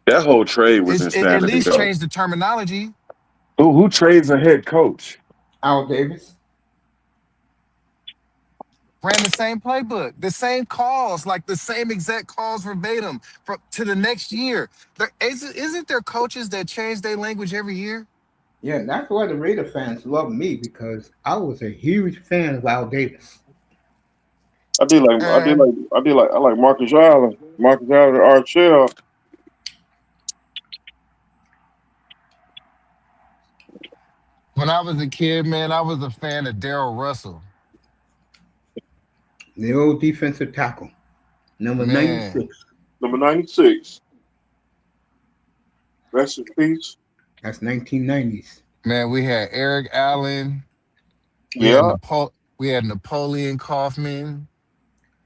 That whole trade was At insanity, least though. change the terminology. Who trades a head coach? Al Davis. Ran the same playbook, the same calls, like the same exact calls verbatim from to the next year. Isn't there coaches that change their language every year? Yeah, that's why the Raider fans love me because I was a huge fan of Al Davis. Uh, I like Marcus Allen. Marcus Allen and Archell. when I was a kid, man, I was a fan of Daryl Russell. The old defensive tackle, number Man, 96. Number 96. Rest in peace. That's 1990s. man, we had Eric Allen, we had Yeah. We had Napoleon Kaufman.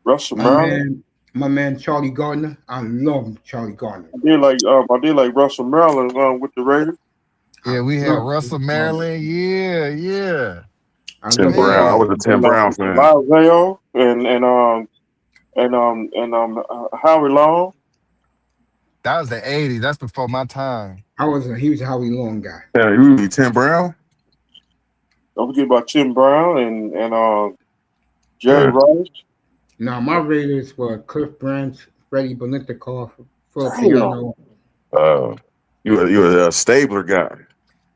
Russell My Maryland. man, my man Charlie Gardner. I love Charlie Gardner. I did like Russell Maryland with the Raiders. I Yeah, we had love Russell Charlie Gardner. Maryland. Yeah. I Tim love Brown. I Charlie. was Man, a Tim Brown fan. Lazio and Howie Long. that was the 80s. That's before my time. I was a huge Howie Long guy. Yeah, you mean Tim Brown? Don't forget about Tim Brown and Jerry Rice. Now my Raiders were Cliff Branch, Freddie Belintikov, Damn. Filippiano. Uh, you a Stabler guy.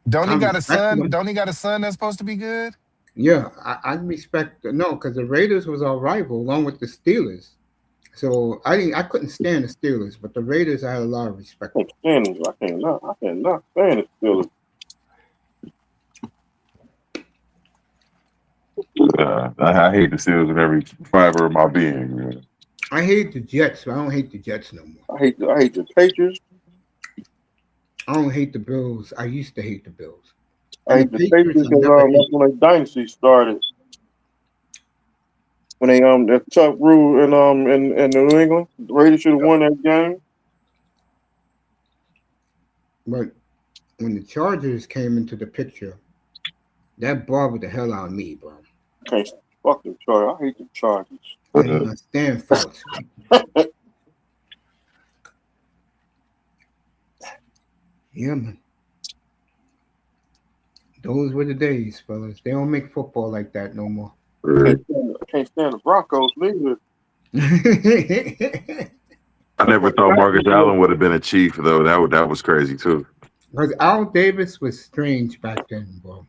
Don't I he got a respect son? them. Don't he got a son that's supposed to be good? Yeah, I respect no, because the Raiders was our rival along with the Steelers. So I couldn't stand the Steelers, but the Raiders I had a lot of respect Can't for. stand it. I cannot stand it. Still, I hate the Steelers with every fiber of my being. Man. I hate the Jets, but I don't hate the Jets no more. I hate the Patriots. I don't hate the Bills. I used to hate the Bills. I And the hate the Patriots Patriots I because never hate. that's when the dynasty started. When they that tough rule in New England, the Raiders should have won that game. But when the Chargers came into the picture, that bothered the hell out of me, bro. Can't fuck the Chargers. I hate the Chargers. I cannot stand Fauci. Yeah, man. Those were the days, fellas. They don't make football like that no more. I can't stand the Broncos neither. I never thought Marcus Allen would have been a Chief though. That was crazy too. Because Al Davis was strange back then, bro.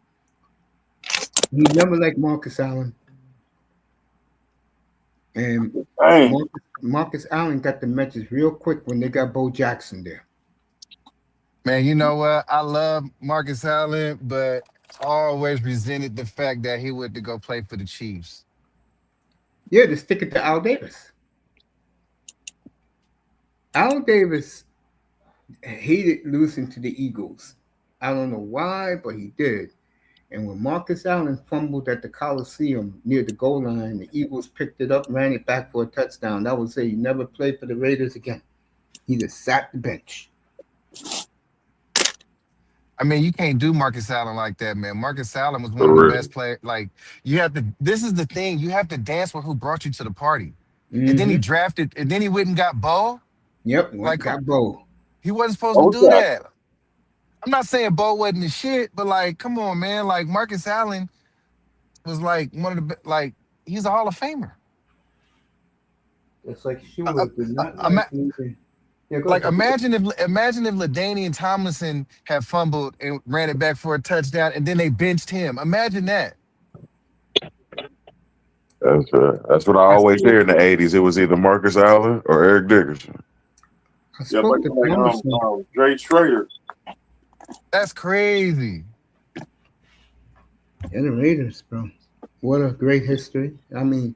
He never liked Marcus Allen. And Dang. Marcus Allen got the message real quick when they got Bo Jackson there. Man, you know what? I love Marcus Allen, but always resented the fact that he went to go play for the Chiefs. Yeah, to stick it to Al Davis. Al Davis hated losing to the Eagles. I don't know why, but he did. And when Marcus Allen fumbled at the Coliseum near the goal line, the Eagles picked it up, ran it back for a touchdown. That would say he never played for the Raiders again. He just sat the bench. I mean, you can't do Marcus Allen like that, man. Marcus Allen was one For of the real. best players. Like, you have to, this is the thing, you have to dance with who brought you to the party. And then he Mm-hmm. drafted, and then he went and got Bo. Yep, Like, got Bo. he wasn't supposed to Oh, do Jack. that. I'm not saying Bo wasn't the shit, but like, come on, man. Like, Marcus Allen was like one of the, like, he's a Hall of Famer. It's like Uh, uh, Shula did not uh, like moving. Yeah, go Like ahead. imagine if Ladainian Tomlinson had fumbled and ran it back for a touchdown, and then they benched him. Imagine that. That's what I I always spoke. hear in the '80s. It was either Marcus Allen or Eric Dickerson. I Yeah, spoke to like Thomason Jay Schrader. That's crazy. and the Raiders, bro. What a great history. I mean,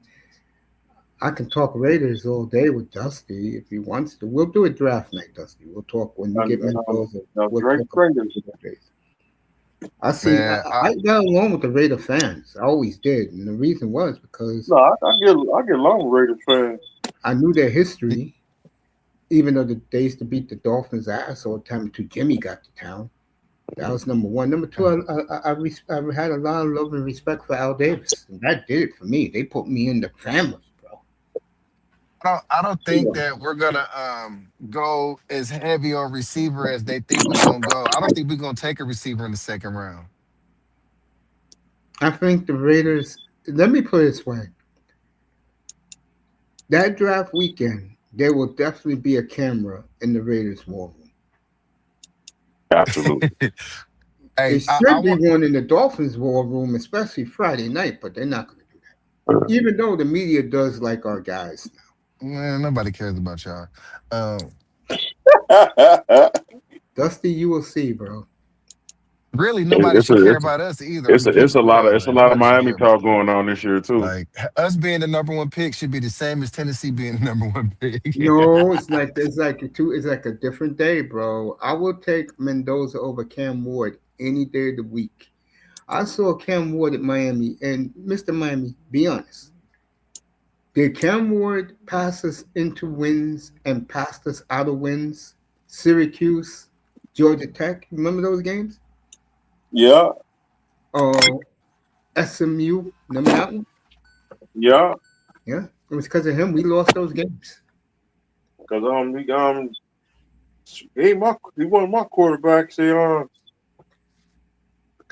I can talk Raiders all day with Dusty if he wants to. We'll do a draft night, Dusty. We'll talk when you get Mendoza. We'll Drake talk about Schrader. the days. I see. Man, I got along with the Raider fans. I always did, and the reason was because No, I get along with Raiders fans. I knew their history. Even though they used to beat the Dolphins' ass all the time until Jimmy got to town. That was number one. Number two, I had a lot of love and respect for Al Davis, and that did it for me. They put me in the family, bro. I don't think that we're gonna go as heavy on receiver as they think we're gonna go. I don't think we're gonna take a receiver in the second round. I think the Raiders. Let me put it this way: that draft weekend, there will definitely be a camera in the Raiders' war room. Absolutely. It Hey, I should be want one in the Dolphins' war room, especially Friday night, but they're not going to do that. Even though the media does like our guys now. man, nobody cares about y'all. Um, Dusty, you will see, bro. Really, nobody It's should a care it's a, about us either. I'm it's gonna a keep it's it a lot of real. it's a Like lot of nobody should Miami care about talk that. going on this year too. Like us being the number one pick should be the same as Tennessee being the number one pick. No, it's like a different day, bro. I will take Mendoza over Cam Ward any day of the week. I saw Cam Ward at Miami, and Mr. Miami, be honest. Did Cam Ward pass us into wins and passed us out of wins? Syracuse, Georgia Tech, remember those games? Yeah, Oh, SMU, remember that one? yeah. Yeah, it was because of him we lost those games. Because he wasn't my quarterback. See, I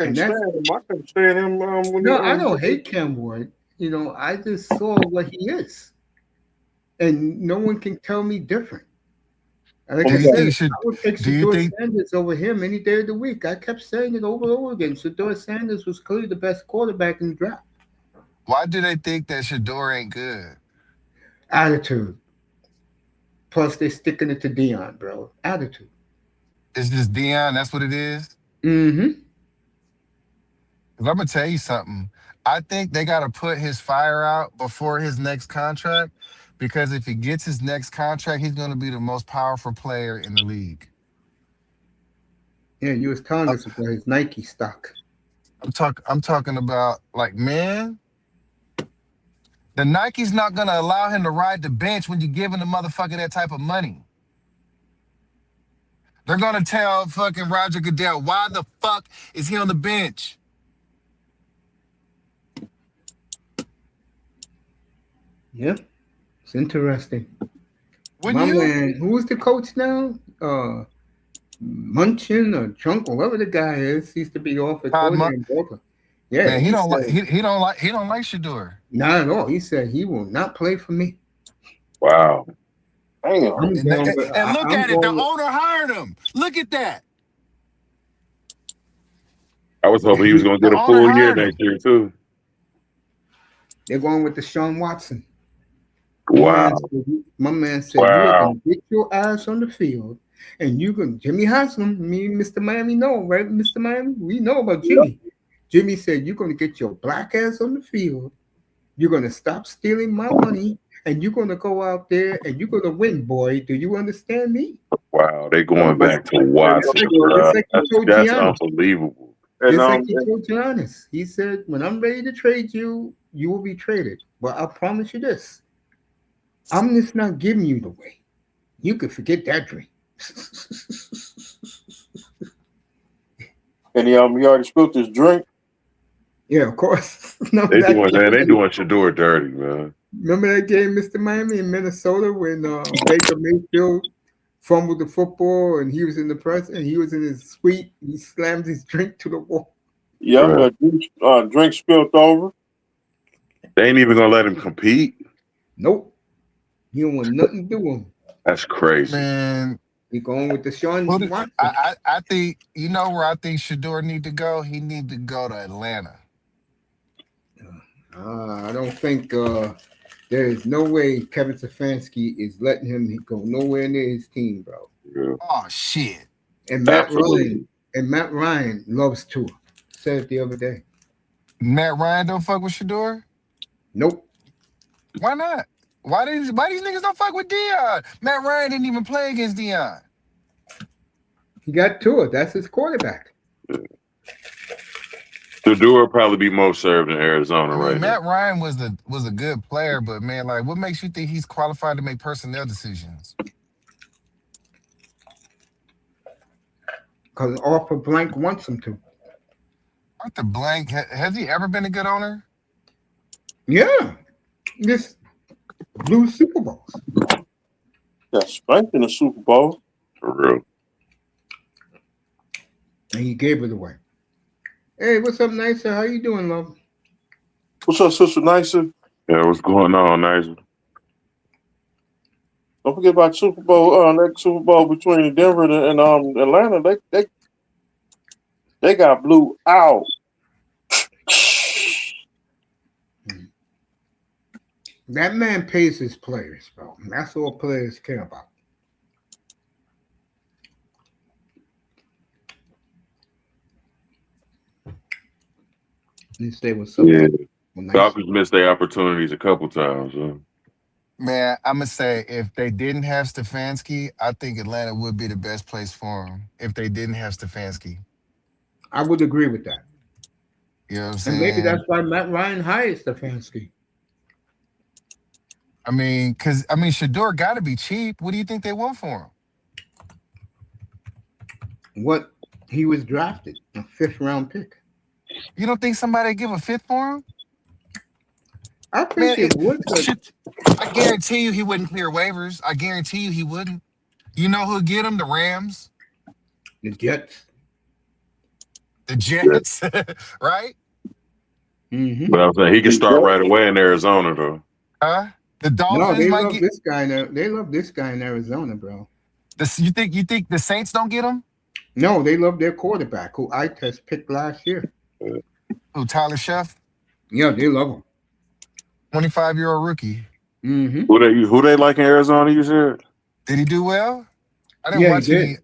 And couldn't that's stand him. I couldn't stand him when he no, I don't hate Cam Ward. I just saw what he is, and no one can tell me different. And like Oh Do I my you said, God. think I should? would take Do you Shador think? Sanders over him any day of the week. I kept saying it over and over again. Shador Sanders was clearly the best quarterback in the draft. Why do they think that Shador ain't good? Attitude. Plus, they're sticking it to Dion, bro. Attitude. It's just Dion. That's what it is. Mm-hmm. 'Cause I'm gonna tell you something. I think they gotta put his fire out before his next contract, because if he gets his next contract, he's gonna be the most powerful player in the league. Yeah, you was telling us about his Nike stock. I'm talking about like, man, the Nike's not gonna allow him to ride the bench when you're giving the motherfucker that type of money. They're gonna tell fucking Roger Goodell, why the fuck is he on the bench? Yeah, it's interesting. Wouldn't My you? man, who's the coach now? Munchin or Chunk, whoever the guy is, he used to be off at Todd coordinator Mon- in Brooklyn. Yeah, Man, he said he don't like Shador. not at all. He said he will not play for me. Wow. Damn. I'm going with And look I'm at it, the going with owner hired him. Look at that. I was hoping he was going to The get a owner full year hired next him. year too. they're going with Deshaun Watson. Wow. My man said you are Wow. gonna get your ass on the field and you can Jimmy Haslam, me and Mr. Miami know, right? Mr. Miami? We know about Jimmy. Jimmy said you're gonna get your black ass on the field, you're gonna stop stealing my money, and you're gonna go out there and you're gonna win, boy. Do you understand me? Wow. They And, going back to Just Watson, like bro. just like he told That's Giannis. unbelievable. and Just like he told Giannis. He said, when I'm ready to trade you, you will be traded. But I promise you this. I'm just not giving you the way. You could forget that dream. he already spilled his drink. Yeah, of course. remember They that doing man. They game? doing Shador dirty, man. Remember that game, Mr. Miami in Minnesota, when Baker Mayfield fumbled the football and he was in the press and he was in his suite. He slammed his drink to the wall. Yep, Bro. drink spilled over. They ain't even gonna let him compete. Nope. He don't want nothing to do with him. That's crazy. Man, He going with put Deshaun it, Watson. I think, you know where I think Shador need to go? He need to go to Atlanta. I don't think there is no way Kevin Stefanski is letting him go nowhere near his team, bro. Yeah. Oh shit. And Absolutely. Matt Ryan loves Tua. Said it the other day. Matt Ryan don't fuck with Shador? Nope. Why not? Why these niggas don't fuck with Dion? Matt Ryan didn't even play against Dion. He got Tua. That's his quarterback. Shador will probably be most served in Arizona I mean, right now. Matt Ryan was a good player, but man, like, what makes you think he's qualified to make personnel decisions? Because Arthur Blank wants him to. Arthur Blank, has he ever been a good owner? Yeah. This blue Super Bowls. Got spanked in the Super Bowl. For real. And he gave it away. Hey, what's up, Nicer? How you doing, love? What's up, Sister Nicer? Yeah, what's going on, nice? Don't forget about Super Bowl. That Super Bowl between Denver and Atlanta. They got blew out. That man pays his players, bro. That's all players care about. You say what's up? Yeah. Well, nice. Falcons missed their opportunities a couple times. Huh? Man, I'm gonna say if they didn't have Stefanski, I think Atlanta would be the best place for him if they didn't have Stefanski. I would agree with that. You know what I'm And maybe that's saying? why Matt Ryan hired Stefanski. I mean, Shador got to be cheap. What do you think they want for What he was drafted, a fifth round pick. him? You don't think somebody give a fifth for him? I think Man, they would, but I guarantee you he wouldn't clear waivers. I guarantee you he wouldn't. You know who'll get him? The Rams, the Jets. the Yeah. Jets, right? Hmm. But I'm saying he can start right away in Arizona though. Huh? The No, Dolphins they might love get this guy. They love this guy in Arizona, bro. this. You think the Saints don't get him? No, they love their quarterback, who I test picked last year. Oh, Tyler Sheff, Yeah, they love him. 25-year-old rookie. Hmm. Who they like in Arizona? You said Did he do well? I didn't Yeah, he watch did. any.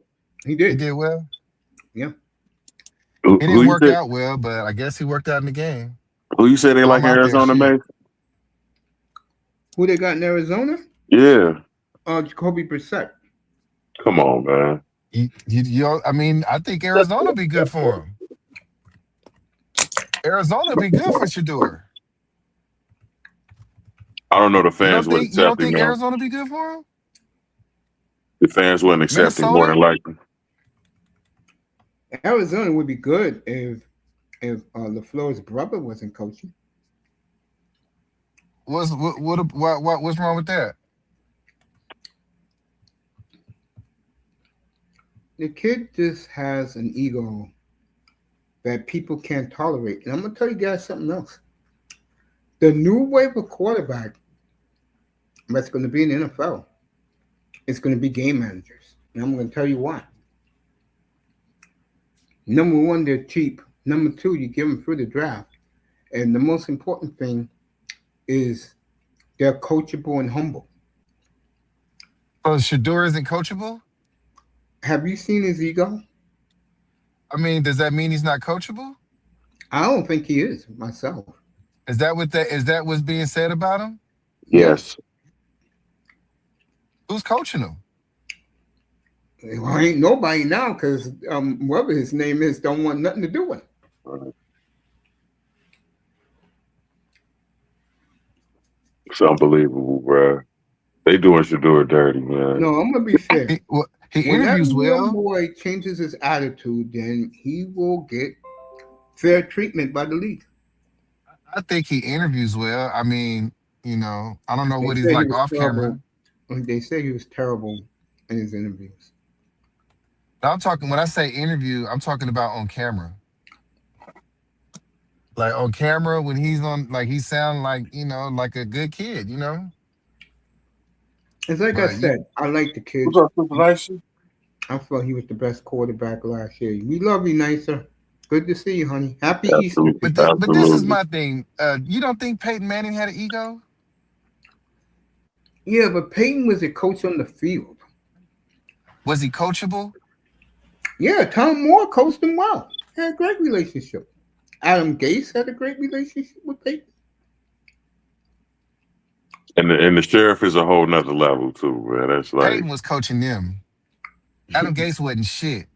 He He did. did well. Yeah. He who didn't you work said out well, but I guess he worked out in the game. who you said they Throw like him in out there, Arizona, shit. man? Who they got in Arizona? Yeah, Jacoby Brissett. come on, man. I mean, I think Arizona be good for him. Arizona be good for Shador. I don't know. The You fans don't wouldn't think you don't accept him think though. Arizona be good for him? The fans wouldn't accept him more than Minnesota likely. Arizona would be good if LaFleur's brother wasn't coaching. what's wrong with that? The kid just has an ego that people can't tolerate. And I'm gonna tell you guys something else. The new wave of quarterback that's going to be in the NFL is going to be game managers, and I'm going to tell you why. Number one, they're cheap. Number two, you give them through the draft, and the most important thing is they're coachable and humble. So Shador isn't coachable? Have you seen his ego? I mean, does that mean he's not coachable? I don't think he is myself. Is that what's being said about him? Yes. Yes. Who's coaching him? Well, ain't nobody now because whoever his name is don't want nothing to do with it. It's unbelievable, bro. They doing Shador dirty, man. No, I'm gonna be fair. He When that interviews young well. boy changes his attitude, then he will get fair treatment by the league. I think he interviews well. I mean, I don't know They what he's say he like was off terrible. camera. They say he was terrible in his interviews. Now, I'm talking when I say interview, I'm talking about on camera. Like on camera when he's on, like he sound like like a good kid. It's like I But you, said, I like the What's kid. up, Super Nice? I felt he was the best quarterback last year. We love you, Nicer. Good to see you, honey. Happy Easter. Absolutely. but this is Absolutely. my thing. You don't think Peyton Manning had an ego? Yeah, but Peyton was a coach on the field. Was he coachable? Yeah, Tom Moore coached him well. Had a great relationship. Adam Gase had a great relationship with Peyton. And the sheriff is a whole nother level too, man. That's like Peyton was coaching them. Adam Gase wasn't shit.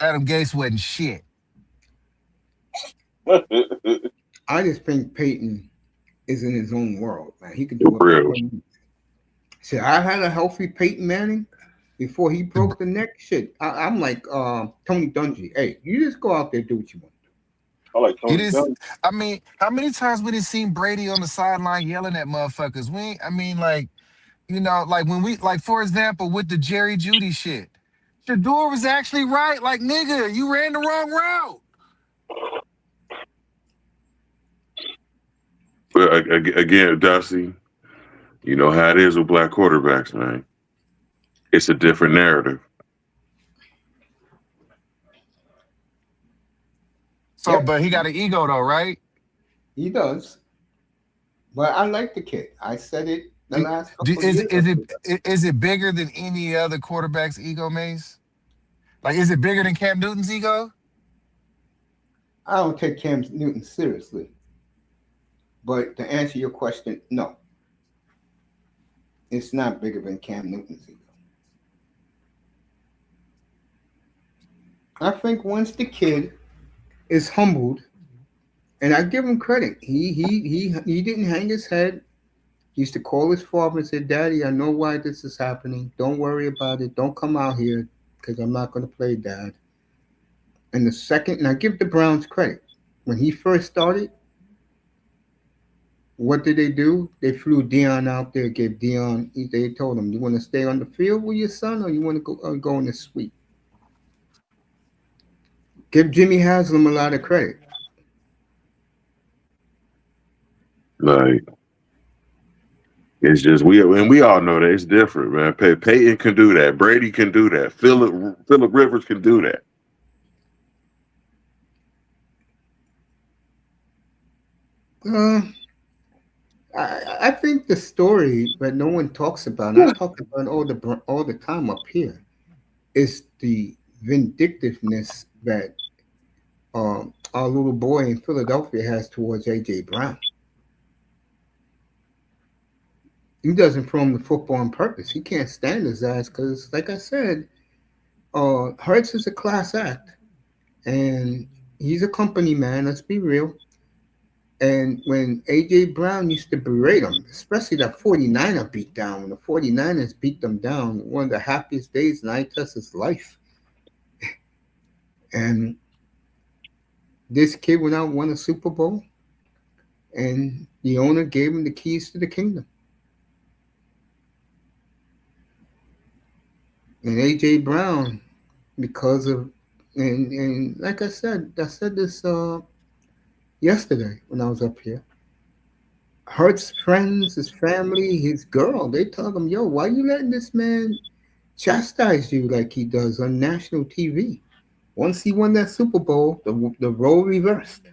Adam Gase wasn't shit. I just think Peyton is in his own world, man. He can do for whatever real. he wants. See, I had a healthy Peyton Manning before he broke the neck. Shit, I'm like Tony Dungy. Hey, you just go out there do what you want. I like It Tony is. Dungy. I mean, how many times we did seen Brady on the sideline yelling at motherfuckers? I mean, like, like when like for example, with the Jerry Judy shit, Shador was actually right. Like, nigga, you ran the wrong route. But again, Dusty, you know how it is with black quarterbacks, man. It's a different narrative. So, Yep, but he got an ego though, right? he does. But I like the kid. I said it the Do, last do, couple of years. is it bigger than any other quarterback's ego, Mace? Like, is it bigger than Cam Newton's ego? I don't take Cam Newton seriously. But to answer your question, no, it's not bigger than Cam Newton's ego. I think once the kid is humbled, and I give him credit, he didn't hang his head. He used to call his father and say, "Daddy, I know why this is happening. Don't worry about it. Don't come out here because I'm not going to play, Dad." And the second, and I give the Browns credit, when he first started, what did they do? They flew Dion out there, gave Dion. They told him, "You want to stay on the field with your son, or you want to go in the suite?" Give Jimmy Haslam a lot of credit. Like it's just we all know that it's different, man. Peyton can do that. Brady can do that. Philip Rivers can do that. Uh, I think the story that no one talks about, and I talk about all the time up here, is the vindictiveness that our little boy in Philadelphia has towards AJ Brown. He doesn't throw him the football on purpose. He can't stand his ass because, like I said, Hurts is a class act, and he's a company man. Let's be real. And when AJ Brown used to berate him, especially that 49er beat down, when the 49ers beat them down, one of the happiest days in Ites's life. And this kid went out and won a Super Bowl, and the owner gave him the keys to the kingdom. And AJ Brown, because of and like I said this yesterday when I was up here. Hurt's friends, his family, his girl, they tell him, yo, why you letting this man chastise you like he does on national TV? Once he won that Super Bowl, the role reversed.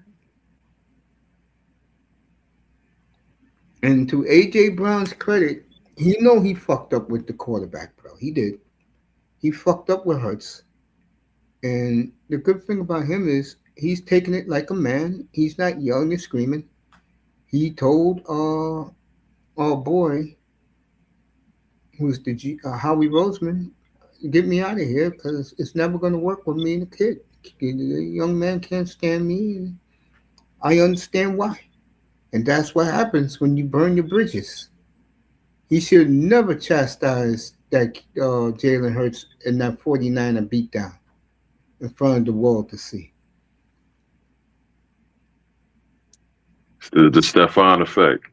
And to AJ Brown's credit, he know he fucked up with the quarterback, bro. He did. He fucked up with Hurts. And the good thing about him is he's taking it like a man. He's not yelling and screaming. He told our boy, who's the Howie Roseman, get me out of here because it's never going to work with me and the kid. The young man can't stand me, and I understand why. And that's what happens when you burn your bridges. He should never chastise that Jalen Hurts in that 49er beatdown in front of the world to see. The Stefan effect.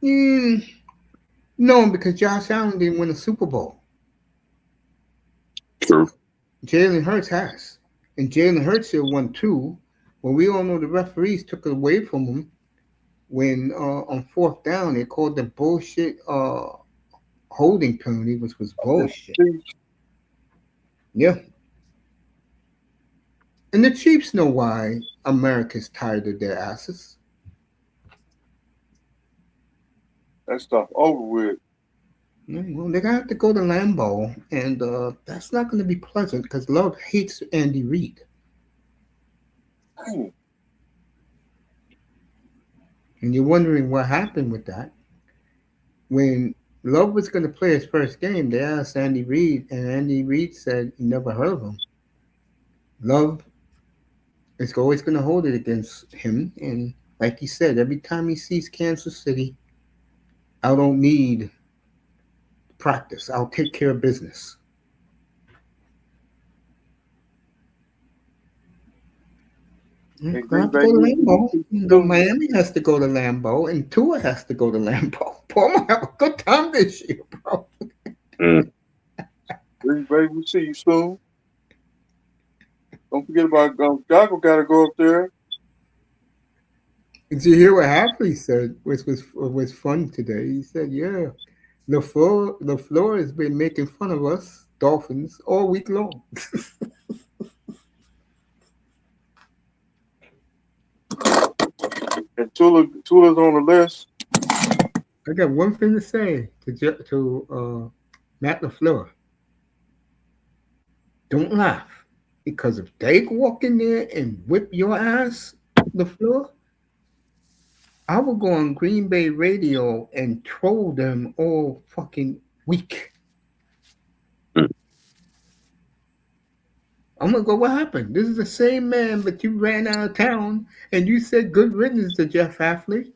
Mm, no, because Josh Allen didn't win a Super Bowl. True. Jalen Hurts has. And Jalen Hurts should have won two. Well, we all know the referees took it away from him when on fourth down they called the bullshit holding penalty, which was bullshit. Yeah. And the Chiefs know why America's tired of their asses. That stuff over with. Well, they're gonna have to go to Lambeau, and that's not going to be pleasant because Love hates Andy Reid. Dang. And you're wondering what happened with that. When Love was going to play his first game, they asked Andy Reid, and Andy Reid said he never heard of him. Love is always going to hold it against him, and like he said, every time he sees Kansas City, I don't need practice. I'll take care of business. Gonna Hey, have Green to Bay, go to you Lambeau. see You know, Philly. Miami has to go to Lambeau, and Tua has to go to Lambeau. Paul might have a good time this year, bro. Mm. Green Bay, we see you soon. Don't forget about Chicago. Got to go up there. Did you hear what Halfley said, which was fun today? He said, "Yeah, the floor has been making fun of us Dolphins all week long." And Tula's on the list. I got one thing to say to Matt LaFleur: don't laugh, because if they walk in there and whip your ass, LaFleur, I will go on Green Bay radio and troll them all fucking week. Mm. I'm gonna go, what happened? This is the same man, but you ran out of town and you said good riddance to Jeff Hafley.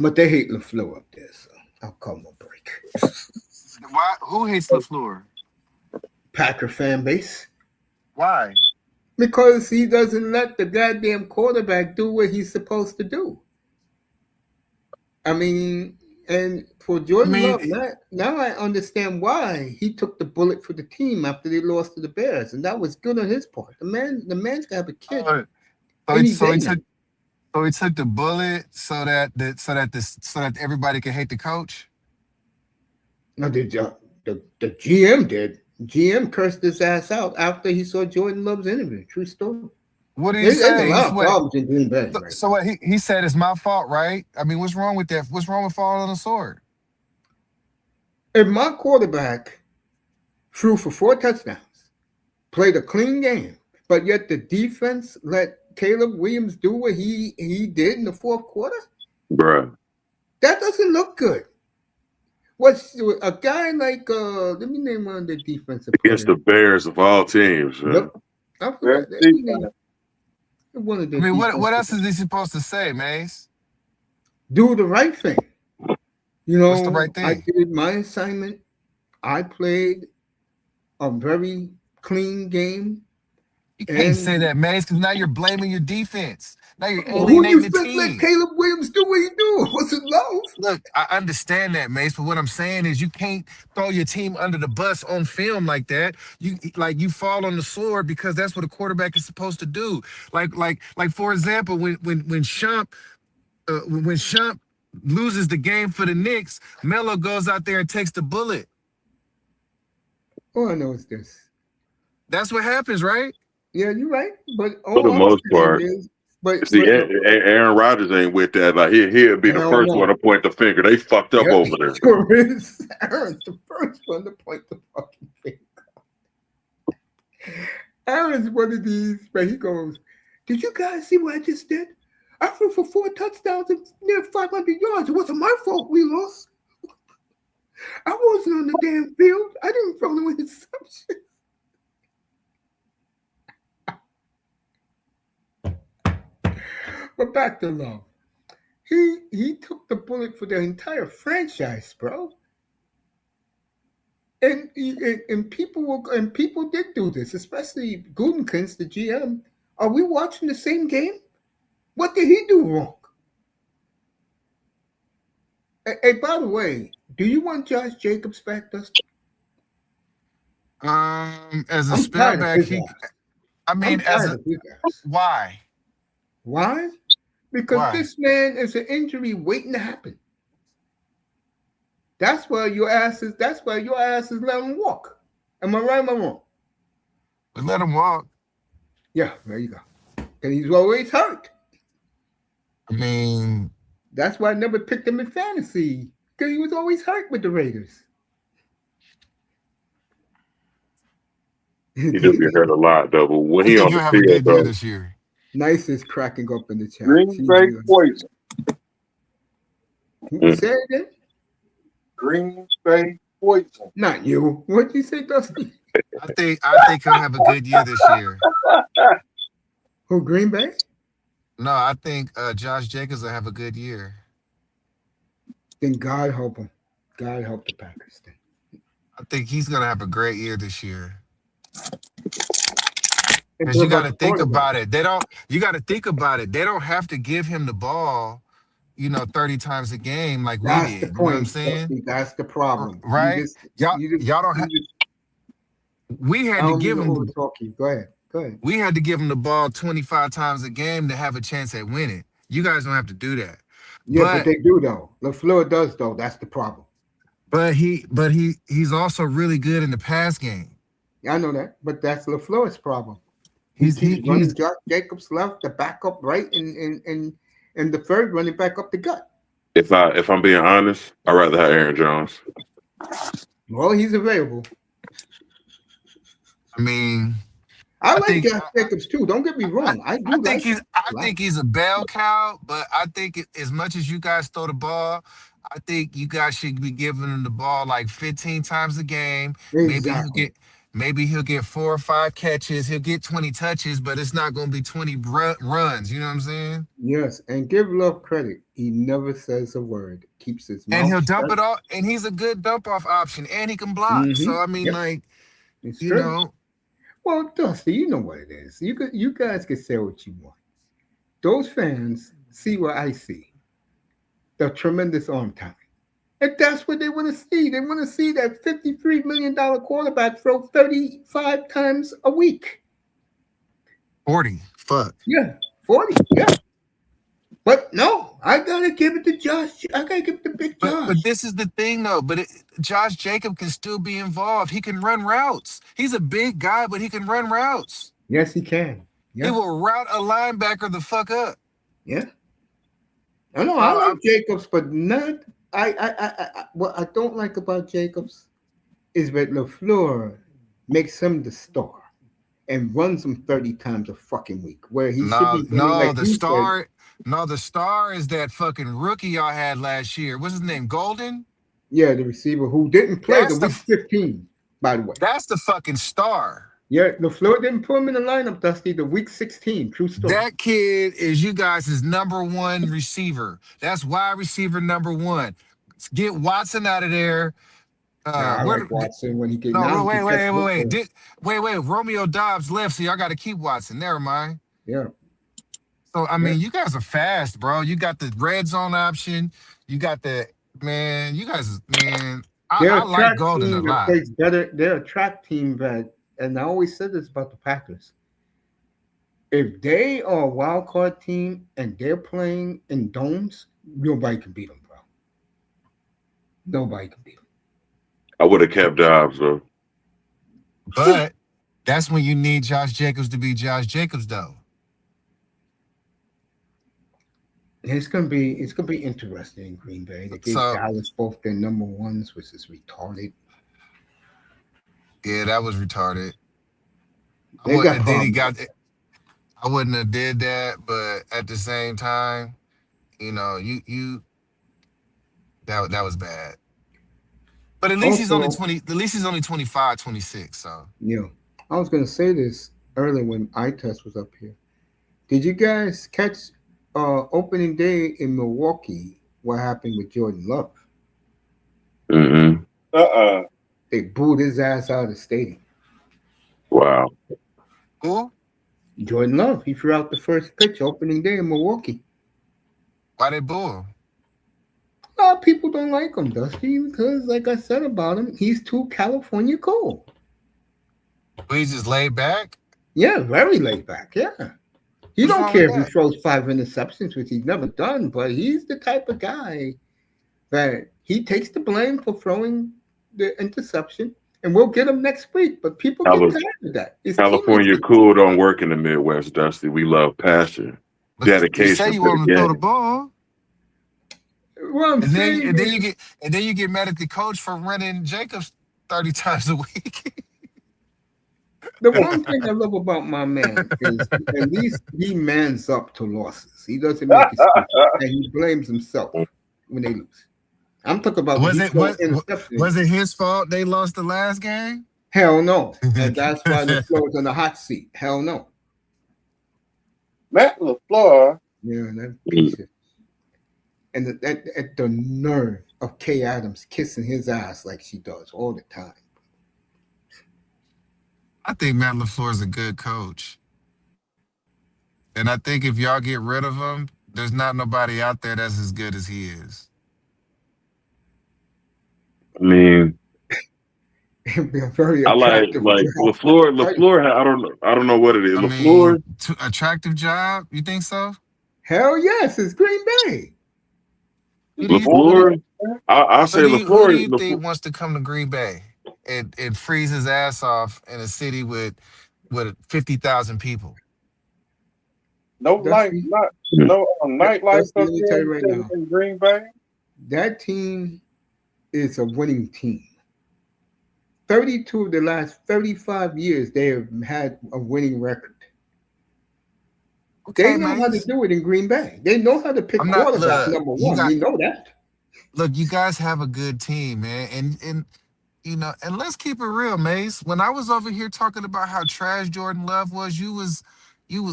But they hate LaFleur up there, so I'll call him a break. Why? Who hates Lafleur? Packer fan base. Why? Because he doesn't let the goddamn quarterback do what he's supposed to do. I mean, And for I Jordan mean, Love, now I understand why he took the bullet for the team after they lost to the Bears, and that was good on his part. The man's got to have a kid, uh, and he's so he 80. took the bullet so that everybody could hate the coach. Now the GM did. GM cursed his ass out after he saw Jordan Love's interview. True story. What did he There's a say? lot He's of what? problems in Green Bay right So now. what? He said it's my fault, right? I mean, what's wrong with that? What's wrong with falling on the sword? If my quarterback threw for 4 touchdowns, played a clean game, but yet the defense let Caleb Williams do what he did in the fourth quarter, bruh. that doesn't look good. What's a guy like let me name one of the defensive Against players. the Bears of all teams, man. Yep. I That's forgot. Let me defense. name one of I the mean, what defensive. else is he supposed to say, Mace? Do the right thing. What's the right I thing? did my assignment. I played a very clean game. You can't And say that, Mace, because now you're blaming your defense. Now you're who you alienating the think let team. Caleb Williams do what he do? Was it love? Look, I understand that, Mace, but what I'm saying is you can't throw your team under the bus on film like that. You fall on the sword because that's what a quarterback is supposed to do. Like for example, when Shump loses the game for the Knicks, Melo goes out there and takes the bullet. All I know is this. That's what happens, right? Yeah, you're right. But For the all I'm most saying part. is, but See, look, Aaron Rodgers ain't with that. Like he'll be the hell first one no. to point the finger. They fucked up Yep, over he there. sure is. Aaron's the first one to point the fucking finger. Aaron's one of these, but he goes, "Did you guys see what I just did? I threw for 4 touchdowns and near 500 yards. It wasn't my fault we lost. I wasn't on the damn field. I didn't throw no interception." But back to Love. He took the bullet for the entire franchise, bro. And people did do this, especially Gutekunst, the GM. Are we watching the same game? What did he do wrong? Hey, by the way, do you want Josh Jacobs back, Dustin? As a I'm tired of spellback, his he. ass. I mean, I'm as tired a of his ass. why? Why? Because Why? this man is an injury waiting to happen. That's why your ass is letting him walk. Am I right or am I wrong? We let him walk. Yeah, there you go. And he's always hurt. I mean, That's why I never picked him in fantasy. Because he was always hurt with the Raiders. He do get hurt a lot though. But when I he think on he'll the have a field good year though, this year. Nice is cracking up in the chat. Green Bay poison. mm, Say it again? Green Bay poison. Not you. What'd you say, Dusty? I think he'll have a good year this year. Who, Green Bay? No, I think Josh Jacobs will have a good year. Then God help him. God help the Packers then. I think he's gonna have a great year this year. And Because what you got about to the think quarterback? about it. They don't. You got to think about it. They don't have to give him the ball, 30 times a game like we That's the did. You know what I'm point, saying? Dusty. That's the problem. Right? Y'all don't have. You just, We I had to don't mean give to him the. overtalk you. Go ahead. Go ahead. We had to give him the ball 25 times a game to have a chance at winning. You guys don't have to do that. Yeah, but But they do, though. LaFleur does, though. That's the problem. he's also really good in the pass game. I know that, but that's LaFleur's problem. He He's keeps he running he's Josh Jacobs left, the backup right, and the third running back up the gut. if I'm being honest, I'd rather have Aaron Jones. Well, he's available. I mean, I I like think Josh Jacobs too. Don't get me I, wrong. I I do think like he's him I a lot. think he's a bell cow, but I think as much as you guys throw the ball, I think you guys should be giving him the ball like 15 times a game. Maybe he'll Exactly. get maybe he'll get 4 or 5 catches. He'll get 20 touches, but it's not going to be 20 runs. You know what I'm saying? Yes, and give Love credit. He never says a word. Keeps his And mouth he'll dump shut. it off, and he's a good dump off option, and he can block. Mm-hmm. So I mean, Yep, like it's you true. know, Well, Dusty, you know what it is. You guys can say what you want. Those fans see what I see. The tremendous arm talent. And that's what they want to see. They want to see that $53 million quarterback throw 35 times a week. 40. Fuck. Yeah, 40. Yeah. But no, I gotta give it to Josh. I gotta give it to Big But Josh. this is the thing though. Josh Jacob can still be involved. He can run routes. He's a big guy, but he can run routes. Yes, he can. He Yeah, will route a linebacker the fuck up. yeah. I know. So I like Jacobs, but not. What I don't like about Jacobs is that Lafleur makes him the star and runs him 30 times a fucking week, where he should no, be running no, like the you said. star, no, the star is that fucking rookie y'all had last year. What's his name? Golden. Yeah, the receiver who didn't play the That's the week 15, by the way. that's the fucking star. Yeah, Lafleur didn't put him in the lineup, Dusty, the week 16. True story. That kid is you guys' number one receiver. That's wide receiver number one. Get Watson out of there. Now I Where? like Watson when he can No, now he wait, can wait, catch wait, wait, wait. football. Wait. Romeo Dobbs left, so y'all got to keep Watson. Never mind. Yeah, So I yeah. mean, you guys are fast, bro. You got the red zone option. You got the man. You guys, man. They're I a like track Golden a team that lot. plays better. They're a track team that, and I always said this about the Packers. If they are a wild card team and they're playing in domes, nobody can beat them, bro. Nobody can beat them. I would have kept Dobbs though. But that's when you need Josh Jacobs to be Josh Jacobs, though. It's gonna be interesting in Green Bay. They gave So Dallas both their number ones, which is retarded. yeah, that was retarded. I They would, got and then he problems. got. I wouldn't have did that, but at the same time, you that was bad. But at least he's only Also, 20. At least he's only 25, 26. So you know, I was gonna say this earlier when I-Test was up here. Did you guys catch opening day in Milwaukee? What happened with Jordan Love? Mm-mm. Uh-uh. They booed his ass out of the stadium. Wow. who? Jordan Love, he threw out the first pitch opening day in Milwaukee. Why they boo him? A lot of people don't like him, Dusty, because, like I said about him, he's too California cool. Well, he's just laid back. Yeah, very laid back. Yeah. He What's don't wrong with care if he that? throws 5 interceptions, which he's never done, but he's the type of guy that he takes the blame for throwing the interception, and we'll get him next week. But people get Cali- tired of that. His teammates California get cool don't work in the Midwest, Dusty. We love passion, But you say dedication you to the want him to throw the game. ball, what I'm and then saying and then is you get and then you get mad at the coach for running Jacobs 30 times a week. the one thing I love about my man is at least he mans up to losses. He doesn't make excuses, and he blames himself when they lose. I'm talking about when Was he it throw what interceptions. was it his fault they lost the last game? Hell no, and that's why the floor's on the hot seat. Hell no. Matt LaFleur. Yeah, that piece of and the nerve of Kay Adams kissing his ass like she does all the time. I think Matt LaFleur is a good coach. And I think if y'all get rid of him, there's not nobody out there that's as good as he is. I mean, It'd be a very I attractive like job. I Lafleur. can tell you. Lafleur. I don't know what it is. I Lafleur. mean, attractive job. You think so? Hell yes, it's Green Bay. Who do you who do, Lafleur. I say who do Lafleur. you think wants to come to Green Bay and freeze his ass off in a city with 50,000 people? No life, Dusty, not no nightlife Dusty, up let me tell there you right now, in Green Bay. that team is a winning team. 32 of the last 35 years, they have had a winning record. They Okay, know how to Mace. do it in Green Bay. They know how to pick I'm not quarterback, look. number You one. got We know that. look. You guys have a good team, man, and and let's keep it real, Mace. When I was over here talking about how trash Jordan Love was, you was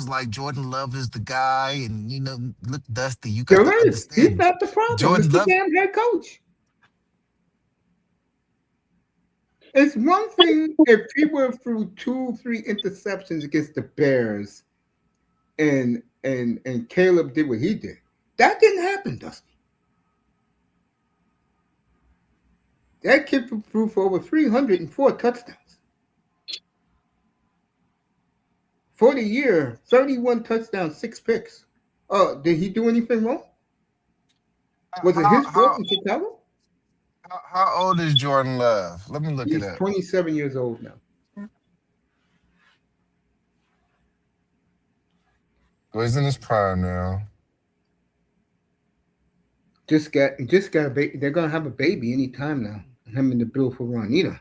like Jordan Love is the guy, and look, Dusty, you got to There is. He's understand not the problem. It's Jordan the Love. damn head coach. It's one thing if he went through 2, 3 interceptions against the Bears and Caleb did what he did. That didn't happen, Dusty. That kid threw for over 304 touchdowns. For the year, 31 touchdowns, 6 picks. Did he do anything wrong? Was it How his fault how in Chicago? how old is Jordan Love? Let me look it He's up. 27 years old now. Well, he's in his prime now. Just got a baby. They're gonna have a baby anytime now. Him and the beautiful Ronita.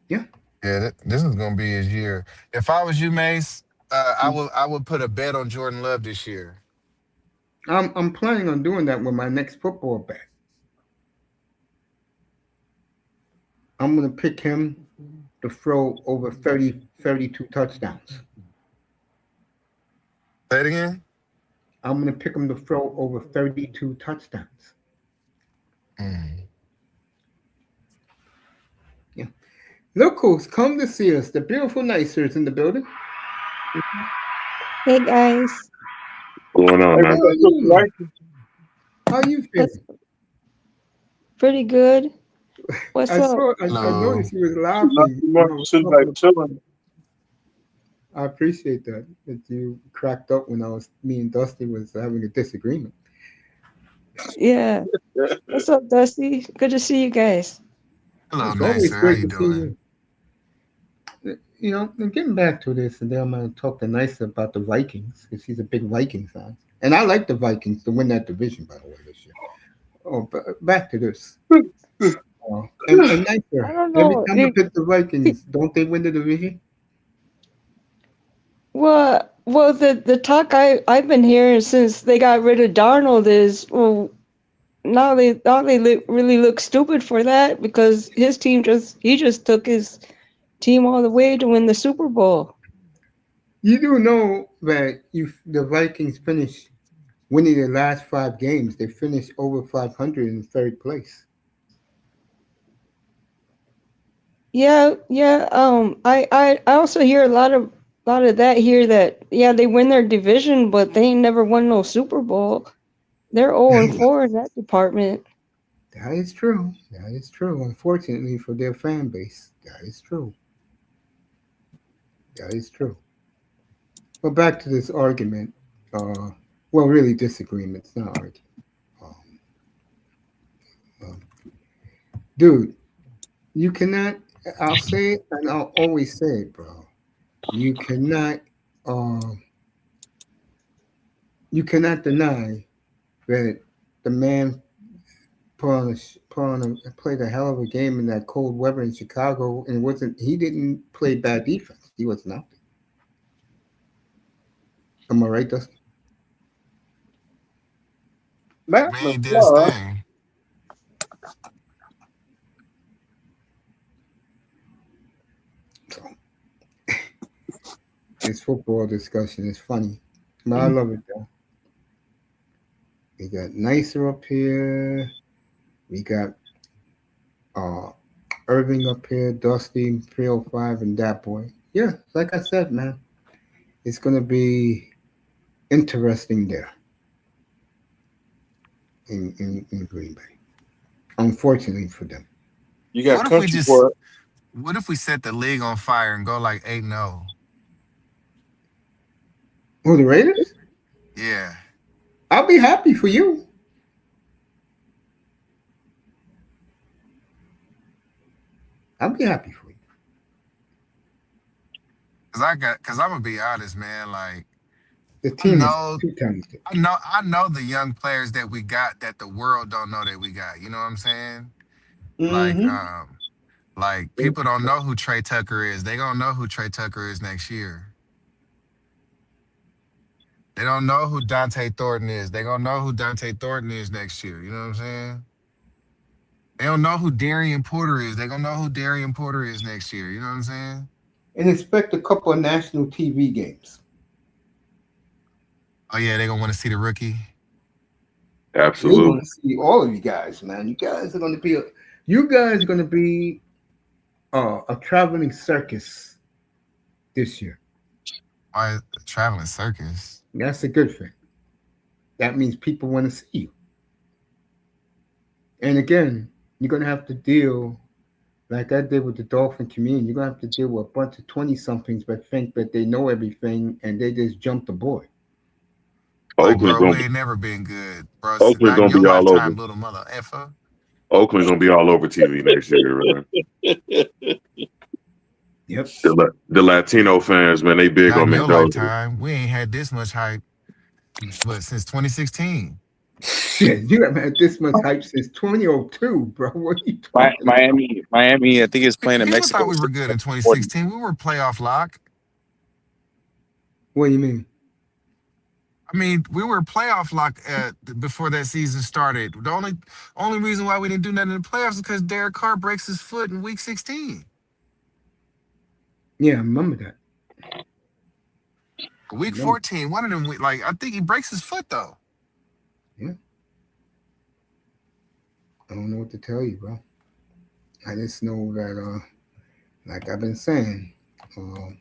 Yeah. Yeah, this is gonna be his year. If I was you, Mace, I would put a bet on Jordan Love this year. I'm planning on doing that with my next football bet. I'm gonna pick him to throw over 32 touchdowns. Say it again. I'm gonna pick him to throw over 32 touchdowns. Mm. Yeah. Look who's come to see us. The beautiful nicers in the building. What's Hey guys, going on Hey, How now? what's are up, Sister you? Nice? How are you what's feeling? pretty good? What's I up? saw. I Hello. noticed you was Not laughing too when much. I was Sitting back talking. chilling. I appreciate that you cracked up when me and Dusty was having a disagreement. Yeah. What's up, Dusty? Good to see you guys. Hello, It's always Nicer. How great you to see doing? you. And getting back to this, and then I'm going to talk to Nice about the Vikings because he's a big Viking fan, and I like the Vikings to win that division, by the way, this year. Oh, but back to this. And I Nicer, don't every know. time I pick the Vikings, don't they win the division? Well, the talk I've been hearing since they got rid of Darnold is, well, now they really look stupid for that because his team just took his team all the way to win the Super Bowl. You do know that if the Vikings finished winning their last 5 games, they finished over 500 in third place. Yeah, yeah. I also hear a lot of that here that yeah they win their division, but they ain't never won no Super Bowl. They're 0-4 in that department. That is true. That is true. Unfortunately for their fan base, that is true. That is true. But back to this argument. Uh, well, really disagreement. It's not argument. Um, um, Dude, you cannot. I'll say it, and I'll always say it, bro. You cannot. Uh, you cannot deny that the man played a hell of a game in that cold weather in Chicago, and wasn't. He didn't play bad defense. He wasn't out there. Am I right, Dustin? Matt Man, he did his LaFleur. thing. So this football discussion is funny. But I love it though. We got Nicer up here. We got uh Irving up here, Dusty, 305, and that boy. Yeah, like I said, man, it's gonna be interesting there in Green Bay. Unfortunately for them. You got What if we Country just Boy. what if we set the league on fire and go like 8-0? Who the Raiders? Yeah. I'll be happy for you. I'll be happy for you. Cause I'm gonna be honest, man. Like The I team is know too talented. I know the young players that we got that the world don't know that we got. You know what I'm saying? Like Mm-hmm. like people don't know who Trey Tucker is. They gonna know who Trey Tucker is next year. They don't know who Dante Thornton is. They gonna know who Dante Thornton is next year. You know what I'm saying? They don't know who Darian Porter is. They gonna know who Darian Porter is next year. You know what I'm saying? And expect a couple of national TV games. Oh yeah, they gonna want to see the rookie. They want Absolutely. to see all of you guys, man. You guys are gonna be a traveling circus this year. Why traveling circus? That's a good thing. That means people want to see you. And again, you're gonna have to deal like I did with the dolphin community. You're gonna have to deal with a bunch of 20 somethings that think that they know everything and they just jump the board. Oh, Oakland bro, gonna we ain't never been good, bro. Oakland Not in gonna your be all over. lifetime, little mother effer. Oakland gonna be all over TV next year, man. Yep. The Latino fans, man, they big Not on in your McDonald's. lifetime. We ain't had this much hype, but since 2016. Shit, you haven't had this much hype since 2002, bro. What are you talking about? Miami, I think is playing in People Mexico. thought we were State good in Morton. 2016. We were playoff lock. What do you mean? I mean, we were playoff lock before that season started. The only reason why we didn't do nothing in the playoffs is because Derek Carr breaks his foot in week 16. Yeah, I remember that. I Week remember. 14, one of them, like, I think he breaks his foot, though. Yeah, I don't know what to tell you, bro. I just know that, like I've been saying, uh,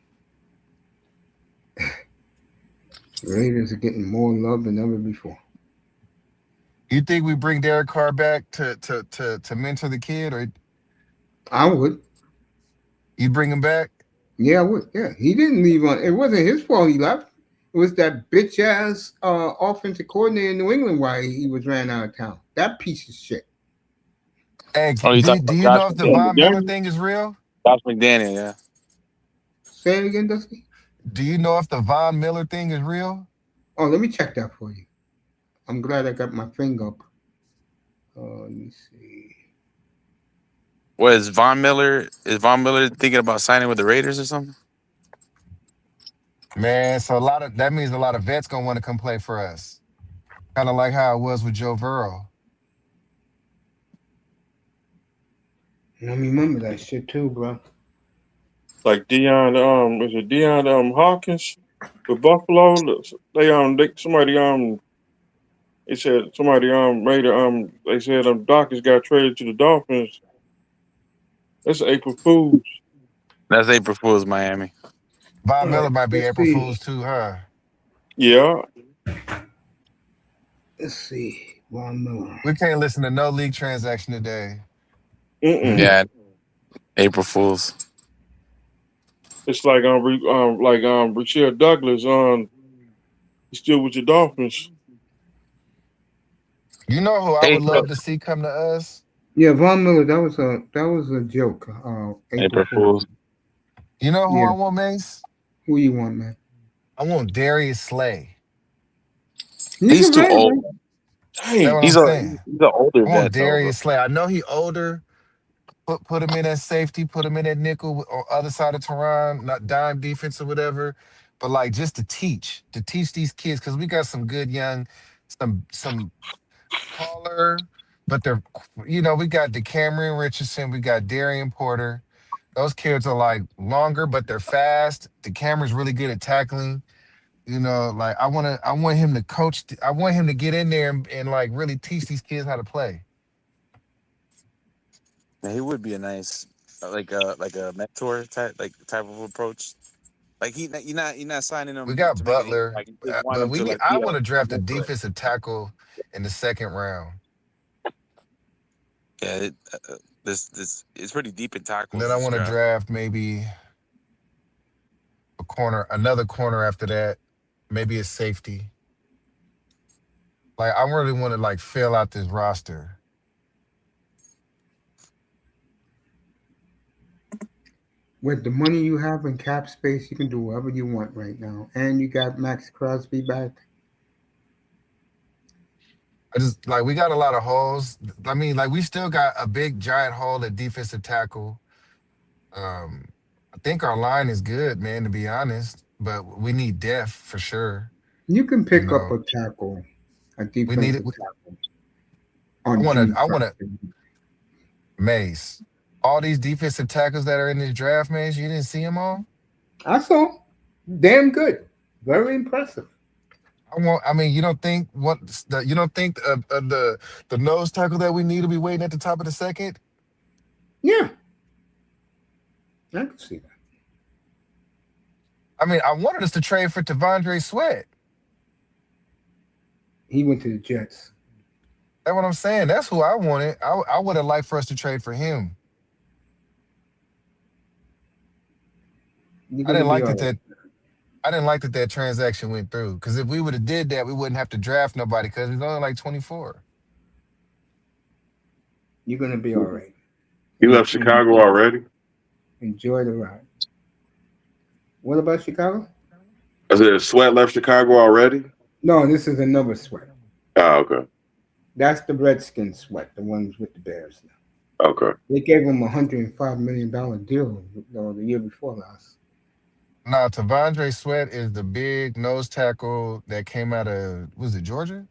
the Raiders are getting more love than ever before. You think we bring Derek Carr back to mentor the kid, or I would. you bring him back? Yeah, I would. Yeah, he didn't leave on. It wasn't his fault he left. It was that bitch ass offensive coordinator in New England why he was ran out of town. That piece of shit. Hey, Oh, you talking do about you Josh know if the McDaniel? Von Miller McDaniel? thing is real? Josh McDaniel, yeah. Say it again, Dusty. Do you know if the Von Miller thing is real? Oh, let me check that for you. I'm glad I got my finger up. Let me see. What is Von Miller? Is Von Miller thinking about signing with the Raiders or something? Man, so that means a lot of vets gonna want to come play for us. Kind of like how it was with Joe Burrow. Let me remember that shit too, bro. Like Dion, is it Dion Hawkins with Buffalo? Somebody they said somebody made a they said Dawkins got traded to the Dolphins. That's April Fools. That's April Fool's, Miami. Von All right, Miller might be let's April see. Fool's too, huh? Yeah. Let's see. Von Miller. We can't listen to no league transaction today. Mm-mm. Yeah, April Fool's. It's like Rachel Douglas he's still with your Dolphins. You know who I Hey, would love to see come to us? Yeah, Von Miller. That was a joke. April April Fool. Fool's. You know who Yeah. I want, Mace? Who you want, man? I want Darius Slay. He's He's too old. available. That's Dang. what I'm saying. He's an older I want vet though, bro. Darius Slay. I know he older. Put him in at safety. Put him in at nickel or other side of Tehran, not dime defense or whatever. But like just to teach these kids because we got some good young, some taller, but they're we got Decameron Richardson, we got Darian Porter. Those kids are like longer, but they're fast. Decameron's really good at tackling. Like I want him to coach. I want him to get in there and like really teach these kids how to play. Yeah, he would be a nice, like a mentor type of approach. Like you're not signing We him got to make an Butler, impact. You just want but him we to need. like I be want to a draft a mentor. defensive tackle in the second round, Yeah, this it's pretty deep in and tackles then I this want to draft. draft maybe another corner after that, maybe a safety. Like I really want to like fill out this roster. With the money you have in cap space, you can do whatever you want right now. And you got Max Crosby back. I just like we got a lot of holes. I mean, like we still got a big giant hole at defensive tackle. Um, I think our line is good, man, to be honest. But we need depth for sure. You can You pick up know, a tackle, a we need it. defensive tackle I on want to. June I want to 1st. Mace. All these defensive tackles that are in this draft, Mace. You didn't see them all. I saw. Damn good. Very impressive. I want. I mean, you don't think what? You don't think the nose tackle that we need to be waiting at the top of the second? Yeah, I can see that. I mean, I wanted us to trade for Tavondre Sweat. He went to the Jets. That's what I'm saying. That's who I wanted. I would have liked for us to trade for him. You're I gonna didn't be like all that right. that I didn't like that that transaction went through. Because if we would have did that, we wouldn't have to draft nobody. Because he's only like 24. You're gonna be all right. He And, left and Chicago already. enjoy the ride. What about Chicago? I said Sweat left Chicago already. No, this is another sweat. Oh, okay, That's the Redskins sweat, the ones with the Bears now. okay. They gave him $105 million deal the year before last. Now, Tavondre Sweat is the big nose tackle that came out of, was it Georgia?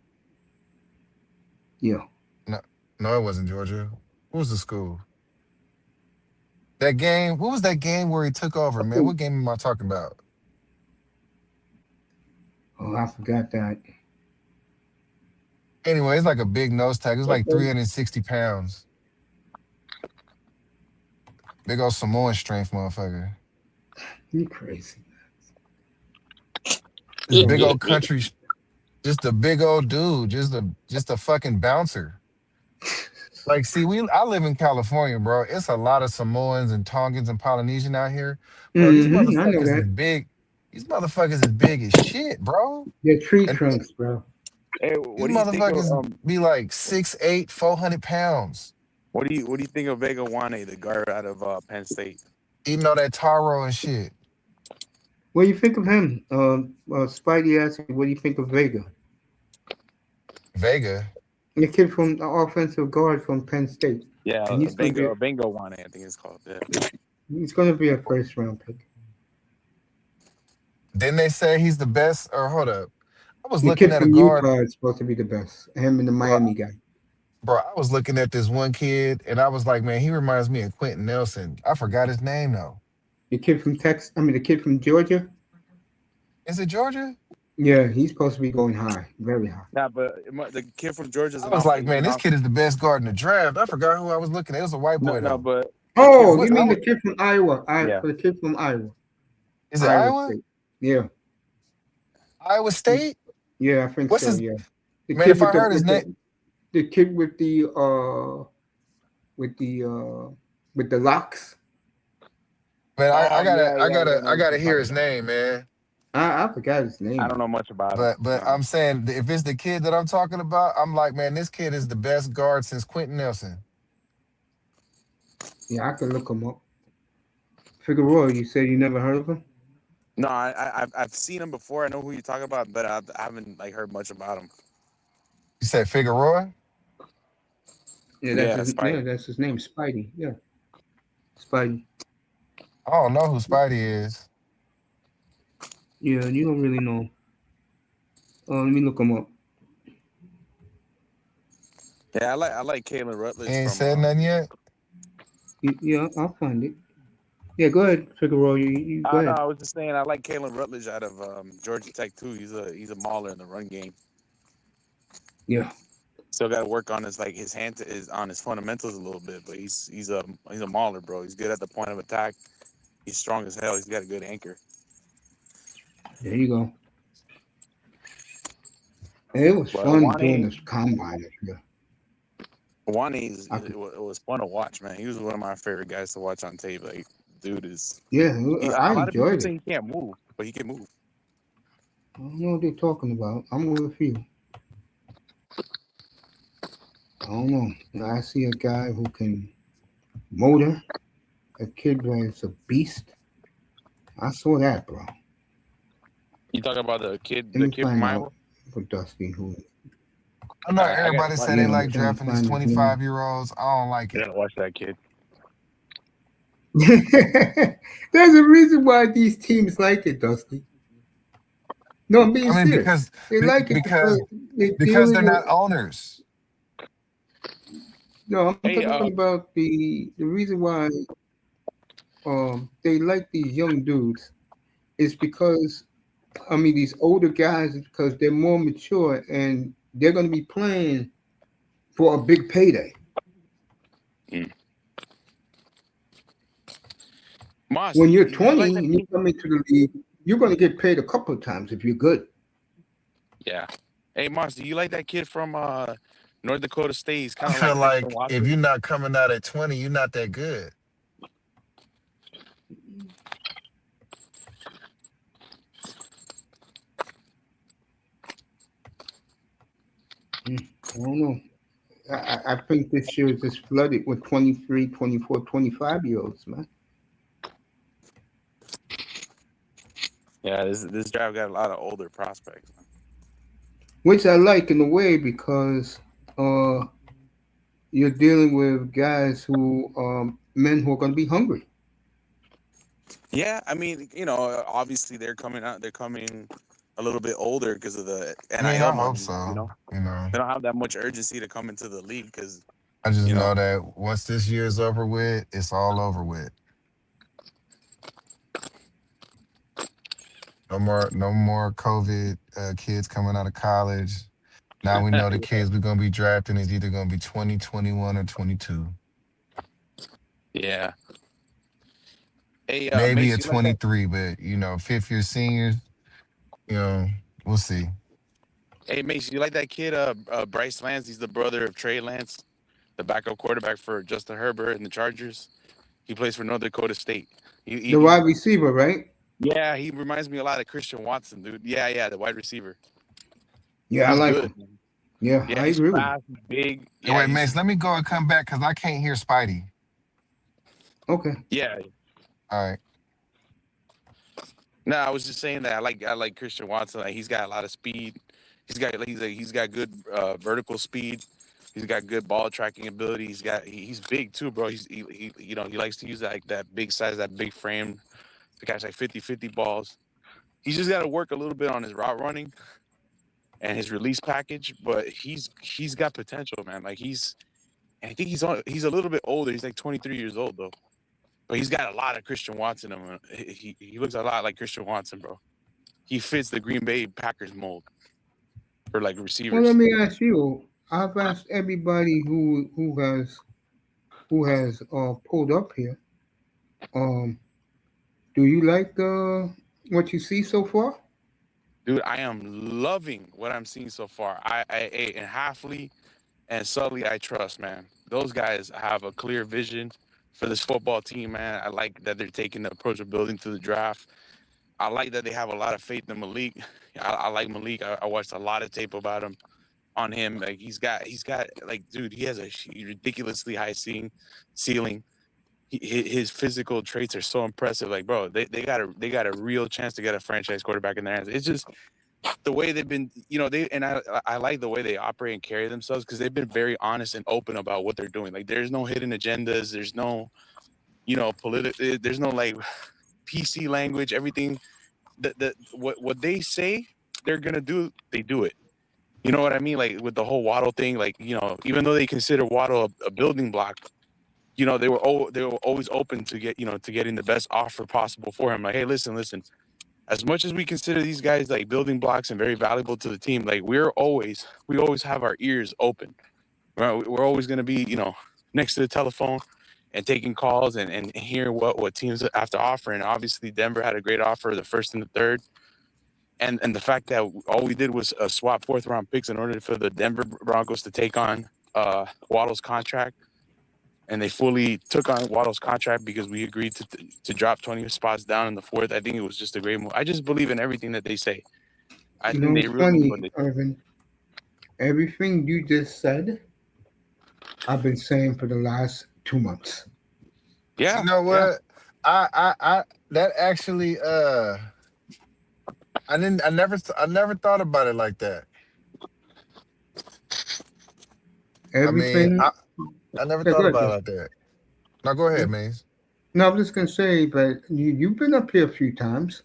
Yeah. No, no, it wasn't Georgia. What was the school? That game, what was that game where he took over, man? What game am I talking about? Oh, I forgot that. Anyway, it's like a big nose tackle. It's like Okay. 360 pounds. Big old Samoan strength, motherfucker. You crazy. This big old country, just a big old dude, just a fucking bouncer. Like, see, I live in California, bro. It's a lot of Samoans and Tongans and Polynesian out here, bro. These I know motherfuckers is that. big. These motherfuckers is big as shit, bro. They're tree And trunks, bro. Hey, these what do you think of motherfuckers be like 6'8", 400 pounds, what do you think of Vega Wane, the guard out of Penn State? eating all that taro and shit. What do you think of him? Spidey asked me, what do you think of Vega? Vega. The kid from the offensive guard from Penn State. Yeah, And Benga Wane, I think it's called. Yeah. he's gonna be a first round pick. Didn't they say he's the best? Or hold up, I was The looking kid at a from guard, Utah is supposed to be the best. Him and the bro. Miami guy. Bro, I was looking at this one kid, and I was like, man, he reminds me of Quentin Nelson. I forgot his name though. The kid from Texas. I mean, the kid from Georgia. Is it Georgia? Yeah, he's supposed to be going high, very high. Nah, but the kid from Georgia's I an was off. like, He's man, an this off. kid is the best guard in the draft. I forgot who I was looking at. It was a white No, boy no, though. but the kid Oh, from you What mean I the Georgia. was, kid from Iowa? Yeah, The kid from Iowa, is it Iowa Iowa? State. Yeah, Iowa State? yeah, I think What's so. his Yeah, the man? kid If I with heard his name, the kid with the with the locks. man, oh yeah, yeah, yeah. I know I what gotta you're hear talking his about. name, man. I forgot his I name. don't know much about him. But No. I'm saying if it's the kid that I'm talking about, I'm like, man, this kid is the best guard since Quentin Nelson. Yeah, I can look him up. Figueroa, you said you never heard of him? No, I've seen him before. I know who you're talking about, but I haven't like heard much about him. You said Figueroa? Yeah, Spidey. that's his name, Spidey. Yeah, Spidey. I don't know who Spidey is. Yeah, you don't really know. Let me look him up. Yeah, I like Kalen He Rutledge ain't from. said nothing yet. Yeah, I'll find it. Yeah, go ahead, Figueroa. You go No, ahead. I was just saying I like Kalen Rutledge out of Georgia Tech too. He's a mauler in the run game. Yeah, Still got to work on his on his fundamentals a little bit, but he's a mauler, bro. He's good at the point of attack. He's strong as hell. He's got a good anchor. there you go. It was But fun doing this combine. Yeah. Wani I could, it was fun to watch, man. He was one of my favorite guys to watch on tape. Like, dude is yeah, I a lot of people enjoyed say it. he can't move, but he can move. I don't know what they're talking about. I'm with you. I don't know. I see a guy who can motor. A kid that's a beast. I saw that, bro. You talking about Let the me kid from find Iowa? out for Dusty who. I know I gotta everybody watch. say they Yeah, I'm like trying to drafting these find his name. 25-year-olds. I don't like I it. gotta watch that kid. There's a reason why these teams like it, Dusty. No, I'm being I mean, serious. They like it because they're because they're dealing not with. owners. No, I'm Hey, talking about the reason why they like these young dudes is because I mean these older guys is because they're more mature and they're going to be playing for a big payday. mm. Moss, When you're you 20 like that and you team? come into the league, you're going to get paid a couple of times if you're good. Yeah, Hey, Monster, you like that kid from North Dakota State? He's I kind of feel like Christian like if Watson. you're not coming out at 20, you're not that good. I don't know. I think this year is just flooded with 23, 24, 25-year-olds, man. Yeah, this draft got a lot of older prospects. Which I like in a way because uh, you're dealing with guys men who are going to be hungry. Yeah, I mean, obviously they're coming out. They're coming a little bit older because of the I mean, I NIL hope money. so. You know, They don't have that much urgency to come into the league because I just you know. know that once this year is over with, it's all over with. No more COVID kids coming out of college. Now we know the kids we're gonna be drafting is either gonna be 20, 21, or 22. Yeah. Hey, Maybe Mace, a you like that? 23, but fifth year seniors, you know, we'll see. Hey, Mace, you like that kid? Bryce Lance. He's the brother of Trey Lance, the backup quarterback for Justin Herbert and the Chargers. He plays for North Dakota State. The wide receiver, right? Yeah, he reminds me a lot of Christian Watson, dude. Yeah, the wide receiver. Yeah, I He's like good, him. man. Yeah, Yeah, I he's agree with you. fast, he's big. Hey, Yeah, wait, Mace, let me go and come back because I can't hear Spidey. Okay. yeah. All right. No, I was just saying that I like Christian Watson. Like he's got a lot of speed. He's got good vertical speed. He's got good ball tracking ability. He's big too, bro. He likes to use that big size, that big frame to catch like 50-50 balls. He's just got to work a little bit on his route running and his release package, but he's got potential, man. I think he's a little bit older. He's like 23 years old though. But he's got a lot of Christian Watson in him. He looks a lot like Christian Watson, bro. He fits the Green Bay Packers mold for like Well, let receivers. me ask you. I've asked everybody who has pulled up here. Um, do you like what you see so far? Dude, I am loving what I'm seeing so far. And Halfley and Sully, I trust, man. Those guys have a clear vision for this football team, man. I like that they're taking the approach of building through the draft. I like that they have a lot of faith in Malik. I like Malik. I watched a lot of tape about him on him. Like he's got like, dude, he has a ridiculously high ceiling. His physical traits are so impressive. Like, bro, they got a real chance to get a franchise quarterback in their hands. It's just the way they've been, I like the way they operate and carry themselves because they've been very honest and open about what they're doing. Like, there's no hidden agendas. There's no, political. There's no like PC language. Everything what they say they're gonna do, they do it. You know what I mean? Like with the whole Waddle thing, like even though they consider Waddle a building block, they were always open to to getting the best offer possible for him. Like, hey, listen. As much as we consider these guys like building blocks and very valuable to the team, like we always have our ears open. Right? We're always gonna be next to the telephone and taking calls and hearing what teams have to offer. And obviously, Denver had a great offer, the first and the third. And the fact that all we did was swap fourth round picks in order for the Denver Broncos to take on Waddle's contract, and they fully took on Waddle's contract because we agreed to drop 20 spots down in the fourth. I think it was just a great move. I just believe in everything that they say. I You think know, they it's really mean what funny, they say. Irvin. Everything you just said, I've been saying for the last 2 months. You Yeah, know yeah. what? That actually, I never thought about it like that. I mean, Everything. I never Yeah, go thought ahead, about it Joe. like that. Now go ahead, Maze. No, I'm just gonna say, but you've been up here a few times,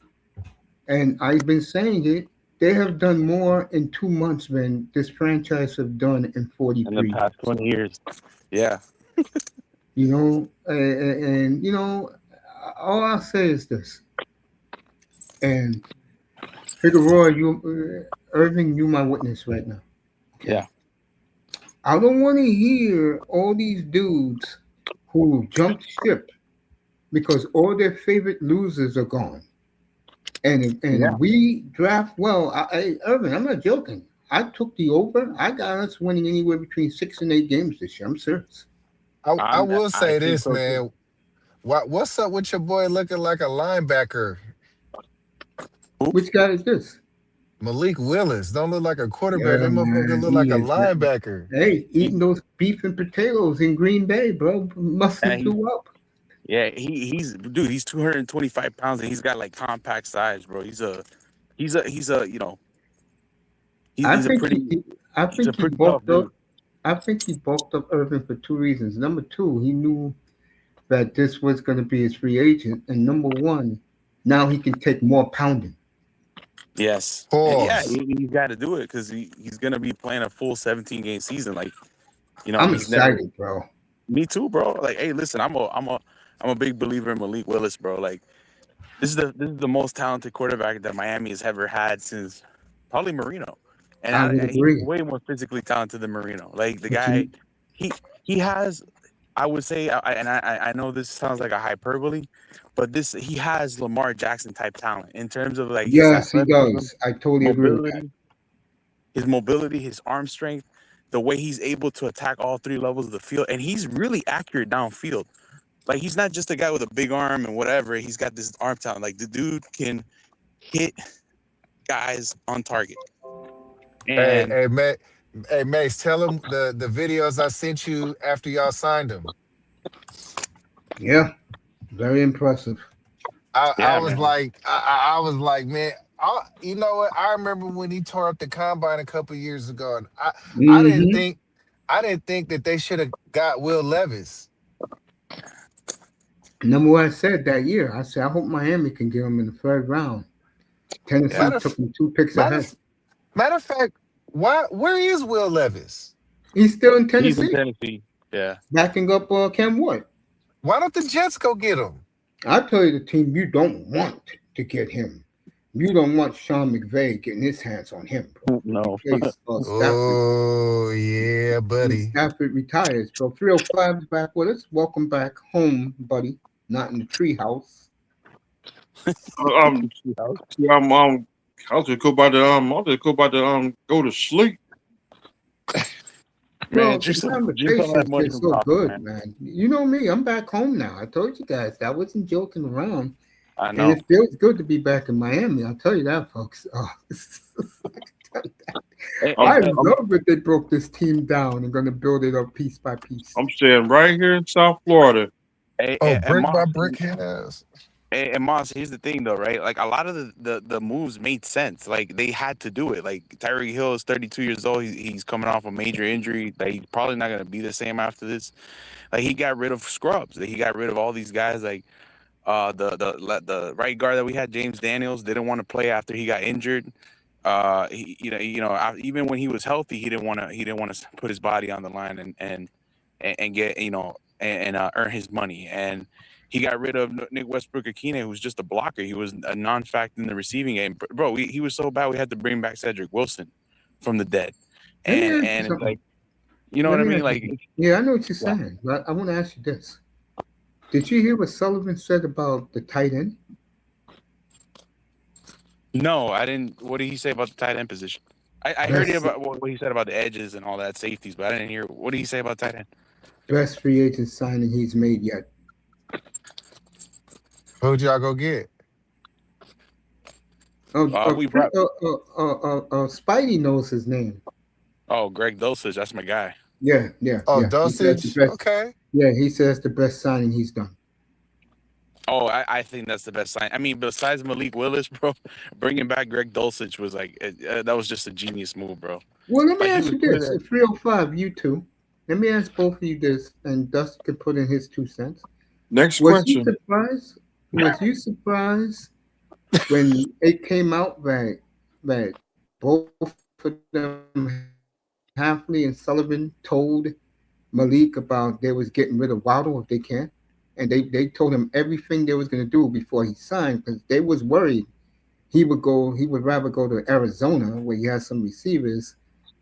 and I've been saying it. They have done more in 2 months than this franchise have done in In the 43 past years. 20 years. Yeah. All I'll say is this, and Figueroa, Irving, you my witness right now. Okay, Yeah. I don't want to hear all these dudes who jumped ship because all their favorite losers are gone. And Yeah. we draft well. Irvin, I'm not joking. I took the over. I got us winning anywhere between 6 and 8 games this year. I'm serious. I will I say think this, so too. man. What's up with your boy looking like a linebacker? Who? Which guy is this? Malik Willis don't look like a quarterback. Yeah, That motherfucker man. look like He a is. linebacker. Hey, He, eating those beef and potatoes in Green Bay, bro. Must have he blew up. yeah, he's dude, he's 225 pounds and he's got like compact size, bro. He's a I he's a think pretty I he's a think he pretty tough bulked up. dude. I think he bulked up Irvin for two reasons. Number two, he knew that this was going to be his free agent, and number one, now he can take more pounding. Yes. And yeah, Pause. he's got to do it because he's gonna be playing a full 17 game season. Like, I'm he's never excited, bro. me too, bro. Like, hey, listen, I'm a big believer in Malik Willis, bro. Like, this is the most talented quarterback that Miami has ever had since probably Marino, and I would he's agree. way more physically talented than Marino. Like the But guy, you, he he has. I would say, I know this sounds like a hyperbole, but he has Lamar Jackson type talent in terms of like his yes, he athleticism, does. I totally agree with that. mobility, his arm strength, the way he's able to attack all three levels of the field, and he's really accurate downfield. Like he's not just a guy with a big arm and whatever. He's got this arm talent. Like the dude can hit guys on target. Hey, And hey, hey, Mace, tell him the videos I sent you after y'all signed him. Yeah, very impressive. I yeah, was man. like, I was like, man, you know what? I remember when he tore up the combine a couple years ago, and I didn't Hmm. think, I didn't think that they should have got Will Levis. Number what I said that year, I said I hope Miami can get him in the third round. Yeah. Tennessee Matter took of him 2 picks matter ahead. of, matter of fact, where is Will Levis? He's still in He's in Tennessee, Tennessee. Yeah. backing up Cam Ward. Why don't the Jets go get him? I tell you, the team you don't want to get him. You don't want Sean McVay getting his hands on him, bro. In No. case Oh yeah, buddy. Stafford retires. So 305 is back with us. Welcome back home, buddy. Not in the treehouse. Um, yeah, I was just about to go to sleep. Man, Well, the drink some of that conversation's just mushroom so coffee, good, man. man. You know me, I'm back home now. I told you guys I wasn't joking around. I And know. it feels good to be back in Miami. I'll tell you that, folks. Oh, Hey, I'm I I'm love that they broke this team down and going to build it up piece by piece. I'm staying right here in South Florida. Oh, and brick by Moss, brick has. and Moss, here's the thing though, right? Like a lot of the moves made sense. Like they had to do it. Like Tyreek Hill is 32 years old. He's coming off a major injury. Like he's probably not gonna be the same after this. Like he got rid of scrubs. He got rid of all these guys. Like the right guard that we had, James Daniels, didn't want to play after he got injured. Even when he was healthy, he didn't want to put his body on the line and get and earn his money. And he got rid of Nick Westbrook Akine, who was just a blocker. He was a non-fact in the receiving game, bro. He was so bad we had to bring back Cedric Wilson from the dead. Let me And ask you and it's something. like, you know Let what I me mean? ask you Like, something. Yeah, I know what you're yeah. saying, but I want to ask you this. Did you hear what Sullivan said about the tight end? No, I didn't. What did he say about the tight end position? I heard Best about what he said about the edges and all that safeties, but I didn't hear what did he say about tight end. best free agent signing he's made yet. Who'd y'all go get? We brought Spidey knows his name. Greg Dulcich. That's my guy. Yeah, yeah, Oh, yeah. He says the dosage. best. Okay. Yeah, he says the best signing he's done. Oh, I think that's the best sign. I mean, besides Malik Willis, bro, bringing back Greg Dulcich was like that was just a genius move, bro. Well, let me Like he ask was you putting this: it. at 305, you two. Let me ask both of you this, and Dusty can put in his 2 cents. Next Was you question. surprised? Was you surprised when it came out that both of them, Halfley and Sullivan, told Malik about they was getting rid of Waddle if they can, and they told him everything they was gonna do before he signed because they was worried he would rather go to Arizona where he has some receivers,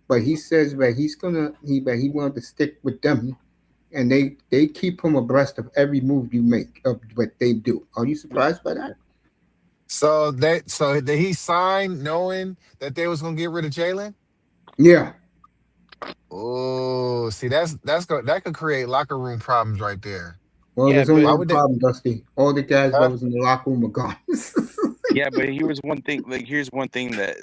but he says that he wanted to stick with them, and they keep him abreast of every move you make of what they do. Are you surprised by that? So did he sign knowing that they was gonna get rid of Jalen? Yeah. Oh, see, that could create locker room problems right there. Well, Yeah, there's only but Why one would they? problem, Dusty. All the guys that Huh? was in the locker room are gone. yeah, but here's one thing. Like, here's one thing that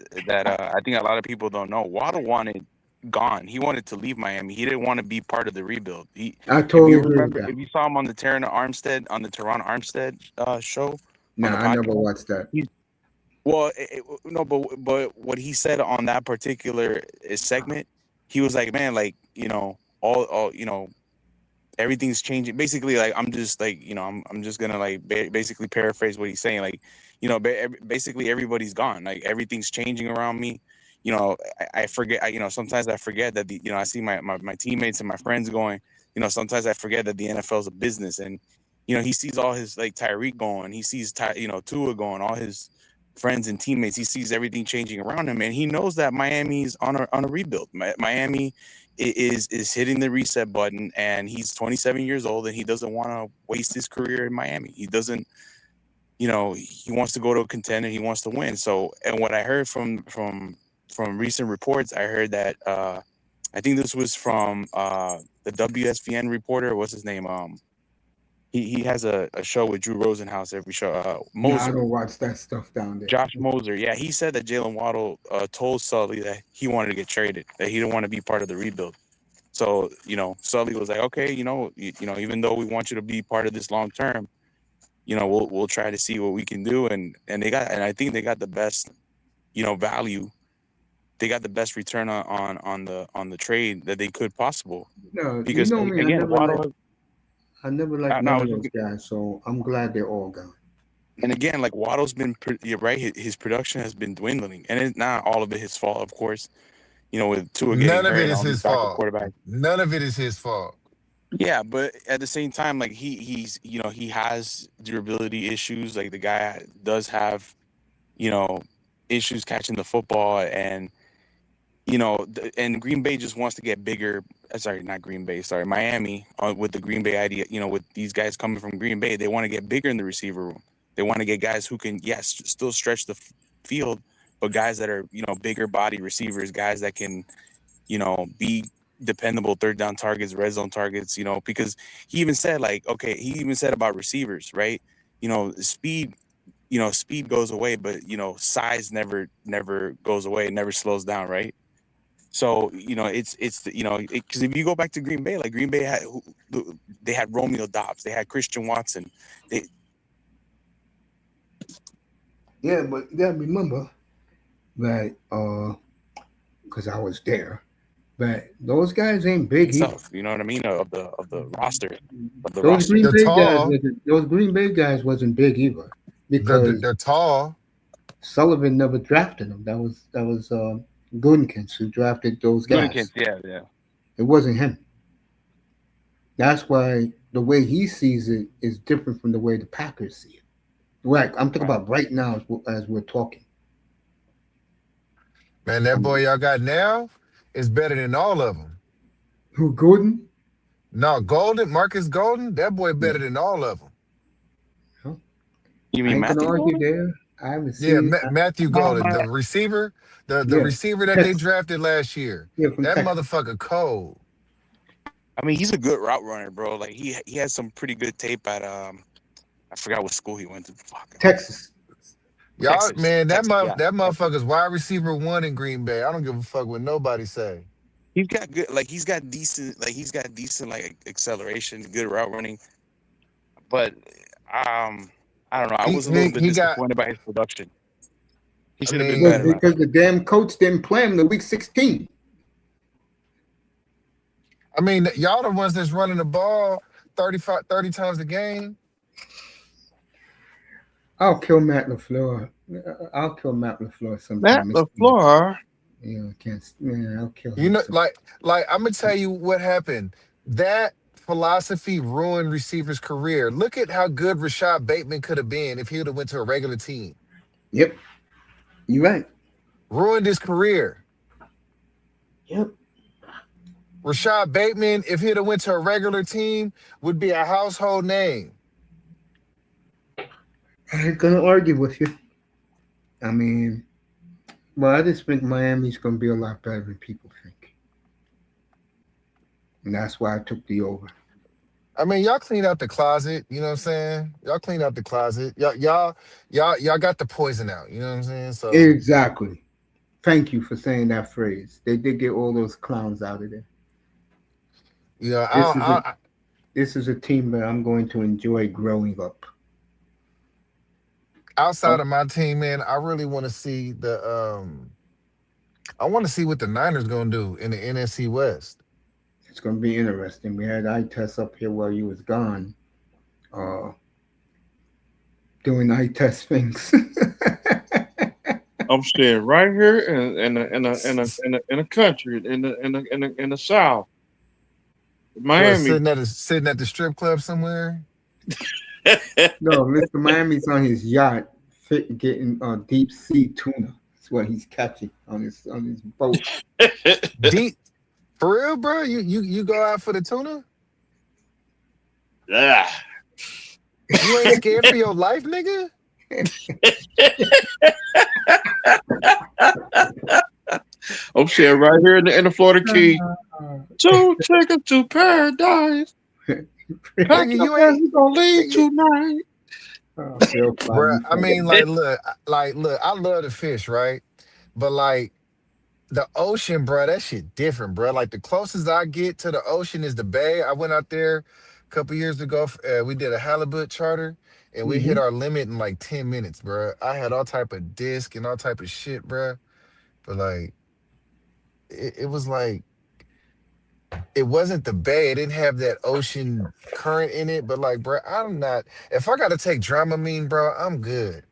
I think a lot of people don't know. Waddle wanted gone. He wanted to leave Miami. He didn't want to be part of the rebuild. I If totally you agree with remember, that. if you saw him on the Teron Armstead show on the Nah, I never podcast, watched that. he well, no, but what he said on that particular segment, he was like, man, like all everything's changing. Basically, like I'm just like I'm just gonna like basically paraphrase what he's saying. Like, basically everybody's gone. Like everything's changing around me. I forget. Sometimes I forget that I see my teammates and my friends going. Sometimes I forget that the NFL is a business, and he sees all his like Tyreek going. He sees Tua going. All his friends and teammates. He sees everything changing around him, and he knows that Miami's on a rebuild. Miami is hitting the reset button, and he's 27 years old, and he doesn't want to waste his career in Miami. He doesn't, he wants to go to a contender. He wants to win. So, and what I heard from recent reports, I heard that I think this was from the WSVN reporter. What's his name? He has a show with Drew Rosenhaus every show. Nah, I Moser. don't watch that stuff down there. Josh Moser, yeah, he said that Jalen Waddle told Sully that he wanted to get traded, that he didn't want to be part of the rebuild. So, Sully was like, okay, even though we want you to be part of this long term, we'll try to see what we can do. And I think they got the best, value. They got the best return on the trade that they could possible. No, you Because know me. again, Waddle, I never liked no, none of those guys. So I'm glad they're all gone. and again, like Waddle's been, you're right, his production has been dwindling, and it's not all of it his fault, of course. With Tua getting None of hurt it and is all these his backup fault. quarterbacks. None of it is his fault. Yeah, but at the same time, like he has durability issues. Like the guy does have, you know, issues catching the football, and and Green Bay just wants to get bigger. Sorry, not Green Bay. Sorry, Miami. With the Green Bay idea, with these guys coming from Green Bay, they want to get bigger in the receiver room. They want to get guys who can, yes, still stretch the field, but guys that are bigger body receivers, guys that can be dependable third down targets, red zone targets, because he even said like, okay, he even said about receivers, right? Speed, speed goes away, but size never goes away. It never slows down, right? So, because if you go back to Green Bay, like Green Bay they had Romeo Dobbs, they had Christian Watson. They Yeah, but you gotta remember that because I was there. But those guys ain't big either. stuff, you know what I mean, of the roster, of the Those roster. Green They're Bay guys tall. wasn't. Those Green Bay guys wasn't big either, because They're tall. Sullivan never drafted them. That was Gutekunst who drafted those Gutekunst, guys. yeah, yeah. It wasn't him. That's why the way he sees it is different from the way the Packers see it. Right. I'm talking Right. about right now as we're talking. Man, that boy Um, y'all got now is better than all of them. who Gordon? No, Golden, Marcus Golden, that boy Yeah. better than all of them. Huh? You I mean ain't gonna Matthew argue Golden? there. I haven't Yeah, seen. Matthew No, Golden, the man. receiver, the Yeah, receiver that they Texas. drafted last year. Yeah, from That Texas. motherfucker cold. I mean, he's a good route runner, bro. Like he has some pretty good tape at I forgot what school he went to. Fuck, Texas. Y'all, Texas, man, Texas, yeah. that Texas. motherfucker's wide receiver one in Green Bay. I don't give a fuck what nobody say. He's got good, like he's got decent like acceleration, good route running. But I don't know. I He was a little he bit he got. disappointed by his production. He I should have been Well, better mean, last because year. the damn coach didn't play him the week 16. y'all the ones that's running the ball 30 times a game. I'll kill Matt Lafleur. I'll kill Matt Lafleur Matt sometime. LaFleur. I can't. Man, I'll kill You him know, some. like I'm gonna tell you what happened. That philosophy ruined receivers' career. Look at how good Rashad Bateman could have been if he would have went to a regular team. Yep, you're right. Ruined his career. Yep. Rashad Bateman, if he'd have went to a regular team, would be a household name. I ain't gonna argue with you. I mean, Well, I just think Miami's going to be a lot better than people think, and that's why I took the over. I mean, y'all clean out the closet. You know what I'm saying? Y'all clean out the closet. Y'all got the poison out. You know what I'm saying? So, Exactly. Thank you for saying that phrase. They did get all those clowns out of there. you know, This is a this is a team that I'm going to enjoy growing up. outside of my team, man, I really want to see I want to see what the Niners gonna do in the NFC West. It's going to be interesting. We had eye tests up here while you was gone, uh, doing eye test things. I'm staying right here in a country in the South, What, Miami. sitting at the strip club somewhere? No, Mr. Miami's on his yacht, getting deep sea tuna. That's what he's catching on his boat. Deep for real, bro? You go out for the tuna? Yeah. You ain't scared for your life, nigga? I'm staying right here in the Florida Key. Two tickets to paradise. Pack Nigga, up you and ain't we gonna leave nigga. tonight. Real Bruh, fun. I mean, look, I love to fish, right? But like the ocean, bro, that shit different, bro. Like the closest I get to the ocean is the bay. I went out there a couple years ago. We did a halibut charter, and we hit Hmm. our limit in like 10 minutes, bro. I had all type of disc and all type of shit, bro. But like, it was like it wasn't the bay. It didn't have that ocean current in it. But like, bro, I'm not. If I got to take Dramamine, bro, I'm good.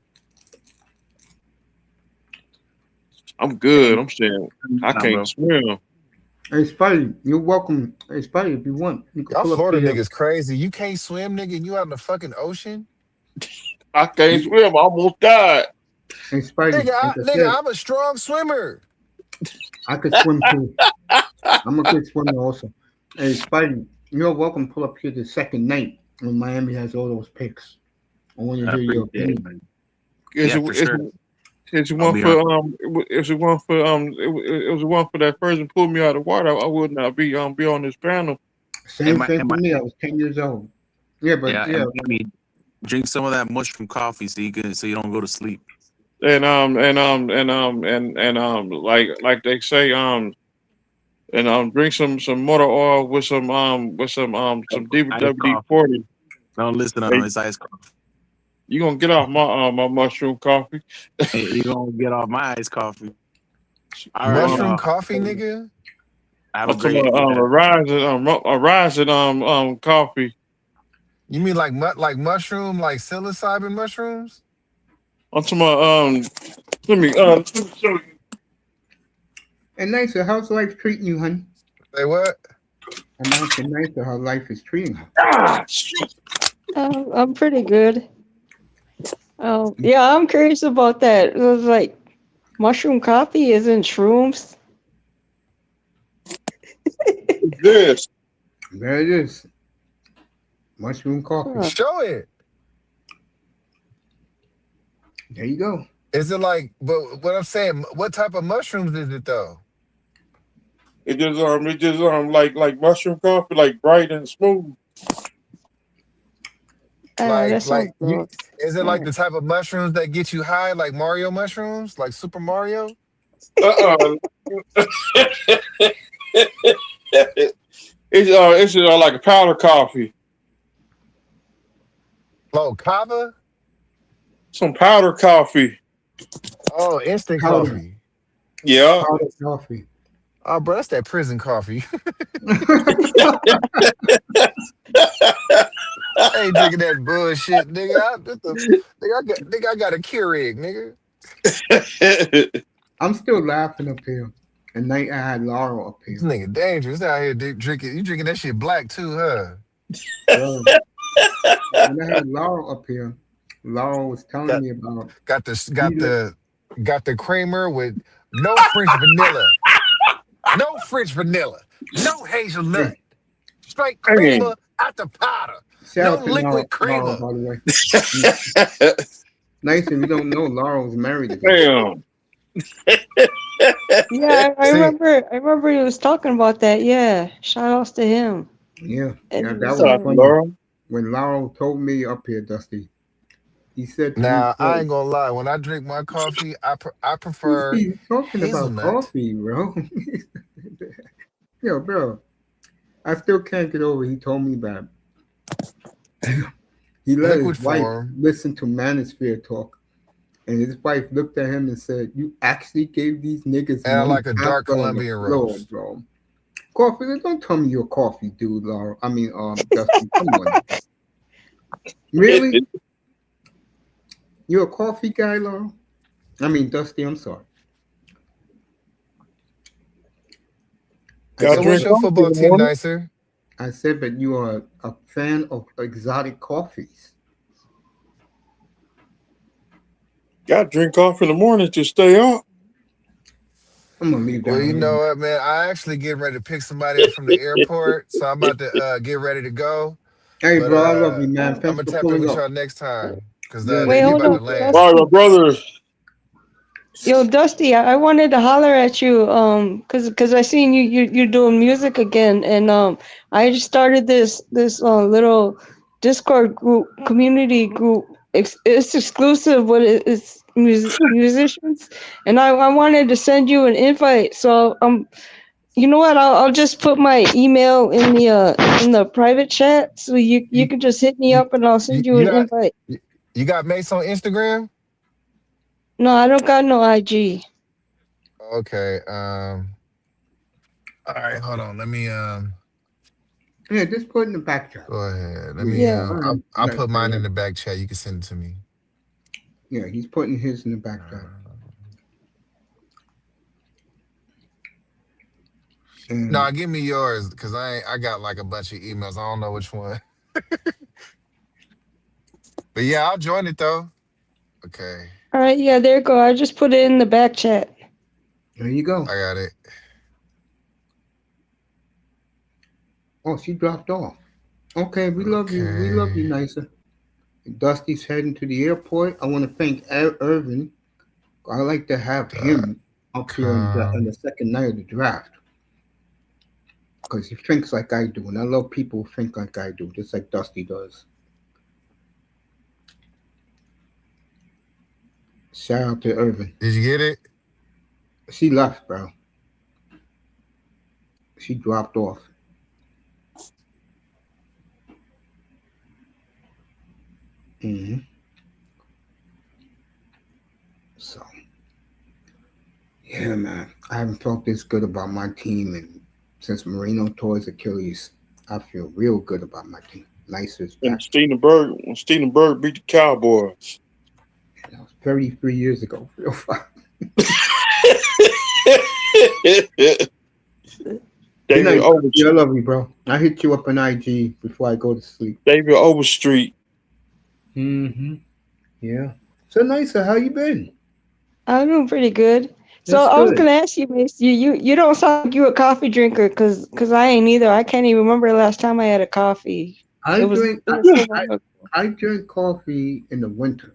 I'm Hey, good. I'm saying I nah, can't bro. swim. Hey, Spidey, you're welcome. Hey, Spidey, if you want, you can Y'all pull up Florida here. niggas crazy. You can't swim, nigga, and you out in the fucking ocean? I can't You, swim. I almost died. hey, Spidey, like I Nigga, said, I'm a strong swimmer. I could swim too. I'm a good swimmer also. Hey, Spidey, you're welcome. Pull up here the second night when Miami has all those picks. I want to I hear your appreciate it, opinion. man. Is Yeah, it for is sure. it is it I'll one be on. for is it one for it was one for that person pulled me out of the water. I would not be on this panel. Same thing Am for I, me. I was 10 years old. Yeah, but yeah, yeah, and Miami, drink some of that mushroom coffee so you don't go to sleep. And like they say and drink some motor oil some Iced WD coffee. 40. Don't listen to them. Hey, It's iced coffee. you gonna get off my mushroom coffee? Hey, you gonna get off my iced coffee. All right, Um, Mushroom y'all. coffee, nigga? Have a I'm talking great. about Yeah. a rising coffee. You mean like mushroom, like psilocybin mushrooms? I'm talking about let me show you. and nicer. How's life treating you, honey? Say what? I'm asking nicer how life is treating her. Ah, shit. I'm pretty good. Oh, yeah, I'm curious about that. It was like mushroom coffee isn't shrooms. This. There it is. Mushroom coffee. Huh. Show it. There you go. Is it like, but what I'm saying, what type of mushrooms is it though? It just like mushroom coffee, like bright and smooth. That Like sounds you, good. is it like Yeah. the type of mushrooms that get you high, like Mario mushrooms, like Super Mario? Uh it's like a powder coffee. Oh, kava? Some powder coffee. Oh, instant Powder. coffee. Yeah. Powder coffee. Oh, bro, that's that prison coffee. I ain't drinking that bullshit, nigga. Nigga, I got a Keurig, nigga. I'm still laughing up here. And night I had Laurel up This here. nigga dangerous out here drinking. You drinking that shit black too, huh? Bro, when I had Laurel up here, Laurel was telling Got me about got the got he the got the creamer with no French vanilla, no French vanilla, no hey, hazelnut, straight Damn. creamer out the powder, shout no out to Laurel, liquid Laurel creamer. by the way. Nice if you don't know, Laurel's married again. Damn. Yeah, I See, remember. I remember he was talking about that. Yeah, shout outs to him. Yeah, yeah, Eddie that was was Talk, saying. funny. Laura. When Laurel told me up here, Dusty, he said to me, now I bro, ain't gonna lie. When I drink my coffee, I who's prefer he talking about hazelnut, coffee, bro? Yo, bro, I still can't get over. He told me that he let his liquid wife form, listen to Manosphere talk, and his wife looked at him and said, "You actually gave these niggas and I money like a dark after on the Colombian floor, roast. bro." Coffee, don't tell me you're a coffee dude, Laura. I mean, Dusty, come on. Really? You're a coffee guy, Laura? I mean, Dusty, I'm sorry. I Y'all So said, what's drink your coffee in football the team, morning? nicer? I said that you are a fan of exotic coffees. Y'all drink coffee in the morning to stay up. I'm gonna leave Well, that you know alone. what, man? I actually getting ready to pick somebody up from the airport, so I'm about to get ready to go. Hey, But bro, I love you, man. Uh, I'm Thanks gonna for tap in pulling with up. y'all next time because Yeah, wait, they hold about to on, land. All right, my Dusty. brother. Yo, Dusty, I wanted to holler at you, cause I seen you're doing music again, and I just started this little Discord group, community group. It's exclusive, but it's musicians, and I wanted to send you an invite. So you know what? I'll just put my email in the private chat, so you You can just hit me you up, and I'll you, send you you an got invite. you, you got Mace on Instagram? No, I don't got no IG. Okay. All right, hold on. Let me yeah, just put in the back chat. go ahead. Let Yeah, me Yeah. all right. I'll Like, put mine in the back chat. You can send it to me. yeah, he's putting his in the back chat. Uh, And no, give me yours because I got like a bunch of emails. I don't know which one. But yeah, I'll join it though. Okay. All right, yeah, there you go. I just put it in the back chat. there you go. I got it. Oh, she dropped off. Okay, we love you. We love you, Okay. Nicer. Dusty's heading to the airport. I want to thank Irvin. I like to have Dot him up here on com. the second night of the draft because he thinks like I do, and I love people who think like I do, just like Dusty does. Shout out to Irvin. Did you get it? She left, bro. She dropped off. hmm So yeah, man, I haven't felt this good about my team, and since Marino tore his Achilles, I feel real good about my team. Nicer's And back. Stevenberg beat the Cowboys. That was 33 years ago. Real fast. Good David night, Over Dusty. I love you, bro. I hit you up on IG before I go to sleep. David Overstreet. Mm-hmm. Yeah. So Nicer, how you been? I'm doing pretty good. So That's I was good. gonna ask you, Mace, you don't sound like you a coffee drinker, cause I ain't either. I can't even remember the last time I had a coffee. I drink It was so long ago. I drink coffee in the winter,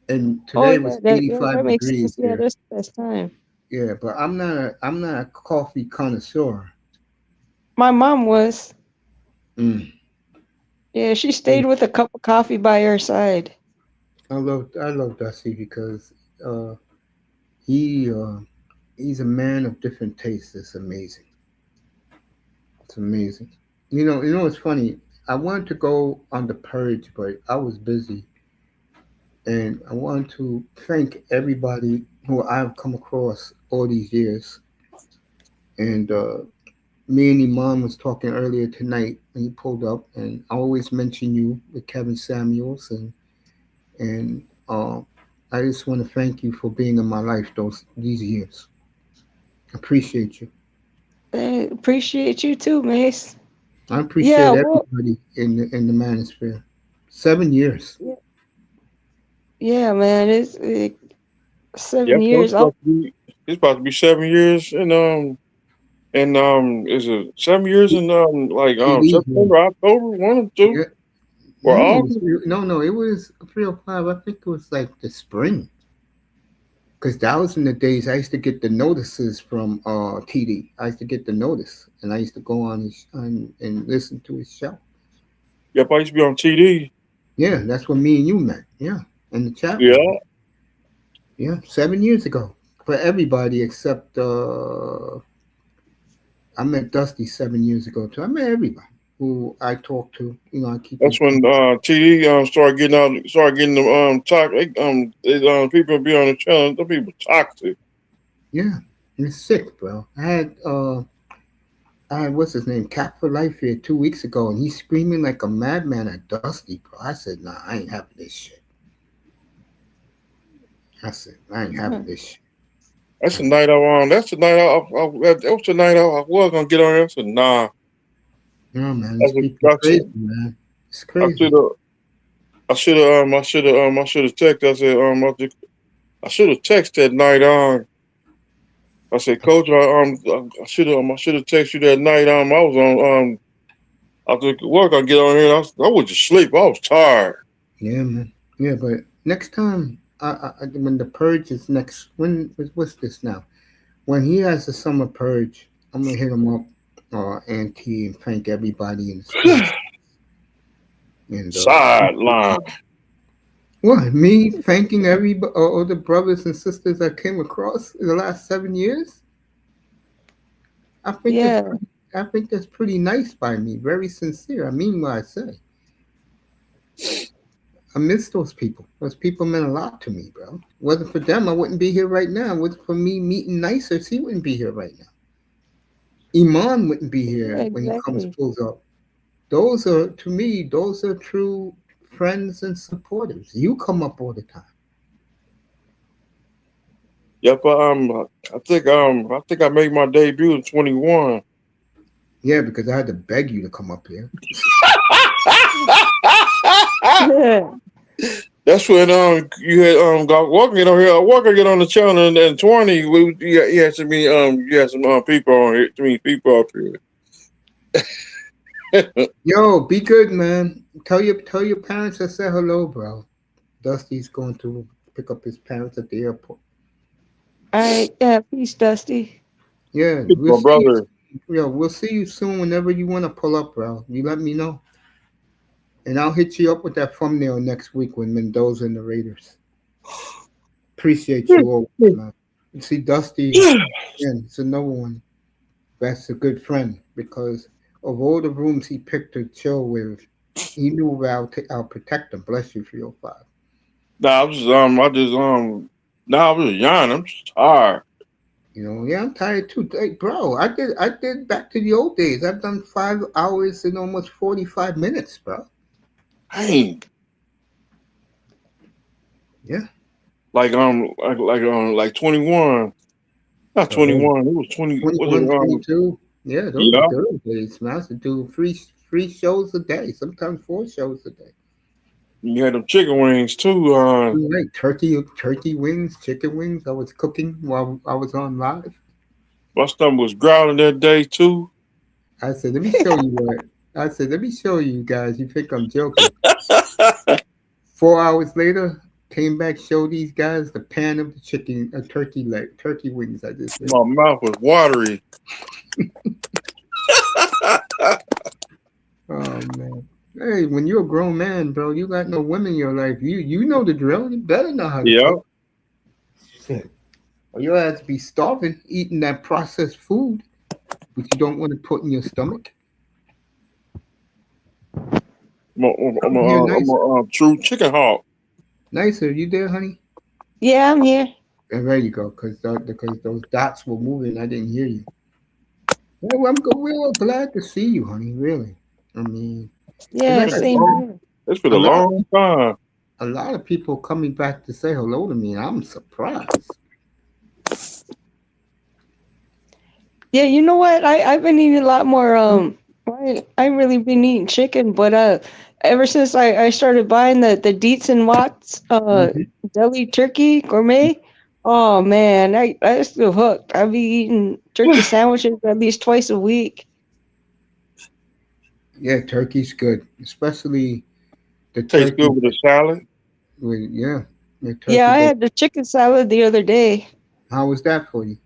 and Oh today yeah, was that 85 makes degrees sense. Yeah, here. that's the best time. Yeah, but I'm not a coffee connoisseur. My mom was. Mm. Yeah, she stayed with a cup of coffee by her side. I love Dusty because uh, he he's a man of different tastes. It's amazing. It's amazing. It's funny. I wanted to go on the purge, but I was busy, and I want to thank everybody who I've come across all these years. And me and Iman was talking earlier tonight when you pulled up, and I always mention you with Kevin Samuels, and I just want to thank you for being in my life these years. Appreciate you. Appreciate you too, Mace. I Yeah, appreciate well, everybody in the manosphere. 7 years. yeah, yeah, man. Yeah, 7 years. Oh, it's about to be 7 years and is it 7 years in It is. September, October, one or two, Yeah. or No, August? no, no. It was 305. I think it was like the spring. Because that was in the days I used to get the notices from TD. I used to get the notice, and I used to go on and listen to his show. Yep, I used to be on TD. Yeah, that's when me and you met. Yeah, in the chat room. Yeah, Yeah, 7 years ago. For everybody except I met Dusty 7 years ago too. I met everybody who I talk to. You know, I keep in that's when contact. TD started getting the toxic. People be on the channel. The people toxic. Yeah, it's sick, bro. I had what's his name, Cap for Life here 2 weeks ago, and he's screaming like a madman at Dusty, bro. I said, nah, I ain't having this shit. I said, I ain't having this shit. That's I the said, night I That's the night that was the night I was gonna get on there. I said, nah. no, man, I these said, people crazy, man. It's I crazy. should have. I should have texted. I said, I should have texted that night. I said, Coach, I should have texted you that night. I was on, after work, I get on here. I was just sleep. I was tired. Yeah, man. Yeah, but next time, when the purge is next, what's this now? When he has the summer purge, I'm gonna hit him up, Auntie, and thank everybody in the space. And Sideline. what, me thanking every all the brothers and sisters I came across in the last 7 years? I think that's Yeah, pretty, I think that's pretty nice by me. Very sincere. I mean what I say. I miss those people. Those people meant a lot to me, bro. Wasn't for them, I wouldn't be here right now. Wasn't for me meeting Nicers, he wouldn't be here right now. Iman wouldn't be yeah, here when he comes exactly. pulls up. Those are to me, those are true friends and supporters. You come up all the time. Yep. I think I made my debut at 21. Yeah, because I had to beg you to come up here. Yeah, That's when you had got walking on here. Walker get on the channel and 20. You had some you had some people on here. Too many people up here. Yo, be good, man. Tell your parents I said hello, bro. Dusty's going to pick up his parents at the airport. all right. Yeah, peace, Dusty. Yeah, we'll My see you. brother. Yo, we'll see you soon whenever you want to pull up, bro. You let me know, and I'll hit you up with that thumbnail next week with Mendoza and the Raiders. Appreciate you always, man. You see, Dusty, again, it's another one that's a good friend because of all the rooms he picked to chill with, he knew I'll protect him. Bless you, 305. Nah, I was young. I'm just tired. You know, yeah, I'm tired too. Hey, bro, I did back to the old days. I've done 5 hours and almost 45 minutes, bro. Dang. Yeah, Like 21. Not bro. 21. It was 20. Was it 21, 22. Yeah, those are yeah. good old days, man. I used to do three shows a day, sometimes 4 shows a day. You had them chicken wings too. Right, turkey wings, chicken wings. I was cooking while I was on live. My stomach was growling that day too. I said, let me show you what. I said, let me show you guys. You think I'm joking? 4 hours later, came back, showed these guys the pan of the turkey wings I just made. My mouth was watery. Oh man. Hey, when you're a grown man, bro, you got no women in your life. You know the drill. You better know how to Yeah. cook. Shit. Or your ass be starving, eating that processed food, which you don't want to put in your stomach. I'm here, I'm nice. a true chicken hawk. Nicer, you there, honey? Yeah, I'm here. And there you go, because those dots were moving. I didn't hear you. Well, real glad to see you, honey. Really. I mean, and Yeah, like I same said, here. It's been a a lot, long time. a lot of people coming back to say hello to me, and I'm surprised. Yeah, you know what? I've been eating a lot more. I really been eating chicken, but ever since I started buying the Dietz and Watts Mhm. deli turkey gourmet, oh man, I still hooked. I be eating turkey sandwiches at least twice a week. Yeah, turkey's good, especially the Tastes good turkey with a salad. with yeah. The Yeah, turkey I bake. had the chicken salad the other day. How was that for you?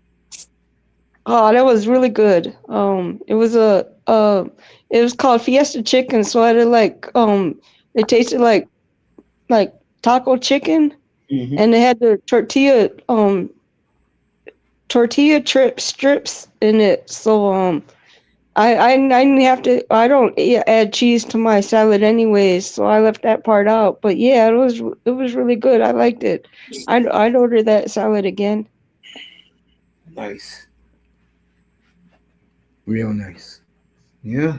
Oh, that was really good. It was called Fiesta Chicken, so I did it tasted like taco chicken, Hmm. and they had the tortilla strips in it. So I didn't have to. I don't add cheese to my salad anyways, so I left that part out. But yeah, it was really good. I liked it. I'd order that salad again. Nice. Real nice. Yeah.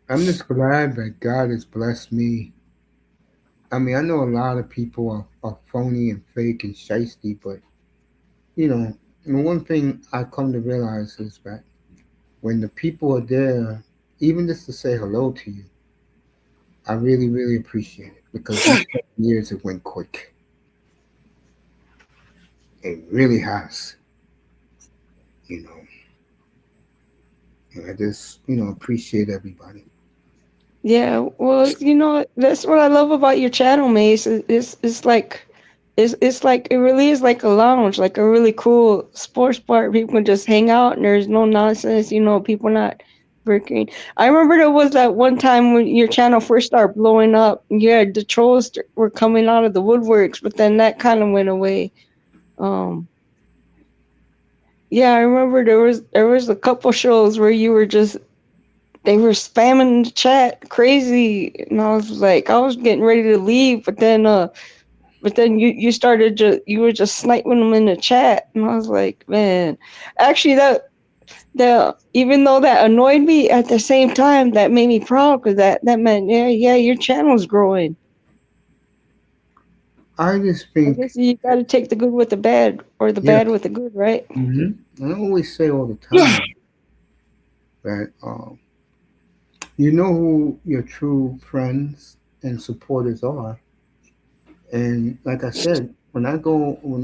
I'm just glad that God has blessed me. I mean, I know a lot of people are phony and fake and shisty, but you know, the one thing I come to realize is that when the people are there, even just to say hello to you, I really, really appreciate it because these couple years have went quick. It really has, you know. And I just, appreciate everybody. Yeah, well, that's what I love about your channel, Mace. It's like it really is like a lounge, like a really cool sports bar. People can just hang out, and there's no nonsense. People not working. I remember there was that one time when your channel first started blowing up. Yeah, the trolls were coming out of the woodworks, but then that kind of went away. Um, yeah, I remember there was a couple shows where you were just they were spamming the chat crazy, and I was getting ready to leave, but then you started you were just sniping them in the chat, and I was like, man, actually that even though that annoyed me, at the same time that made me proud because that meant, yeah, your channel's growing. I just I think, guess you got to take the good with the bad, or the yes, bad with the good, right? I always say all the time that you know who your true friends and supporters are. And like I said, when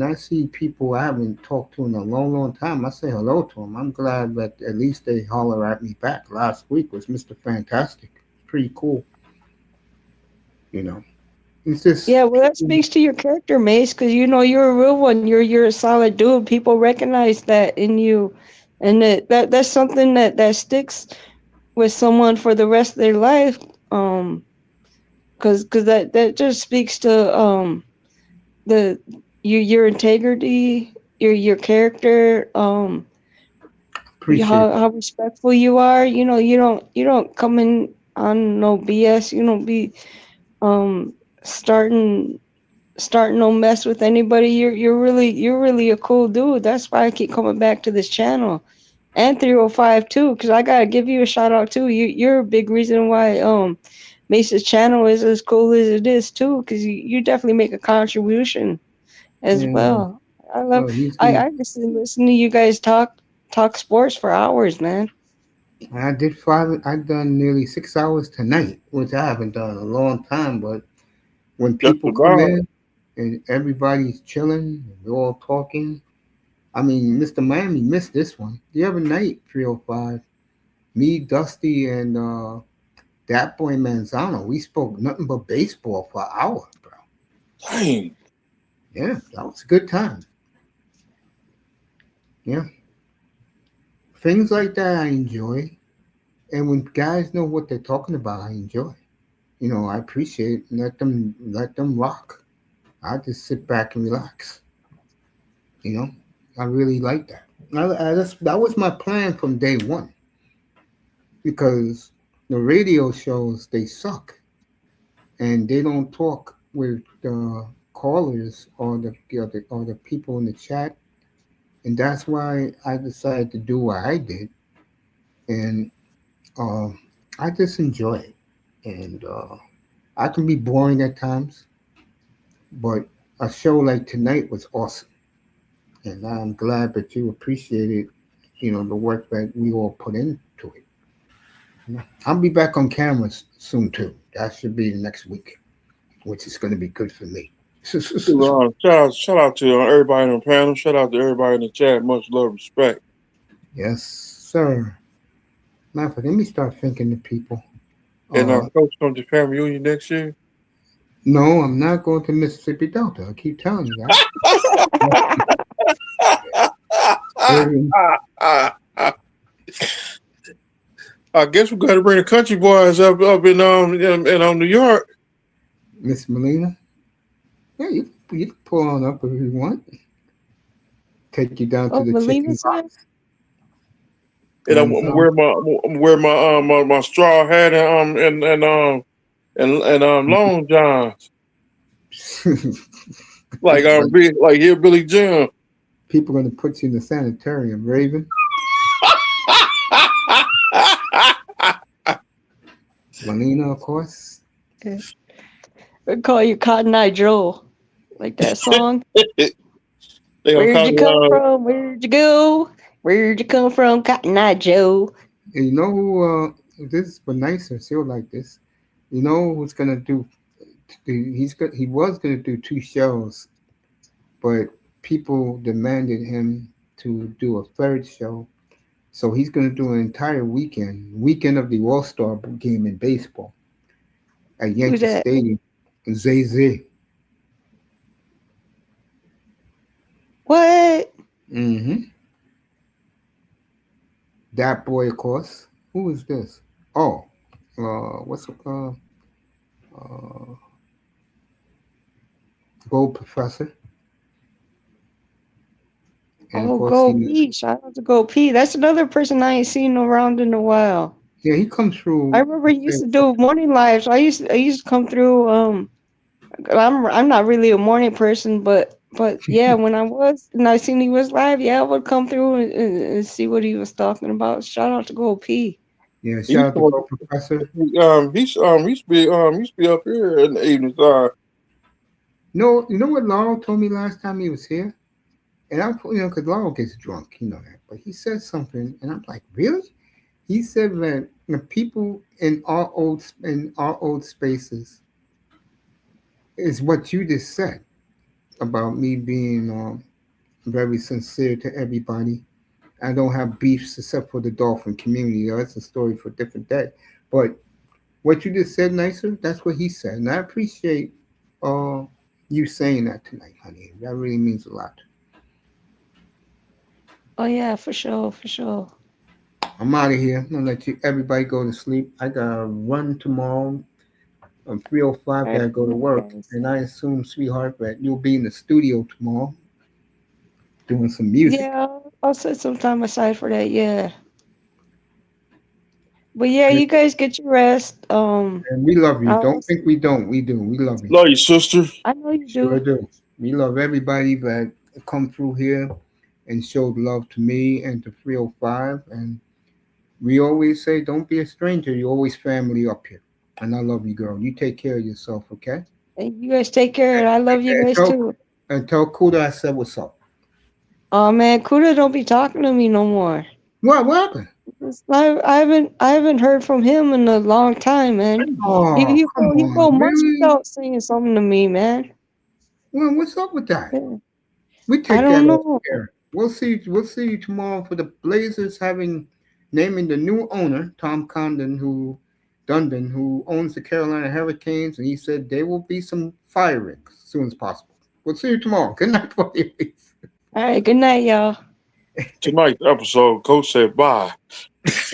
I see people I haven't talked to in a long, long time, I say hello to them. I'm glad that at least they holler at me back. Last week was Mr. Fantastic. Pretty cool, you know. It's just Yeah, well, that people. speaks to your character, Mace, because you're a real one. You're a solid dude. People recognize that in you, and that's something that sticks with someone for the rest of their life. Because that just speaks to the your integrity, your character, Appreciate how respectful you are. You don't come in on no BS. You don't be um starting no mess with anybody. You're really a cool dude. That's why I keep coming back to this channel. And 305 too, because I gotta give you a shout out too. You're a big reason why Mace's channel is as cool as it is too, because you definitely make a contribution it. as And well. I love usually I just listen to you guys talk sports for hours, man. I did five. I done nearly 6 hours tonight, which I haven't done in a long time. But when Just people come about. in and everybody's chilling, and we're all talking. I mean, Mr. Miami missed this one. The other night, 305, me, Dusty, and that boy Manzano, we spoke nothing but baseball for an hour, bro. Dang. Yeah, that was a good time. Yeah, things like that I enjoy. And when guys know what they're talking about, I enjoy. I appreciate it. Let them rock. I just sit back and relax. You know, I really like that. That was my plan from day one because the radio shows they suck and they don't talk with the callers or the people in the chat, and that's why I decided to do what I did, and um, I just enjoy it, and I can be boring at times, but a show like tonight was awesome, and I'm glad that you appreciated, the work that we all put into it. I'll be back on cameras soon too. That should be next week, which is going to be good for me. Shout out to everybody on the panel. Shout out to everybody in the chat. Much love, respect. Yes, sir. Matter of fact, let me start thinking to people. And Uh, coach come to family reunion next year. No, I'm not going to Mississippi Delta. I keep telling you that. Raven, I guess we got to bring the country boys up in New York. Miss Melina. Yeah, you can pull on up if you want. Take you down to Oh, the chicken Melina's here. box And I'm, and I'm wear my my straw hat and long johns like people big like hillbilly Jim. people gonna put you in the sanitarium, Raven. Melina, of course. Yeah. We call you Cotton Eye Joe, like that song. They gonna Where'd call you me come from? Where'd you go? Where'd you come from, Cotton Eye Joe? And you know who? This is for nicer. She'll like this. You know who's gonna do? He was gonna do two shows, but people demanded him to do a third show. So he's gonna do an entire weekend of the All Star game in baseball at Who's Yankee that? Stadium. Zay Zay. What? Mm-hmm. That boy, of course. Who is this? Oh, what's uh, Gold Professor, and of Oh, course Go he, P. Shout out to Go P. That's another person I ain't seen around in a while. yeah, he comes I through. remember he used to do morning lives. I used to come through. I'm not really a morning person, but yeah, when I was and I seen he was live, yeah, I would come through and see what he was talking about. Shout out to Go P. Yeah, He shout used out to to Gold Professor. he used to be up here in the evening time. No, you know what Laurel told me last time he was here, and because Laurel gets drunk, you know that. But he said something, and I'm like, really? He said that the people in our old spaces is what you just said about me being very sincere to everybody. I don't have beefs except for the dolphin community. That's a story for a different day. But what you just said, nicer, that's what he said, and I appreciate uh, you saying that tonight, honey. That really means a lot. Oh yeah, for sure, for sure. I'm out of here. I'm gonna let everybody go to sleep. I gotta run tomorrow. I'm 3:05. All right, Gotta go to good night, work, guys. and I assume, sweetheart, that you'll be in the studio tomorrow doing some music. Yeah, I'll set some time aside for that. Yeah, but yeah, And you guys get your rest. we love you. I'll, Don't think we don't. We do. We love you. Love you, sister. I know you Sure do. do. We love everybody that come through here and showed love to me and to 305. And we always say, don't be a stranger. You're always family up here. And I love you, girl. You take care of yourself, okay? And you guys take care, and I love you And guys too. tell Kuda I said what's up. Oh man, Kuda don't be talking to me no more. What happened? I haven't heard from him in a long time, man. He Oh, he come go he on, go months really? without saying something to me, man. Well, what's up with that? Yeah, We I take don't that off know. air. We'll see. We'll see you tomorrow for the Blazers naming the new owner, Tom Dundon, who owns the Carolina Hurricanes, and he said there will be some firings as soon as possible. We'll see you tomorrow. Good night, buddies. All right, good night, y'all. Tonight's episode, Coach said bye.